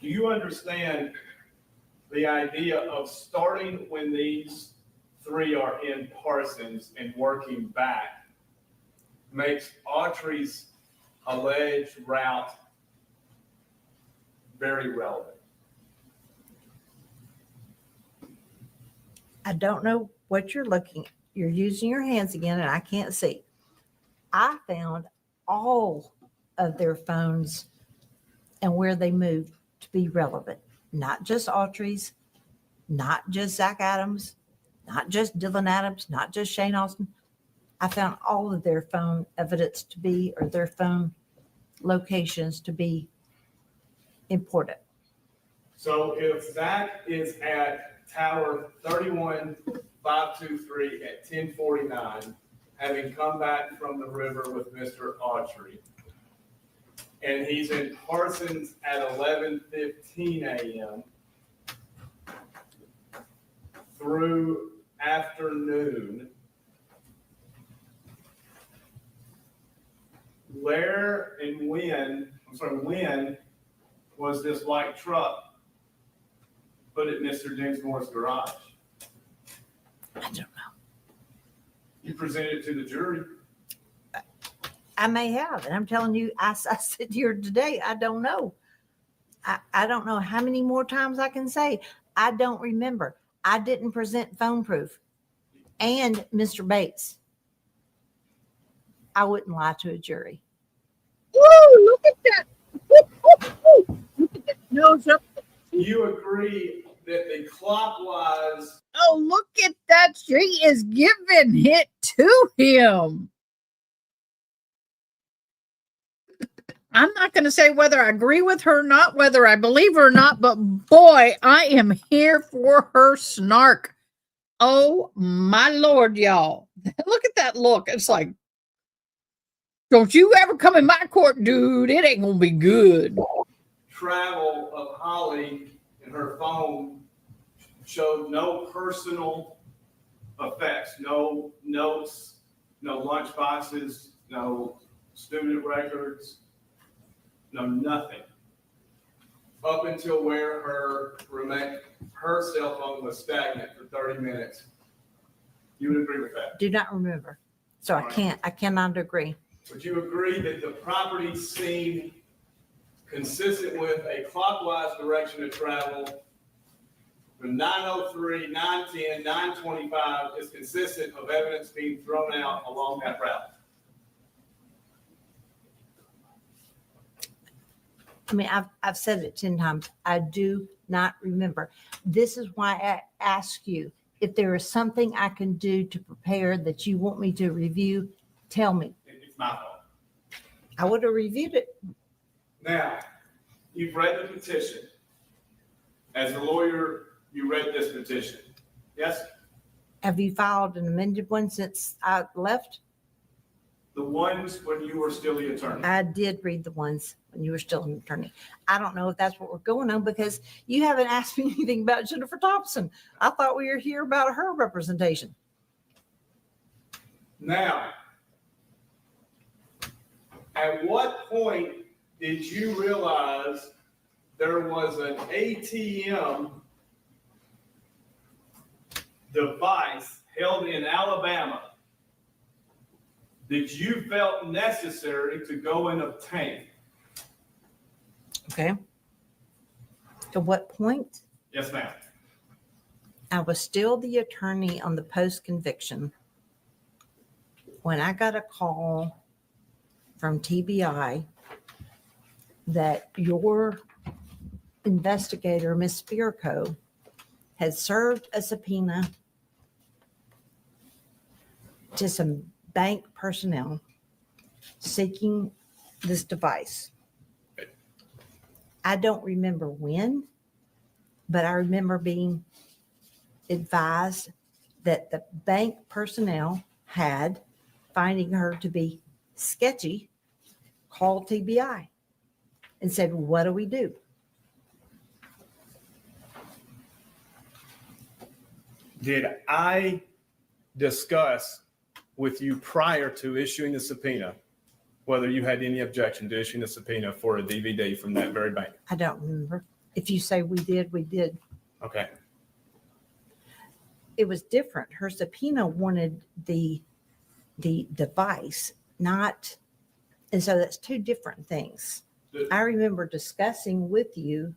do you understand the idea of starting when these three are in Parsons and working back makes Autry's alleged route very relevant? I don't know what you're looking at. You're using your hands again, and I can't see. I found all of their phones and where they moved to be relevant. Not just Autry's, not just Zach Adams, not just Dylan Adams, not just Shane Austin. I found all of their phone evidence to be, or their phone locations to be important. So if Zach is at Tower 31523 at 1049, having come back from the river with Mr. Autry, and he's in Parsons at 11:15 a.m. through afternoon, where and when was this white truck put at Mr. Dinsmore's garage? I don't know. You presented it to the jury. I may have, and I'm telling you, I sit here today, I don't know. I don't know how many more times I can say, I don't remember. I didn't present phone proof. And Mr. Bates, I wouldn't lie to a jury. Woo, look at that. Look at that nose up. You agree that the clockwise. Oh, look at that. She is giving it to him. I'm not going to say whether I agree with her or not, whether I believe her or not, but boy, I am here for her snark. Oh, my Lord, y'all. Look at that look. It's like, don't you ever come in my court, dude. It ain't going to be good. Travel of Holly and her phone showed no personal effects, no notes, no lunch boxes, no student records, no nothing. Up until where her cell phone was stagnant for 30 minutes. You would agree with that? Do not remember. So I cannot agree. Would you agree that the property seemed consistent with a clockwise direction of travel from 9:03, 9:10, 9:25 is consistent of evidence being thrown out along that route? I mean, I've said it 10 times. I do not remember. This is why I ask you, if there is something I can do to prepare that you want me to review, tell me. It's my fault. I would have reviewed it. Now, you've read the petition. As a lawyer, you read this petition. Yes? Have you filed an amended one since I left? The ones when you were still the attorney. I did read the ones when you were still an attorney. I don't know if that's what we're going on because you haven't asked me anything about Jennifer Thompson. I thought we were here about her representation. Now, at what point did you realize there was an ATM device held in Alabama that you felt necessary to go and obtain? Okay. To what point? Yes, ma'am. I was still the attorney on the post-conviction when I got a call from TBI that your investigator, Ms. Spirko, had served a subpoena to some bank personnel seeking this device. I don't remember when, But I remember being advised that the bank personnel had, finding her to be sketchy, called TBI and said, what do we do? Did I discuss with you prior to issuing the subpoena whether you had any objection to issuing the subpoena for a DVD from that very bank? I don't remember. If you say we did, we did. Okay. It was different. Her subpoena wanted the device, not, and so that's two different things. I remember discussing with you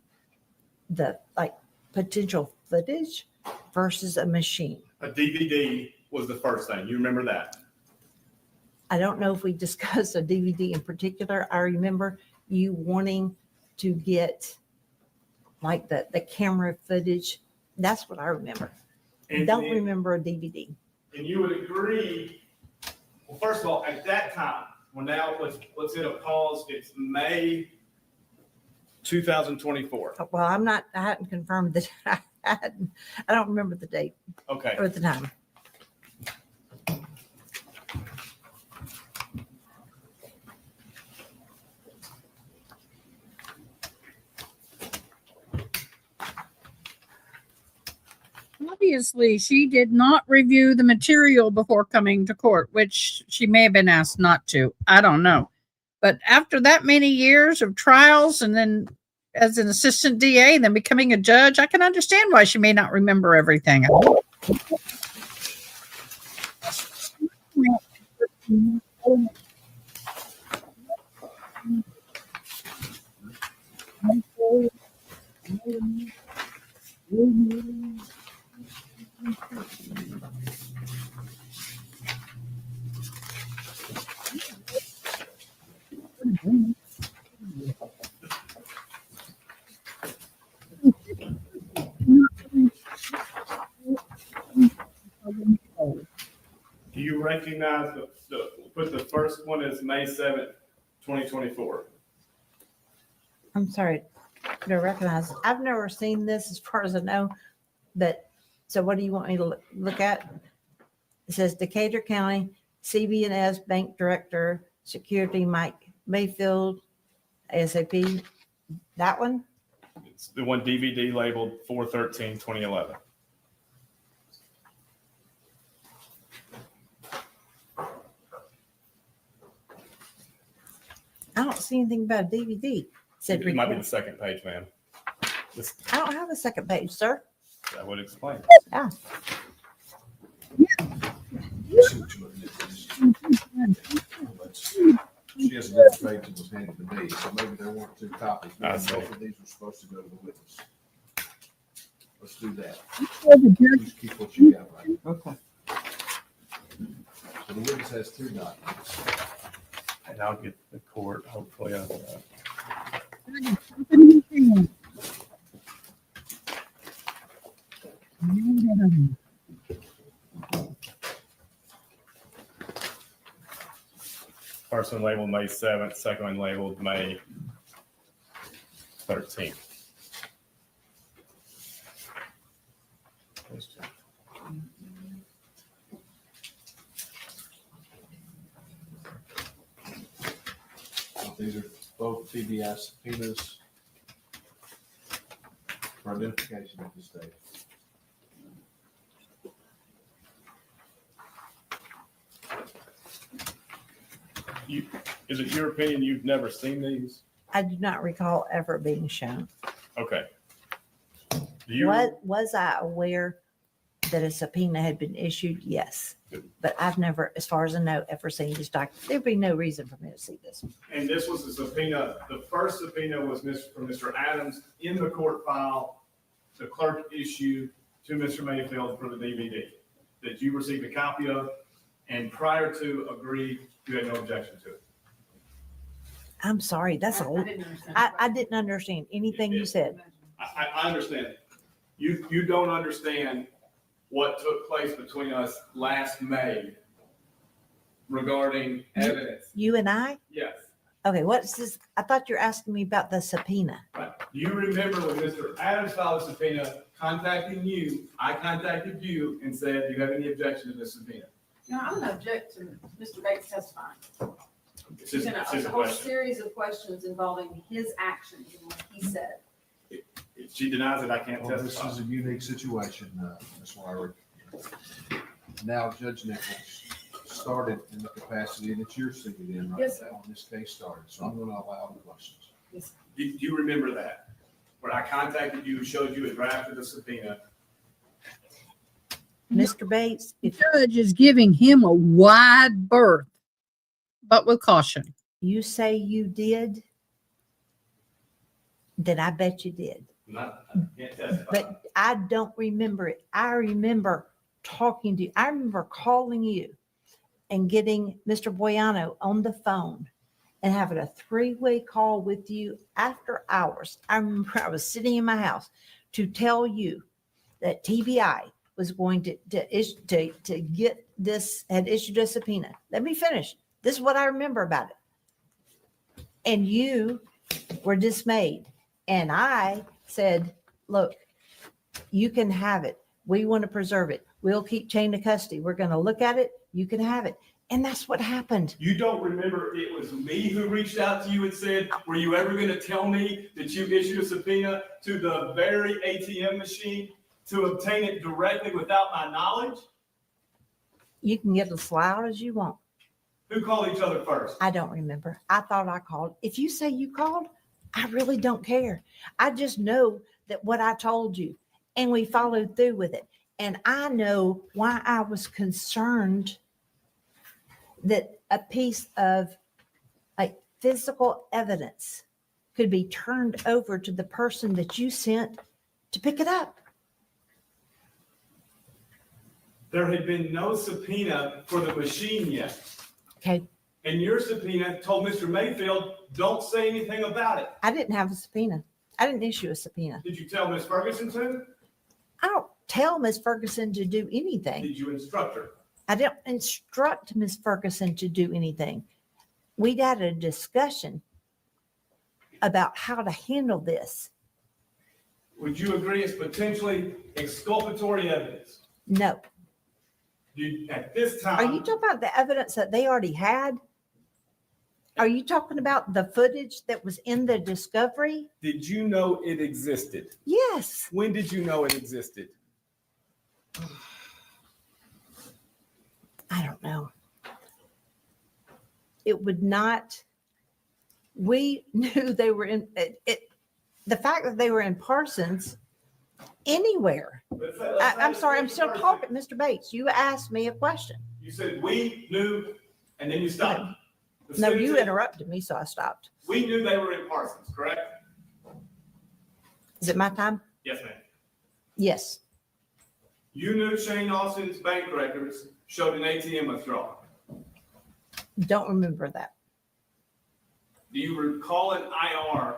the like potential footage versus a machine. A DVD was the first thing. You remember that? I don't know if we discussed a DVD in particular. I remember you wanting to get like the camera footage. That's what I remember. I don't remember a DVD. And you would agree, well, first of all, at that time, well, now let's hit a pause. It's May 2024. Well, I hadn't confirmed that. I don't remember the date. Okay. Or the time. Obviously, she did not review the material before coming to court, which she may have been asked not to. I don't know. But after that many years of trials and then as an assistant DA and then becoming a judge, I can understand why she may not remember everything. Do you recognize put the first one as May 7th, 2024? I'm sorry to recognize. I've never seen this as far as I know, but so what do you want me to look at? It says Decatur County CB&S Bank Director Security Mike Mayfield ASAP. That one? It's the one DVD labeled 4/13/2011. I don't see anything about a DVD. It might be the second page, ma'am. I don't have a second page, sir. That would explain. Yeah. She has a different page that was handed to me, so maybe there weren't two copies. I see. Both of these were supposed to go to the witness. Let's do that. Just keep what you got right. Okay. So the witness has two documents. And I'll get the court hopefully out of that. First one labeled May 7th, second one labeled May 13th. These are both TBI subpoenas for identification at this stage. Is it your opinion you've never seen these? I do not recall ever being shown. Okay. Was I aware that a subpoena had been issued? Yes. But I've never, as far as I know, ever seen this document. There'd be no reason for me to see this. And this was a subpoena. The first subpoena was from Mr. Adams in the court file. The clerk issued to Mr. Mayfield for the DVD that you received a copy of, and prior to agreed, you had no objection to it. I'm sorry. That's a I didn't understand anything you said. I understand. You don't understand what took place between us last May regarding evidence. You and I? Yes. Okay, what's this? I thought you were asking me about the subpoena. Right. Do you remember when Mr. Adams filed a subpoena contacting you, I contacted you and said, do you have any objection to this subpoena? No, I'm gonna object to Mr. Bates testifying. It's There's just, been it's a just a whole question. series of questions involving his actions and what he said. If she denies it, I can't Well, this testify. is a unique situation, Ms. Wyrick. Now, Judge Nichols started in the capacity that you're seated in right Yes, sir. now when this case started, so I'm going to allow the questions. Do you remember that? Where I contacted you, showed you a draft of the subpoena? Mr. Bates, The judge is giving him a wide berth, but with caution. you say you did, then I bet you did. I can't testify. But I don't remember it. I remember talking to you. I remember calling you and getting Mr. Boyano on the phone and having a three-way call with you after hours. I remember I was sitting in my house to tell you that TBI was going to get this, had issued a subpoena. Let me finish. This is what I remember about it. And you were dismayed. And I said, look, you can have it. We want to preserve it. We'll keep chain of custody. We're going to look at it. You can have it. And that's what happened. You don't remember it was me who reached out to you and said, were you ever going to tell me that you issued a subpoena to the very ATM machine to obtain it directly without my knowledge? You can get as loud as you want. Who called each other first? I don't remember. I thought I called. If you say you called, I really don't care. I just know that what I told you and we followed through with it. And I know why I was concerned that a piece of like physical evidence could be turned over to the person that you sent to pick it up. There had been no subpoena for the machine yet. Okay. And your subpoena told Mr. Mayfield, don't say anything about it. I didn't have a subpoena. I didn't issue a subpoena. Did you tell Miss Ferguson to? I don't tell Miss Ferguson to do anything. Did you instruct her? I don't instruct Miss Ferguson to do anything. We had a discussion about how to handle this. Would you agree it's potentially exculpatory evidence? No. At this time. Are you talking about the evidence that they already had? Are you talking about the footage that was in the discovery? Did you know it existed? Yes. When did you know it existed? I don't know. It would not, we knew they were in it. The fact that they were in Parsons anywhere. I'm sorry, I'm still talking, Mr. Bates. You asked me a question. You said we knew, and then you stopped. The No, sentence you is, interrupted me, so I stopped. We knew they were in Parsons, correct? Is it my time? Yes, ma'am. Yes. You knew Shane Austin's bank records showed an ATM withdrawal. Don't remember that. Do you recall an IR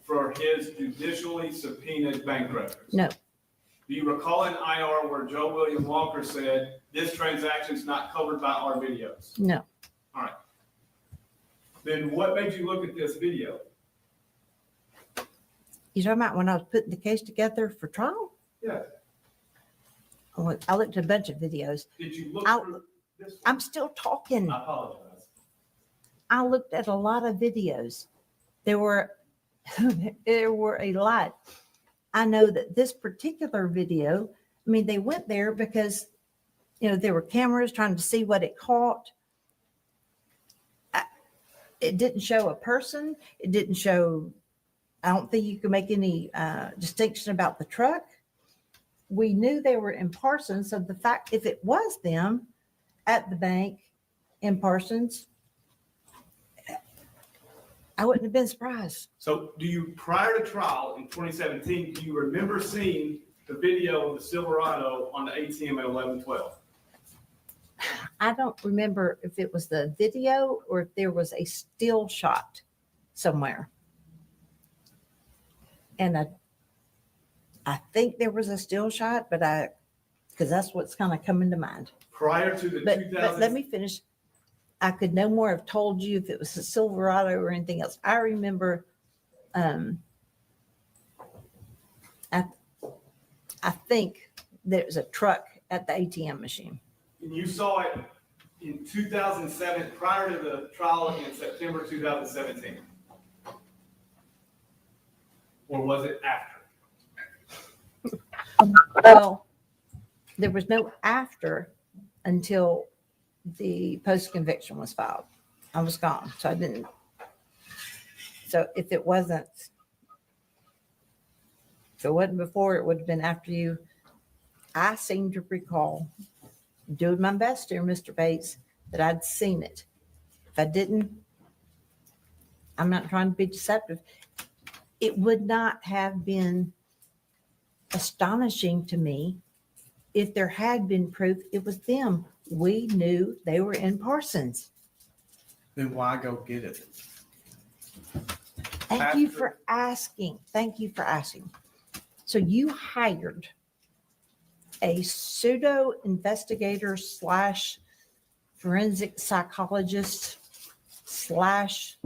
for his judicially subpoenaed bank records? No. Do you recall an IR where Joe William Walker said, this transaction's not covered by our videos? No. All right. Then what made you look at this video? You talking about when I was putting the case together for trial? Yeah. I looked at a bunch of videos. Did you look through this one? I'm still talking. I apologize. I looked at a lot of videos. There were a lot. I know that this particular video, I mean, they went there because, you know, there were cameras trying to see what it caught. It didn't show a person. It didn't show, I don't think you could make any distinction about the truck. We knew they were in Parsons. So the fact, if it was them at the bank in Parsons, I wouldn't have been surprised. So do you, prior to trial in 2017, do you remember seeing the video of the Silverado on the ATM at 1112? I don't remember if it was the video or if there was a still shot somewhere. And I think there was a still shot, but because that's what's kind of coming to mind. Prior to the But let me finish. I could no more have told you if it was a Silverado or anything else. I remember, I think there was a truck at the ATM machine. And you saw it in 2007, prior to the trial in September 2017? Or was it after? Well, there was no after until the post-conviction was filed. I was gone, so I didn't. So if it wasn't before, it would have been after you. I seem to recall, doing my best here, Mr. Bates, that I'd seen it. If I didn't, I'm not trying to be deceptive. It would not have been astonishing to me if there had been proof it was them. We knew they were in Parsons. Then why go get it? Thank you for asking. Thank you for asking. So you hired a pseudo investigator slash forensic psychologist slash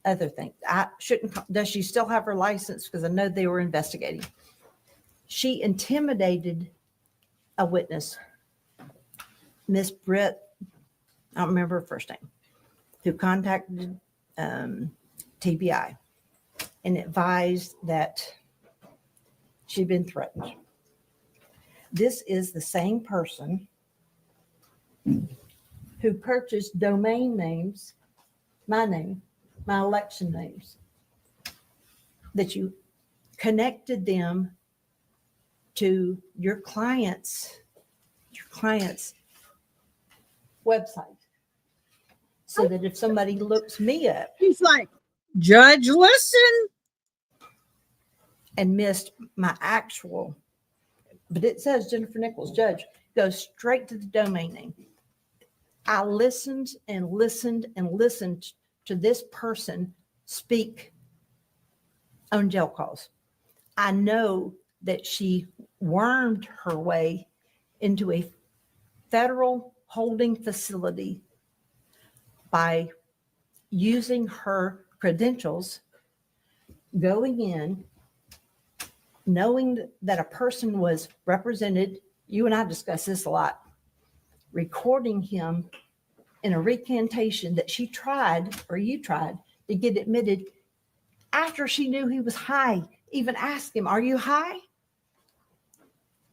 other thing. I shouldn't. Does she still have her license? Because I know they were investigating. She intimidated a witness, Miss Britt, I don't remember her first name, who contacted TBI and advised that she'd been threatened. This is the same person who purchased domain names, my name, my election names, that you connected them to your client's website, so that if somebody looks me up, He's like, Judge, listen. And missed my actual, but it says Jennifer Nichols, judge, goes straight to the domain name. I listened and listened and listened to this person speak on jail calls. I know that she wormed her way into a federal holding facility by using her credentials, going in, knowing that a person was represented. You and I discussed this a lot, recording him in a recantation that she tried, or you tried, to get admitted after she knew he was high. Even ask him, are you high?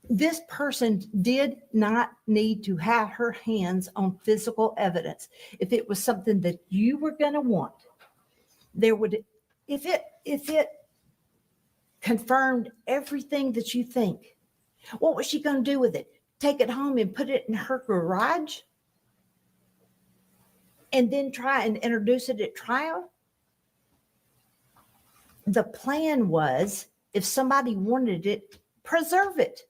This person did not need to have her hands on physical evidence. If it was something that you were going to want, there would, if it confirmed everything that you think, what was she going to do with it? Take it home and put it in her garage? And then try and introduce it at trial? The plan was, if somebody wanted it, preserve it.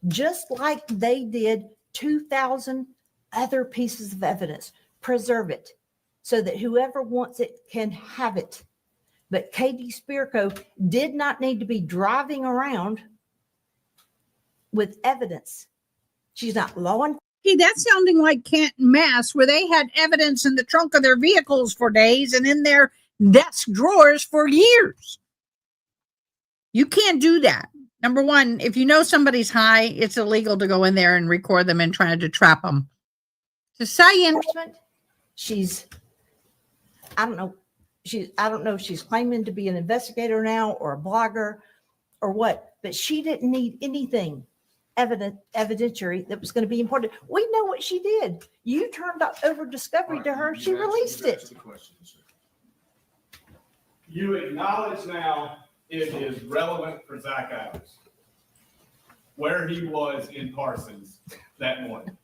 Just like they did 2,000 other pieces of evidence, preserve it so that whoever wants it can have it. But Katie Spirko did not need to be driving around with evidence. She's not law enforcement. Hey, that's sounding like Canton, Mass, where they had evidence in the trunk of their vehicles for days and in their desk drawers for years. You can't do that. Number one, if you know somebody's high, it's illegal to go in there and record them and try to trap them. Just saying. She's, I don't know if she's claiming to be an investigator now or a blogger or what, but she didn't need anything evidentiary that was going to be important. We know what she did. You turned over discovery to her. She released it. You acknowledge now it is relevant for Zach Adams, where he was in Parsons that morning.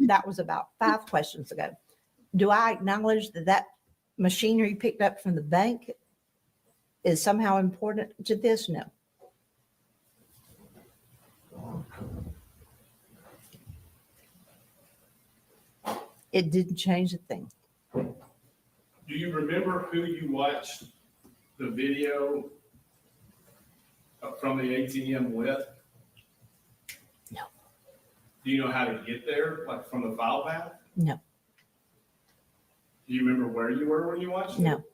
That was about 5 questions ago. Do I acknowledge that machinery picked up from the bank is somehow important to this? No. It didn't change a thing. Do you remember who you watched the video from the ATM with? No. Do you know how to get there, like from the file path? No, Do you remember where you were when you watched it? no.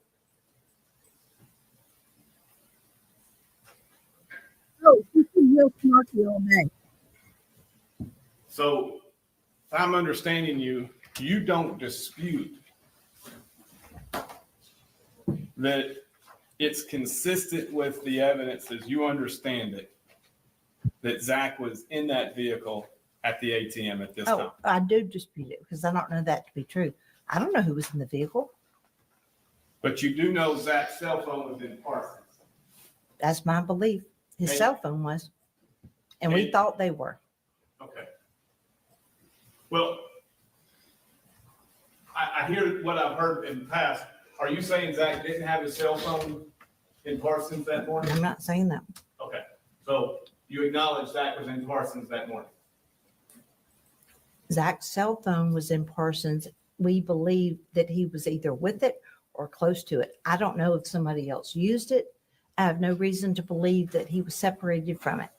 Oh, she's been real snarky all day. So if I'm understanding you, you don't dispute that it's consistent with the evidence as you understand it, that Zach was in that vehicle at the ATM at this time. Oh, I do dispute it because I don't know that to be true. I don't know who was in the vehicle. But you do know Zach's cell phone was in Parsons. That's my belief. His And- cell phone was. And we and- thought they were. Okay. Well, I hear what I've heard in the past. Are you saying Zach didn't have his cell phone in Parsons that morning? I'm not saying that. Okay, so you acknowledge Zach was in Parsons that morning? Zach's cell phone was in Parsons. We believe that he was either with it or close to it. I don't know if somebody else used it. I have no reason to believe that he was separated from it.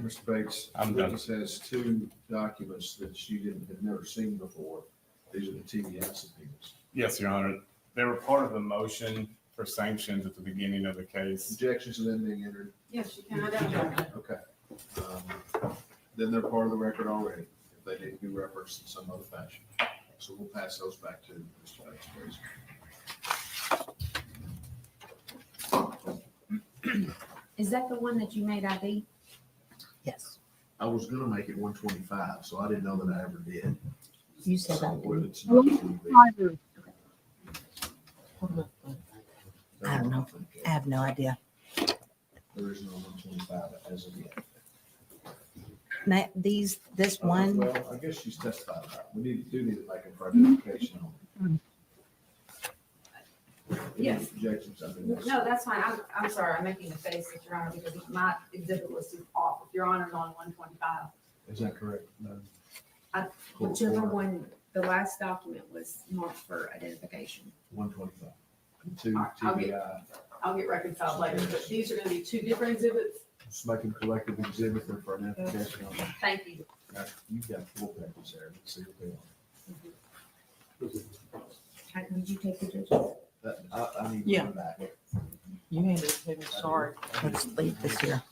Mr. Bates, I'm the done. witness has two documents that you had never seen before. These are the TBI subpoenas. Yes, Your Honor. They were part of the motion for sanctions at the beginning of the case. Objections to them being entered? Yes, you can identify. Okay. Then they're part of the record already, if they didn't be referenced in some other fashion. So we'll pass those back to Mr. Bates, please. Is that the one that you made ID? Yes. I was gonna make it 125, so I didn't know that I ever did. You said So I did. it's not gonna be- I don't know. I have no idea. There is no 125 as of yet. This one, Well, I guess she's testified about it. We do need to make a identification on it. Yes. Objections, I mean, No, that's fine. I'm sorry. I'm making a face at Your Honor because my exhibit list is off. If Your Honor's on 125. Is that correct? No. Whichever one, the last document was marked for identification. 125. Two I'll get- TBI, I'll get reconciled later, but these are going to be two different exhibits. just making collective exhibit there for identification on that. Thank you. Now, you've got full pages there. Let's see what they are. Did you take the judges? I need Yeah. one back. You handed it to me. Sorry. let's leave this here.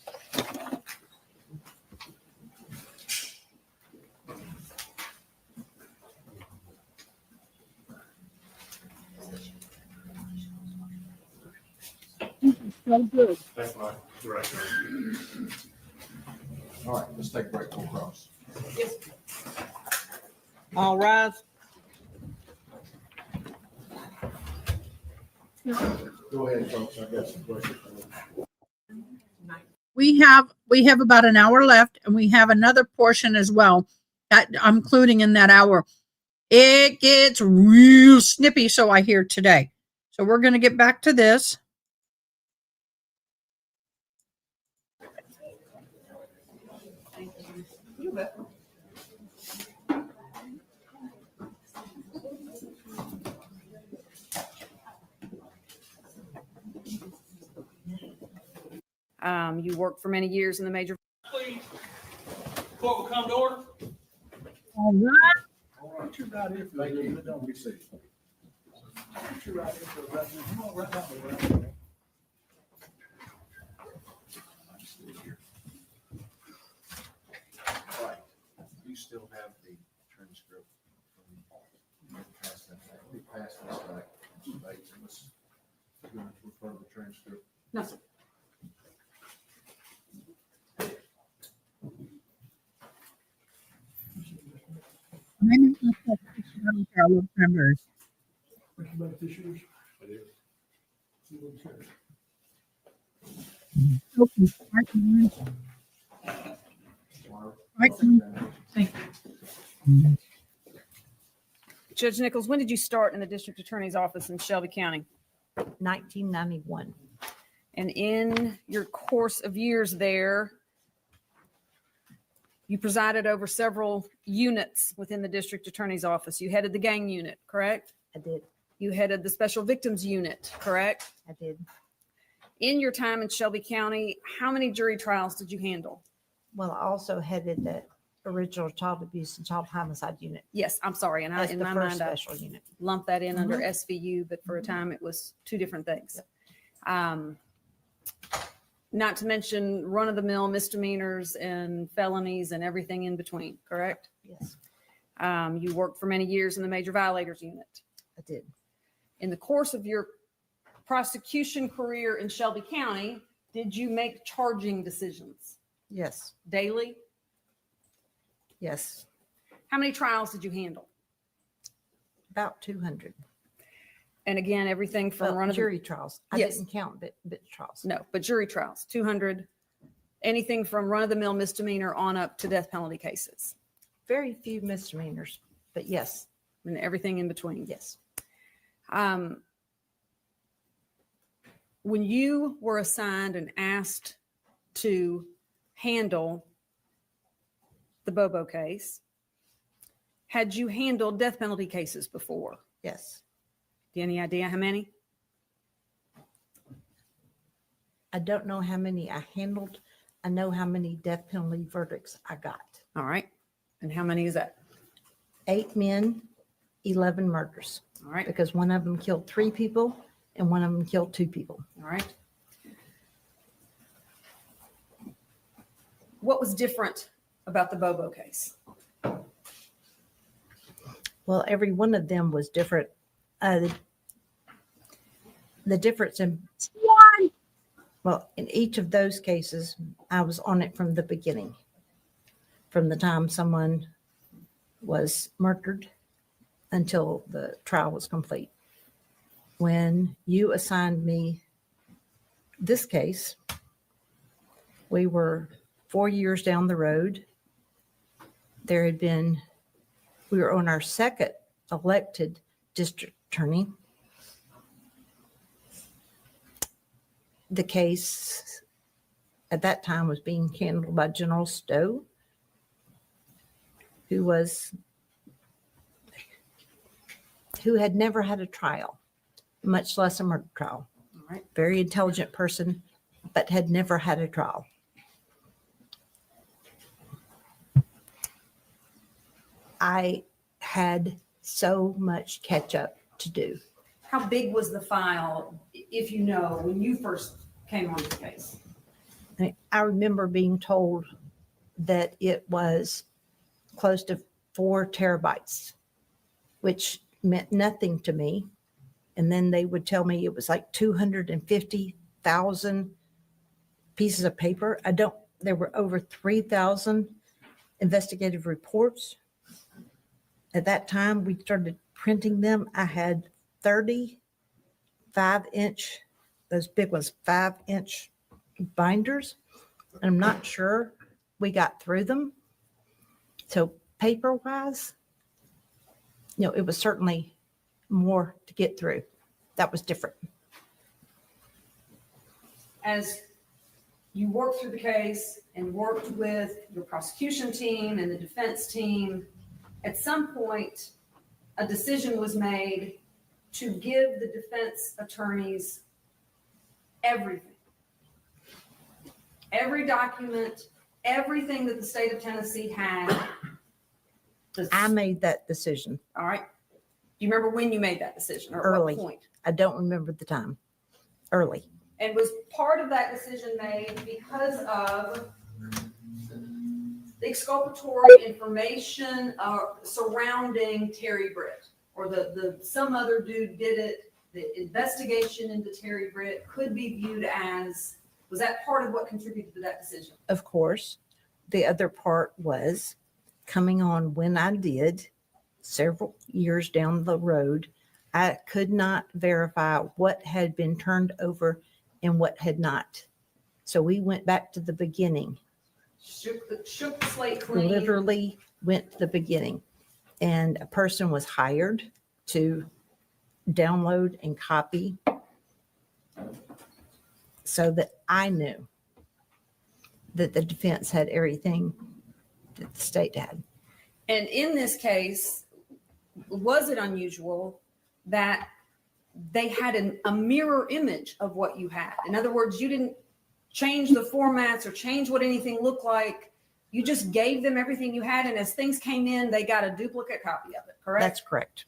So good. That's my director. All right, let's take a break. We'll cross. All rise. Go ahead, folks. I've got some questions. We have about an hour left, and we have another portion as well that I'm including in that hour. It gets real snippy, so I hear today. So we're going to get back to this. You worked for many years in the major. Please, court will come to order. All right. All right, you're right here for the, don't be safe. You're right here for the resident. Come on, right now. All right, you still have the transcript from, pass that back. Let me pass this back. Mr. Bates, and let's, you're gonna refer to the transcript. No, sir. Maybe we'll put this on our little members. Okay, Martin. Martin. Thank Judge Nichols, when did you start in the district attorney's office in Shelby County? 1991. And in your course of years there, you presided over several units within the district attorney's office. You headed the gang unit, correct? I did. You headed the Special Victims Unit, correct? I did. In your time in Shelby County, how many jury trials did you handle? Well, I also headed the original child abuse and child homicide unit. Yes, I'm sorry. And That's in the my first mind, I special unit. lumped that in under Mhm. SVU, but for a time it was two different things. Not to mention run-of-the-mill misdemeanors and felonies and everything in between, correct? Yes, You worked for many years in the Major Violators Unit. I did. In the course of your prosecution career in Shelby County, did you make charging decisions Yes, daily? yes. How many trials did you handle? About 200. And again, everything from Well, jury trials. I Yes. didn't count bit trials. No, but jury trials, 200, anything from run-of-the-mill misdemeanor on up to death penalty cases, Very few misdemeanors, but yes, and everything in between. yes. When you were assigned and asked to handle the Bobo case, had you handled death penalty cases before? Yes. Do you have any idea how many? I don't know how many I handled. I know how many death penalty verdicts I got. All right. And how many is that? 8 men, 11 murders. All right. Because one of them killed 3 people and one of them killed 2 people. All right. What was different about the Bobo case? Well, every one of them was different. The difference in well, in each of those cases, I was on it from the beginning, from the time someone was murdered until the trial was complete. When you assigned me this case, we were 4 years down the road. We were on our second elected district attorney. The case at that time was being handled by General Stowe, who had never had a trial, much less a murder trial. All right. Very intelligent person, but had never had a trial. I had so much catch up to do. How big was the file, if you know, when you first came on the case? I remember being told that it was close to 4 terabytes, which meant nothing to me. And then they would tell me it was like 250,000 pieces of paper. There were over 3,000 investigative reports. At that time, we started printing them. I had 30 5-inch, those big ones, 5-inch binders. And I'm not sure we got through them. So paper wise, it was certainly more to get through. That was different. As you worked through the case and worked with your prosecution team and the defense team, at some point, a decision was made to give the defense attorneys everything. Every document, everything that the state of Tennessee had. I made that decision. All right. Do you remember when you made that decision or Early. at what point? I don't remember the time. Early. And was part of that decision made because of the exculpatory information surrounding Terry Britt, or the some other dude did it? The investigation into Terry Britt could be viewed as, was that part of what contributed to that decision? Of course. The other part was coming on when I did several years down the road. I could not verify what had been turned over and what had not. So we went back to the beginning. Shook the slate clean. Literally went to the beginning. And a person was hired to download and copy so that I knew that the defense had everything that the state had. And in this case, was it unusual that they had a mirror image of what you had. In other words, you didn't change the formats or change what anything looked like. You just gave them everything you had. And as things came in, they got a duplicate copy of it, correct? That's correct.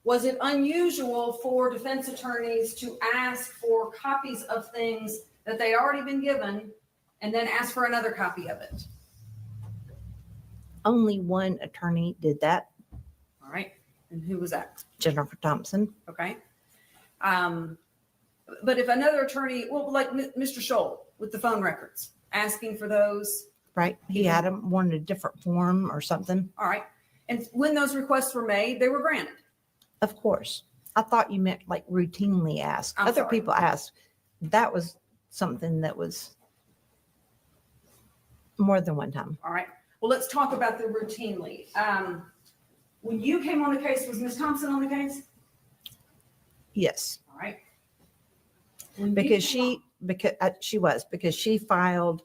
Was it unusual for defense attorneys to ask for copies of things that they already been given and then ask for another copy of it? Only one attorney did that, All right. And who was that? Jennifer Thompson. Okay. But if another attorney, well, like Mr. Scholl with the phone records, asking for those. Right. He had them, wanted a different form or something. All right. And when those requests were made, they were granted. Of course. I thought you meant like routinely asked. I'm Other sorry. people asked. That was something that was more than one time. All right. Well, let's talk about the routinely. When you came on the case, was Ms. Thompson on the case? Yes. All right. Because she filed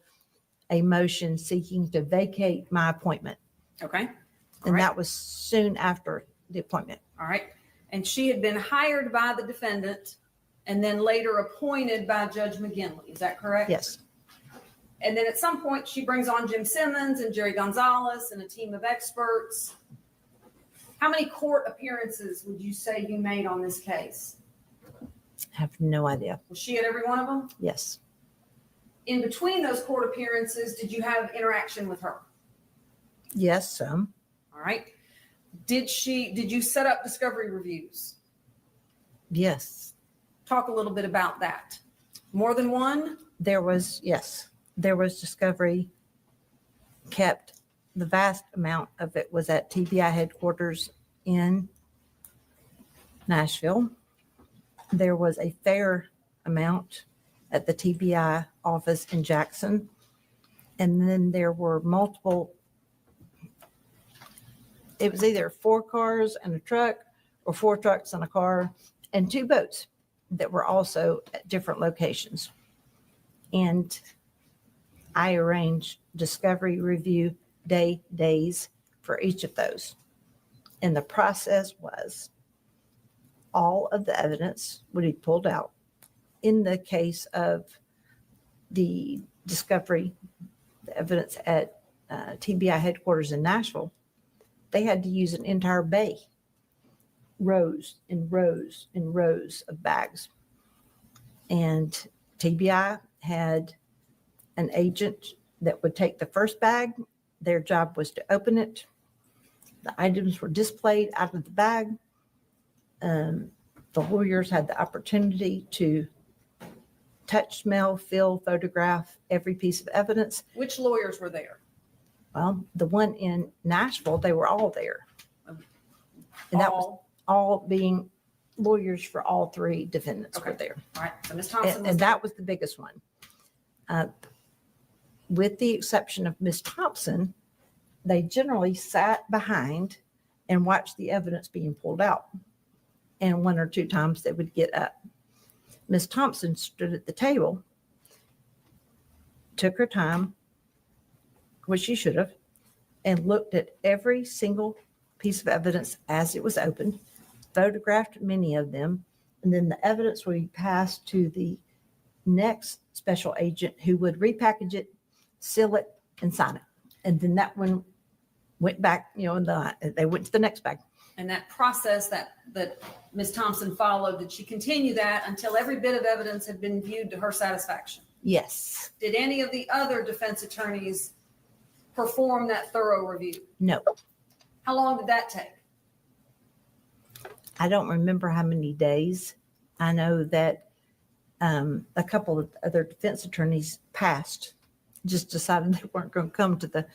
a motion seeking to vacate my appointment. Okay. And that was soon after the appointment. All right. And she had been hired by the defendant and then later appointed by Judge McGinley. Is that correct? Yes. And then at some point she brings on Jim Simmons and Jerry Gonzalez and a team of experts. How many court appearances would you say you made on this case? I have no idea. Was she at every one of them? Yes. In between those court appearances, did you have interaction with her? Yes, some. All right. Did you set up discovery reviews? Yes. Talk a little bit about that. More than one? There was discovery kept. The vast amount of it was at TBI headquarters in Nashville. There was a fair amount at the TBI office in Jackson. And then there were multiple, it was either 4 cars and a truck or 4 trucks and a car and 2 boats that were also at different locations. And I arranged discovery review days for each of those. And the process was all of the evidence would be pulled out. In the case of the discovery, the evidence at TBI headquarters in Nashville, they had to use an entire bay, rows and rows and rows of bags. And TBI had an agent that would take the first bag. Their job was to open it. The items were displayed out of the bag. The lawyers had the opportunity to touch, smell, feel, photograph every piece of evidence. Which lawyers were there? Well, the one in Nashville, they were all there. And that was all being lawyers for all 3 defendants were there. All right. So Ms. Thompson was And that was the biggest one. With the exception of Ms. Thompson, they generally sat behind and watched the evidence being pulled out. And 1 or 2 times they would get up. Ms. Thompson stood at the table, took her time, which she should have, and looked at every single piece of evidence as it was opened, photographed many of them, and then the evidence would be passed to the next special agent who would repackage it, seal it, and sign it. And then that one went back, and they went to the next bag. And that process that Ms. Thompson followed, did she continue that until every bit of evidence had been viewed to her satisfaction? Yes. Did any of the other defense attorneys perform that thorough review? No. How long did that take? I don't remember how many days. I know that a couple of other defense attorneys passed, just decided they weren't going to come to the,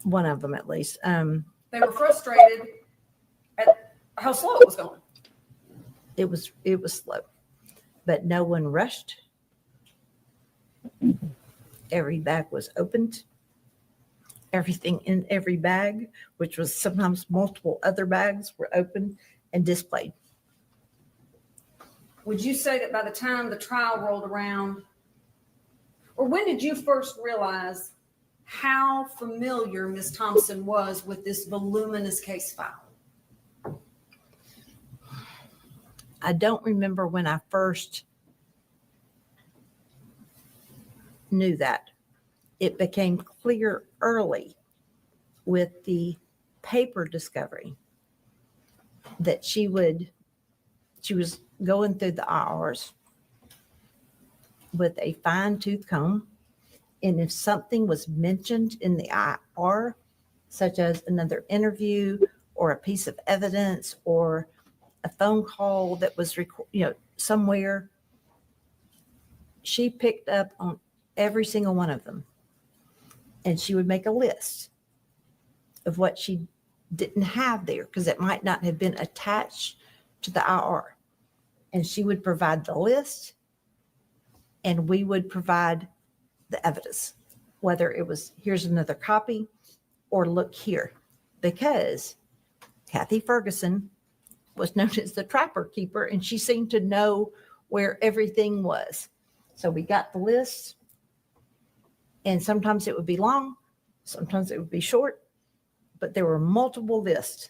one of them at least. They were frustrated at how slow it was going. It was slow, but no one rushed. Every bag was opened. Everything in every bag, which was sometimes multiple other bags, were opened and displayed. Would you say that by the time the trial rolled around, or when did you first realize how familiar Ms. Thompson was with this voluminous case file? I don't remember when I first knew that. It became clear early with the paper discovery that she was going through the hours with a fine tooth comb. And if something was mentioned in the IR, such as another interview or a piece of evidence or a phone call that was somewhere, she picked up on every single one of them. And she would make a list of what she didn't have there because it might not have been attached to the IR. And she would provide the list and we would provide the evidence, whether it was here's another copy or look here, because Kathy Ferguson was known as the trapper keeper and she seemed to know where everything was. So we got the list and sometimes it would be long, sometimes it would be short, but there were multiple lists.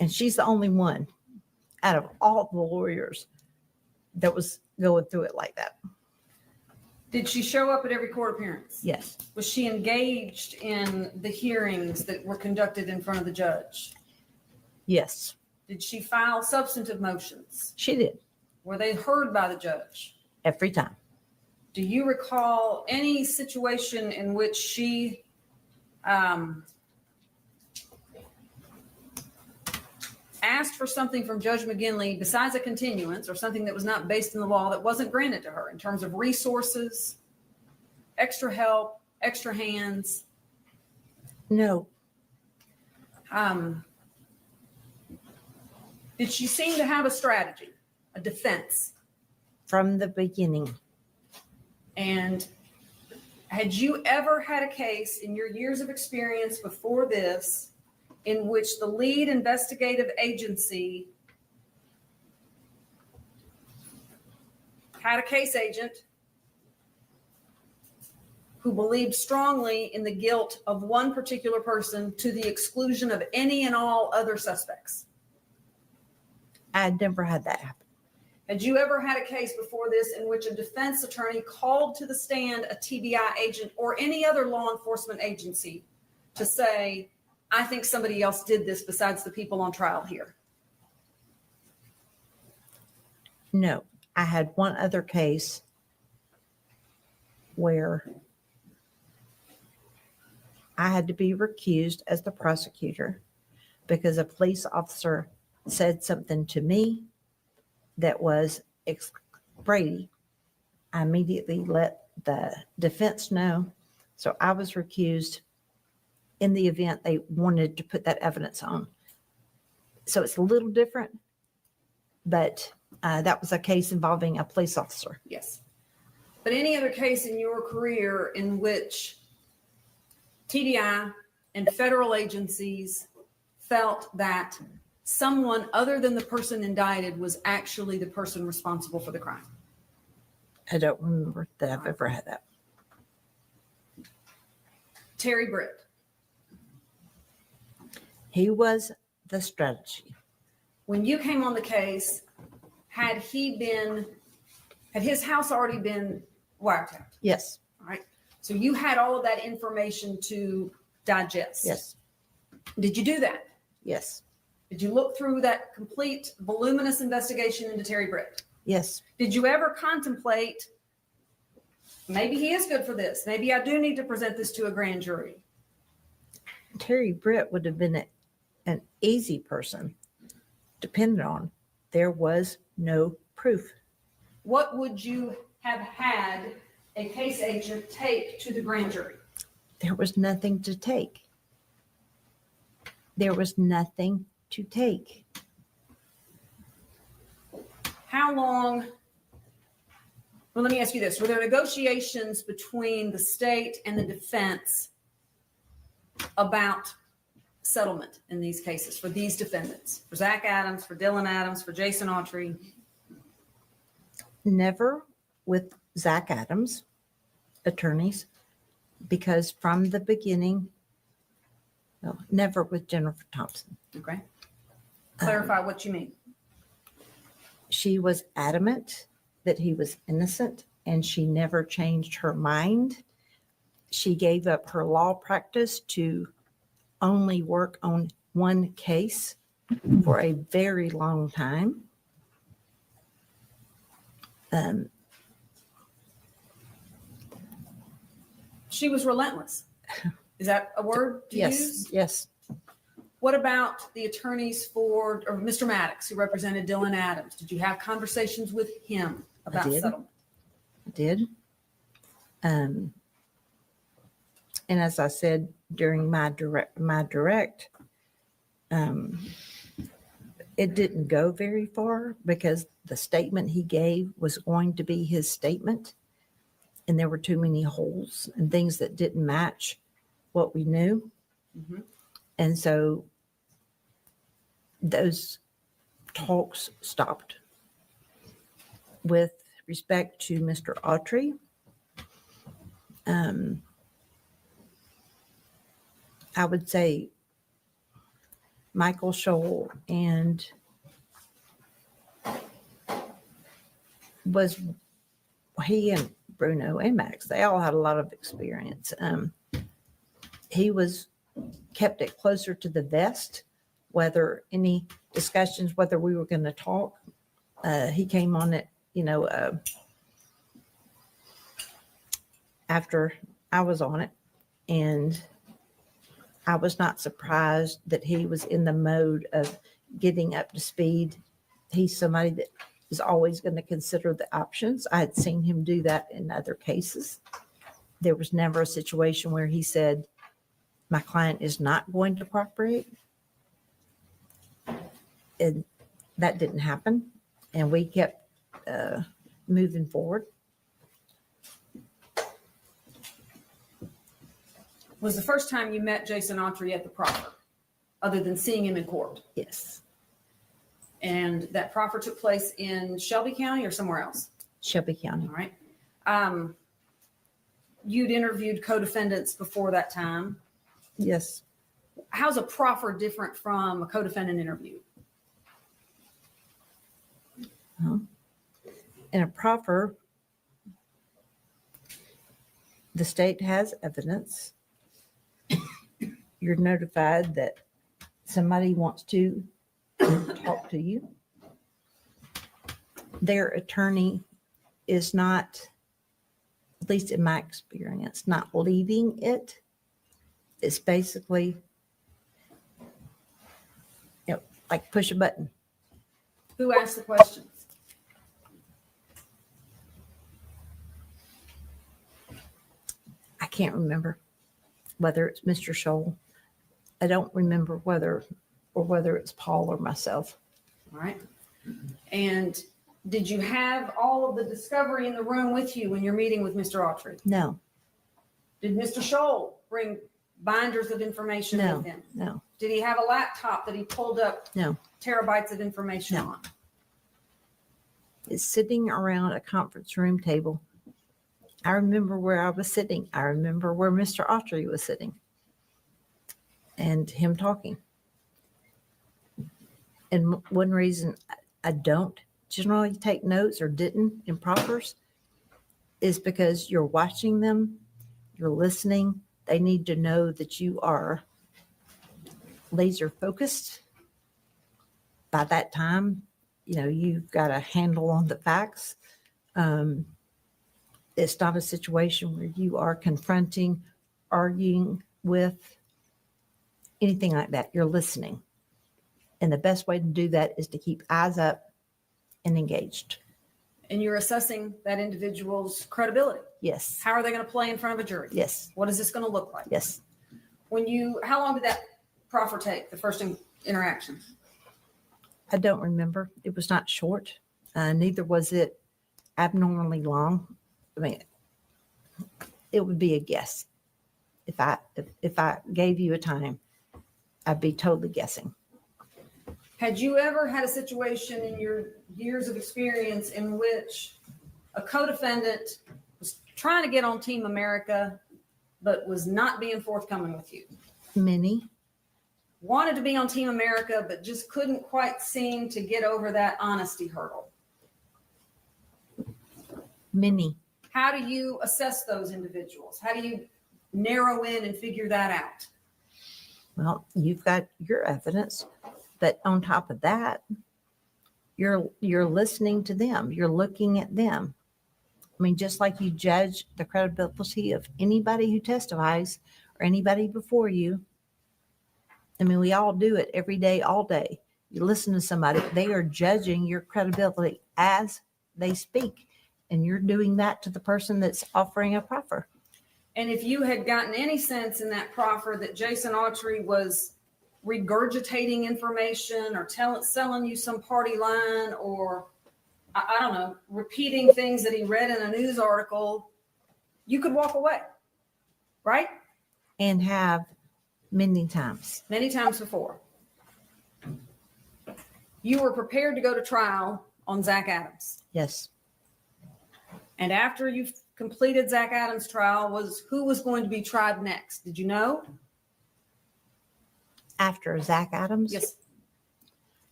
And she's the only one out of all the lawyers that was going through it like that. Did she show up at every court appearance? Yes. Was she engaged in the hearings that were conducted in front of the judge? Yes. Did she file substantive motions? She did. Were they heard by the judge? Every time. Do you recall any situation in which she asked for something from Judge McGinley besides a continuance or something that was not based in the law that wasn't granted to her in terms of resources, extra help, extra hands? No. Did she seem to have a strategy, a defense? From the beginning. And had you ever had a case in your years of experience before this in which the lead investigative agency had a case agent who believed strongly in the guilt of one particular person to the exclusion of any and all other suspects? I'd never had that happen. Had you ever had a case before this in which a defense attorney called to the stand a TBI agent or any other law enforcement agency to say, I think somebody else did this besides the people on trial here? No. I had one other case where I had to be recused as the prosecutor because a police officer said something to me that was Brady. I immediately let the defense know. So I was recused in the event they wanted to put that evidence on. So it's a little different, but that was a case involving a police officer. Yes. But any other case in your career in which TBI and federal agencies felt that someone other than the person indicted was actually the person responsible for the crime? I don't remember that I've ever had that. Terry Britt. He was the strategy. When you came on the case, had his house already been wiretapped? Yes. All right. So you had all of that information to digest? Yes. Did you do that? Yes. Did you look through that complete voluminous investigation into Terry Britt? Yes. Did you ever contemplate, maybe he is good for this. Maybe I do need to present this to a grand jury? Terry Britt would have been an easy person, depending on there was no proof. What would you have had a case agent take to the grand jury? There was nothing to take. There was nothing to take. How long? Well, let me ask you this. Were there negotiations between the state and the defense about settlement in these cases for these defendants? For Zach Adams, for Dylan Adams, for Jason Autry? Never with Zach Adams attorneys, because from the beginning, no, never with Jennifer Thompson. Okay. Clarify what you mean. She was adamant that he was innocent, and she never changed her mind. She gave up her law practice to only work on one case for a very long time. She was relentless. Is that a word to Yes, use? yes. What about the attorneys or Mr. Maddox, who represented Dylan Adams? Did you have conversations with him about did. settlement? I did. And as I said during my direct, it didn't go very far because the statement he gave was going to be his statement. And there were too many holes and things that didn't match what we knew. Mhm. And so those talks stopped. With respect to Mr. Autry, I would say Michael Scholl and he and Bruno and Max, they all had a lot of experience. He kept it closer to the vest, whether any discussions, whether we were going to talk. He came on it, after I was on it, and I was not surprised that he was in the mode of getting up to speed. He's somebody that is always going to consider the options. I had seen him do that in other cases. There was never a situation where he said, my client is not going to cooperate. And that didn't happen. And we kept moving forward. Was the first time you met Jason Autry at the proffer, other than seeing him in court? Yes. And that proffer took place in Shelby County or somewhere else? Shelby County. All right. You'd interviewed co-defendants before that time. Yes. How's a proffer different from a co-defendant interview? In a proffer, the state has evidence. You're notified that somebody wants to talk to you. Their attorney is not, at least in my experience, not leading it. It's basically, like push a button. Who asked the questions? I can't remember whether it's Mr. Scholl. I don't remember whether it's Paul or myself. All right. And did you have all of the discovery in the room with you when you're meeting with Mr. Autry? No. Did Mr. Scholl bring binders of information with him? No. Did he have a laptop that he pulled up No. terabytes of information No. on? It's sitting around a conference room table. I remember where I was sitting. I remember where Mr. Autry was sitting and him talking. And one reason I don't generally take notes or didn't in proffers is because you're watching them, you're listening. They need to know that you are laser focused. By that time, you've got a handle on the facts. It's not a situation where you are confronting, arguing with, anything like that. You're listening. And the best way to do that is to keep eyes up and engaged. And you're assessing that individual's credibility. Yes. How are they going to play in front of a jury? Yes. What is this going to look like? Yes. How long did that proffer take, the first interaction? I don't remember. It was not short. Neither was it abnormally long. I mean, it would be a guess. If I gave you a time, I'd be totally guessing. Had you ever had a situation in your years of experience in which a co-defendant was trying to get on Team America, but was not being forthcoming with you? Many. Wanted to be on Team America, but just couldn't quite seem to get over that honesty hurdle? Many. How do you assess those individuals? How do you narrow in and figure that out? Well, you've got your evidence, but on top of that, you're listening to them. You're looking at them. I mean, just like you judge the credibility of anybody who testifies or anybody before you. I mean, we all do it every day, all day. You listen to somebody, they are judging your credibility as they speak. And you're doing that to the person that's offering a proffer. And if you had gotten any sense in that proffer that Jason Autry was regurgitating information or selling you some party line, or I don't know, repeating things that he read in a news article, you could walk away, right? And have many times. Many times before. You were prepared to go to trial on Zach Adams. Yes. And after you've completed Zach Adams' trial, who was going to be tried next? Did you know? After Zach Adams? Yes.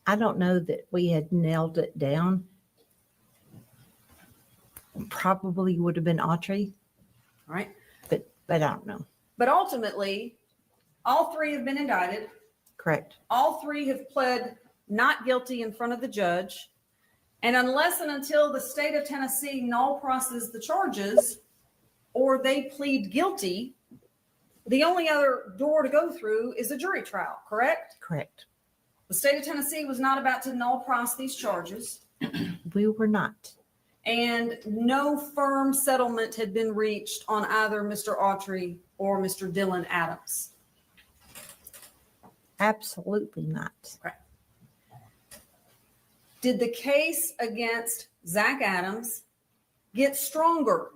I don't know that we had nailed it down. Probably would have been Autry. All right. But I don't know. But ultimately, all three have been indicted. Correct. All three have pled not guilty in front of the judge. And unless and until the state of Tennessee null processes the charges or they plead guilty, the only other door to go through is a jury trial, correct? Correct. The state of Tennessee was not about to null process these charges. We were not. And no firm settlement had been reached on either Mr. Autry or Mr. Dylan Adams. Absolutely not. Okay. Did the case against Zach Adams get stronger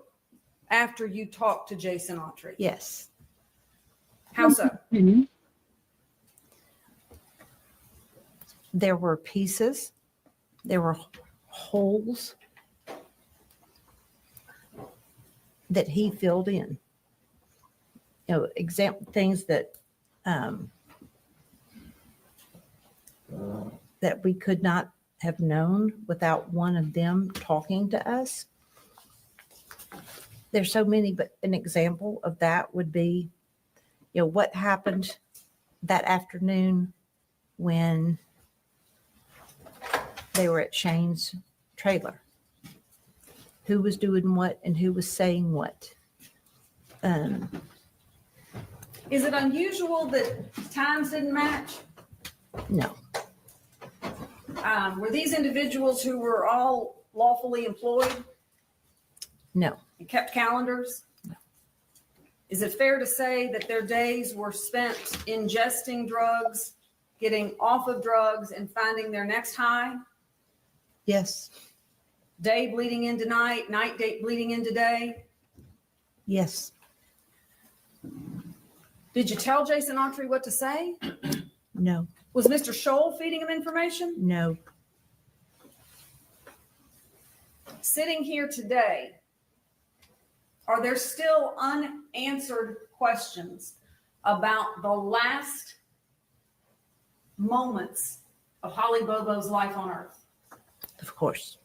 after you talked to Jason Autry? Yes. How so? There were pieces, there were holes that he filled in. You know, things that that we could not have known without one of them talking to us. There's so many, but an example of that would be, you know, what happened that afternoon when they were at Shane's trailer. Who was doing what and who was saying what. Is it unusual that times didn't match? No. Were these individuals who were all lawfully employed No. and kept calendars? No. Is it fair to say that their days were spent ingesting drugs, getting off of drugs, and finding their next high? Yes. Day bleeding into night, night bleeding into day? Yes. Did you tell Jason Autry what to say? No. Was Mr. Scholl feeding him information? No. Sitting here today, are there still unanswered questions about the last moments of Holly Bobo's life on earth? Of course.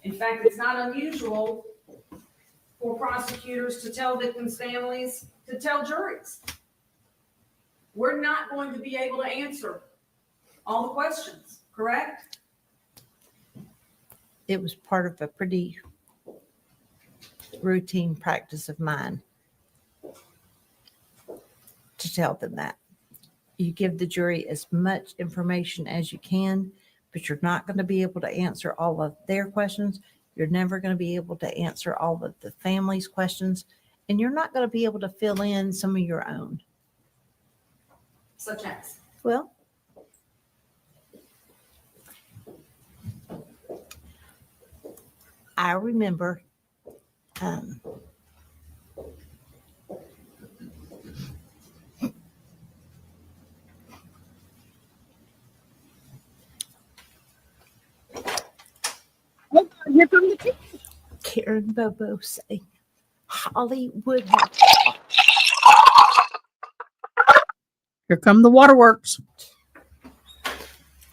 In fact, it's not unusual for prosecutors to tell victims' families to tell juries, we're not going to be able to answer all the questions, correct? It was part of a pretty routine practice of mine to tell them that. You give the jury as much information as you can, but you're not going to be able to answer all of their questions. You're never going to be able to answer all of the family's questions, and you're not going to be able to fill in some of your own. Such as? Well, I remember Here from the team. Karen Bobo saying Holly would have. Here come the waterworks.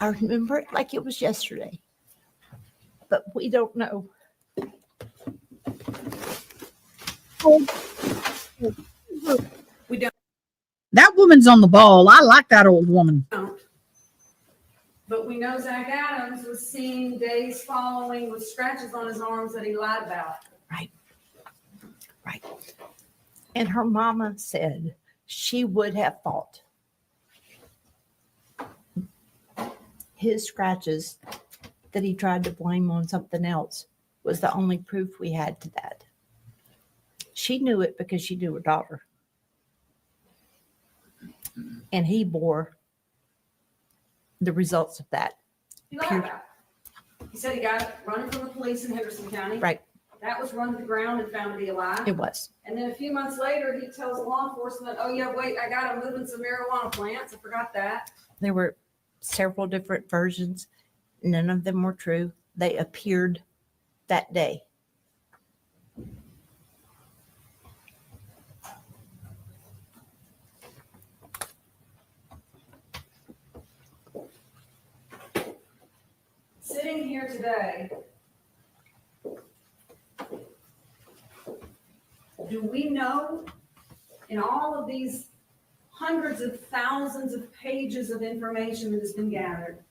I remember it like it was yesterday. but we don't know. We don't. That woman's on the ball. I like that old woman. But we know Zach Adams was seen days following with scratches on his arms that he lied about. Right. And her mama said she would have thought his scratches that he tried to blame on something else was the only proof we had to that. She knew it because she knew her daughter. And he bore the results of that. He lied about it. He said he got it running from the police in Henderson County. Right. That was run to the ground and found to be a lie. It was. And then a few months later, he tells law enforcement, oh yeah, wait, I got him moving some marijuana plants. I forgot that. There were several different versions. None of them were true. They appeared that day. Sitting here today, do we know in all of these hundreds of thousands of pages of information that has been gathered,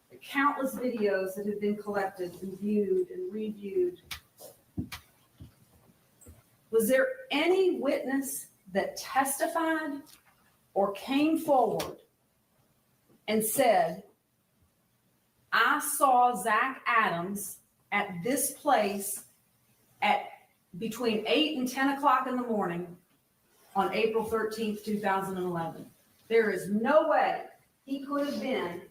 the countless videos that have been collected and viewed and reviewed, was there any witness that testified or came forward and said, I saw Zach Adams at this place at between 8 and 10 o'clock in the morning on April 13th, 2011. There is no way he could have been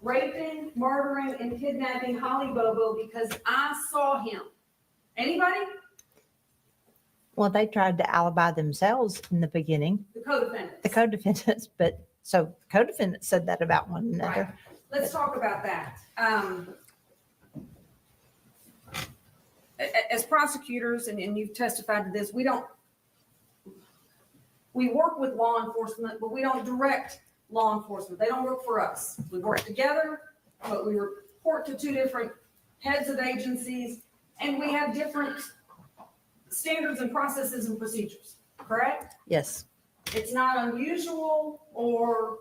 raping, murdering, and kidnapping Holly Bobo because I saw him. Anybody? Well, they tried to alibi themselves in the beginning, The co-defendants. the co-defendants, but so co-defendants said that about one another. Right. Let's talk about that. As prosecutors, and you've testified to this, we work with law enforcement, but we don't direct law enforcement. They don't work for us. We work together, but we report to two different heads of agencies, and we have different standards and processes and procedures, correct? Yes. It's not unusual or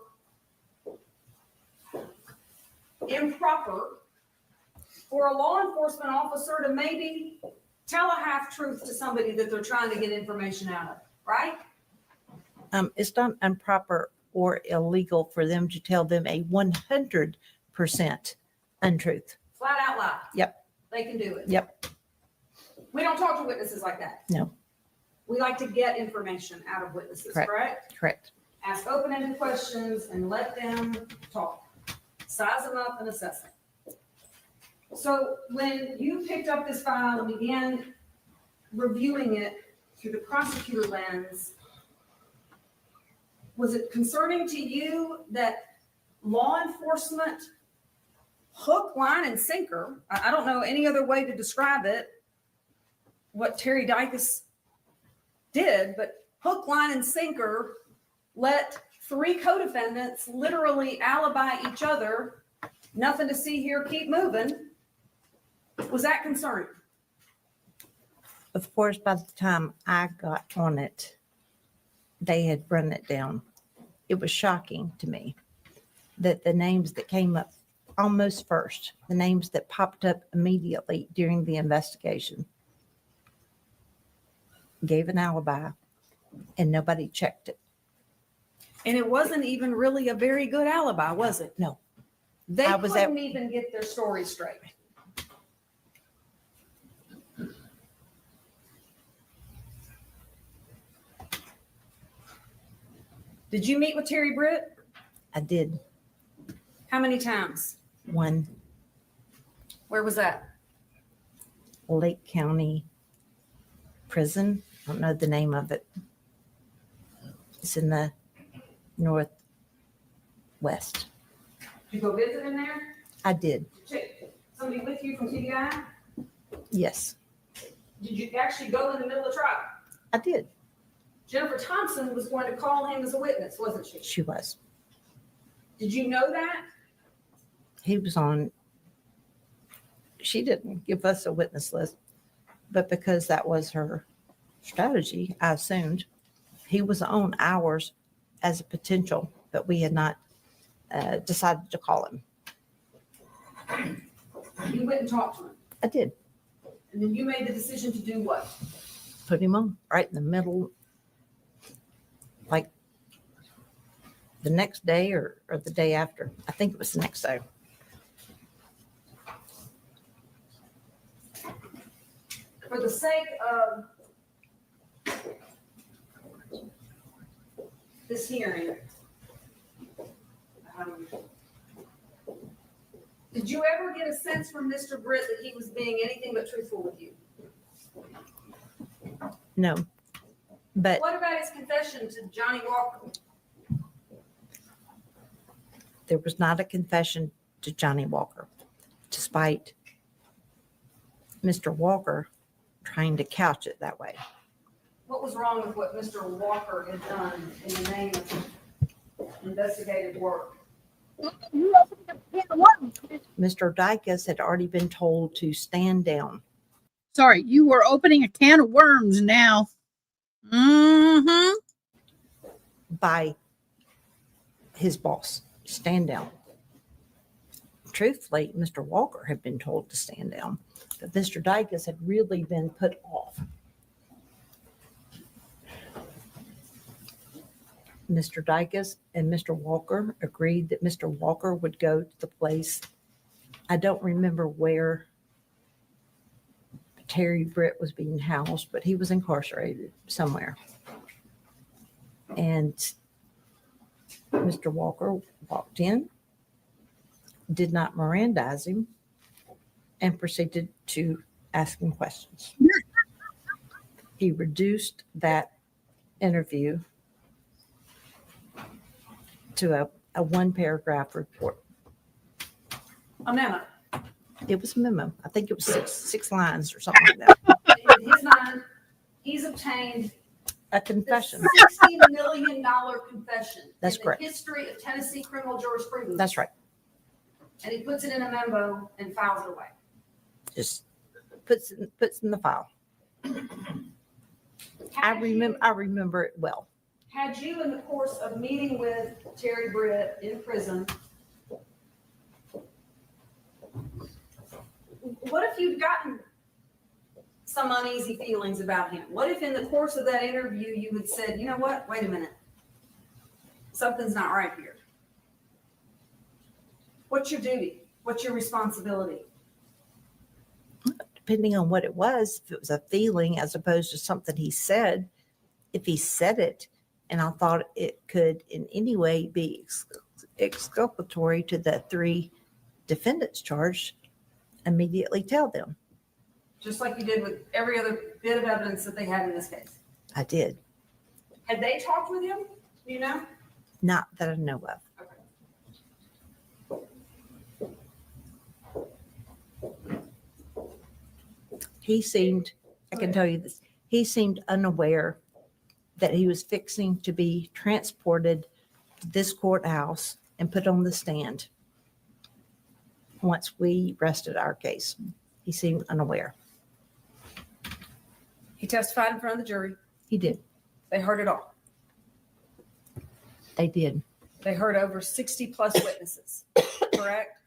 improper for a law enforcement officer to maybe tell a half truth to somebody that they're trying to get information out of, right? It's not improper or illegal for them to tell them a 100% untruth. Flat out lie. Yep. They can do it. Yep. We don't talk to witnesses like that. No. We like to get information out of witnesses, correct? Correct. Ask open-ended questions and let them talk. Size them up and assess them. So when you picked up this file and began reviewing it through the prosecutor lens, was it concerning to you that law enforcement hook, line, and sinker, I don't know any other way to describe it, what Terry Dicus did, but hook, line, and sinker let three co-defendants literally alibi each other, nothing to see here, keep moving. Was that concerning? Of course, by the time I got on it, they had run it down. It was shocking to me that the names that came up almost first, the names that popped up immediately during the investigation, gave an alibi and nobody checked it. And it wasn't even really a very good alibi, was it? No. They I was couldn't even get their story straight. Did you meet with Terry Britt? I did. How many times? One. Where was that? Lake County Prison. I don't know the name of it. It's in the northwest. Did you go visit him there? I did. Somebody with you from TDI? Yes, Did you actually go in the middle of the trial? I did. Jennifer Thompson was going to call him as a witness, wasn't she? She was. Did you know that? He was on she didn't give us a witness list, but because that was her strategy, I assumed he was on ours as a potential, but we had not decided to call him. You went and talked to him, I did and then you made the decision to do what? put him on right in the middle, like the next day or the day after. I think it was the next day. For the sake of this hearing, did you ever get a sense from Mr. Britt that he was being anything but truthful with you? No, but What about his confession to Johnny Walker? there was not a confession to Johnny Walker, despite Mr. Walker trying to couch it that way. What was wrong with what Mr. Walker had done in the name of investigative work? Mr. Dykus had already been told to stand down. Sorry, you were opening a can of worms now. Mm-hmm. By his boss, stand down. Truthfully, Mr. Walker had been told to stand down, but Mr. Dykus had really been put off. Mr. Dykus and Mr. Walker agreed that Mr. Walker would go to the place. I don't remember where Terry Britt was being housed, but he was incarcerated somewhere. And Mr. Walker walked in, did not Mirandize him, and proceeded to ask him questions. He reduced that interview to a one-paragraph report. A memo. It was a memo. I think it was six lines or something like that. In his mind, he's obtained A confession. $60 million confession. That's in correct. The history of Tennessee criminal jurisprudence. That's right. And he puts it in a memo and files it away. Just puts in the file. I remember it well. Had you, in the course of meeting with Terry Britt in prison, what if you'd gotten some uneasy feelings about him? What if in the course of that interview you had said, you know what, wait a minute, something's not right here? What's your duty? What's your responsibility? Depending on what it was, if it was a feeling as opposed to something he said, if he said it and I thought it could in any way be exculpatory to the three defendants charged, immediately tell them. Just like you did with every other bit of evidence that they had in this case. I did. Had they talked with him? Do you know? Not that I know of. He seemed, I can tell you this, he seemed unaware that he was fixing to be transported to this courthouse and put on the stand once we rested our case. He seemed unaware. He testified in front of the jury. He did. They heard it all. They did. They heard over 60 plus witnesses, correct?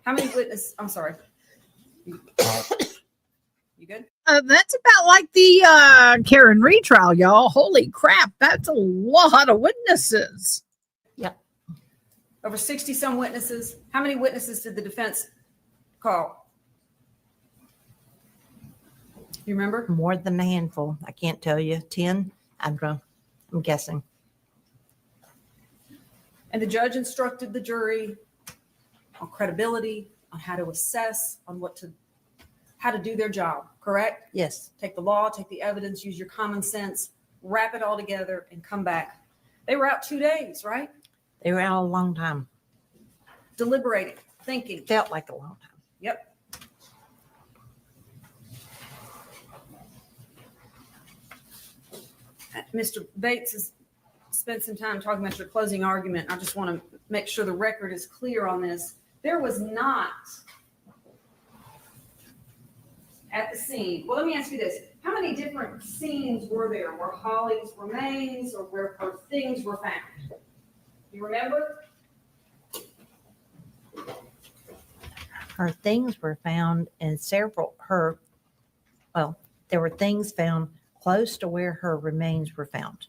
How many witnesses? I'm sorry. You good? That's about like the Karen retrial, y'all. Holy crap, that's a lot of witnesses. Yep. Over 60 some witnesses. How many witnesses did the defense call? You remember? More than a handful. I can't tell you. 10? I don't know. I'm guessing. And the judge instructed the jury on credibility, on how to assess, on how to do their job, correct? Yes. Take the law, take the evidence, use your common sense, wrap it all together, and come back. They were out 2 days, right? They were out a long time. Deliberating, thinking. Felt like a long time. Yep. Mr. Bates has spent some time talking about your closing argument. I just want to make sure the record is clear on this. There was not at the scene. Well, let me ask you this. How many different scenes were there where Holly's remains or where her things were found? You remember? Her things were found in there were things found close to where her remains were found,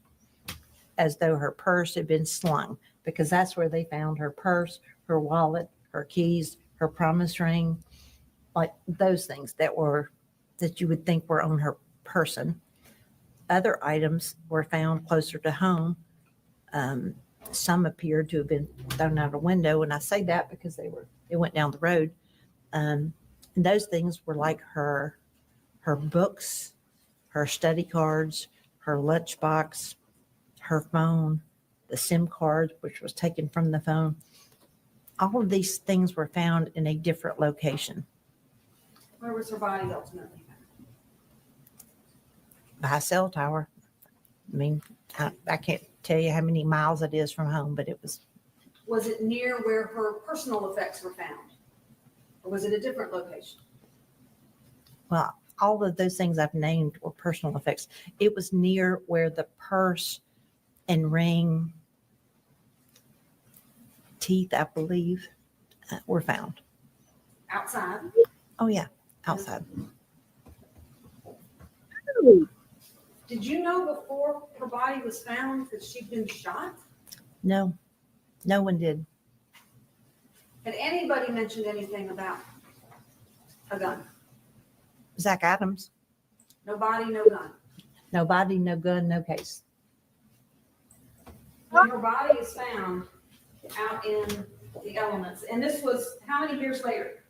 as though her purse had been slung, because that's where they found her purse, her wallet, her keys, her promise ring, like those things that you would think were on her person. Other items were found closer to home. Some appeared to have been thrown out a window, and I say that because they went down the road. And those things were like her books, her study cards, her lunchbox, her phone, the SIM card, which was taken from the phone. All of these things were found in a different location. Where was her body ultimately found? By a cell tower. I mean, I can't tell you how many miles it is from home, but it was. Was it near where her personal effects were found? Or was it a different location? Well, all of those things I've named were personal effects. It was near where the purse and ring, teeth, I believe, were found. Outside? Oh, yeah, outside. Did you know before her body was found that she'd been shot? No, no one did. Had anybody mentioned anything about a gun? Zach Adams, No body, no gun. no body, no gun, no case. When her body is found out in the elements, and this was how many years later?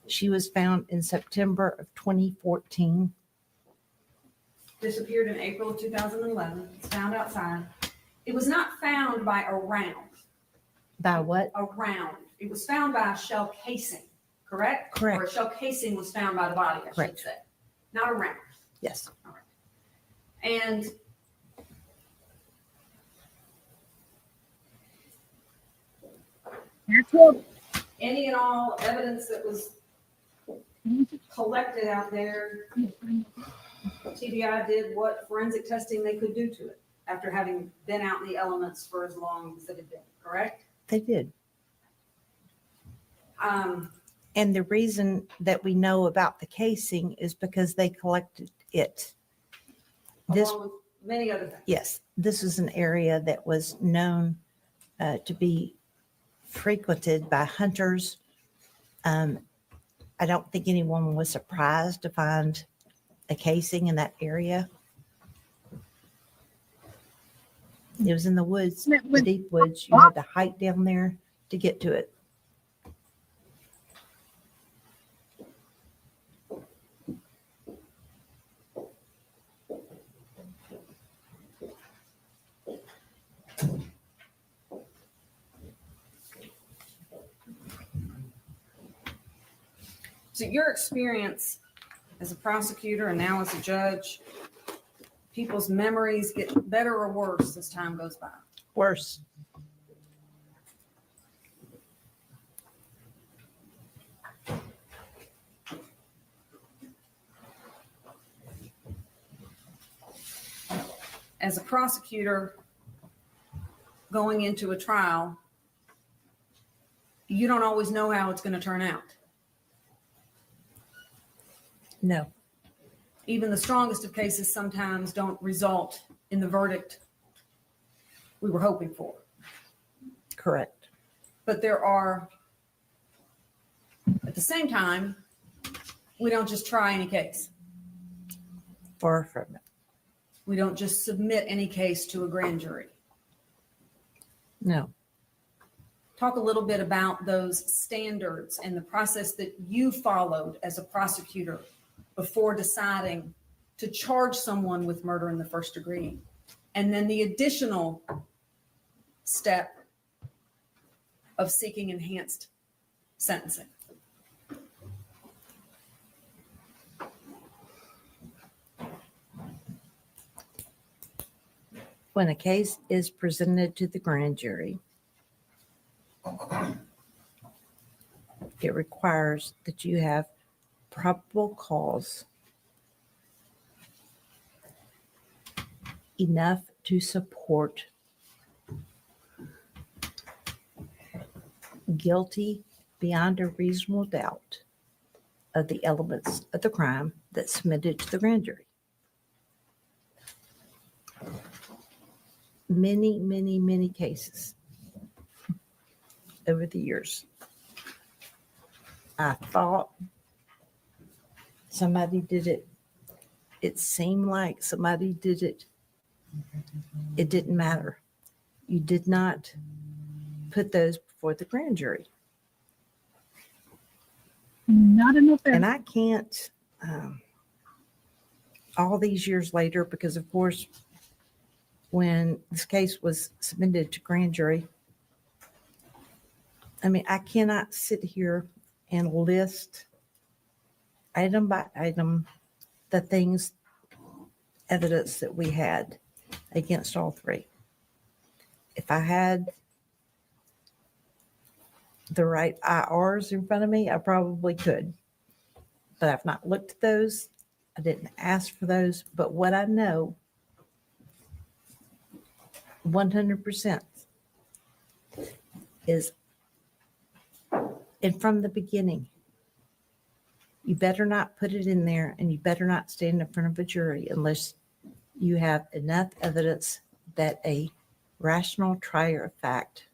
She was found in September of 2014. Disappeared in April of 2011. It's found outside. It was not found by a round. By what? A round. It was found by a shell casing, correct? Correct. Or a shell casing was found by the body, I should Correct. say. Not a round. Yes. And any and all evidence that was collected out there, TBI did what forensic testing they could do to it after having been out in the elements for as long as it had been, correct? They did. And the reason that we know about the casing is because they collected it. This, Along with many other things. yes, this is an area that was known to be frequented by hunters. I don't think anyone was surprised to find a casing in that area. It was in the woods, the deep woods. You had to hike down there to get to it. So your experience as a prosecutor and now as a judge, people's memories get better or worse as time goes by? Worse. As a prosecutor going into a trial, you don't always know how it's going to turn out. No. Even the strongest of cases sometimes don't result in the verdict we were hoping for. Correct. But there are, at the same time, we don't just try any case. Far from it. We don't just submit any case to a grand jury. No. Talk a little bit about those standards and the process that you followed as a prosecutor before deciding to charge someone with murder in the first degree. And then the additional step of seeking enhanced sentencing. When a case is presented to the grand jury, it requires that you have probable cause enough to support guilty beyond a reasonable doubt of the elements of the crime that's submitted to the grand jury. Many, many, many cases over the years. I thought somebody did it. It seemed like somebody did it. It didn't matter. You did not put those before the grand jury. Not enough. And I can't, all these years later, because of course, when this case was submitted to grand jury, I mean, I cannot sit here and list item by item the things, evidence that we had against all three. If I had the right IRs in front of me, I probably could. But I've not looked at those. I didn't ask for those. But what I know 100% is, and from the beginning, you better not put it in there, and you better not stand in front of a jury unless you have enough evidence that a rational trier of fact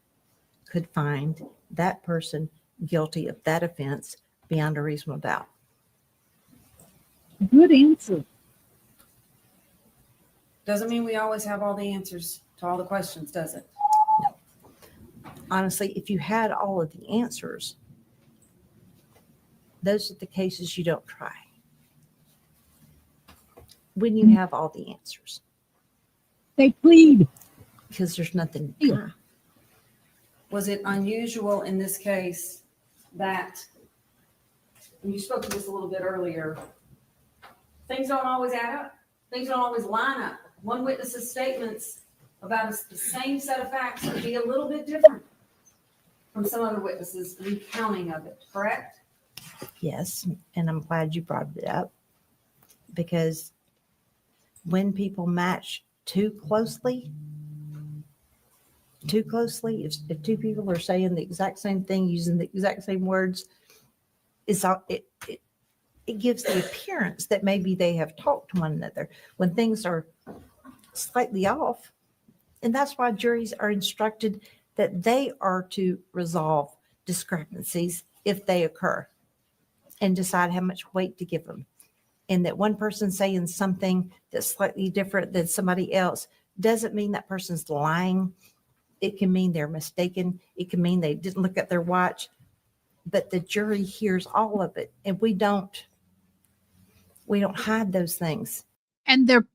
could find that person guilty of that offense beyond a reasonable doubt. Good answer. Doesn't mean we always have all the answers to all the questions, does it? Honestly, if you had all of the answers, those are the cases you don't try. When you have all the answers. They plead. Because there's nothing to try. Was it unusual in this case that, and you spoke to this a little bit earlier, things don't always add up. Things don't always line up. One witness's statements about the same set of facts would be a little bit different from some other witnesses' recounting of it, correct? Yes, and I'm glad you brought it up, because when people match too closely, if two people are saying the exact same thing, using the exact same words, it gives the appearance that maybe they have talked to one another when things are slightly off. And that's why juries are instructed that they are to resolve discrepancies if they occur and decide how much weight to give them. And that one person saying something that's slightly different than somebody else doesn't mean that person's lying. It can mean they're mistaken. It can mean they didn't look at their watch. But the jury hears all of it, and we don't hide those things. And their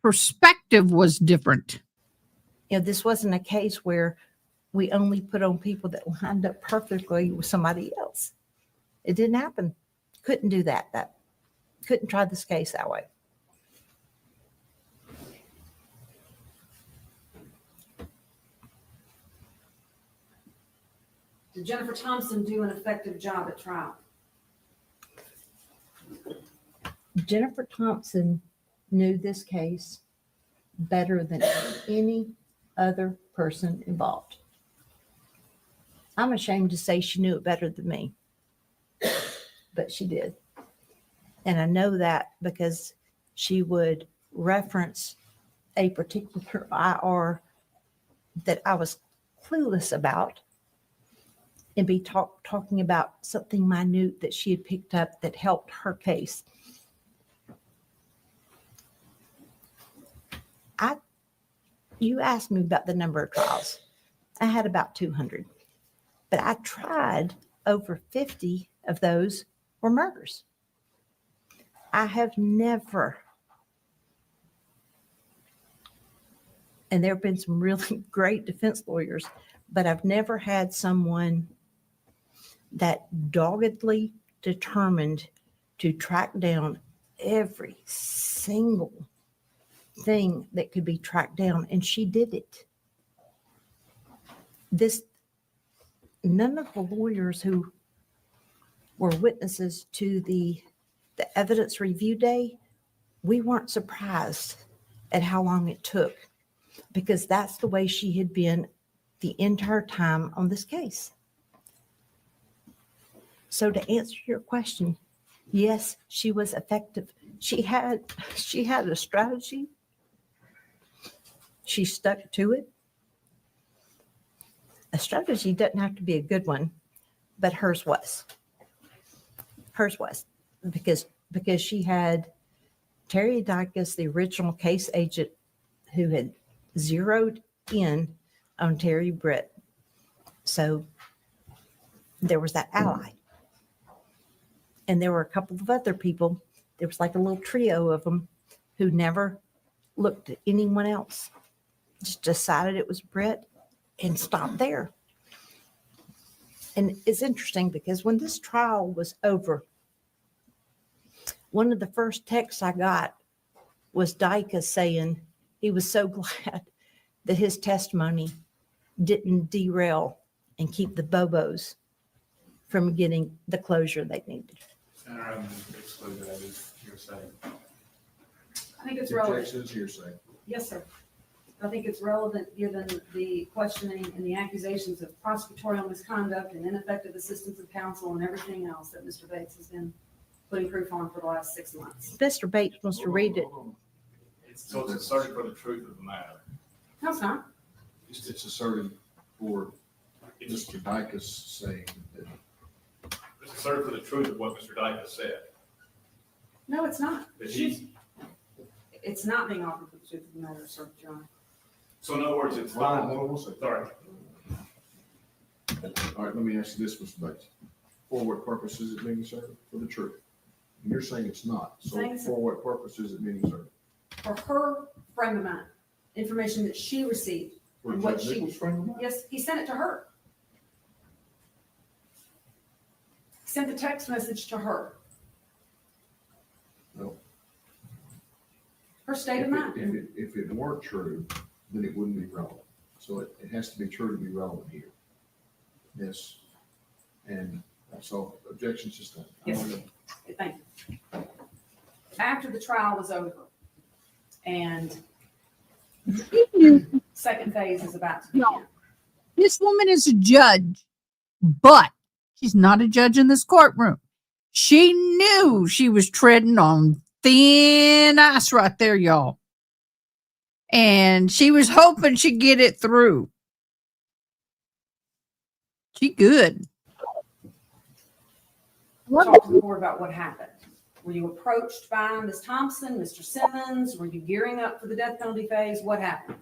perspective was different. You know, this wasn't a case where we only put on people that lined up perfectly with somebody else. It didn't happen. Couldn't do that. Couldn't try this case that way. Did Jennifer Thompson do an effective job at trial? Jennifer Thompson knew this case better than any other person involved. I'm ashamed to say she knew it better than me, but she did. And I know that because she would reference a particular IR that I was clueless about and be talking about something minute that she had picked up that helped her case. You asked me about the number of trials. I had about 200, but I tried over 50 of those were murders. I have never, and there have been some really great defense lawyers, but I've never had someone that doggedly determined to track down every single thing that could be tracked down, and she did it. None of the lawyers who were witnesses to the evidence review day, we weren't surprised at how long it took, because that's the way she had been the entire time on this case. So to answer your question, yes, she was effective. She had a strategy. She stuck to it. A strategy doesn't have to be a good one, but hers was. Hers was because she had Terry Dicus, the original case agent, who had zeroed in on Terry Britt. So there was that ally. And there were a couple of other people. There was like a little trio of them who never looked at anyone else. Just decided it was Britt and stopped there. And it's interesting because when this trial was over, one of the first texts I got was Dicus saying he was so glad that his testimony didn't derail and keep the Bobos from getting the closure they needed. And I'm excluded that is hearsay. I think it's relevant. Objections, hearsay. Yes, sir. I think it's relevant given the questioning and the accusations of prosecutorial misconduct and ineffective assistance of counsel and everything else that Mr. Bates has been putting proof on for the last 6 months. Mr. Bates wants to read it. So it's asserted for the truth of the matter. No, it's not. It's asserted for Mr. Dicus saying that. It's asserted for the truth of what Mr. Dicus said. No, it's not. That he's, It's not being offered for the truth of the matter, sir, John. so in other words, it's Hold on, fine. hold on one second. Sorry. All right, let me ask you this, Mr. Bates. For what purpose is it being asserted? For the truth. And you're saying it's not. So Saying it's- for what purpose is it being asserted? For her frame of mind, information that she received. For and what Judge she, Nichols' frame of mind? yes, he sent it to her. He sent the text message to her. No. Her state of mind. If it weren't true, then it wouldn't be relevant. So it has to be true to be relevant here. Yes. And so objections sustained. Yes. Thank you. After the trial was over and second phase is about to begin. No. This woman is a judge, but she's not a judge in this courtroom. She knew she was treading on thin ice right there, y'all. And she was hoping she'd get it through. She good. Talk to the board about what happened. Were you approached by Ms. Thompson, Mr. Simmons? Were you gearing up for the death penalty phase? What happened?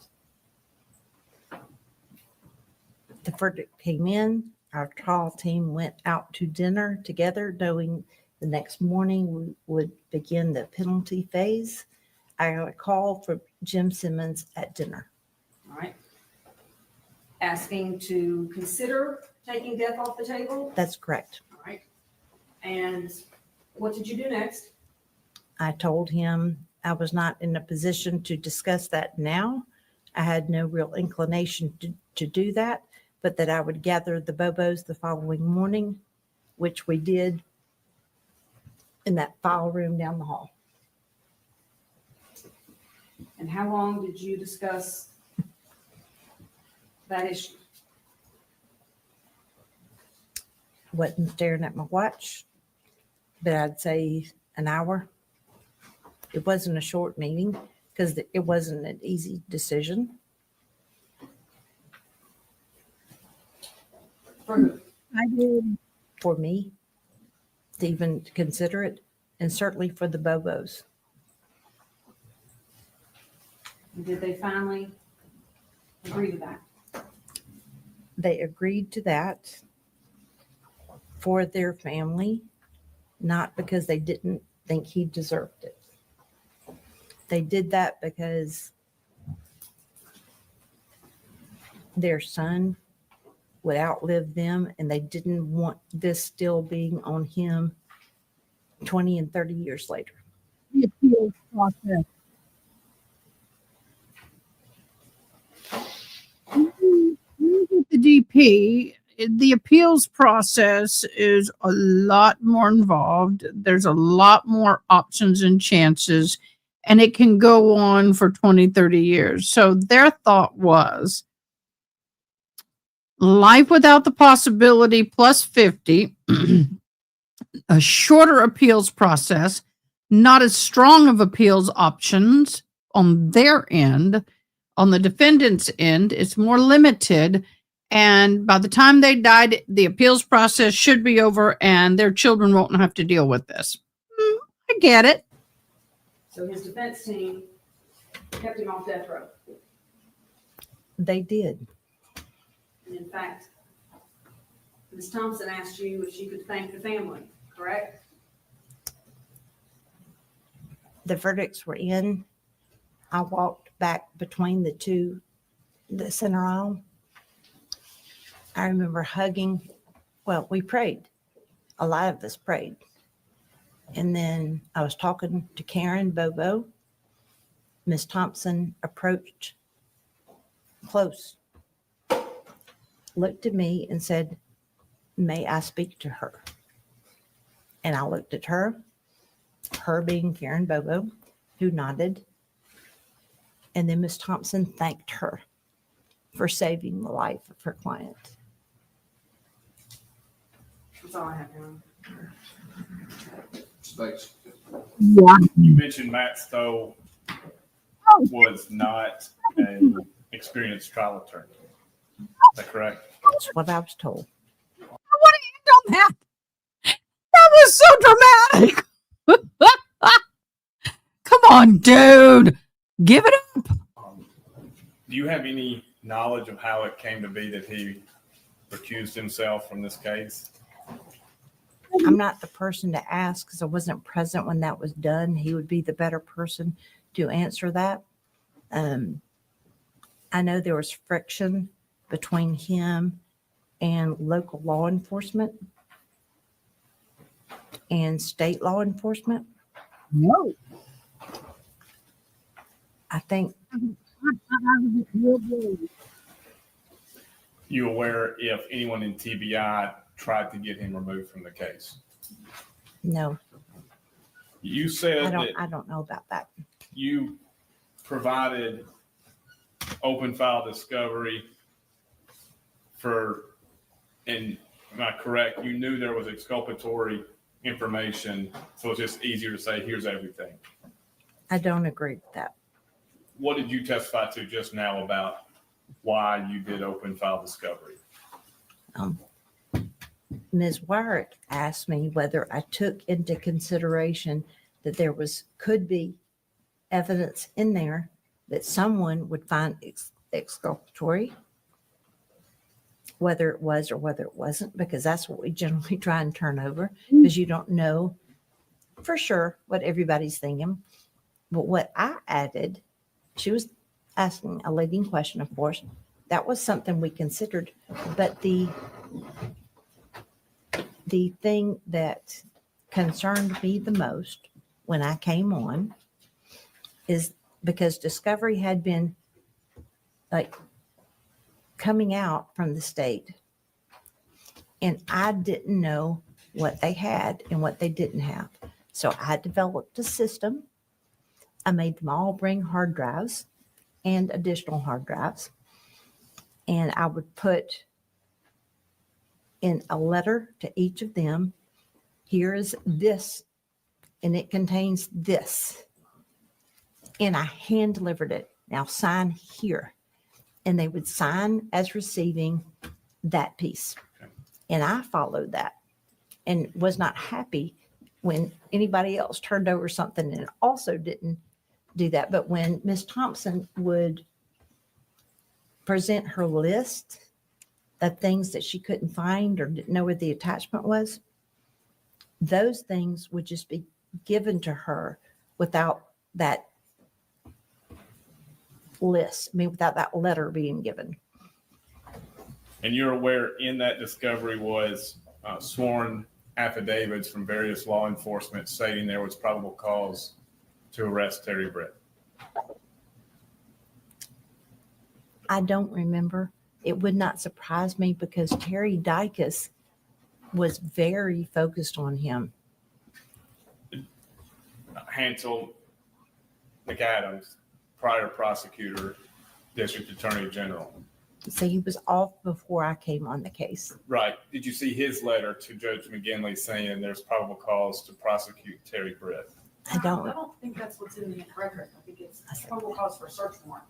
The verdict came in. Our trial team went out to dinner together, knowing the next morning we would begin the penalty phase. I got a call from Jim Simmons at dinner. All right. Asking to consider taking death off the table? That's correct. All right. And what did you do next? I told him I was not in a position to discuss that now. I had no real inclination to do that, but that I would gather the Bobos the following morning, which we did in that file room down the hall. And how long did you discuss that issue? Wasn't staring at my watch, but I'd say an hour. It wasn't a short meeting because it wasn't an easy decision. For who? I did. For me to even consider it, and certainly for the Bobos. Did they finally agree to that? They agreed to that for their family, not because they didn't think he deserved it. They did that because their son would outlive them, and they didn't want this still being on him 20 and 30 years later. The appeals process. The DP, the appeals process is a lot more involved. There's a lot more options and chances, and it can go on for 20, 30 years. So their thought was life without the possibility plus 50, a shorter appeals process, not as strong of appeals options on their end. On the defendant's end, it's more limited. And by the time they died, the appeals process should be over and their children won't have to deal with this. I get it. So his defense team kept him off death row. They did. And in fact, Ms. Thompson asked you if she could thank the family, correct? The verdicts were in. I walked back between the center aisle. I remember hugging. Well, we prayed. A lot of us prayed. And then I was talking to Karen Bobo. Miss Thompson approached close, looked at me and said, "May I speak to her?" And I looked at her being Karen Bobo, who nodded. And then Miss Thompson thanked her for saving the life of her client. That's all I have, Your Honor. Space. You mentioned Matt Stowe was not an experienced trial attorney. Is that correct? That's what I was told. I want to end on that. That was so dramatic. Come on, dude. Give it up. Do you have any knowledge of how it came to be that he recused himself from this case? I'm not the person to ask because I wasn't present when that was done. He would be the better person to answer that. I know there was friction between him and local law enforcement and state law enforcement. No. I think. You aware if anyone in TBI tried to get him removed from the case? No, You said I don't know about that. you provided open file discovery and am I correct? You knew there was exculpatory information, so it's just easier to say, here's everything. I don't agree with that. What did you testify to just now about why you did open file discovery? Ms. Wyrick asked me whether I took into consideration that there could be evidence in there that someone would find exculpatory, whether it was or whether it wasn't, because that's what we generally try and turn over, because you don't know for sure what everybody's thinking. But what I added, she was asking a leading question, of course. That was something we considered. But the thing that concerned me the most when I came on is because discovery had been like coming out from the state, and I didn't know what they had and what they didn't have. So I developed a system. I made them all bring hard drives and additional hard drives. And I would put in a letter to each of them, here is this, and it contains this. And I hand delivered it. Now sign here. And they would sign as receiving that piece. Okay. And I followed that and was not happy when anybody else turned over something and also didn't do that. But when Ms. Thompson would present her list of things that she couldn't find or didn't know where the attachment was, those things would just be given to her without that list, without that letter being given. And you're aware in that discovery was sworn affidavits from various law enforcement stating there was probable cause to arrest Terry Britt. I don't remember It would not surprise me because Terry Dykes was very focused on him. Hansel McAdams, prior prosecutor, district attorney general. So he was off before I came on the case. Right. Did you see his letter to Judge McGinley saying there's probable cause to prosecute Terry Britt? I don't. I don't think that's what's in the record. I think it's probable cause for a search warrant.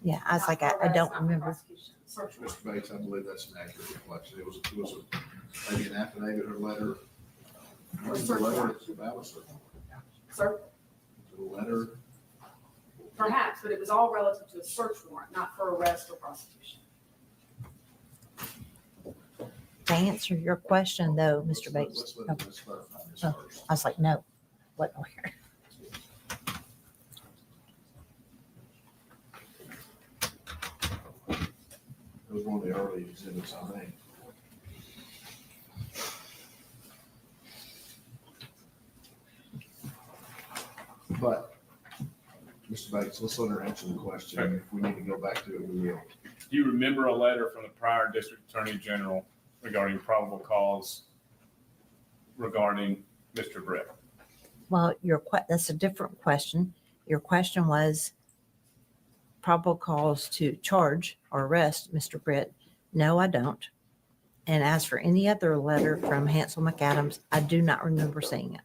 Yeah, I was like, I don't remember. Search warrant. Mr. Bates, I believe that's an accurate reflection. It was maybe an affidavit or letter. Was it a letter? It's about a search warrant. Sir? Is it a letter? Perhaps, but it was all relative to a search warrant, not for arrest or prosecution. To answer your question, though, Mr. Bates. Let's clarify this Oh, first. I was like, no, what where? It was one of the early exhibits, I think. But, Mr. Bates, let's let her answer the question. If we need to go back to it, we will. Do you remember a letter from the prior district attorney general regarding probable cause regarding Mr. Britt? Well, that's a different question. Your question was probable cause to charge or arrest Mr. Britt. No, I don't. And as for any other letter from Hansel McAdams, I do not remember seeing it.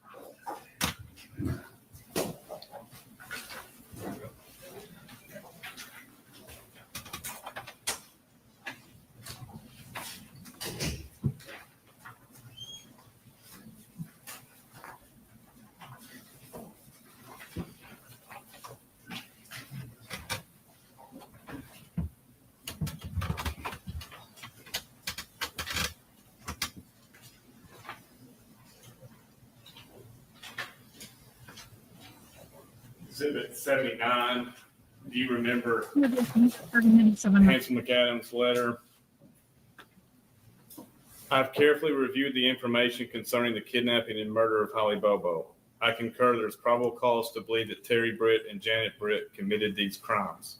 Exhibit 79. Do you remember 30 minutes of a Hansel McAdams' letter? I've carefully reviewed the information concerning the kidnapping and murder of Holly Bobo. I concur there's probable cause to believe that Terry Britt and Janet Britt committed these crimes.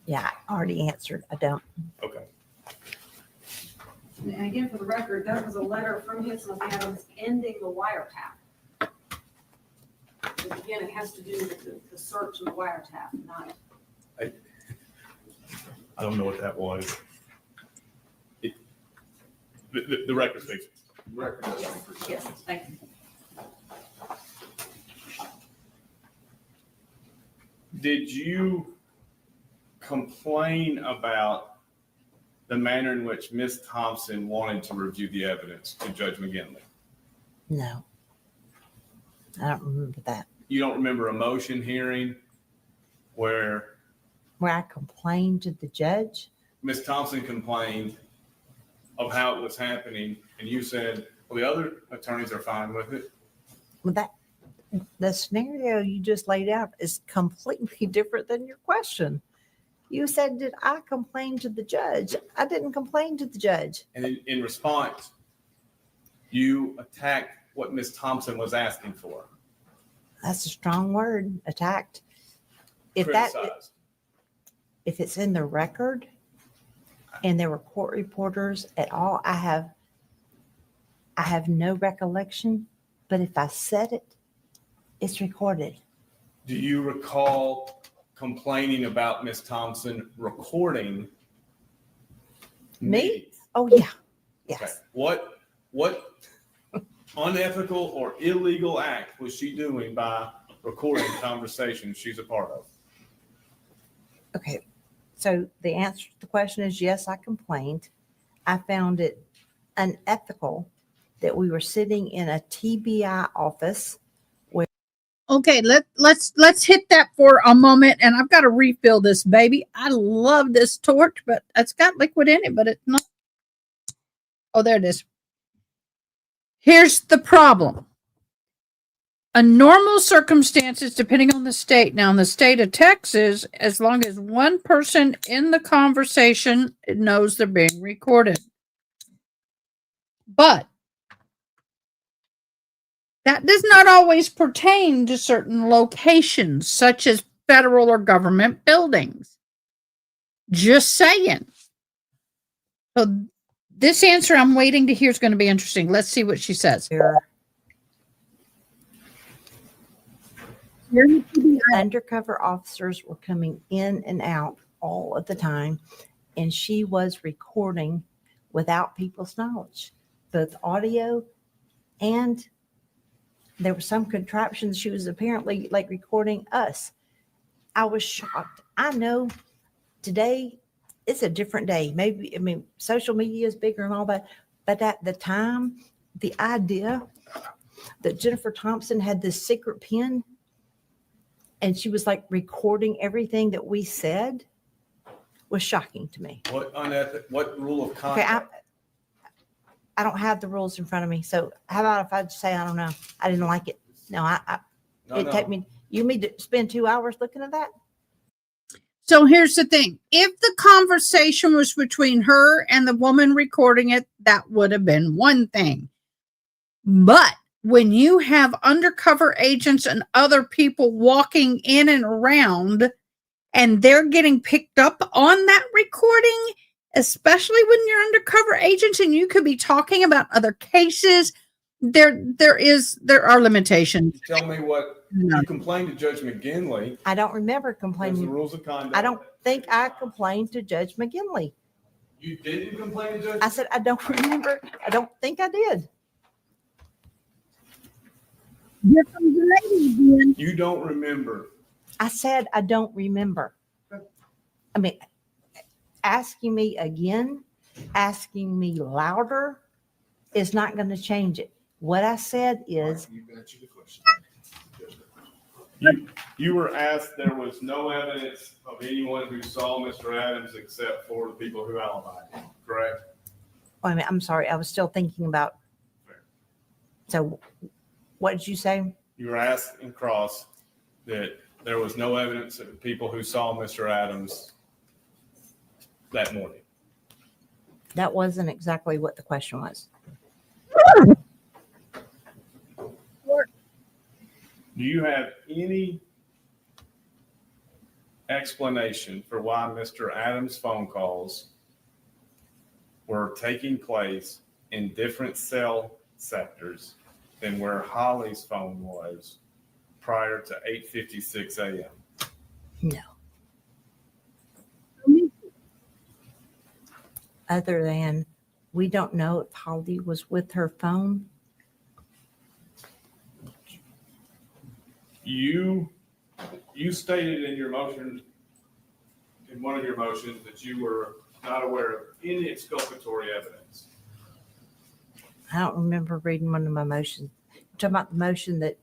Yeah, I already answered. I don't. Okay. And again, for the record, that was a letter from Hansel McAdams ending the wiretap. And again, it has to do with the search and the wiretap, not. I don't know what that was. The record speaks. Record does Yes, speak for itself. yes, thank you. Did you complain about the manner in which Ms. Thompson wanted to review the evidence to Judge McGinley? No. I don't remember that. You don't remember a motion hearing where Where I complained to the judge? Ms. Thompson complained of how it was happening, and you said, well, the other attorneys are fine with it? Well, the scenario you just laid out is completely different than your question. You said, did I complain to the judge? I didn't complain to the judge. And in response, you attacked what Ms. Thompson was asking for. That's a strong word, attacked. If it's in the record and there were court reporters at all, I have no recollection, but if I said it, it's recorded. Do you recall complaining about Ms. Thompson recording Me? Oh, yeah. Yes. Okay. What unethical or illegal act was she doing by recording conversations she's a part of? Okay. So the answer to the question is yes, I complained. I found it unethical that we were sitting in a TBI office. Okay, let's hit that for a moment, and I've got to refill this baby. I love this torch, but it's got liquid in it, but it's not. Oh, there it is. Here's the problem. In normal circumstances, depending on the state, now in the state of Texas, as long as one person in the conversation knows they're being recorded. But that does not always pertain to certain locations, such as federal or government buildings. Just saying. So this answer I'm waiting to hear is going to be interesting. Let's see what she says. Undercover officers were coming in and out all of the time, and she was recording without people's knowledge, both audio and there were some contraptions. She was apparently like recording us. I was shocked. I know today it's a different day. Maybe, I mean, social media is bigger and all that, but at the time, the idea that Jennifer Thompson had this secret pen and she was like recording everything that we said was shocking to me. What rule of Okay, conduct? I don't have the rules in front of me. So how about if I just say, I don't know, I didn't like it. No, it'd take me, you need to spend 2 hours looking at that? So here's the thing. If the conversation was between her and the woman recording it, that would have been one thing. But when you have undercover agents and other people walking in and around and they're getting picked up on that recording, especially when you're undercover agents and you could be talking about other cases, there are limitations. Tell me what you complained to Judge McGinley. I don't remember There's complaining. the rules of conduct. I don't think I complained to Judge McGinley. You didn't complain to Judge? I said, I don't remember. I don't think I did. Here comes the lady again. You don't remember. I said, I don't remember. I mean, asking me again, asking me louder is not going to change it. What I said is, You were asked there was no evidence of anyone who saw Mr. Adams except for the people who alibied him, correct? wait a minute, I'm sorry. I was still thinking about. So what did you say? You were asked in cross that there was no evidence of the people who saw Mr. Adams that morning. That wasn't exactly what the question was. Do you have any explanation for why Mr. Adams' phone calls were taking place in different cell sectors than where Holly's phone was prior to 8:56 a.m.? No. Other than we don't know if Holly was with her phone. You stated in your motion, in one of your motions, that you were not aware of any exculpatory evidence. I don't remember reading one of my motions. You're talking about the motion that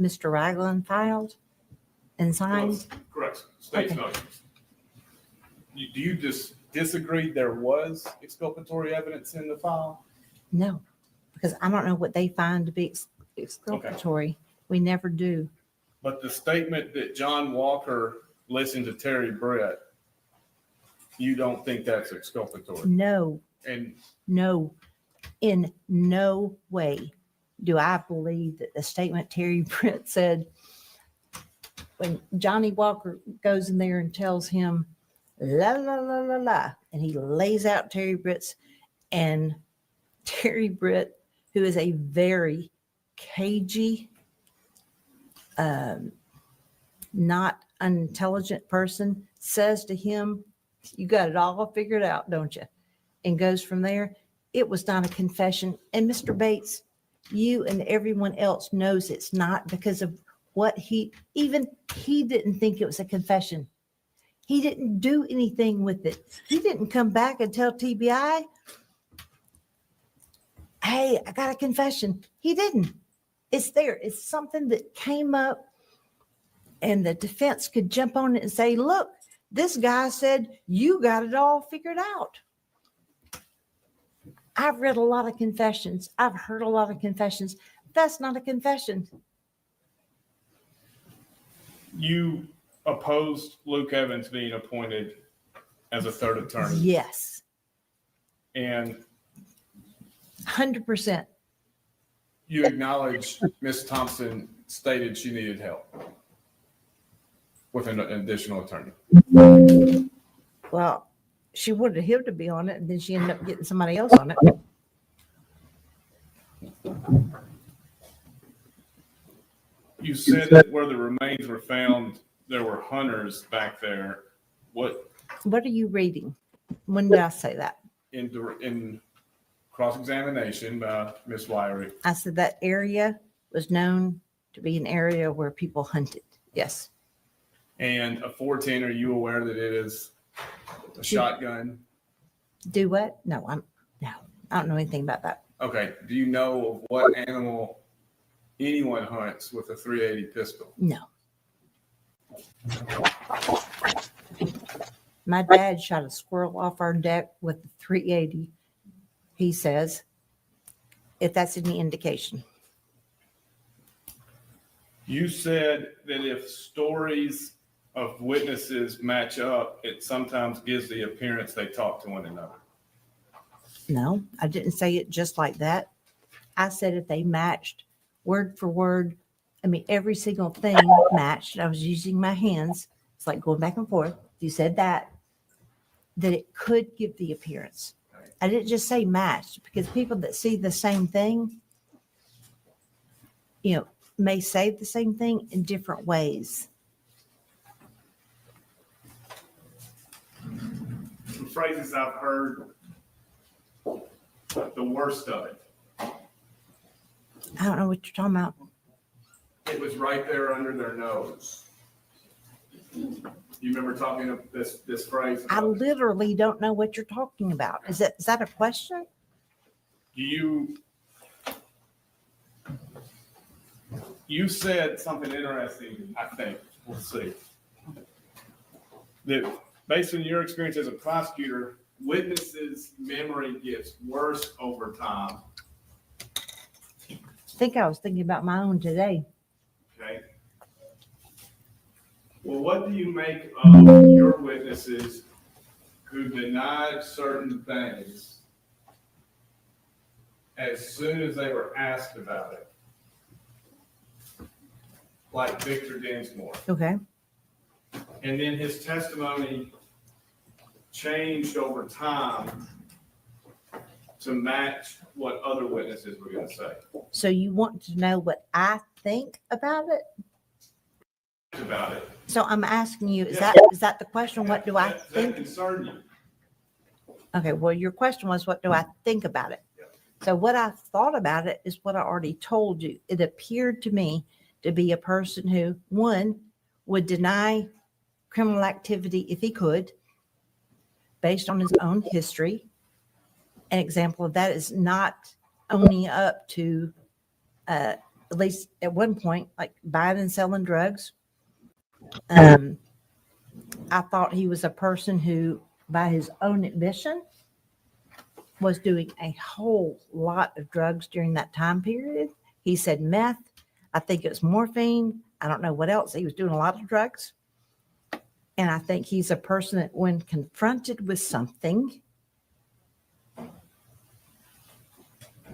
Mr. Ragland filed and signed? Correct. State's Okay. motions. Do you disagree there was exculpatory evidence in the file? No, because I don't know what they find to be exculpatory. We never do. But the statement that John Walker listened to Terry Brett, you don't think that's exculpatory? No, And no, in no way do I believe that the statement Terry Brett said when Johnny Walker goes in there and tells him, la, la, la, la, la, and he lays out Terry Brett's, and Terry Brett, who is a very cagey, not unintelligent person, says to him, you got it all figured out, don't you? And goes from there. It was not a confession. And Mr. Bates, you and everyone else knows it's not, because of what he didn't think it was a confession. He didn't do anything with it. He didn't come back and tell TBI, hey, I got a confession. He didn't. It's there. It's something that came up and the defense could jump on it and say, look, this guy said you got it all figured out. I've read a lot of confessions. I've heard a lot of confessions. That's not a confession. you opposed Luke Evans being appointed as a third attorney. Yes. And 100%. you acknowledge Ms. Thompson stated she needed help. with an additional attorney. Well, she wanted him to be on it, and then she ended up getting somebody else on it. You said that where the remains were found, there were hunters back there. What What are you reading? When did I say that? in cross-examination by Miss Wiry? I said that area was known to be an area where people hunted. Yes. And a 410, are you aware that it is a shotgun? Do what? No, I don't know anything about that. Okay. Do you know of what animal anyone hunts with a 380 pistol? No. My dad shot a squirrel off our deck with a 380, he says, if that's any indication. You said that if stories of witnesses match up, it sometimes gives the appearance they talk to one another. No, I didn't say it just like that. I said if they matched word for word, I mean, every single thing matched. I was using my hands. It's like going back and forth. You said that it could give the appearance. I didn't just say matched, because people that see the same thing, may say the same thing in different ways. Some phrases I've heard, the worst of it. I don't know what you're talking about. It was right there under their nose. You remember talking of this phrase? I literally don't know what you're talking about. Is that a question? You said something interesting, I think. We'll see. That based on your experience as a prosecutor, witnesses' memory gets worse over time. I think I was thinking about my own today. Okay. Well, what do you make of your witnesses who denied certain things as soon as they were asked about it? Like Victor Dinsmore. Okay. And then his testimony changed over time to match what other witnesses were going to say. So you want to know what I think about it? About it. So I'm asking you, is Yeah. that the question? What do I Does that think? concern you? Okay, well, your question was, what do I think about it? So what I thought about it is what I already told you. It appeared to me to be a person who, one, would deny criminal activity if he could, based on his own history. An example of that is not owning up to, at least at one point, like buying and selling drugs. I thought he was a person who, by his own admission, was doing a whole lot of drugs during that time period. He said meth. I think it was morphine. I don't know what else. He was doing a lot of drugs. And I think he's a person that when confronted with something,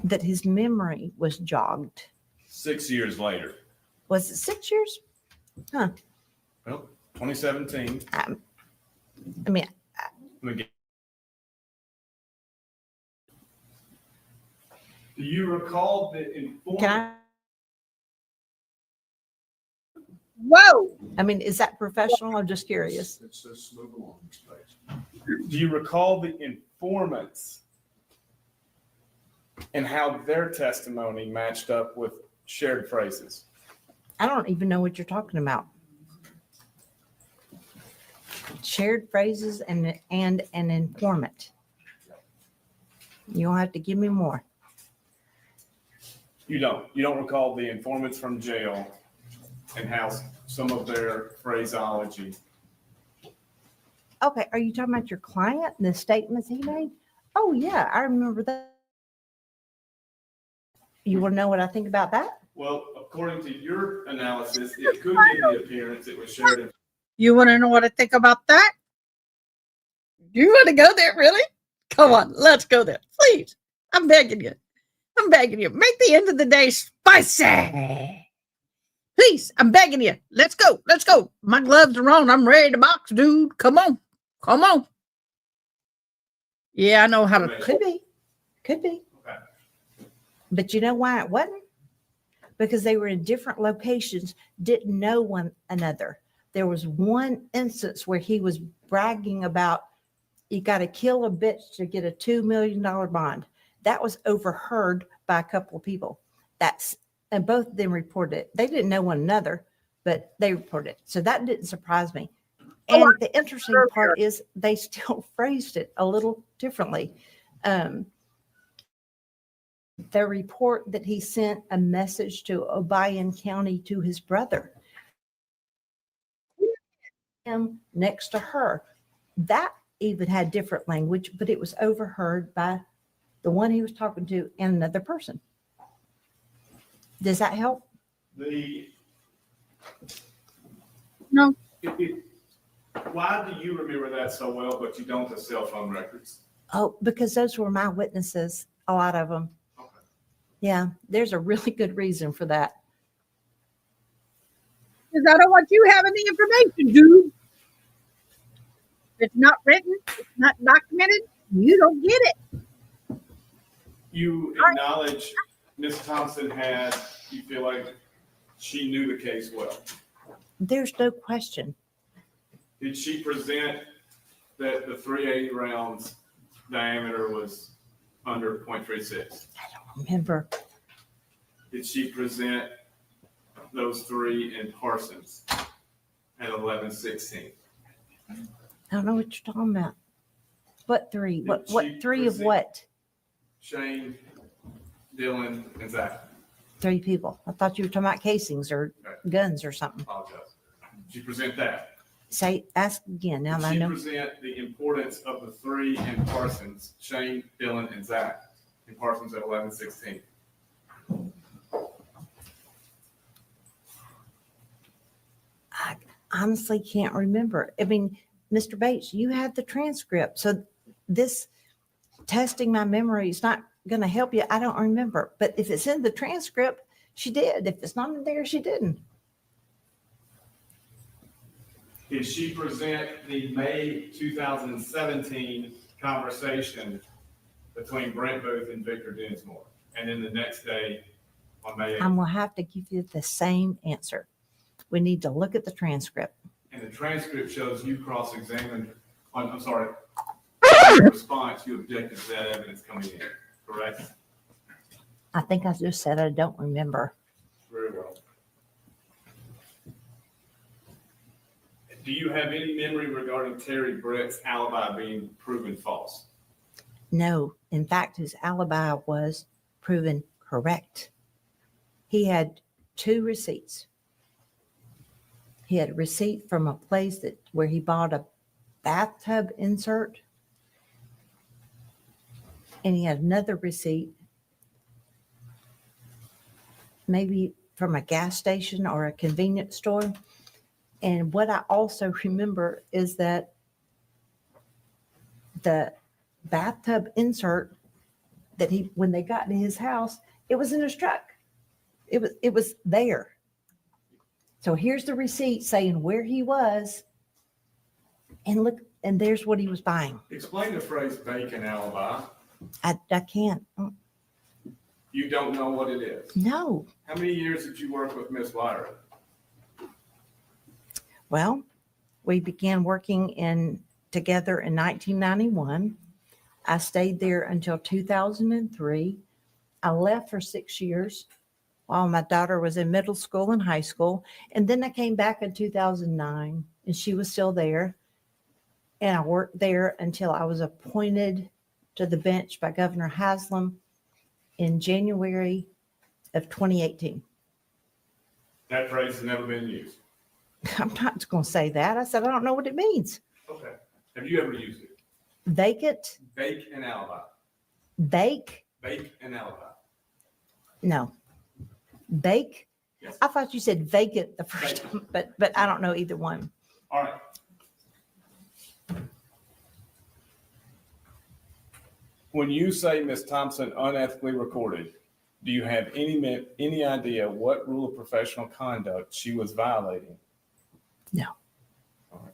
that his memory was jogged. 6 years later. Was it 6 years? Huh. Well, 2017. I mean, Let me get- Do you recall the informant? can I? Whoa. I mean, is that professional? I'm just curious. It says move along this page. Do you recall the informants and how their testimony matched up with shared phrases? I don't even know what you're talking about. Shared phrases and an informant. You'll have to give me more. You don't recall the informants from jail and how some of their phraseology. Okay, are you talking about your client and the statements he made? Oh yeah, I remember that. You want to know what I think about that? Well, according to your analysis, it could give the appearance it was shared. You want to know what I think about that? You want to go there, really? Come on, let's go there. Please. I'm begging you. Make the end of the day spicy. Please, I'm begging you. Let's go. Let's go. My gloves are on. I'm ready to box, dude. Come on. Come on. Yeah, I know how to. Could be. Could be. Okay. But you know why it wasn't? Because they were in different locations, didn't know one another. There was one instance where he was bragging about, you got to kill a bitch to get a $2 million bond. That was overheard by a couple of people. And both of them reported it. They didn't know one another, but they reported it. So that didn't surprise me. And the interesting part is they still phrased it a little differently. The report that he sent a message to Obion County to his brother, him next to her, that even had different language, but it was overheard by the one he was talking to and another person. Does that help? No. Why do you remember that so well, but you don't the cell phone records? Oh, because those were my witnesses, a lot of them. Okay. Yeah, there's a really good reason for that. Because I don't want you having the information, dude. If it's not written, it's not documented, you don't get it. You acknowledge Ms. Thompson you feel like she knew the case well. There's no question. Did she present that the 380 rounds diameter was under .36? I don't remember. Did she present those three in Parsons at 11/16? I don't know what you're talking about. What three? What three of what? Shane, Dylan, and Zach. 3 people. I thought you were talking about casings or guns or something. Apologize. Did she present that? Ask again. Now Did I she know. present the importance of the 3 in Parsons, Shane, Dylan, and Zach in Parsons at 11/16? I honestly can't remember. I mean, Mr. Bates, you had the transcript. So this testing my memory is not going to help you. I don't remember. But if it's in the transcript, she did. If it's not in there, she didn't. Did she present the May 2017 conversation between Brent Booth and Victor Dinsmore? And then the next day on May 8th? I'm going to have to give you the same answer. We need to look at the transcript. And the transcript shows you cross-examined, I'm sorry, in response, you objected to that evidence coming in, correct? I think I just said I don't remember. Very well. Do you have any memory regarding Terry Brett's alibi being proven false? No. In fact, his alibi was proven correct. He had 2 receipts. He had a receipt from a place where he bought a bathtub insert. And he had another receipt, maybe from a gas station or a convenience store. And what I also remember is that the bathtub insert that when they got to his house, it was in his truck. It was there. So here's the receipt saying where he was, and look, and there's what he was buying. Explain the phrase bacon alibi. I can't. You don't know what it is? No. How many years did you work with Miss Lyra? Well, we began working together in 1991. I stayed there until 2003. I left for 6 years while my daughter was in middle school and high school. And then I came back in 2009 and she was still there. And I worked there until I was appointed to the bench by Governor Haslam in January of 2018. That phrase has never been used. I'm not going to say that. I said, I don't know what it means. Okay. Have you ever used it? Vacant? Bake an alibi. Bake? Bake an alibi. No. Bake? Yes. I thought you said vacant the first time, but I don't know either one. All right. When you say Ms. Thompson unethically recorded, Do you have any idea what rule of professional conduct she was violating? No. All right.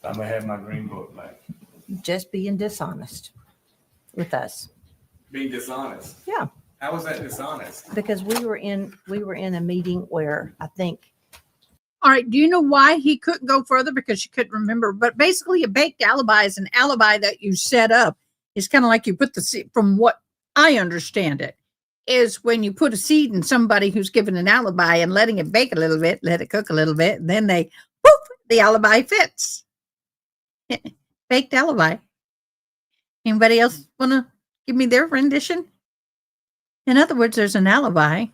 I'm gonna have my green book back. Just being dishonest with us. Being dishonest. Yeah. How was that dishonest? Because we were in a meeting where I think All right. Do you know why he couldn't go further? Because she couldn't remember. But basically, a baked alibi is an alibi that you set up. It's kind of like you put the seed, from what I understand it, is when you put a seed in somebody who's given an alibi and letting it bake a little bit, let it cook a little bit, and then they, whoop, the alibi fits. Baked alibi. Anybody else want to give me their rendition? In other words, there's an alibi.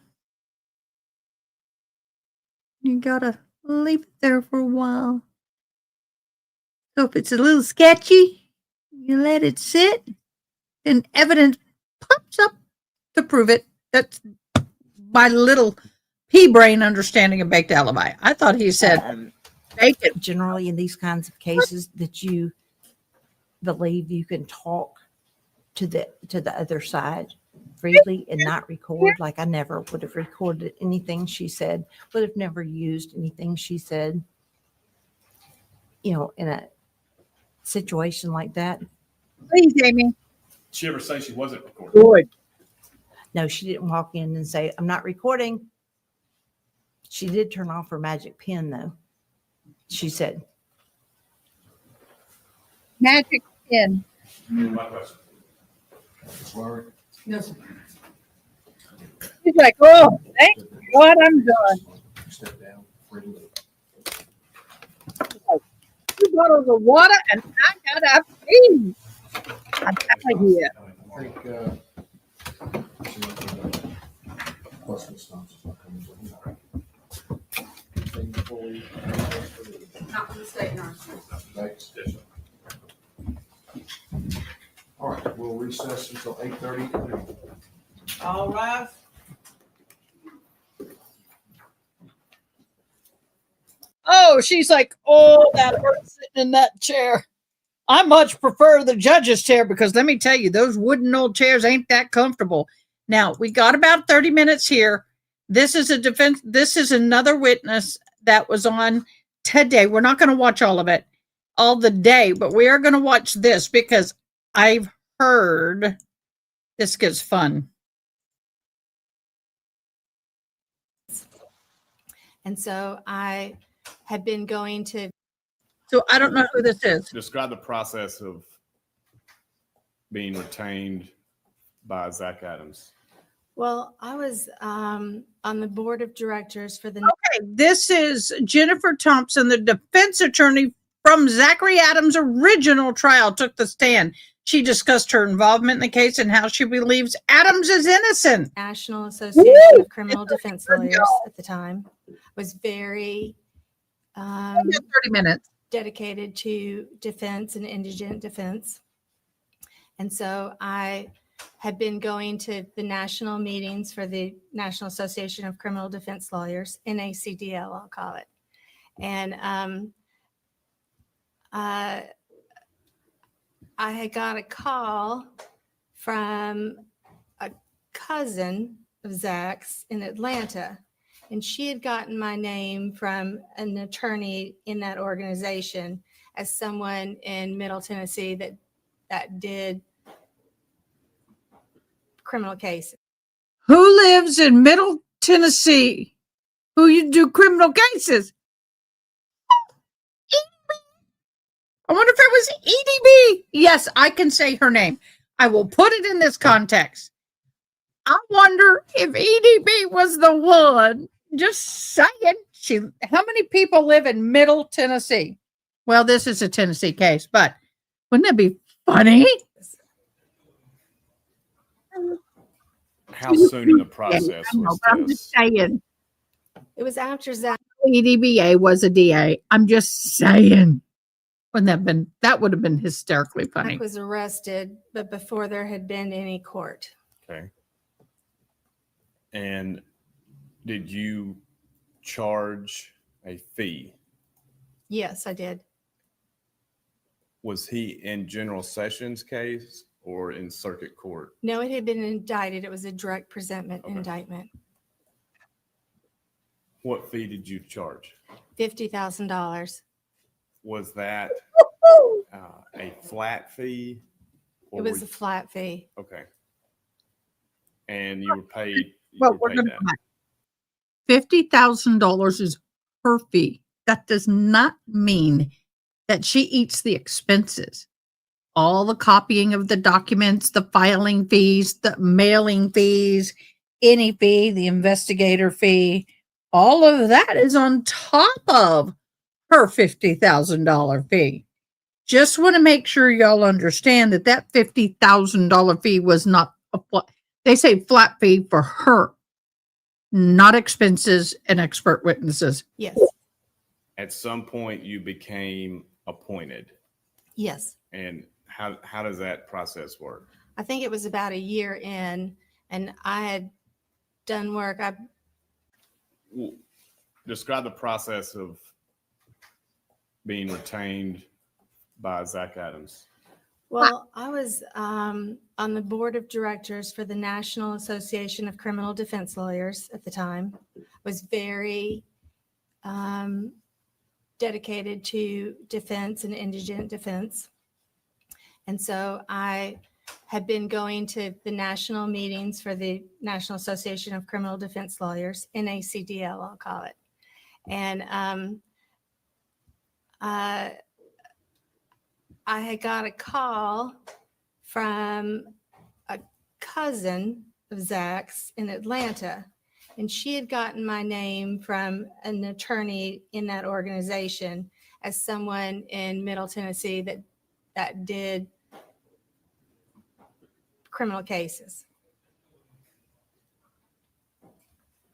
You gotta leave it there for a while. So if it's a little sketchy, you let it sit, then evidence pops up to prove it. That's my little pea brain understanding of baked alibi. I thought he said bake it. generally in these kinds of cases that you believe you can talk to the other side freely and not record. Like I never would have recorded anything she said, would have never used anything she said, in a situation like that. Please, Amy. She ever say she wasn't recording? Good. No, she didn't walk in and say, I'm not recording. She did turn off her magic pen though. She said, Magic pen. My question. No, sir. He's like, oh, thank God I'm done. Step down, freely. 2 bottles of water and I gotta pee. I'm out of here. I think, she went to the plus response is not coming to anything before we- Not from the state nurse. Right. All right, we'll recess until 8:30. All rise. Oh, she's like, oh, that hurts sitting in that chair. I much prefer the judge's chair because let me tell you, those wooden old chairs ain't that comfortable. Now, we got about 30 minutes here. This is a defense. This is another witness that was on today. We're not going to watch all of it all the day, but we are going to watch this because I've heard this gets fun. And so I had been going to. So I don't know who this is. Describe the process of being retained by Zach Adams. Well, I was on the board of directors for the. Okay, this is Jennifer Thompson, the defense attorney from Zachary Adams' original trial, took the stand. She discussed her involvement in the case and how she believes Adams is innocent. National Association of Criminal Defense Lawyers at the time was very 30 minutes dedicated to defense and indigent defense. And so I had been going to the national meetings for the National Association of Criminal Defense Lawyers, NACDL, I'll call it. And I had got a call from a cousin of Zach's in Atlanta, and she had gotten my name from an attorney in that organization as someone in Middle Tennessee that did criminal cases. Who lives in Middle Tennessee? Who you do criminal cases? I wonder if it was EDB. Yes, I can say her name. I will put it in this context. I wonder if EDB was the one. Just saying. How many people live in Middle Tennessee? Well, this is a Tennessee case, but wouldn't that be funny? How soon in the process was I'm just saying. It was after Zach. EDBA was a DA. I'm just saying. That would have been hysterically funny. Zach was arrested, but before there had been any court. Okay. And did you charge a fee? Yes, I did. Was he in General Sessions case or in circuit court? No, it had been indicted. It was a direct presentment Okay. indictment. What fee did you charge? $50,000. Was that a flat fee? It was a flat fee. Okay. And you were paid. Well, we're going to go back. $50,000 is her fee. That does not mean that she eats the expenses. All the copying of the documents, the filing fees, the mailing fees, any fee, the investigator fee, all of that is on top of her $50,000 fee. Just want to make sure y'all understand that that $50,000 fee was not a they say flat fee for her, not expenses and expert witnesses. Yes. At some point, you became appointed. Yes. And how does that process work? I think it was about a year in, and I had done work. Describe the process of being retained by Zach Adams. Well, I was on the board of directors for the National Association of Criminal Defense Lawyers at the time. Was very dedicated to defense and indigent defense. And so I had been going to the national meetings for the National Association of Criminal Defense Lawyers, NACDL, I'll call it. And I had got a call from a cousin of Zach's in Atlanta, and she had gotten my name from an attorney in that organization as someone in Middle Tennessee that did criminal cases.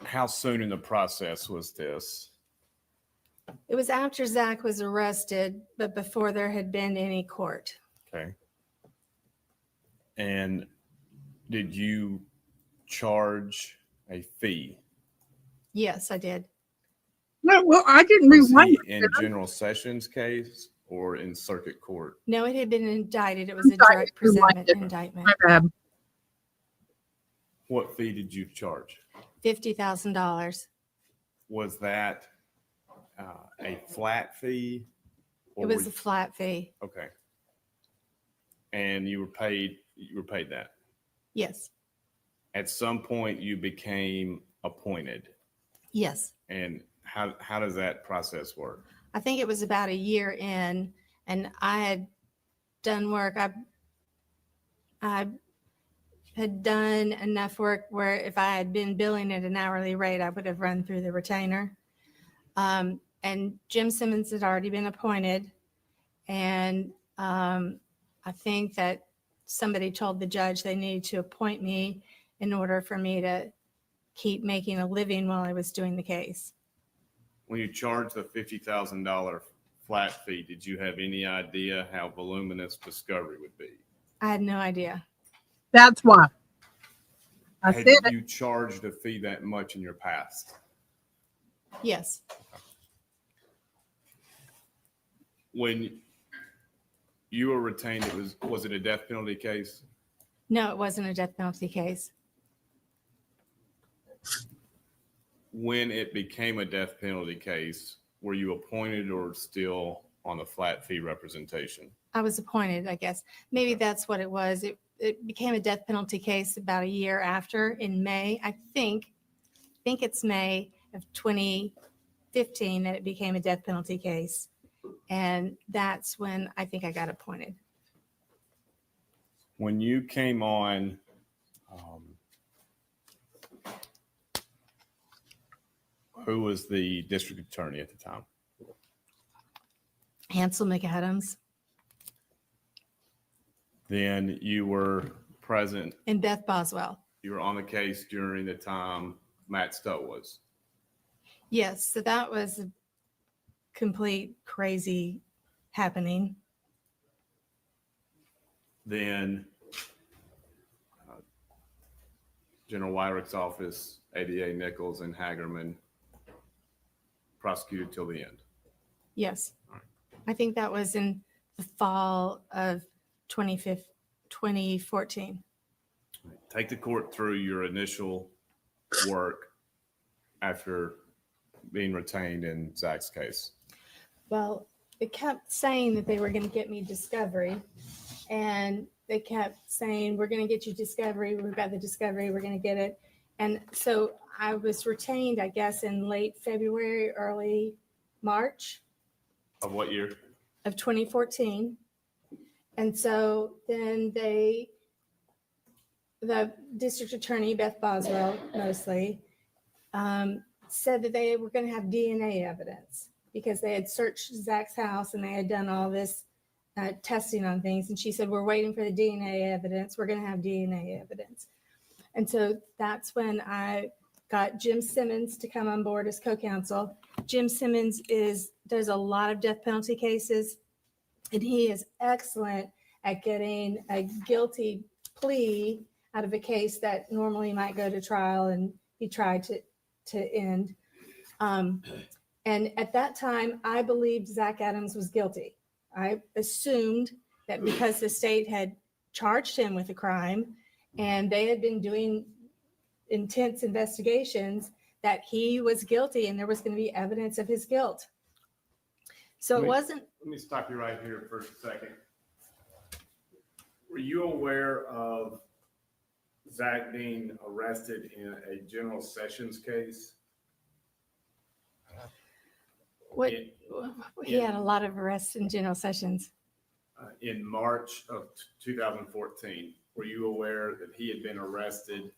How soon in the process was this? It was after Zach was arrested, but before there had been any court. Okay. And did you charge a fee? Yes, I did. No, well, I didn't Was rewind. he in general sessions case or in circuit court? No, it had been indicted. It was a direct presentment indictment. My bad. What fee did you charge? $50,000. Was that a flat fee? It was a flat fee. Okay. And you were paid that? Yes. At some point you became appointed. Yes. And how does that process work? I think it was about a year in, and I had done work. I had done enough work where if I had been billing at an hourly rate, I would have run through the retainer. And Jim Simmons had already been appointed. And I think that somebody told the judge they needed to appoint me in order for me to keep making a living while I was doing the case. When you charged the $50,000 flat fee, did you have any idea how voluminous discovery would be? I had no idea. That's why. I Had said you charged a fee that much in your past? Yes. When you were retained, was it a death penalty case? No, it wasn't a death penalty case. When it became a death penalty case, were you appointed or still on the flat fee representation? I was appointed, I guess. Maybe that's what it was. It became a death penalty case about a year after in May. I think it's May of 2015 that it became a death penalty case. And that's when I think I got appointed. When you came on, who was the district attorney at the time? Hansel McAdams. Then you were present. And Beth Boswell. You were on the case during the time Matt Stowe was. Yes, so that was a complete crazy happening. Then General Wyrick's office, ADA Nichols and Hagerman prosecuted till the end. Yes. I think that was in the fall of 2015. 2014. Take the court through your initial work after being retained in Zach's case. Well, they kept saying that they were going to get me discovery, and they kept saying, we're going to get you discovery. We've got the discovery. We're going to get it. And so I was retained, I guess, in late February, early March Of what year? of 2014. And so then the district attorney, Beth Boswell, mostly, said that they were going to have DNA evidence because they had searched Zach's house and they had done all this testing on things. And she said, we're waiting for the DNA evidence. We're going to have DNA evidence. And so that's when I got Jim Simmons to come on board as co-counsel. Jim Simmons does a lot of death penalty cases, and he is excellent at getting a guilty plea out of a case that normally might go to trial, and he tried to end. And at that time, I believed Zach Adams was guilty. I assumed that because the state had charged him with a crime and they had been doing intense investigations, that he was guilty and there was going to be evidence of his guilt. So it wasn't. Let me stop you right here for a second. Were you aware of Zach being arrested in a general sessions case? He had a lot of arrests in general sessions. In March of 2014, were you aware that he had been arrested and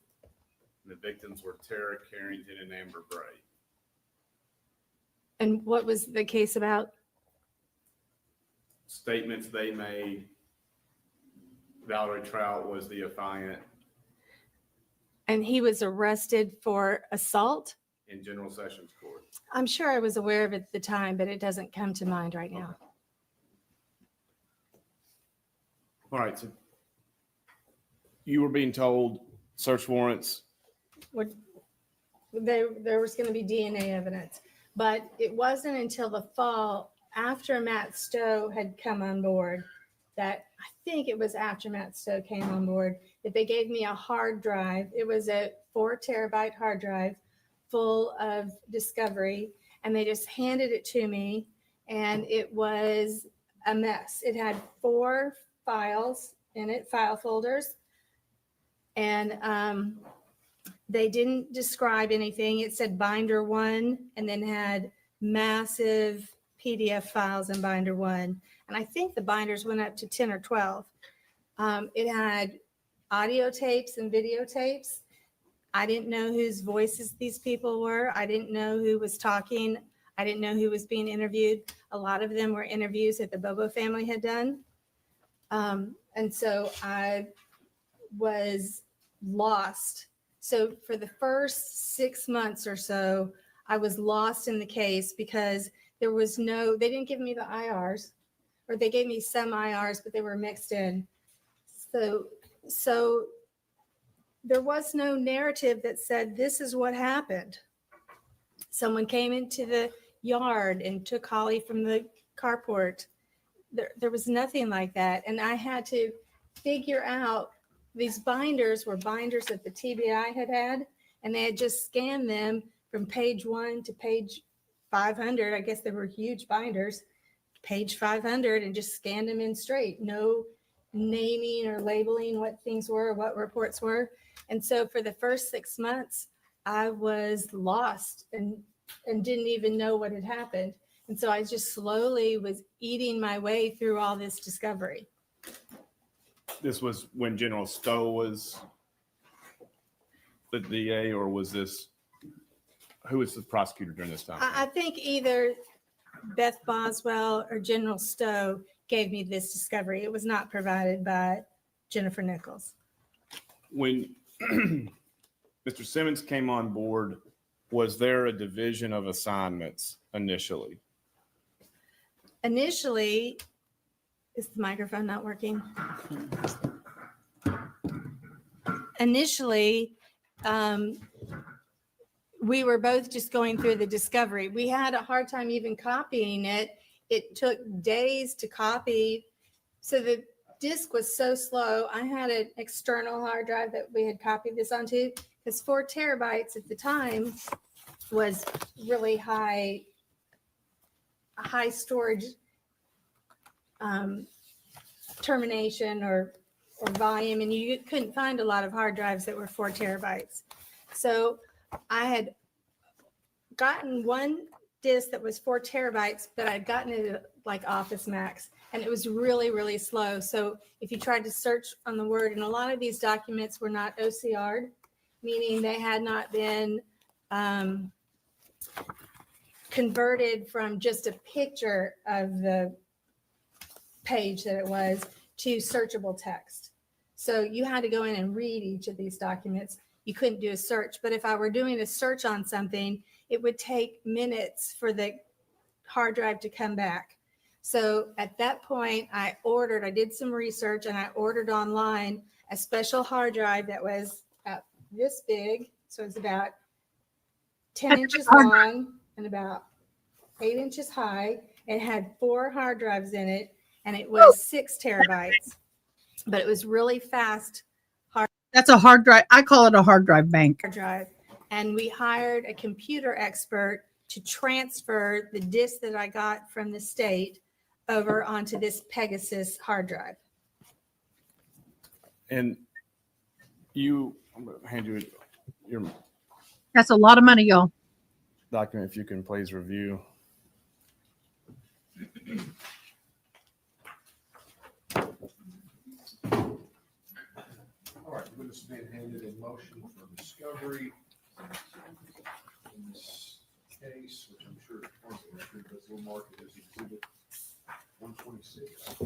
the victims were Tara Carrington and Amber Bray? And what was the case about? Statements they made. Valerie Trout was the affiant. And he was arrested for assault? In general sessions court. I'm sure I was aware of it at the time, but it doesn't come to mind right now. All right, so you were being told search warrants. There was going to be DNA evidence, but it wasn't until the fall, after Matt Stowe had come on board, that I think it was after Matt Stowe came on board, that they gave me a hard drive. It was a 4 terabyte hard drive full of discovery, and they just handed it to me, and it was a mess. It had 4 files in it, file folders, and they didn't describe anything. It said binder 1 and then had massive PDF files in binder 1. And I think the binders went up to 10 or 12. It had audio tapes and videotapes. I didn't know whose voices these people were. I didn't know who was talking. I didn't know who was being interviewed. A lot of them were interviews that the Bobo family had done. And so I was lost. So for the first 6 months or so, I was lost in the case because they didn't give me the IRs, or they gave me some IRs, but they were mixed in. So there was no narrative that said, this is what happened. Someone came into the yard and took Holly from the carport. There was nothing like that. And I had to figure out, these binders were binders that the TBI had, and they had just scanned them from page 1 to page 500. I guess they were huge binders, page 500, and just scanned them in straight. No naming or labeling what things were, what reports were. And so for the first 6 months, I was lost and didn't even know what had happened. And so I just slowly was eating my way through all this discovery. This was when General Stowe was the DA, or was this, who was the prosecutor during this time? I think either Beth Boswell or General Stowe gave me this discovery. It was not provided by Jennifer Nichols. When Mr. Simmons came on board, was there a division of assignments initially? Initially, is the microphone not working? Initially, we were both just going through the discovery. We had a hard time even copying it. It took days to copy. So disk was so slow. I had an external hard drive that we had copied this onto, because 4 terabytes at the time was really high storage termination or volume, and you couldn't find a lot of hard drives that were 4 terabytes. So I had gotten one disk that was 4 terabytes, but I'd gotten it at like Office Max, and it was really, really slow. So if you tried to search on the word, and a lot of these documents were not OCR'd, meaning they had not been converted from just a picture of the page that it was to searchable text. So you had to go in and read each of these documents. You couldn't do a search, but if I were doing a search on something, it would take minutes for the hard drive to come back. So at that point, I did some research, and I ordered online a special hard drive that was about this big. So it's about 10 inches long and about 8 inches high. It had 4 hard drives in it, and it was 6 terabytes, but it was really fast. That's a hard drive. I call it a hard drive bank. Drive. And we hired a computer expert to transfer the disk that I got from the state over onto this Pegasus hard drive. And I'm going to hand you your That's a lot of money, y'all. document, if you can please review. All right, witness being handed a motion for discovery in this case, which I'm sure is part of the record, but we'll mark it as exhibit 126.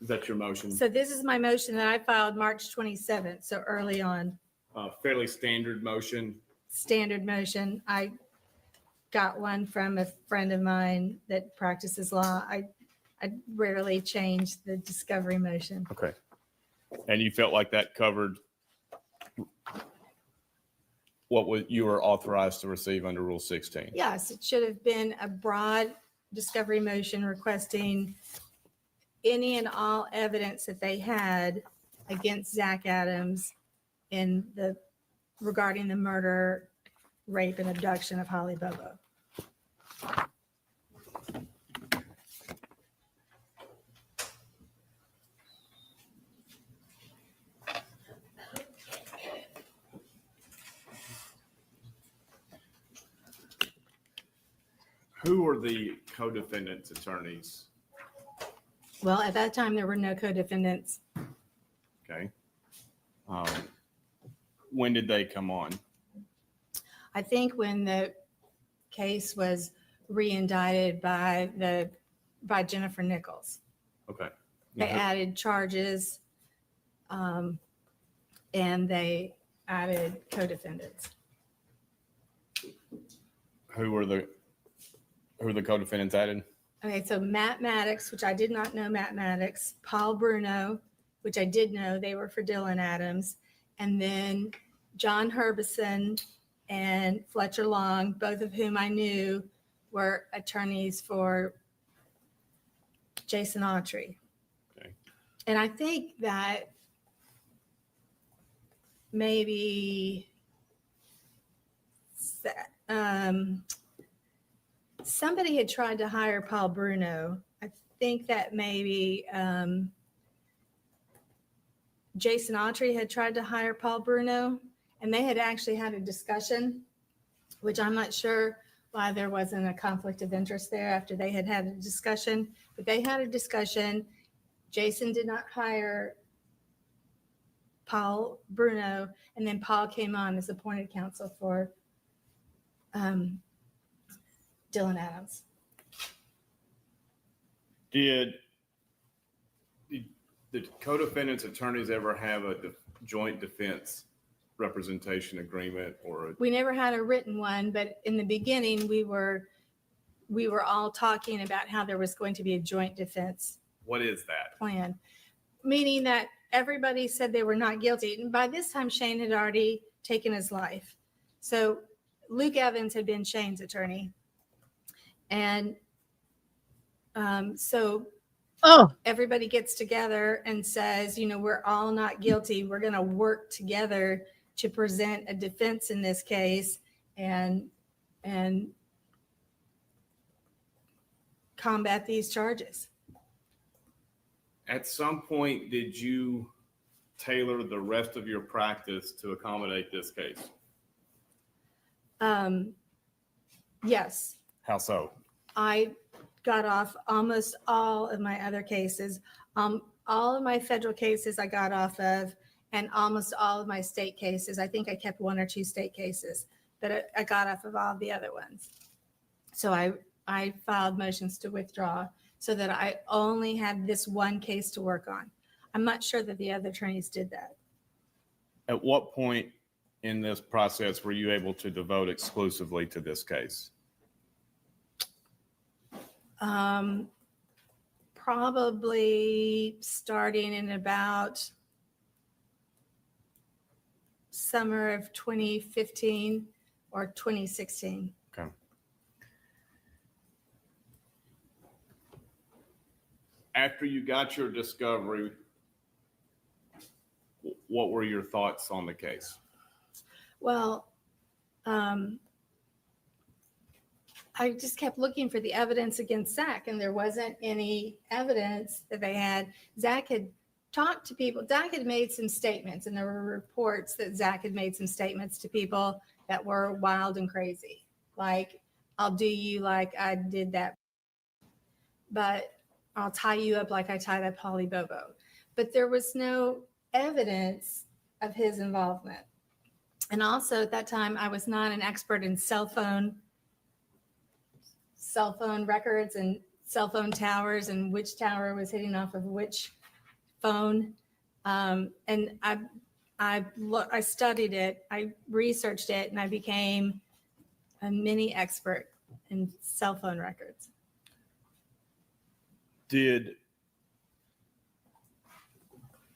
Is that your motion? So this is my motion that I filed March 27th, so early on. Fairly standard motion. Standard motion. I got one from a friend of mine that practices law. I rarely change the discovery motion. Okay. And you felt like that covered what you were authorized to receive under Rule 16? Yes, it should have been a broad discovery motion requesting any and all evidence that they had against Zach Adams regarding the murder, rape, and abduction of Holly Bobo. Who were the co-defendants' attorneys? Well, at that time, there were no co-defendants. Okay. When did they come on? I think when the case was re-indicted by Jennifer Nichols. Okay. They added charges, and they added co-defendants. Who were the co-defendants added? Okay, so Matt Maddox, which I did not know Matt Maddox, Paul Bruno, which I did know, they were for Dylan Adams, and then John Herbison and Fletcher Long, both of whom I knew were attorneys for Jason Autry. Okay. And I think that maybe somebody had tried to hire Paul Bruno. I think that maybe Jason Autry had tried to hire Paul Bruno, and they had actually had a discussion, which I'm not sure why there wasn't a conflict of interest there after they had had a discussion, but they had a discussion. Jason did not hire Paul Bruno, and then Paul came on as appointed counsel for Dylan Adams. Did the co-defendants' attorneys ever have a joint defense representation agreement We never had a written one, but in the beginning, we were all talking about how there was going to be a joint defense what is that? plan, meaning that everybody said they were not guilty. And by this time, Shane had already taken his life. So Luke Evans had been Shane's attorney. And so Oh, everybody gets together and says, you know, we're all not guilty. We're going to work together to present a defense in this case and combat these charges. At some point, did you tailor the rest of your practice to accommodate this case? Yes, How so? I got off almost all of my other cases. All of my federal cases I got off of, and almost all of my state cases. I think I kept 1 or 2 state cases, but I got off of all the other ones. So I filed motions to withdraw so that I only had this one case to work on. I'm not sure that the other attorneys did that. At what point in this process were you able to devote exclusively to this case? Probably starting in about summer of 2015 or 2016. Okay. After you got your discovery, what were your thoughts on the case? Well, I just kept looking for the evidence against Zach, and there wasn't any evidence that they had. Zach had talked to people. Zach had made some statements, and there were reports that Zach had made some statements to people that were wild and crazy. Like, I'll do you like I did that, but I'll tie you up like I tied up Holly Bobo. But there was no evidence of his involvement. And also at that time, I was not an expert in cell phone records and cell phone towers and which tower was hitting off of which phone. And I studied it, I researched it, and I became a mini expert in cell phone records. Did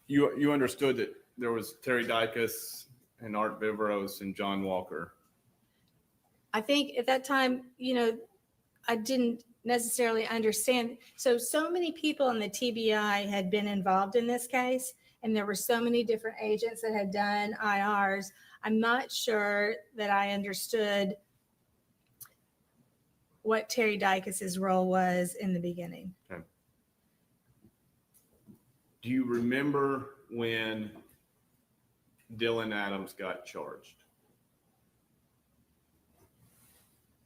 you understood that there was Terry Dicus and Art Vivros and John Walker? I think at that time, you know, I didn't necessarily understand. So many people in the TBI had been involved in this case, and there were so many different agents that had done IRs. I'm not sure that I understood what Terry Dicus's role was in the beginning. Okay. Do you remember when Dylan Adams got charged?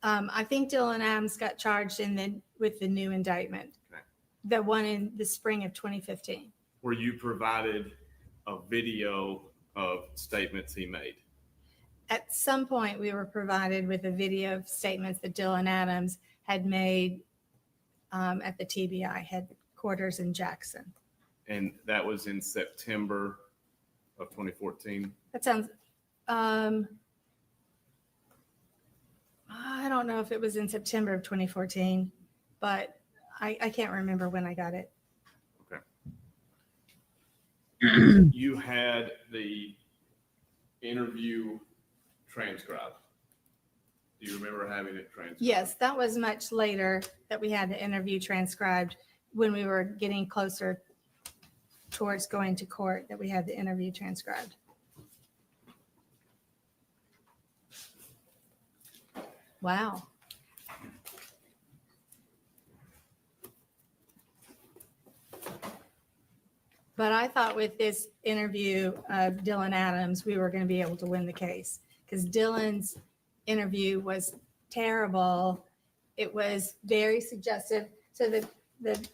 I think Dylan Adams got charged with the new indictment, Okay. the one in the spring of 2015. Were you provided a video of statements he made? At some point, we were provided with a video of statements that Dylan Adams had made at the TBI headquarters in Jackson. And that was in September of 2014? That sounds, I don't know if it was in September of 2014, but I can't remember when I got it. Okay. You had the interview transcribed. Do you remember having it transcribed? Yes, that was much later that we had the interview transcribed, when we were getting closer towards going to court, that we had the interview transcribed. Wow. But I thought with this interview of Dylan Adams, we were going to be able to win the case, because Dylan's interview was terrible. It was very suggestive. So the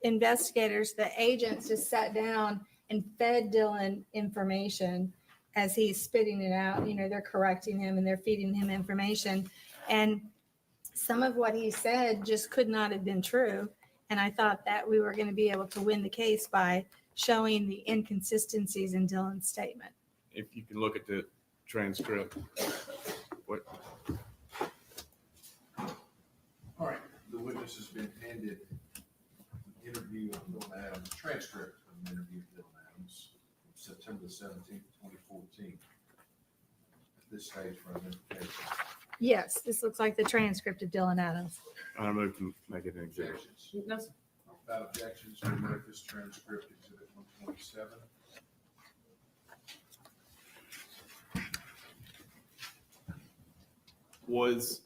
investigators, the agents just sat down and fed Dylan information as he's spitting it out. You know, they're correcting him and they're feeding him information. And some of what he said just could not have been true. And I thought that we were going to be able to win the case by showing the inconsistencies in Dylan's statement. If you can look at the transcript. What? All right, the witness has been handed an interview of Dylan Adams, transcript of an interview of Dylan Adams, from September the 17th, 2014. At this stage for identification. Yes, this looks like the transcript of Dylan Adams. I move to make it an exhibit. No, sir. Without objections, we mark this transcript exhibit 127. Was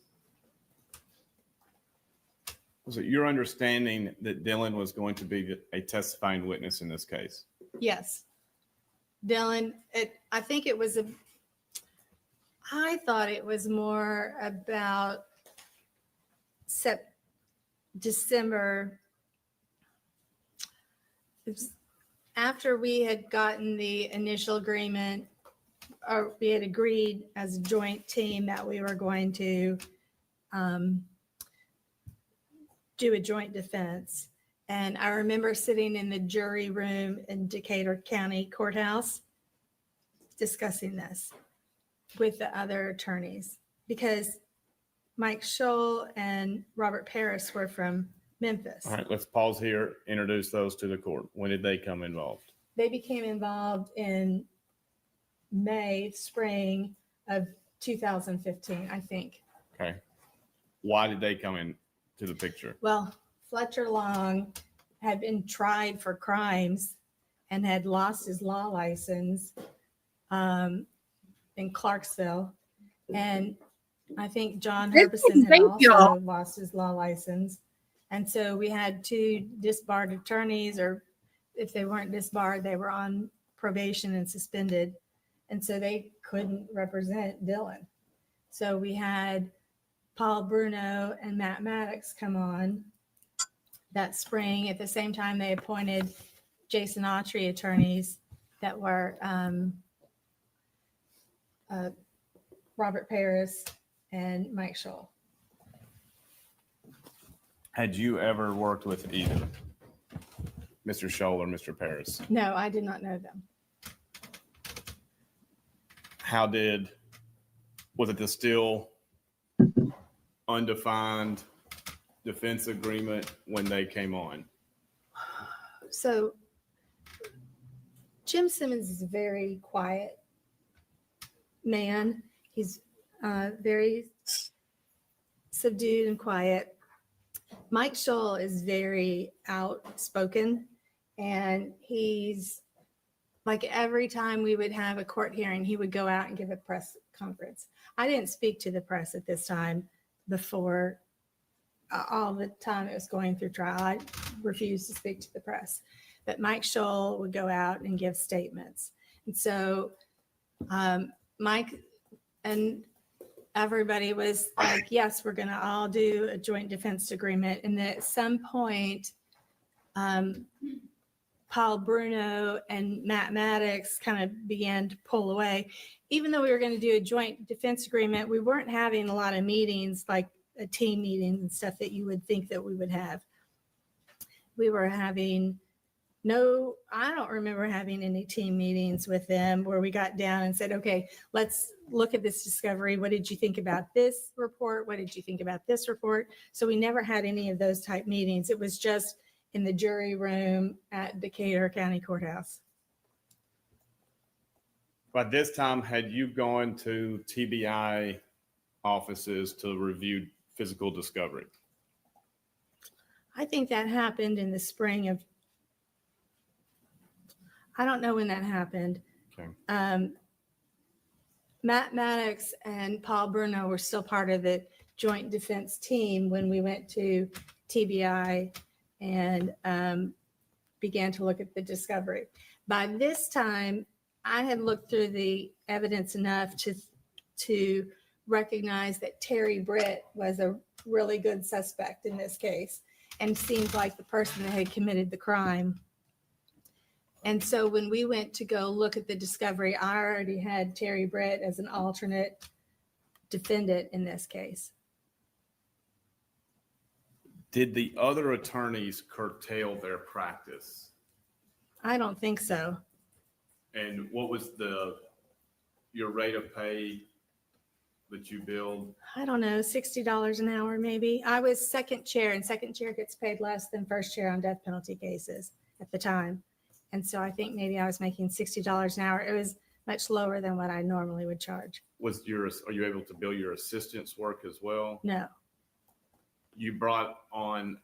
it your understanding that Dylan was going to be a testifying witness in this case? Yes. Dylan, I think it was I thought it was more about December. It was after we had gotten the initial agreement, or we had agreed as a joint team that we were going to do a joint defense. And I remember sitting in the jury room in Decatur County Courthouse discussing this with the other attorneys, because Mike Scholl and Robert Paris were from Memphis. All right, let's pause here, introduce those to the court. When did they come involved? They became involved in spring of 2015, I think. Okay. Why did they come into the picture? Well, Fletcher Long had been tried for crimes and had lost his law license in Clarksville. And I think John Herbison had also lost his law license. And so we had two disbarred attorneys, or if they weren't disbarred, they were on probation and suspended. And so they couldn't represent Dylan. So we had Paul Bruno and Matt Maddox come on that spring. At the same time, they appointed Jason Autry attorneys that were Robert Paris and Mike Scholl. Had you ever worked with either Mr. Scholl or Mr. Paris? No, I did not know them. Was it the still undefined defense agreement when they came on? So Jim Simmons is a very quiet man. He's very subdued and quiet. Mike Scholl is very outspoken, and he's like, every time we would have a court hearing, he would go out and give a press conference. I didn't speak to the press at this time before all the time it was going through trial. I refused to speak to the press. But Mike Scholl would go out and give statements. And so Mike and everybody was like, yes, we're going to all do a joint defense agreement. And then at some point, Paul Bruno and Matt Maddox kind of began to pull away. Even though we were going to do a joint defense agreement, we weren't having a lot of meetings, like a team meeting and stuff that you would think that we would have. We were having I don't remember having any team meetings with them where we got down and said, okay, let's look at this discovery. What did you think about this report? What did you think about this report? So we never had any of those type meetings. It was just in the jury room at Decatur County Courthouse. By this time, had you gone to TBI offices to review physical discovery? I think that happened in the spring of, I don't know when that happened. Okay. Matt Maddox and Paul Bruno were still part of the joint defense team when we went to TBI and began to look at the discovery. By this time, I had looked through the evidence enough to recognize that Terry Britt was a really good suspect in this case and seemed like the person that had committed the crime. And so when we went to go look at the discovery, I already had Terry Britt as an alternate defendant in this case. Did the other attorneys curtail their practice? I don't think so. And what was your rate of pay that you billed? I don't know, $60 an hour maybe. I was second chair, and second chair gets paid less than first chair on death penalty cases at the time. And so I think maybe I was making $60 an hour. It was much lower than what I normally would charge. Are you able to bill your assistant's work as well? No. You brought on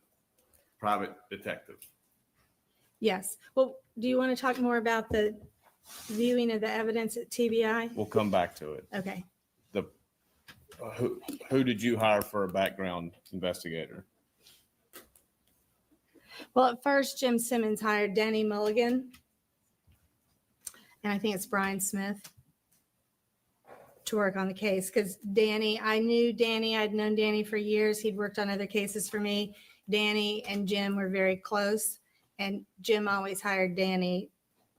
private detective. Yes. Well, do you want to talk more about the viewing of the evidence at TBI? We'll come back to it. Okay. The who did you hire for a background investigator? Well, at first, Jim Simmons hired Danny Mulligan, and I think it's Brian Smith to work on the case because Danny, I knew Danny. I'd known Danny for years. He'd worked on other cases for me. Danny and Jim were very close, and Jim always hired Danny.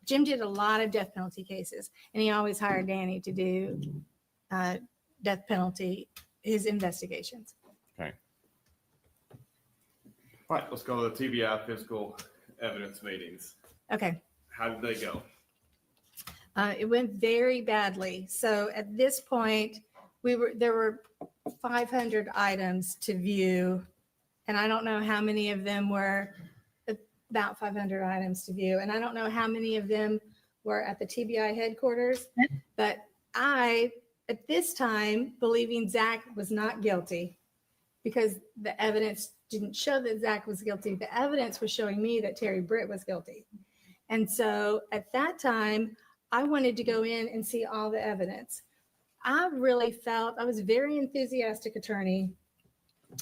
Jim did a lot of death penalty cases, and he always hired Danny to do death penalty, his investigations. Okay. All right, let's go to the TBI physical evidence meetings. Okay. How did they go? It went very badly. So at this point, there were 500 items to view, and I don't know how many of them were about 500 items to view, and I don't know how many of them were at the TBI headquarters. But I, at this time, believing Zach was not guilty because the evidence didn't show that Zach was guilty. The evidence was showing me that Terry Britt was guilty. And so at that time, I wanted to go in and see all the evidence. I really felt, I was a very enthusiastic attorney,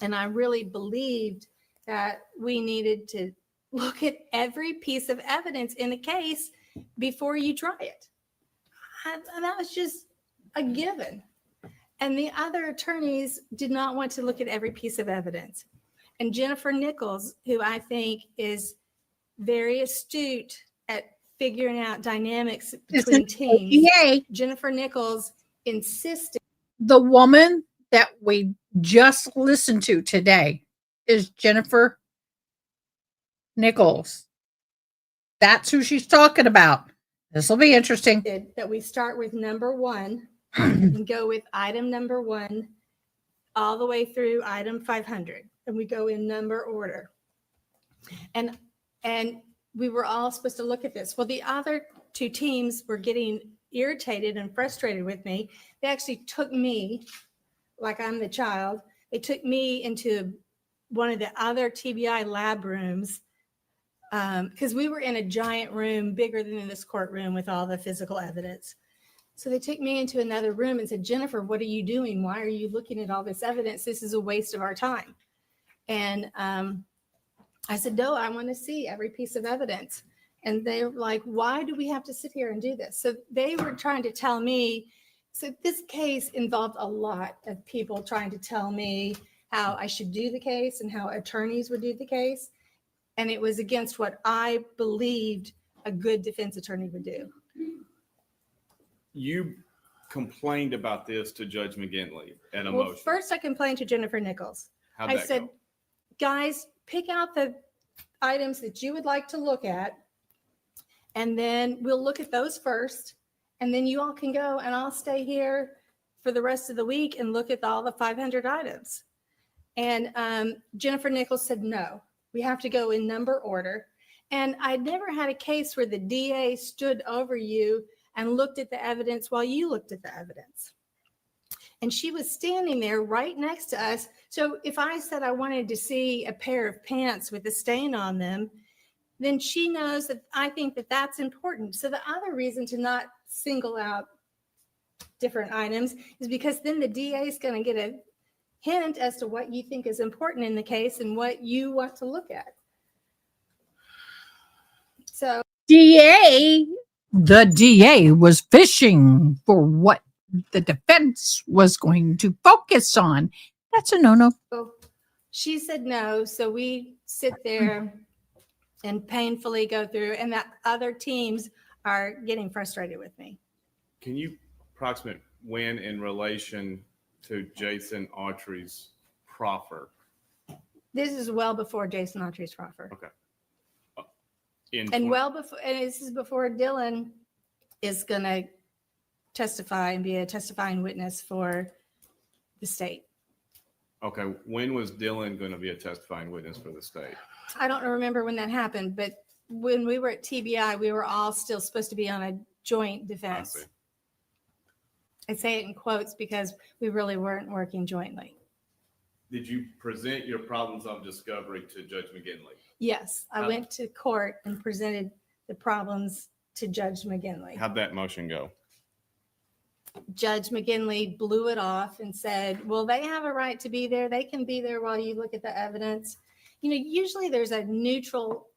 and I really believed that we needed to look at every piece of evidence in the case before you try it. That was just a given. And the other attorneys did not want to look at every piece of evidence. And Jennifer Nichols, who I think is very astute at figuring out dynamics between teams, Jennifer Nichols insisted. The woman that we just listened to today is Jennifer Nichols. That's who she's talking about. This will be interesting. That we start with number one and go with item number one all the way through item 500. And we go in number order. And we were all supposed to look at this. Well, the other two teams were getting irritated and frustrated with me. They actually took me, like I'm the child, they took me into one of the other TBI lab rooms because we were in a giant room bigger than this courtroom with all the physical evidence. So they took me into another room and said, Jennifer, what are you doing? Why are you looking at all this evidence? This is a waste of our time. And I said, no, I want to see every piece of evidence. And they were like, why do we have to sit here and do this? So they were trying to tell me, so this case involved a lot of people trying to tell me how I should do the case and how attorneys would do the case. And it was against what I believed a good defense attorney would do. You complained about this to Judge McGinley at a Well, motion. first I complained to Jennifer Nichols. How'd I that said, go? guys, pick out the items that you would like to look at, and then we'll look at those first, and then you all can go, and I'll stay here for the rest of the week and look at all the 500 items. And Jennifer Nichols said, no, we have to go in number order. And I'd never had a case where the DA stood over you and looked at the evidence while you looked at the evidence. And she was standing there right next to us. So if I said I wanted to see a pair of pants with a stain on them, then she knows that I think that that's important. So the other reason to not single out different items is because then the DA is going to get a hint as to what you think is important in the case and what you want to look at. So the DA was fishing for what the defense was going to focus on. That's a no-no. So she said no. So we sit there and painfully go through, and that other teams are getting frustrated with me. Can you approximate when in relation to Jason Autry's proffer? This is well before Jason Autry's proffer. Okay. And well before, and this is before Dylan is going to testify and be a testifying witness for the state. Okay. When was Dylan going to be a testifying witness for the state? I don't remember when that happened, but when we were at TBI, we were all still supposed to be on a joint defense. I say it in quotes because we really weren't working jointly. Did you present your problems of discovery to Judge McGinley? Yes, I How- went to court and presented the problems to Judge McGinley. How'd that motion go? Judge McGinley blew it off and said, well, they have a right to be there. They can be there while you look at the evidence. You know, usually there's a neutral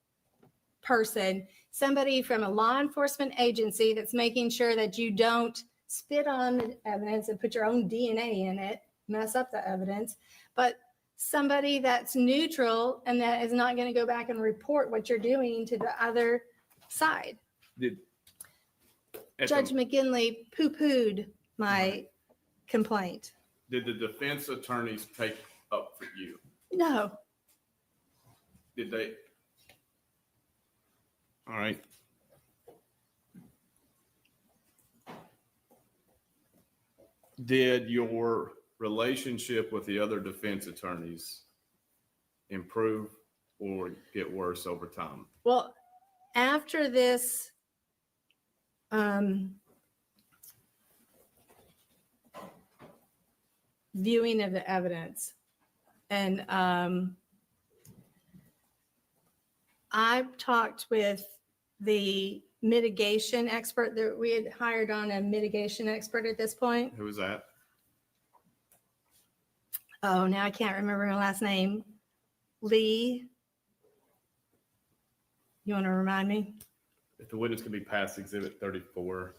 person, somebody from a law enforcement agency that's making sure that you don't spit on the evidence and put your own DNA in it, mess up the evidence, but somebody that's neutral and that is not going to go back and report what you're doing to the other side. Did at Judge the- McGinley poo-pooed my complaint. Did the defense attorneys take up for you? No, Did they? All right. Did your relationship with the other defense attorneys improve or get worse over time? well, after this, viewing of the evidence, and I've talked with the mitigation expert that we had hired on, a mitigation expert at this point. Who was that? Oh, now I can't remember her last name. Lee. You want to remind me? If the witness could be past exhibit 34,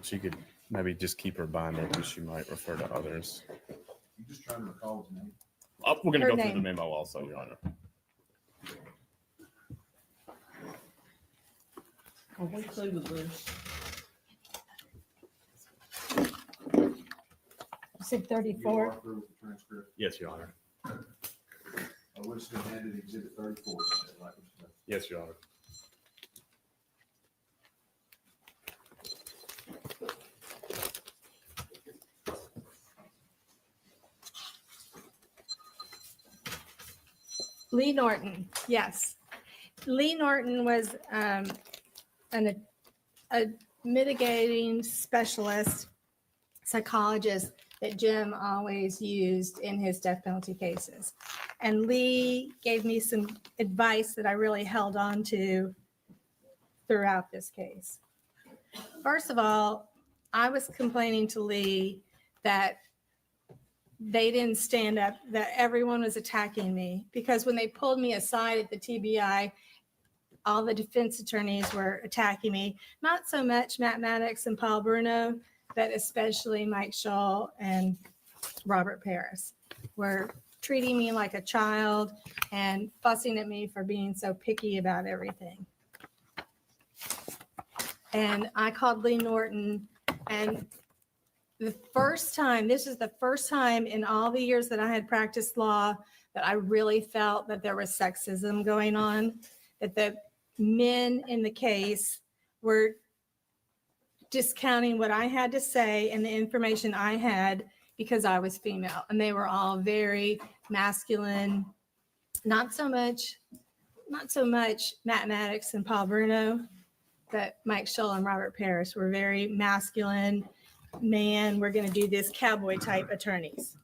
she could maybe just keep her binder because she might refer to others. You just trying to recall his name? We're going to Her go through the name. memo also, Your Honor. Oh, we include the list. You said You 34. are through with the transcript. Yes, Your Honor. I would have handed exhibit 34. Like we said. Yes, Your Honor. Lee Norton, yes. Lee Norton was a mitigating specialist psychologist that Jim always used in his death penalty cases. And Lee gave me some advice that I really held on to throughout this case. First of all, I was complaining to Lee that they didn't stand up, that everyone was attacking me, because when they pulled me aside at the TBI, all the defense attorneys were attacking me. Not so much Matt Maddox and Paul Bruno, but especially Mike Shull and Robert Paris were treating me like a child and fussing at me for being so picky about everything. And I called Lee Norton, and the first time, this is the first time in all the years that I had practiced law that I really felt that there was sexism going on, that the men in the case were discounting what I had to say and the information I had because I was female. And they were all very masculine, not so much Matt Maddox and Paul Bruno, but Mike Shull and Robert Paris were very masculine. Man, we're going to do this cowboy type attorneys.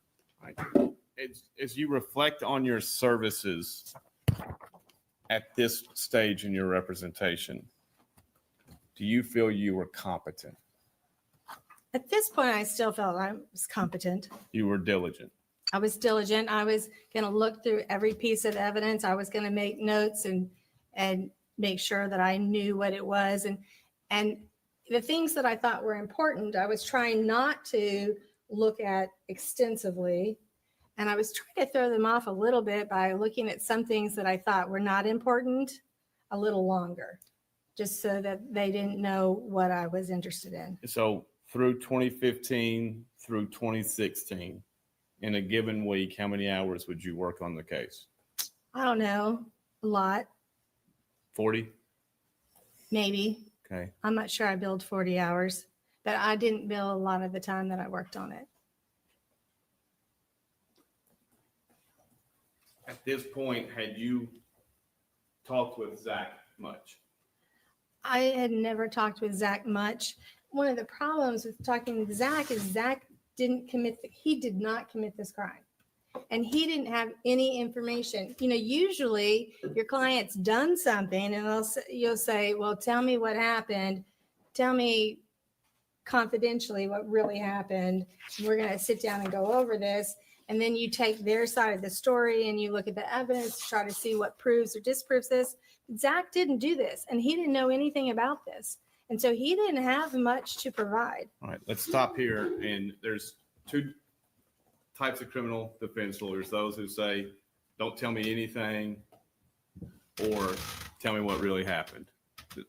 As you reflect on your services at this stage in your representation, do you feel you were competent? At this point, I still felt I was competent. You were diligent? I was diligent. I was going to look through every piece of evidence. I was going to make notes and make sure that I knew what it was. And the things that I thought were important, I was trying not to look at extensively. And I was trying to throw them off a little bit by looking at some things that I thought were not important a little longer, just so that they didn't know what I was interested in. So through 2015 through 2016, in a given week, how many hours would you work on the case? I don't know, a lot, 40? maybe. Okay. I'm not sure I billed 40 hours, but I didn't bill a lot of the time that I worked on it. At this point, had you talked with Zach much? I had never talked with Zach much. One of the problems with talking with Zach is Zach he did not commit this crime. and he didn't have any information. You know, usually your client's done something and you'll say, well, tell me what happened. Tell me confidentially what really happened. We're going to sit down and go over this. And then you take their side of the story and you look at the evidence to try to see what proves or disproves this. Zach didn't do this, and he didn't know anything about this. And so he didn't have much to provide. All right, let's stop here. And there's two types of criminal defense lawyers: those who say, "Don't tell me anything," or "Tell me what really happened."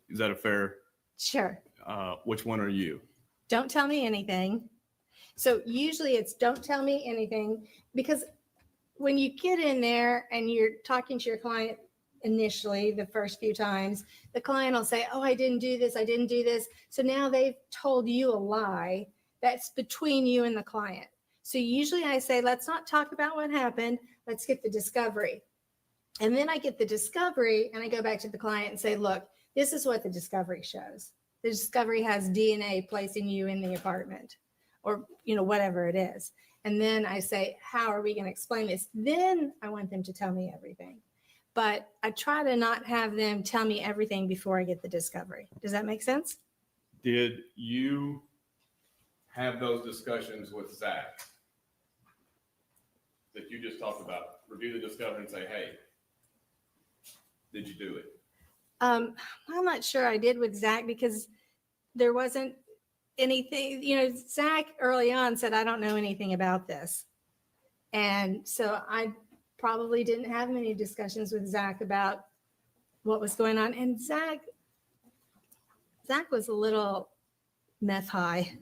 Is that a fair? Sure. Which one are you? Don't tell me anything. So usually it's don't tell me anything, because when you get in there and you're talking to your client initially, the first few times, the client will say, oh, I didn't do this. I didn't do this. So now they've told you a lie that's between you and the client. So usually I say, let's not talk about what happened. Let's get the discovery. And then I get the discovery and I go back to the client and say, look, this is what the discovery shows. The discovery has DNA placing you in the apartment, or, you know, whatever it is. And then I say, how are we going to explain this? Then I want them to tell me everything. But I try to not have them tell me everything before I get the discovery. Does that make sense? Did you have those discussions with Zach that you just talked about? Review the discovery and say, hey, did you do it? I'm not sure I did with Zach, because there wasn't anything, you know, Zach early on said, I don't know anything about this. And so I probably didn't have many discussions with Zach about what was going on. And Zach was a little meth high.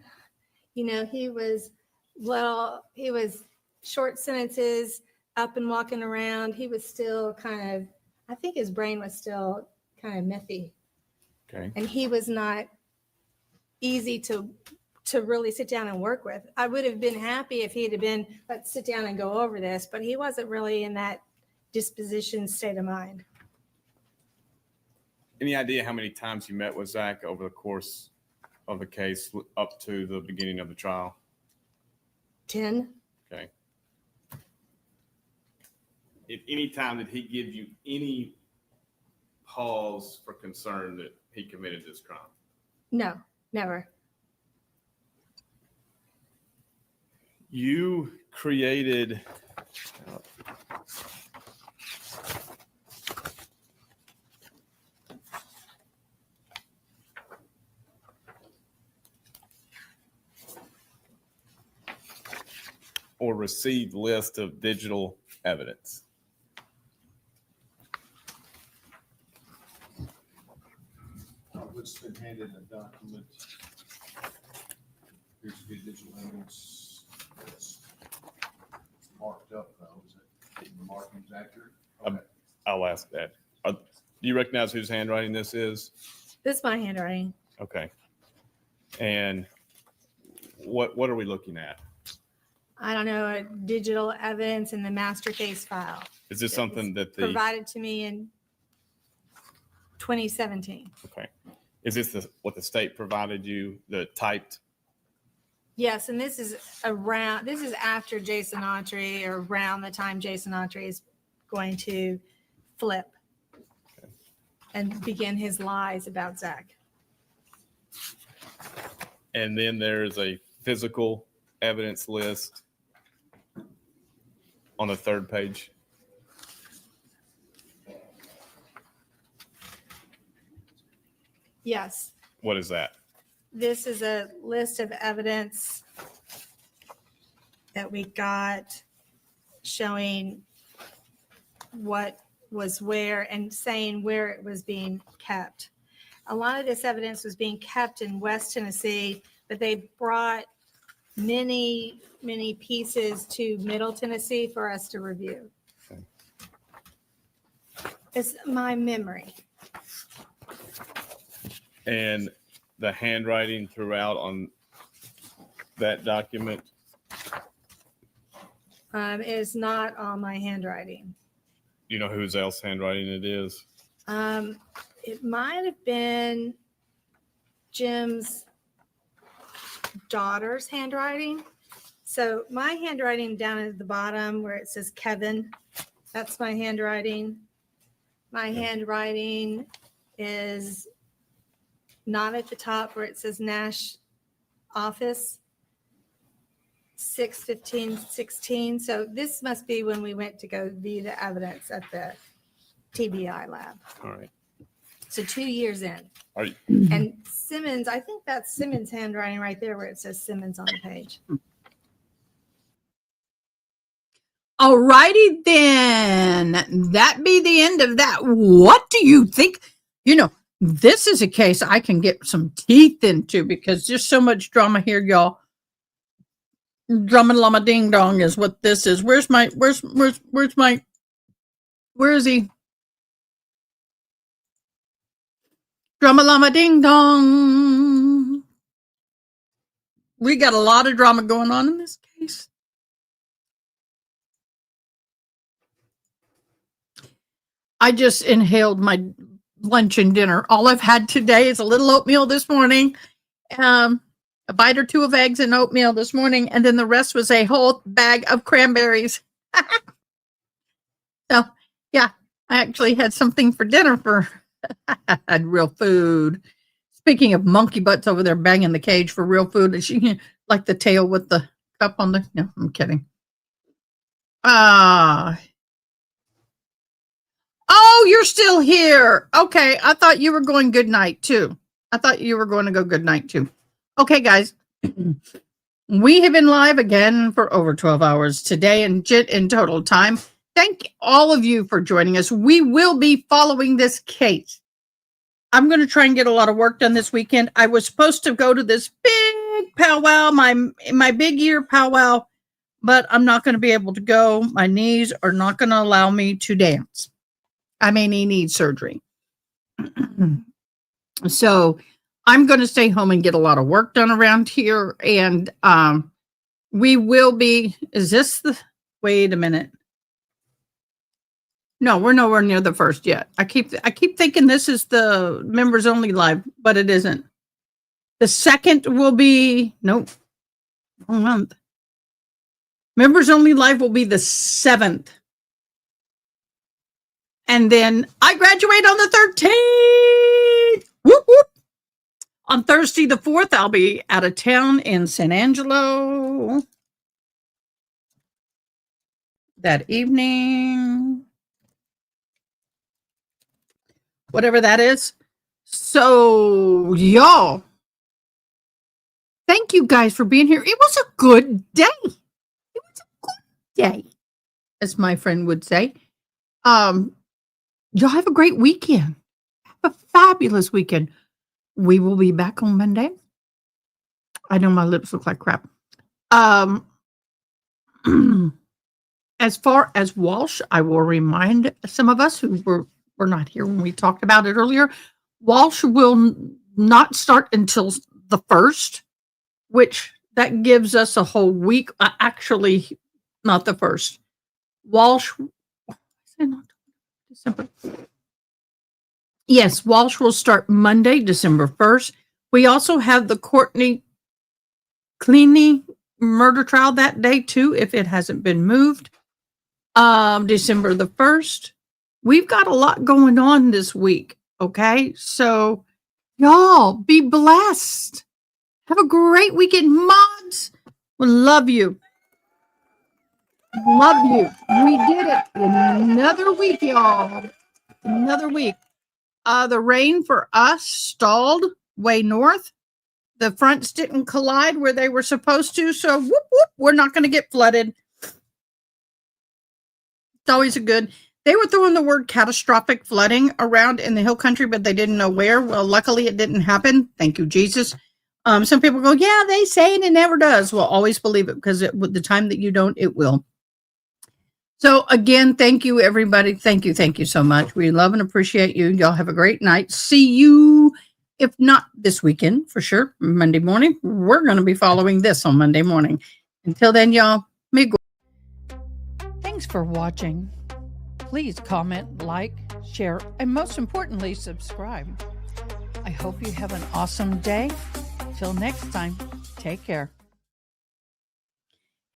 You know, he was short sentences, up and walking around. He was still kind of, I think his brain was still kind of methy. Okay. And he was not easy to really sit down and work with. I would have been happy if he'd have been, let's sit down and go over this, but he wasn't really in that disposition state of mind. Any idea how many times you met with Zach over the course of the case up to the beginning of the trial? 10. Okay. At any time did he give you any pause for concern that he committed this crime? No, never. You created or received list of digital evidence. What's been handed a document? Here's the digital evidence. It's marked up though. Is it the marking's accurate? Okay. I'll ask that. Do you recognize whose handwriting this is? This is my handwriting. Okay. And what are we looking at? I don't know, a digital evidence in the master case file. Is this something that the provided to me in 2017? Okay. Is this what the state provided you, the typed? Yes, and this is after Jason Autry, or around the time Jason Autry is going to flip and begin his lies about Zach. And then there's a physical evidence list on the third page. Yes. What is that? This is a list of evidence that we got showing what was where and saying where it was being kept. A lot of this evidence was being kept in West Tennessee, but they brought many, many pieces to Middle Tennessee for us to review. Okay. It's my memory. And the handwriting throughout on that document? Is not all my handwriting. Do you know whose else handwriting it is? It might have been Jim's daughter's handwriting. So my handwriting down at the bottom where it says Kevin, that's my handwriting. My handwriting is not at the top where it says Nash office, 6/15/16. So this must be when we went to go view the evidence at the TBI lab. All right. So 2 years in. Are you, And Simmons, I think that's Simmons' handwriting right there where it says Simmons on the page. All righty then. That be the end of that. What do you think? You know, this is a case I can get some teeth into because there's so much drama here, y'all. Drama llama ding dong is what this is. Where is he? Drama llama ding dong. We got a lot of drama going on in this case. I just inhaled my lunch and dinner. All I've had today is a little oatmeal this morning, a bite or two of eggs and oatmeal this morning, and then the rest was a whole bag of cranberries. So, yeah, I actually had something for dinner I had real food. Speaking of monkey butts over there banging the cage for real food, is she like the tail with the cup on the, no, I'm kidding. Oh, you're still here. Okay. I thought you were going good night too. I thought you were going to go good night too. Okay, guys. We have been live again for over 12 hours today in total time. Thank all of you for joining us. We will be following this case. I'm going to try and get a lot of work done this weekend. I was supposed to go to this big powwow, my big year powwow, but I'm not going to be able to go. My knees are not going to allow me to dance. I may need surgery. So I'm going to stay home and get a lot of work done around here. And we will be, wait a minute. No, we're nowhere near the first yet. I keep thinking this is the members only live, but it isn't. The second will be, nope, wrong month. Members only live will be the 7th. And then I graduate on the 13th. Whoop, whoop. On Thursday, the 4th, I'll be out of town in San Angelo that evening. Whatever that is. So, y'all, thank you guys for being here. It was a good day. It was a good day, as my friend would say. Y'all have a great weekend. Have a fabulous weekend. We will be back on Monday. I know my lips look like crap. As far as Walsh, I will remind some of us who were not here when we talked about it earlier. Walsh will not start until the 1st, which that gives us a whole week. Actually, not the 1st. Walsh, December. Yes, Walsh will start Monday, December 1st. We also have the Courtney Cleaney murder trial that day too, if it hasn't been moved. December the 1st. We've got a lot going on this week. Okay. So y'all be blessed. Have a great weekend. Mods, we love you. Love you. We did it. Another week, y'all. Another week. The rain for us stalled way north. The fronts didn't collide where they were supposed to. So whoop, whoop, we're not going to get flooded. It's always a good. They were throwing the word catastrophic flooding around in the hill country, but they didn't know where. Well, luckily it didn't happen. Thank you, Jesus. Some people go, yeah, they say it, it never does. Well, always believe it because the time that you don't, it will. So again, thank you, everybody. Thank you so much. We love and appreciate you. Y'all have a great night. See you, if not this weekend, for sure, Monday morning. We're going to be following this on Monday morning. Until then, y'all, may go. Thanks for watching. Please comment, like, share, and most importantly, subscribe. I hope you have an awesome day. Till next time, take care.